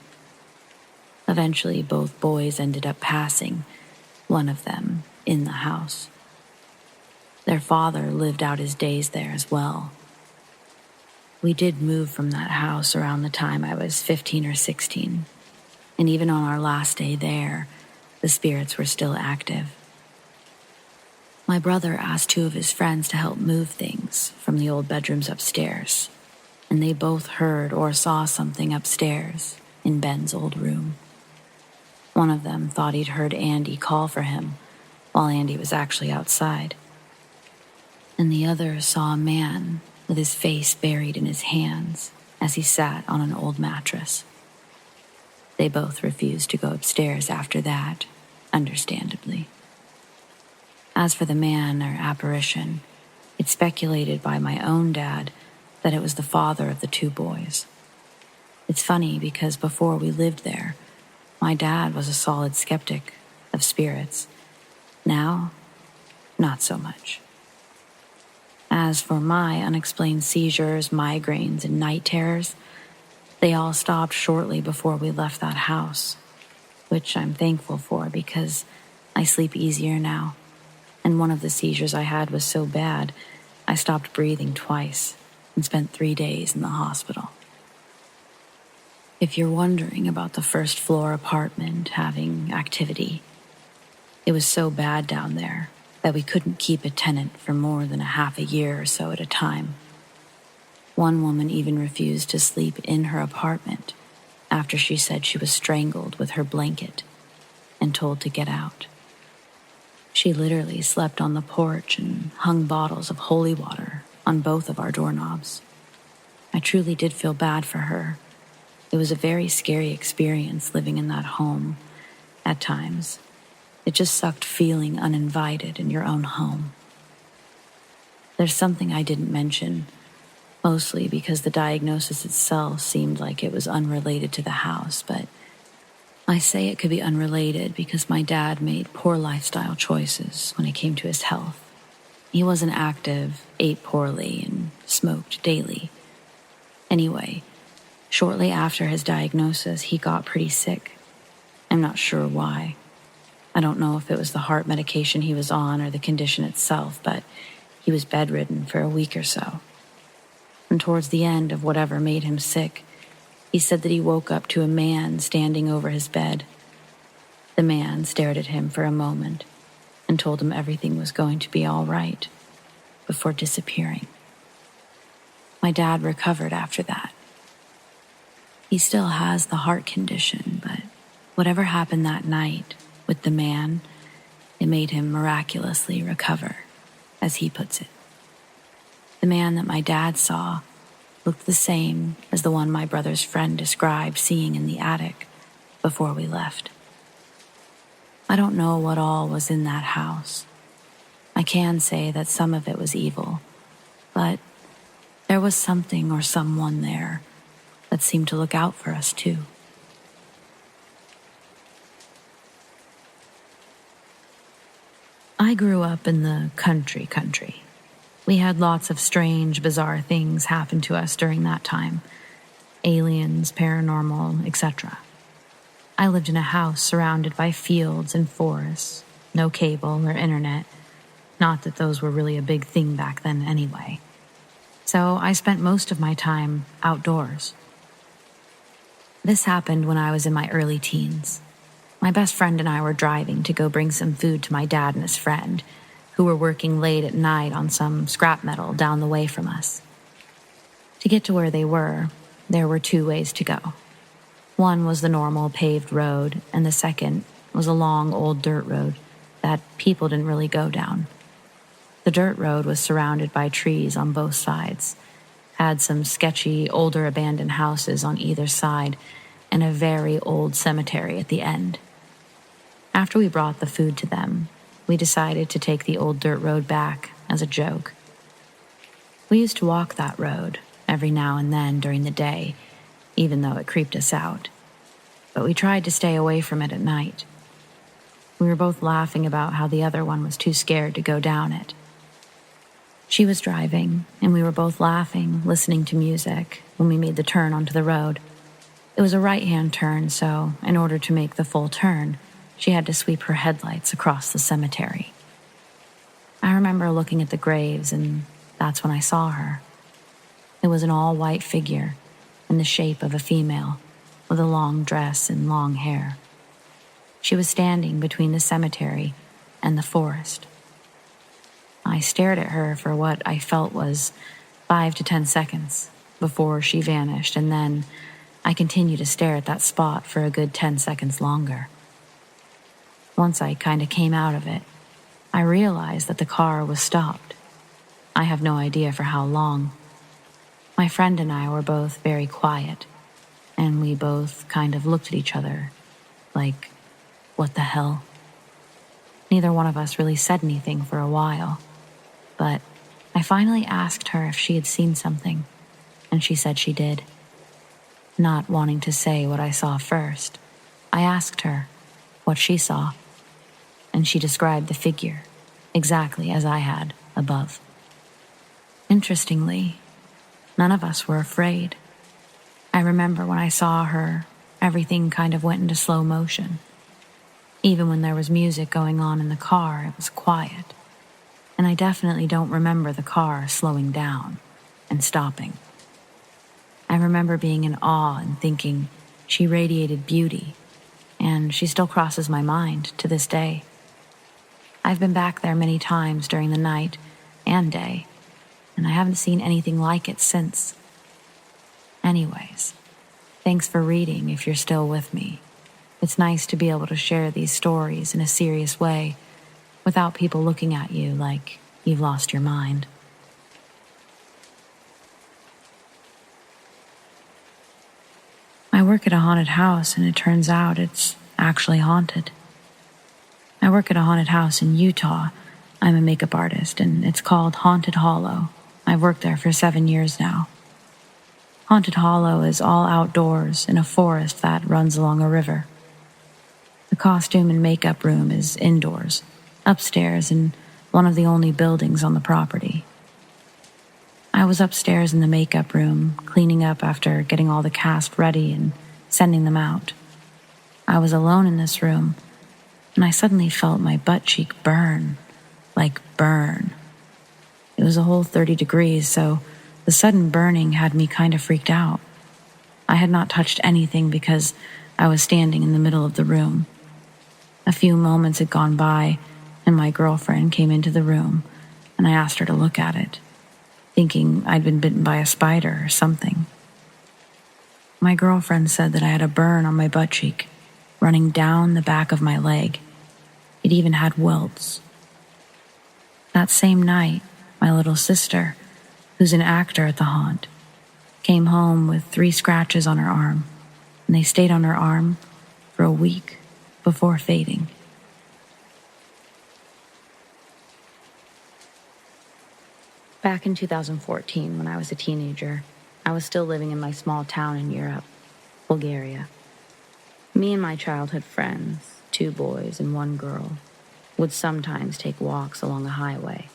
Eventually, both boys ended up passing, one of them in the house. Their father lived out his days there as well. We did move from that house around the time I was 15 or 16, and even on our last day there, the spirits were still active. My brother asked 2 of his friends to help move things from the old bedrooms upstairs, and they both heard or saw something upstairs in Ben's old room. One of them thought he'd heard Andy call for him while Andy was actually outside. And the other saw a man with his face buried in his hands as he sat on an old mattress. They both refused to go upstairs after that, understandably. As for the man or apparition, it's speculated by my own dad that it was the father of the 2 boys. It's funny because before we lived there, my dad was a solid skeptic of spirits. Now, not so much. As for my unexplained seizures, migraines, and night terrors, they all stopped shortly before we left that house, which I'm thankful for because I sleep easier now. And one of the seizures I had was so bad, I stopped breathing twice and spent 3 days in the hospital. If you're wondering about the first floor apartment having activity, it was so bad down there that we couldn't keep a tenant for more than a half a year or so at a time. One woman even refused to sleep in her apartment after she said she was strangled with her blanket and told to get out. She literally slept on the porch and hung bottles of holy water on both of our doorknobs. I truly did feel bad for her. It was a very scary experience living in that home at times. It just sucked feeling uninvited in your own home. There's something I didn't mention, mostly because the diagnosis itself seemed like it was unrelated to the house, but I say it could be unrelated because my dad made poor lifestyle choices when it came to his health. He wasn't active, ate poorly, and smoked daily. Anyway, shortly after his diagnosis, he got pretty sick. I'm not sure why. I don't know if it was the heart medication he was on or the condition itself, but he was bedridden for a week or so. And towards the end of whatever made him sick, he said that he woke up to a man standing over his bed. The man stared at him for a moment and told him everything was going to be all right before disappearing. My dad recovered after that. He still has the heart condition, but whatever happened that night with the man, it made him miraculously recover, as he puts it. The man that my dad saw looked the same as the one my brother's friend described seeing in the attic before we left. I don't know what all was in that house. I can say that some of it was evil, but there was something or someone there that seemed to look out for us too. I grew up in the country. We had lots of strange, bizarre things happen to us during that time. Aliens, paranormal, etc. I lived in a house surrounded by fields and forests, no cable or internet. Not that those were really a big thing back then anyway. So I spent most of my time outdoors. This happened when I was in my early teens. My best friend and I were driving to go bring some food to my dad and his friend, who were working late at night on some scrap metal down the way from us. To get to where they were, there were two ways to go. One was the normal paved road, and the second was a long old dirt road that people didn't really go down. The dirt road was surrounded by trees on both sides, had some sketchy, older abandoned houses on either side, and a very old cemetery at the end. After we brought the food to them, we decided to take the old dirt road back as a joke. We used to walk that road every now and then during the day, even though it creeped us out. But we tried to stay away from it at night. We were both laughing about how the other one was too scared to go down it. She was driving, and we were both laughing, listening to music, when we made the turn onto the road. It was a right-hand turn, so in order to make the full turn, she had to sweep her headlights across the cemetery. I remember looking at the graves, and that's when I saw her. It was an all-white figure in the shape of a female, with a long dress and long hair. She was standing between the cemetery and the forest. I stared at her for what I felt was 5 to 10 seconds before she vanished, and then I continued to stare at that spot for a good 10 seconds longer. Once I kind of came out of it, I realized that the car was stopped. I have no idea for how long. My friend and I were both very quiet, and we both kind of looked at each other like, what the hell? Neither one of us really said anything for a while, but I finally asked her if she had seen something, and she said she did. Not wanting to say what I saw first, I asked her what she saw, and she described the figure exactly as I had above. Interestingly, none of us were afraid. I remember when I saw her, everything kind of went into slow motion. Even when there was music going on in the car, it was quiet. And I definitely don't remember the car slowing down and stopping. I remember being in awe and thinking she radiated beauty, and she still crosses my mind to this day. I've been back there many times during the night and day, and I haven't seen anything like it since. Anyways, thanks for reading if you're still with me. It's nice to be able to share these stories in a serious way without people looking at you like you've lost your mind. I work at a haunted house, and it turns out it's actually haunted. I work at a haunted house in Utah. I'm a makeup artist, and it's called Haunted Hollow. I've worked there for 7 years now. Haunted Hollow is all outdoors in a forest that runs along a river. The costume and makeup room is indoors, upstairs in one of the only buildings on the property. I was upstairs in the makeup room, cleaning up after getting all the cast ready and sending them out. I was alone in this room, and I suddenly felt my butt cheek burn, like burn. It was a whole 30 degrees, so the sudden burning had me kind of freaked out. I had not touched anything because I was standing in the middle of the room. A few moments had gone by, and my girlfriend came into the room, and I asked her to look at it, thinking I'd been bitten by a spider or something. My girlfriend said that I had a burn on my butt cheek, running down the back of my leg. It even had welts. That same night, my little sister, who's an actor at the haunt, came home with 3 scratches on her arm, and they stayed on her arm for a week before fading. Back in 2014, when I was a teenager, I was still living in my small town in Europe, Bulgaria. Me and my childhood friends, 2 boys and 1 girl, would sometimes take walks along a highway,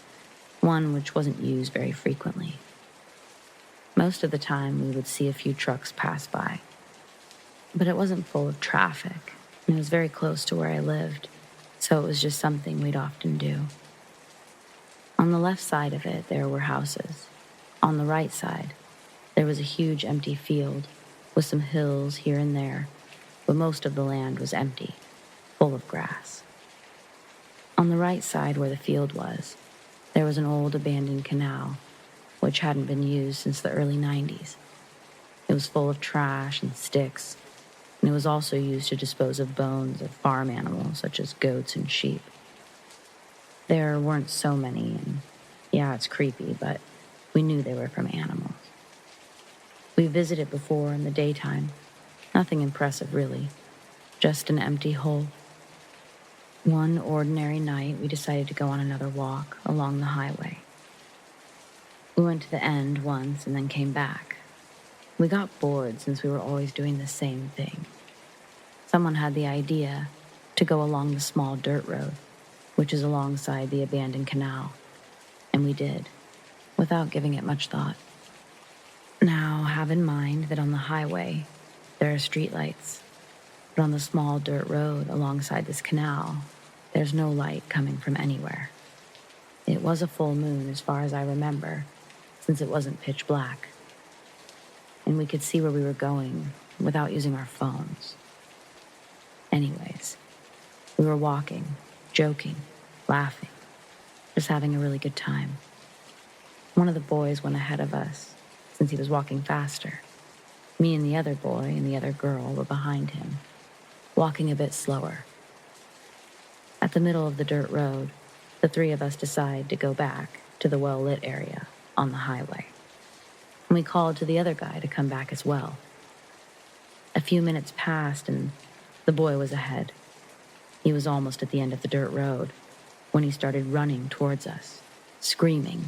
one which wasn't used very frequently. Most of the time, we would see a few trucks pass by, but it wasn't full of traffic, and it was very close to where I lived, so it was just something we'd often do. On the left side of it, there were houses. On the right side, there was a huge empty field with some hills here and there, but most of the land was empty, full of grass. On the right side where the field was, there was an old abandoned canal, which hadn't been used since the early 90s. It was full of trash and sticks, and it was also used to dispose of bones of farm animals such as goats and sheep. There weren't so many, and yeah, it's creepy, but we knew they were from animals. We visited before in the daytime. Nothing impressive, really. Just an empty hole. One ordinary night, we decided to go on another walk along the highway. We went to the end once and then came back. We got bored since we were always doing the same thing. Someone had the idea to go along the small dirt road, which is alongside the abandoned canal, and we did, without giving it much thought. Now, have in mind that on the highway, there are streetlights, but on the small dirt road alongside this canal, there's no light coming from anywhere. It was a full moon as far as I remember, since it wasn't pitch black, and we could see where we were going without using our phones. Anyways, we were walking, joking, laughing, just having a really good time. One of the boys went ahead of us, since he was walking faster. Me and the other boy and the other girl were behind him, walking a bit slower. At the middle of the dirt road, the 3 of us decide to go back to the well-lit area on the highway. And we called to the other guy to come back as well. A few minutes passed and the boy was ahead. He was almost at the end of the dirt road when he started running towards us, screaming.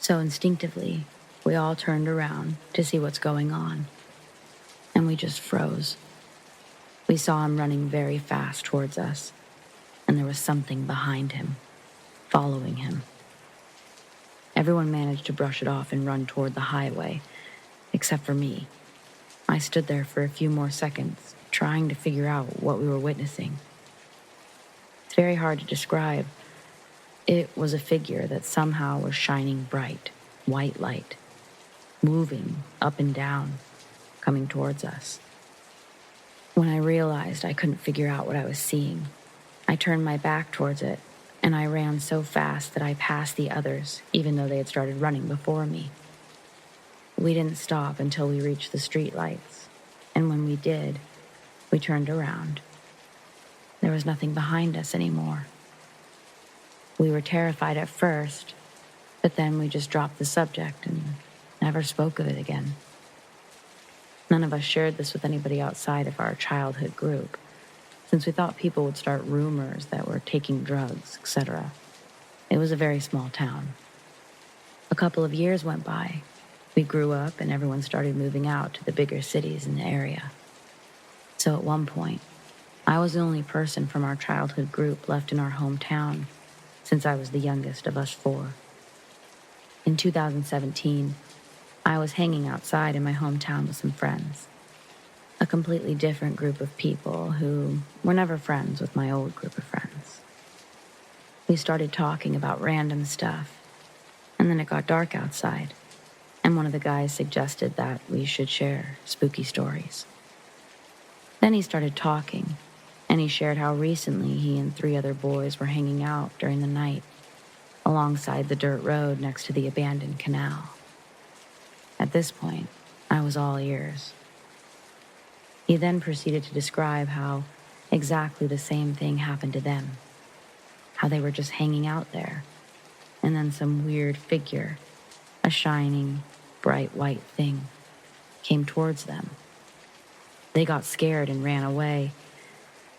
So instinctively, we all turned around to see what's going on, and we just froze. We saw him running very fast towards us, and there was something behind him, following him. Everyone managed to brush it off and run toward the highway, except for me. I stood there for a few more seconds, trying to figure out what we were witnessing. It's very hard to describe. It was a figure that somehow was shining bright, white light, moving up and down, coming towards us. When I realized I couldn't figure out what I was seeing, I turned my back towards it, and I ran so fast that I passed the others, even though they had started running before me. We didn't stop until we reached the streetlights, and when we did, we turned around. There was nothing behind us anymore. We were terrified at first, but then we just dropped the subject and never spoke of it again. None of us shared this with anybody outside of our childhood group, since we thought people would start rumors that we're taking drugs, etc. It was a very small town. A couple of years went by. We grew up and everyone started moving out to the bigger cities in the area. So at one point, I was the only person from our childhood group left in our hometown, since I was the youngest of us 4. In 2017, I was hanging outside in my hometown with some friends. A completely different group of people who were never friends with my old group of friends. We started talking about random stuff, and then it got dark outside, and one of the guys suggested that we should share spooky stories. Then he started talking, and he shared how recently he and 3 other boys were hanging out during the night alongside the dirt road next to the abandoned canal. At this point, I was all ears. He then proceeded to describe how exactly the same thing happened to them, how they were just hanging out there, and then some weird figure, a shining, bright white thing, came towards them. They got scared and ran away,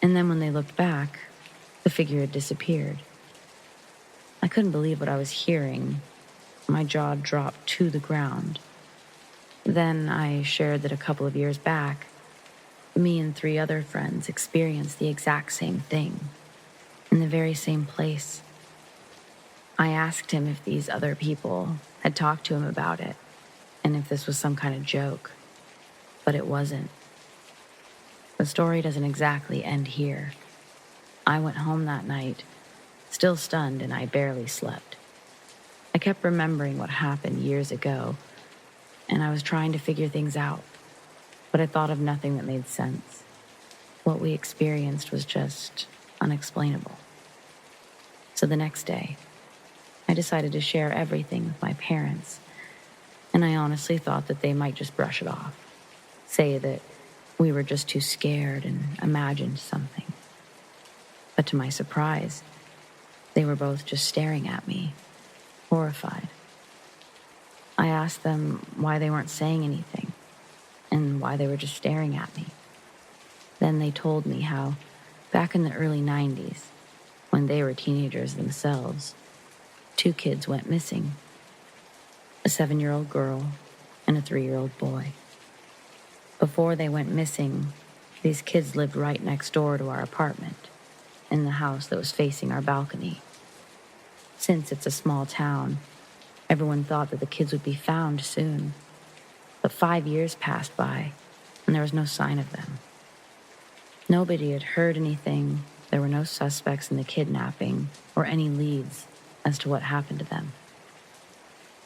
and then when they looked back, the figure had disappeared. I couldn't believe what I was hearing. My jaw dropped to the ground. Then I shared that a couple of years back, me and 3 other friends experienced the exact same thing, in the very same place. I asked him if these other people had talked to him about it, and if this was some kind of joke, but it wasn't. The story doesn't exactly end here. I went home that night, still stunned, and I barely slept. I kept remembering what happened years ago, and I was trying to figure things out, but I thought of nothing that made sense. What we experienced was just unexplainable. So the next day, I decided to share everything with my parents, and I honestly thought that they might just brush it off, say that we were just too scared and imagined something. But to my surprise, they were both just staring at me, horrified. I asked them why they weren't saying anything, and why they were just staring at me. Then they told me how, back in the early 90s, when they were teenagers themselves, 2 kids went missing. A 7-year-old girl and a 3-year-old boy. Before they went missing, these kids lived right next door to our apartment, in the house that was facing our balcony. Since it's a small town, everyone thought that the kids would be found soon. But 5 years passed by, and there was no sign of them. Nobody had heard anything. There were no suspects in the kidnapping or any leads as to what happened to them.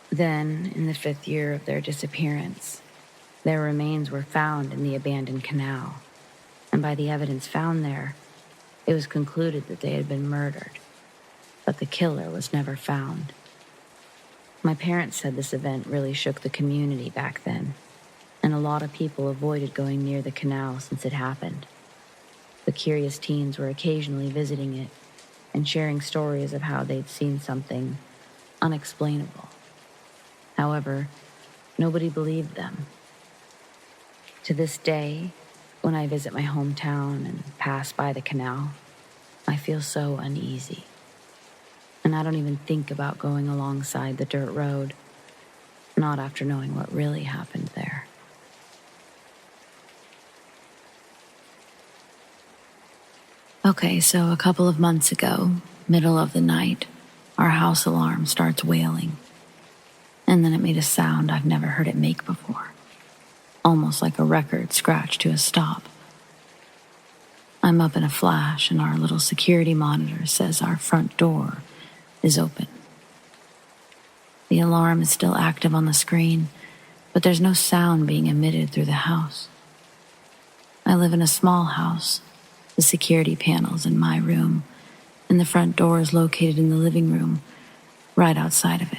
Then, in the 5th year of their disappearance, their remains were found in the abandoned canal, and by the evidence found there, it was concluded that they had been murdered, but the killer was never found. My parents said this event really shook the community back then, and a lot of people avoided going near the canal since it happened. The curious teens were occasionally visiting it and sharing stories of how they'd seen something unexplainable. However, nobody believed them. To this day, when I visit my hometown and pass by the canal, I feel so uneasy. And I don't even think about going alongside the dirt road, not after knowing what really happened there. Okay, so a couple of months ago, middle of the night, our house alarm starts wailing. And then it made a sound I've never heard it make before. Almost like a record scratched to a stop. I'm up in a flash, and our little security monitor says our front door is open. The alarm is still active on the screen, but there's no sound being emitted through the house. I live in a small house. The security panel's in my room, and the front door is located in the living room, right outside of it.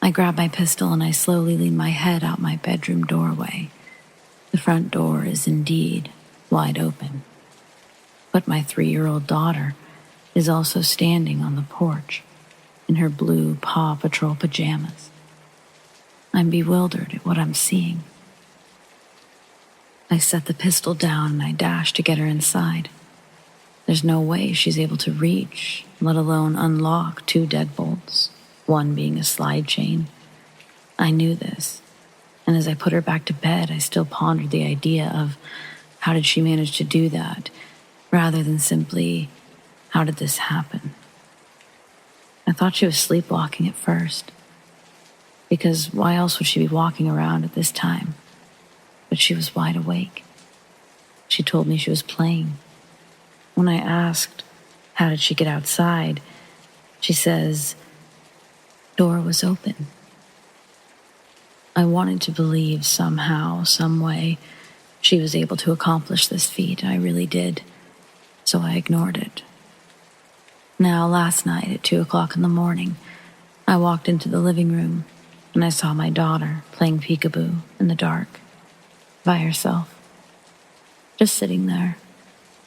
I grab my pistol and I slowly lean my head out my bedroom doorway. The front door is indeed wide open. But my 3-year-old daughter is also standing on the porch in her blue Paw Patrol pajamas. I'm bewildered at what I'm seeing. I set the pistol down and I dash to get her inside. There's no way she's able to reach, let alone unlock 2 deadbolts, one being a slide chain. I knew this, and as I put her back to bed, I still pondered the idea of how did she manage to do that, rather than simply, how did this happen? I thought she was sleepwalking at first, because why else would she be walking around at this time? But she was wide awake. She told me she was playing. When I asked, how did she get outside, she says, door was open. I wanted to believe somehow, some way, she was able to accomplish this feat. I really did. So I ignored it. Now, last night at 2 o'clock in the morning, I walked into the living room and I saw my daughter playing peekaboo in the dark, by herself, just sitting there,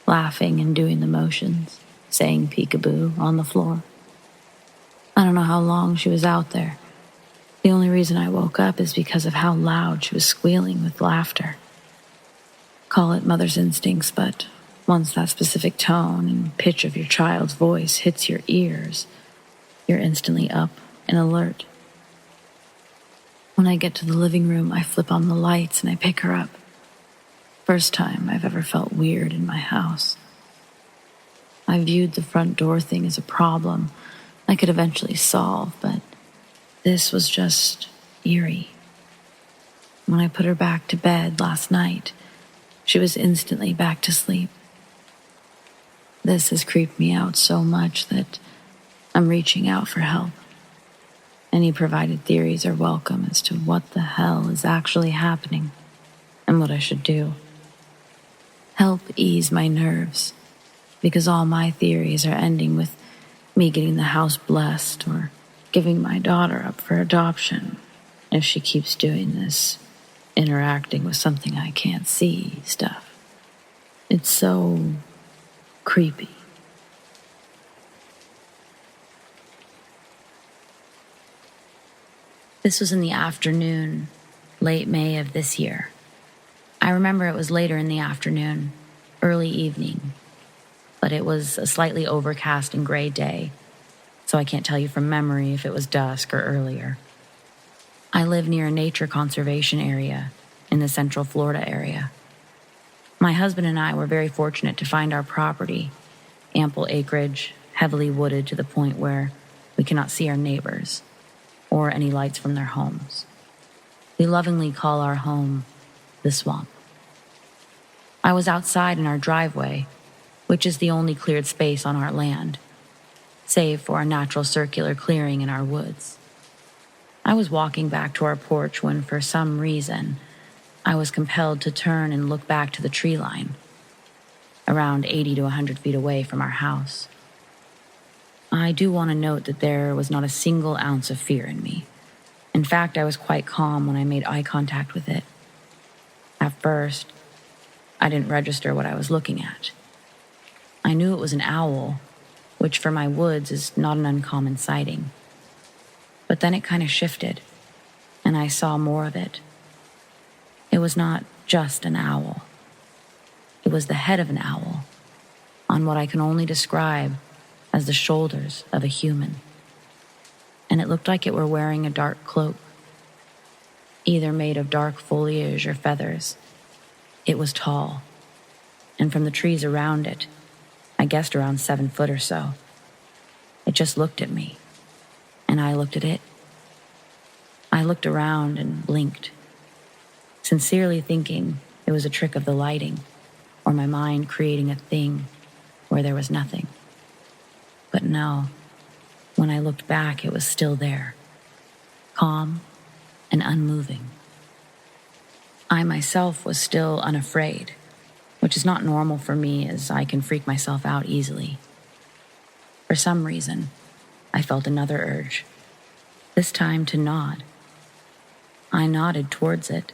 laughing and doing the motions, saying peekaboo on the floor. I don't know how long she was out there. The only reason I woke up is because of how loud she was squealing with laughter. Call it mother's instincts, but once that specific tone and pitch of your child's voice hits your ears, you're instantly up and alert. When I get to the living room, I flip on the lights and I pick her up. First time I've ever felt weird in my house. I viewed the front door thing as a problem I could eventually solve, but this was just eerie. When I put her back to bed last night, she was instantly back to sleep. This has creeped me out so much that I'm reaching out for help. Any provided theories are welcome as to what the hell is actually happening and what I should do. Help ease my nerves, because all my theories are ending with me getting the house blessed or giving my daughter up for adoption if she keeps doing this, interacting with something I can't see stuff. It's so creepy. This was in the afternoon, late May of this year. I remember it was later in the afternoon, early evening, but it was a slightly overcast and gray day, so I can't tell you from memory if it was dusk or earlier. I live near a nature conservation area in the Central Florida area. My husband and I were very fortunate to find our property, ample acreage, heavily wooded to the point where we cannot see our neighbors or any lights from their homes. We lovingly call our home the swamp. I was outside in our driveway, which is the only cleared space on our land, save for a natural circular clearing in our woods. I was walking back to our porch when, for some reason, I was compelled to turn and look back to the tree line, around 80 to 100 feet away from our house. I do want to note that there was not a single ounce of fear in me. In fact, I was quite calm when I made eye contact with it. At first, I didn't register what I was looking at. I knew it was an owl, which for my woods is not an uncommon sighting. But then it kind of shifted, and I saw more of it. It was not just an owl. It was the head of an owl, on what I can only describe as the shoulders of a human. And it looked like it were wearing a dark cloak, either made of dark foliage or feathers. It was tall, and from the trees around it, I guessed around 7 foot or so. It just looked at me, and I looked at it. I looked around and blinked, sincerely thinking it was a trick of the lighting, or my mind creating a thing where there was nothing. But no, when I looked back, it was still there, calm and unmoving. I myself was still unafraid, which is not normal for me as I can freak myself out easily. For some reason, I felt another urge, this time to nod. I nodded towards it,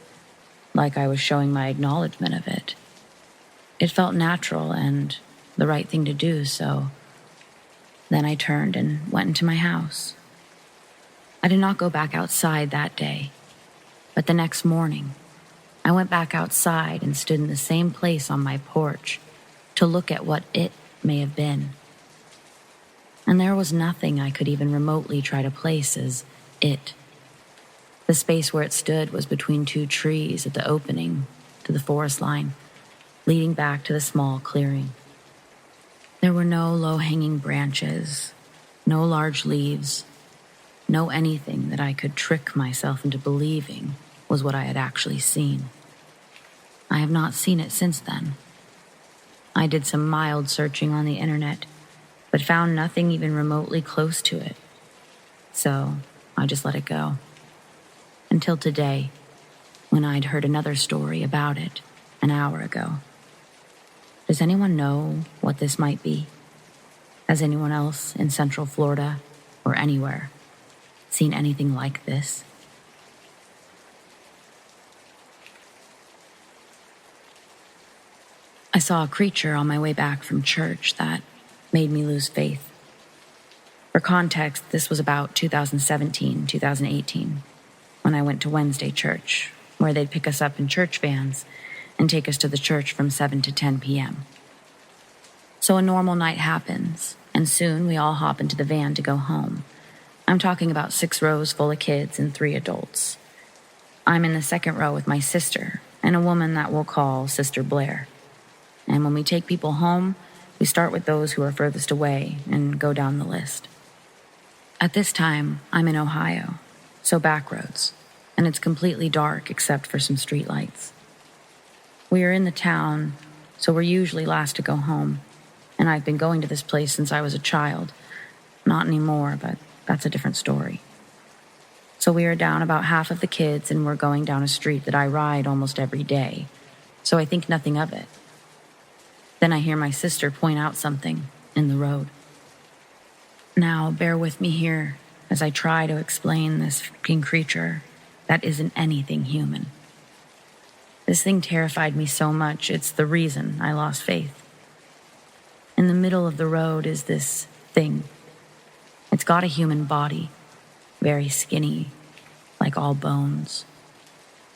like I was showing my acknowledgement of it. It felt natural and the right thing to do, so then I turned and went into my house. I did not go back outside that day, but the next morning, I went back outside and stood in the same place on my porch to look at what it may have been. And there was nothing I could even remotely try to place as it. The space where it stood was between two trees at the opening to the forest line, leading back to the small clearing. There were no low-hanging branches, no large leaves, no anything that I could trick myself into believing was what I had actually seen. I have not seen it since then. I did some mild searching on the internet, but found nothing even remotely close to it. So I just let it go. Until today, when I'd heard another story about it an hour ago. Does anyone know what this might be? Has anyone else in Central Florida or anywhere seen anything like this? I saw a creature on my way back from church that made me lose faith. For context, this was about 2017, 2018, when I went to Wednesday church, where they'd pick us up in church vans and take us to the church from 7 to 10 p.m. So a normal night happens, and soon we all hop into the van to go home. I'm talking about 6 rows full of kids and 3 adults. I'm in the second row with my sister and a woman that we'll call Sister Blair. And when we take people home, we start with those who are furthest away and go down the list. At this time, I'm in Ohio, so back roads, and it's completely dark except for some streetlights. We are in the town, so we're usually last to go home, and I've been going to this place since I was a child. Not anymore, but that's a different story. So we are down about half of the kids, and we're going down a street that I ride almost every day, so I think nothing of it. Then I hear my sister point out something in the road. Now, bear with me here as I try to explain this freaking creature that isn't anything human. This thing terrified me so much, it's the reason I lost faith. In the middle of the road is this thing. It's got a human body, very skinny, like all bones.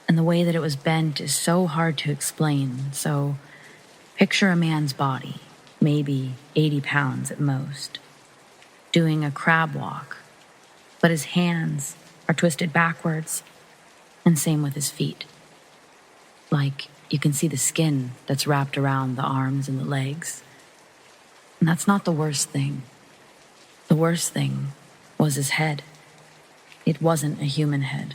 And the way that it was bent is so hard to explain, so picture a man's body, maybe 80 pounds at most, doing a crab walk, but his hands are twisted backwards, and same with his feet. Like you can see the skin that's wrapped around the arms and the legs. And that's not the worst thing. The worst thing was his head. It wasn't a human head.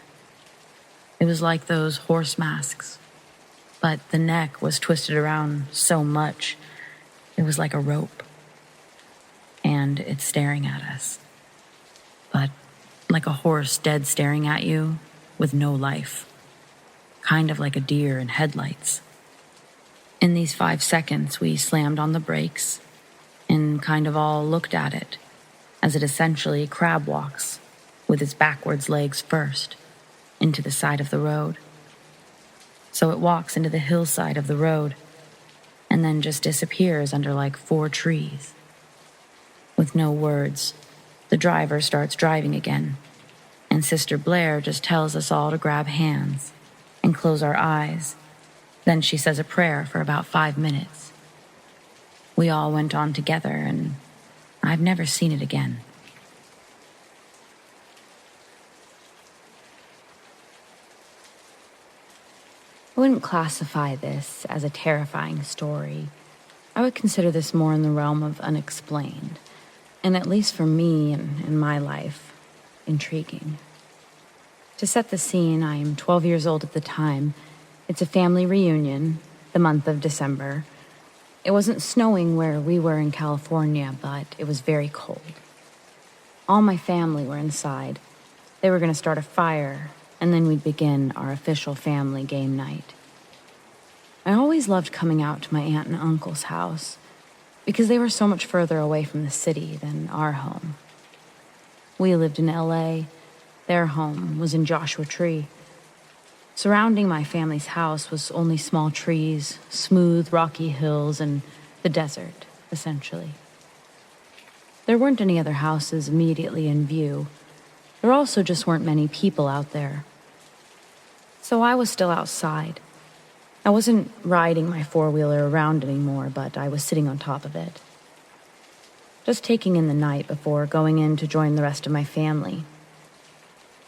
It was like those horse masks, but the neck was twisted around so much, it was like a rope. And it's staring at us. But like a horse dead staring at you with no life. Kind of like a deer in headlights. In these 5 seconds, we slammed on the brakes and kind of all looked at it as it essentially crab walks with its backwards legs first into the side of the road. So it walks into the hillside of the road and then just disappears under like 4 trees. With no words, the driver starts driving again, and Sister Blair just tells us all to grab hands and close our eyes. Then she says a prayer for about 5 minutes. We all went on together, and I've never seen it again. I wouldn't classify this as a terrifying story. I would consider this more in the realm of unexplained, and at least for me and in my life, intriguing. To set the scene, I am 12 years old at the time. It's a family reunion, the month of December. It wasn't snowing where we were in California, but it was very cold. All my family were inside. They were going to start a fire, and then we'd begin our official family game night. I always loved coming out to my aunt and uncle's house because they were so much further away from the city than our home. We lived in LA. Their home was in Joshua Tree. Surrounding my family's house was only small trees, smooth, rocky hills, and the desert, essentially. There weren't any other houses immediately in view. There also just weren't many people out there. So I was still outside. I wasn't riding my four-wheeler around anymore, but I was sitting on top of it, just taking in the night before going in to join the rest of my family.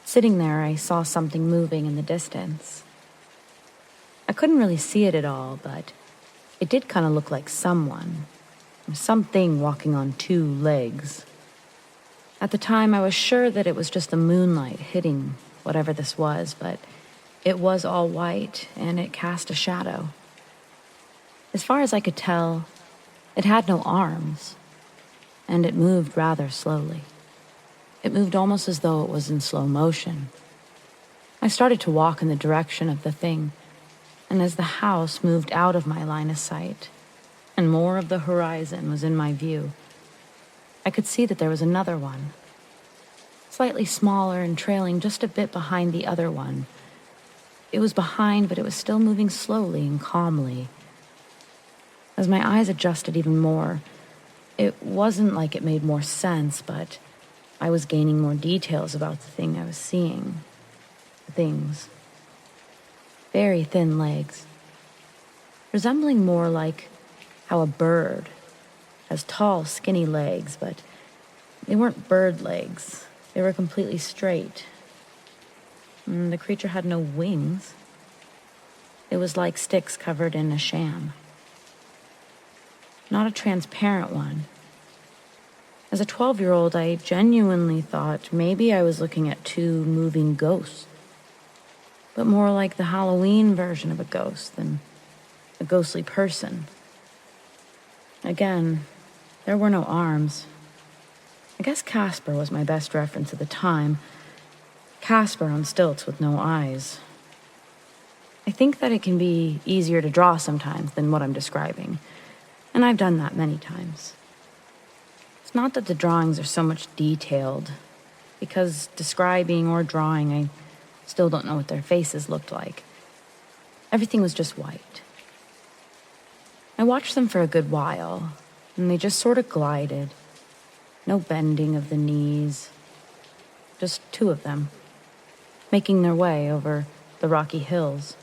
Sitting there, I saw something moving in the distance. I couldn't really see it at all, but it did kind of look like someone, or something walking on two legs. At the time, I was sure that it was just the moonlight hitting whatever this was, but it was all white, and it cast a shadow. As far as I could tell, it had no arms, and it moved rather slowly. It moved almost as though it was in slow motion. I started to walk in the direction of the thing, and as the house moved out of my line of sight, and more of the horizon was in my view, I could see that there was another one, slightly smaller and trailing just a bit behind the other one. It was behind, but it was still moving slowly and calmly. As my eyes adjusted even more, it wasn't like it made more sense, but I was gaining more details about the thing I was seeing. The things. Very thin legs. Resembling more like how a bird has tall, skinny legs, but they weren't bird legs. They were completely straight. The creature had no wings. It was like sticks covered in a sham. Not a transparent one. As a 12-year-old, I genuinely thought maybe I was looking at two moving ghosts, but more like the Halloween version of a ghost than a ghostly person. Again, there were no arms. I guess Casper was my best reference at the time. Casper on stilts with no eyes. I think that it can be easier to draw sometimes than what I'm describing, and I've done that many times. It's not that the drawings are so much detailed, because describing or drawing, I still don't know what their faces looked like. Everything was just white. I watched them for a good while, and they just sort of glided. No bending of the knees. Just two of them, making their way over the rocky hills.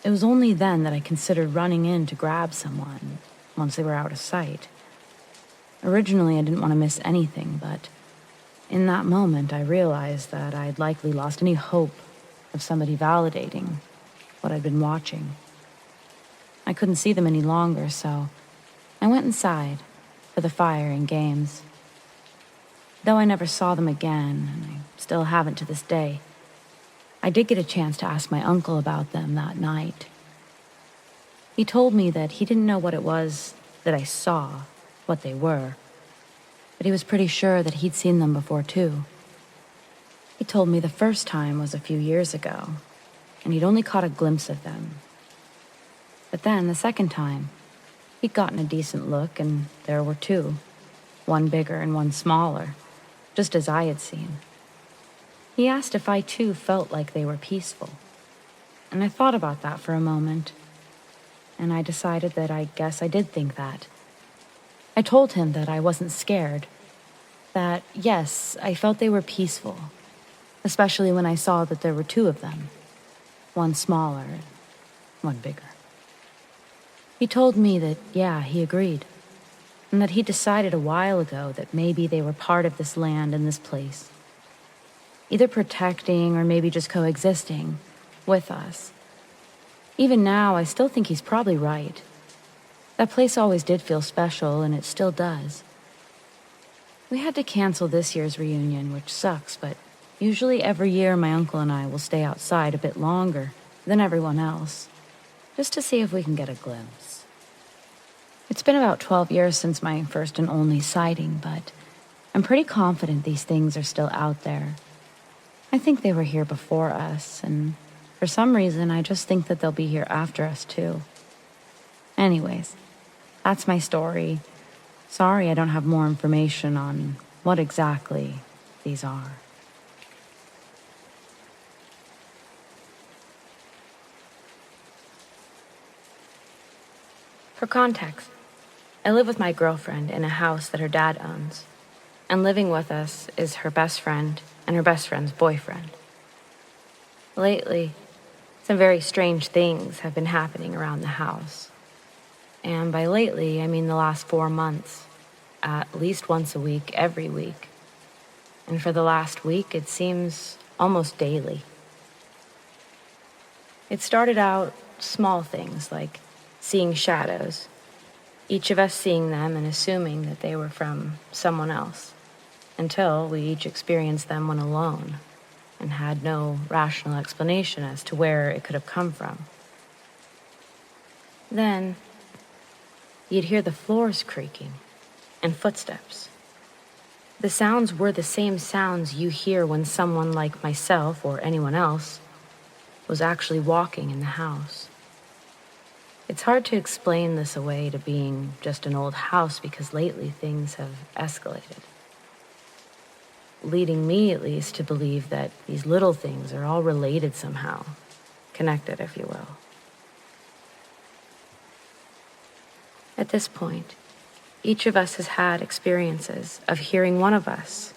It was only then that I considered running in to grab someone once they were out of sight. Originally, I didn't want to miss anything, but in that moment, I realized that I'd likely lost any hope of somebody validating what I'd been watching. I couldn't see them any longer, so I went inside for the fire and games. Though I never saw them again, and I still haven't to this day, I did get a chance to ask my uncle about them that night. He told me that he didn't know what it was that I saw, what they were, but he was pretty sure that he'd seen them before too. He told me the first time was a few years ago, and he'd only caught a glimpse of them. But then, the second time, he'd gotten a decent look, and there were two, one bigger and one smaller, just as I had seen. He asked if I too felt like they were peaceful, and I thought about that for a moment, and I decided that I guess I did think that. I told him that I wasn't scared, that yes, I felt they were peaceful, especially when I saw that there were two of them, one smaller, one bigger. He told me that, yeah, he agreed, and that he decided a while ago that maybe they were part of this land and this place, either protecting or maybe just coexisting with us. Even now, I still think he's probably right. That place always did feel special, and it still does. We had to cancel this year's reunion, which sucks, but usually every year my uncle and I will stay outside a bit longer than everyone else, just to see if we can get a glimpse. It's been about 12 years since my first and only sighting, but I'm pretty confident these things are still out there. I think they were here before us, and For some reason, I just think that they'll be here after us, too. Anyways, that's my story. Sorry I don't have more information on what exactly these are. For context, I live with my girlfriend in a house that her dad owns, and living with us is her best friend and her best friend's boyfriend. Lately, some very strange things have been happening around the house. And by lately, I mean the last 4 months, at least once a week, every week. And for the last week, it seems almost daily. It started out small things like seeing shadows, each of us seeing them and assuming that they were from someone else, until we each experienced them when alone and had no rational explanation as to where it could have come from. Then, you'd hear the floors creaking and footsteps. The sounds were the same sounds you hear when someone like myself or anyone else was actually walking in the house. It's hard to explain this away to being just an old house because lately things have escalated, leading me at least to believe that these little things are all related somehow, connected, if you will. At this point, each of us has had experiences of hearing one of us,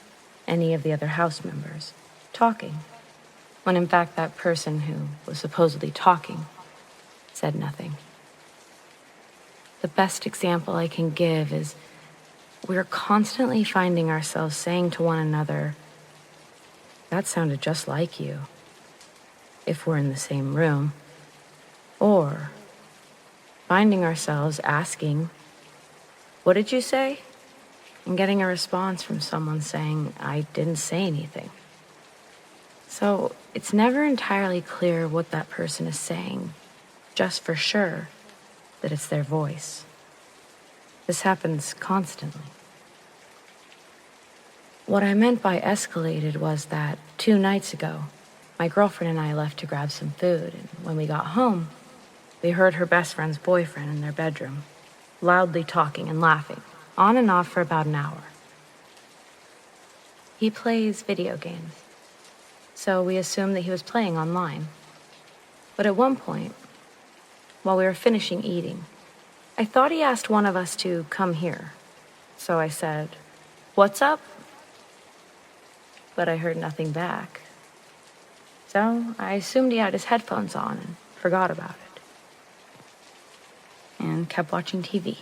any of the other house members, talking, when in fact that person who was supposedly talking said nothing. The best example I can give is we're constantly finding ourselves saying to one another, "That sounded just like you," if we're in the same room, or finding ourselves asking, "What did you say?" and getting a response from someone saying, "I didn't say anything." So it's never entirely clear what that person is saying, just for sure that it's their voice. This happens constantly. What I meant by escalated was that 2 nights ago, my girlfriend and I left to grab some food, and when we got home, we heard her best friend's boyfriend in their bedroom, loudly talking and laughing, on and off for about an hour. He plays video games, so we assumed that he was playing online. But at one point, while we were finishing eating, I thought he asked one of us to come here. So I said, "What's up?" But I heard nothing back. So I assumed he had his headphones on and forgot about it, and kept watching TV.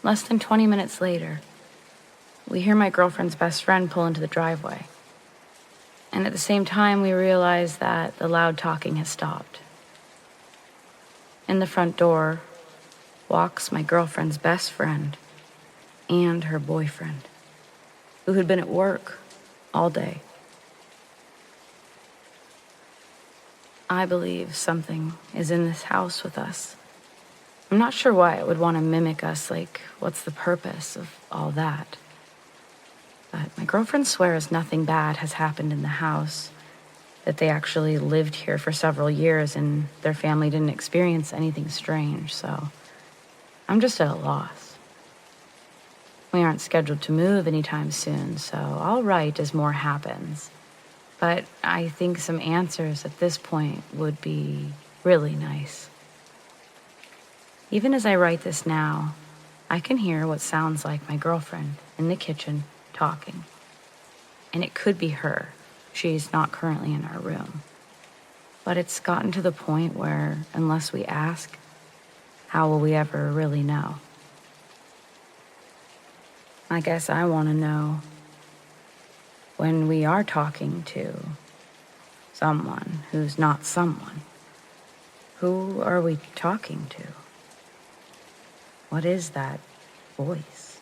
Less than 20 minutes later, we hear my girlfriend's best friend pull into the driveway. And at the same time, we realize that the loud talking has stopped. In the front door walks my girlfriend's best friend and her boyfriend, who had been at work all day. I believe something is in this house with us. I'm not sure why it would want to mimic us, like, what's the purpose of all that? But my girlfriend swears nothing bad has happened in the house, that they actually lived here for several years and their family didn't experience anything strange, so I'm just at a loss. We aren't scheduled to move anytime soon, so I'll write as more happens. But I think some answers at this point would be really nice. Even as I write this now, I can hear what sounds like my girlfriend in the kitchen talking. And it could be her. She's not currently in our room. But it's gotten to the point where, unless we ask, how will we ever really know? I guess I want to know, when we are talking to someone who's not someone, who are we talking to? What is that voice?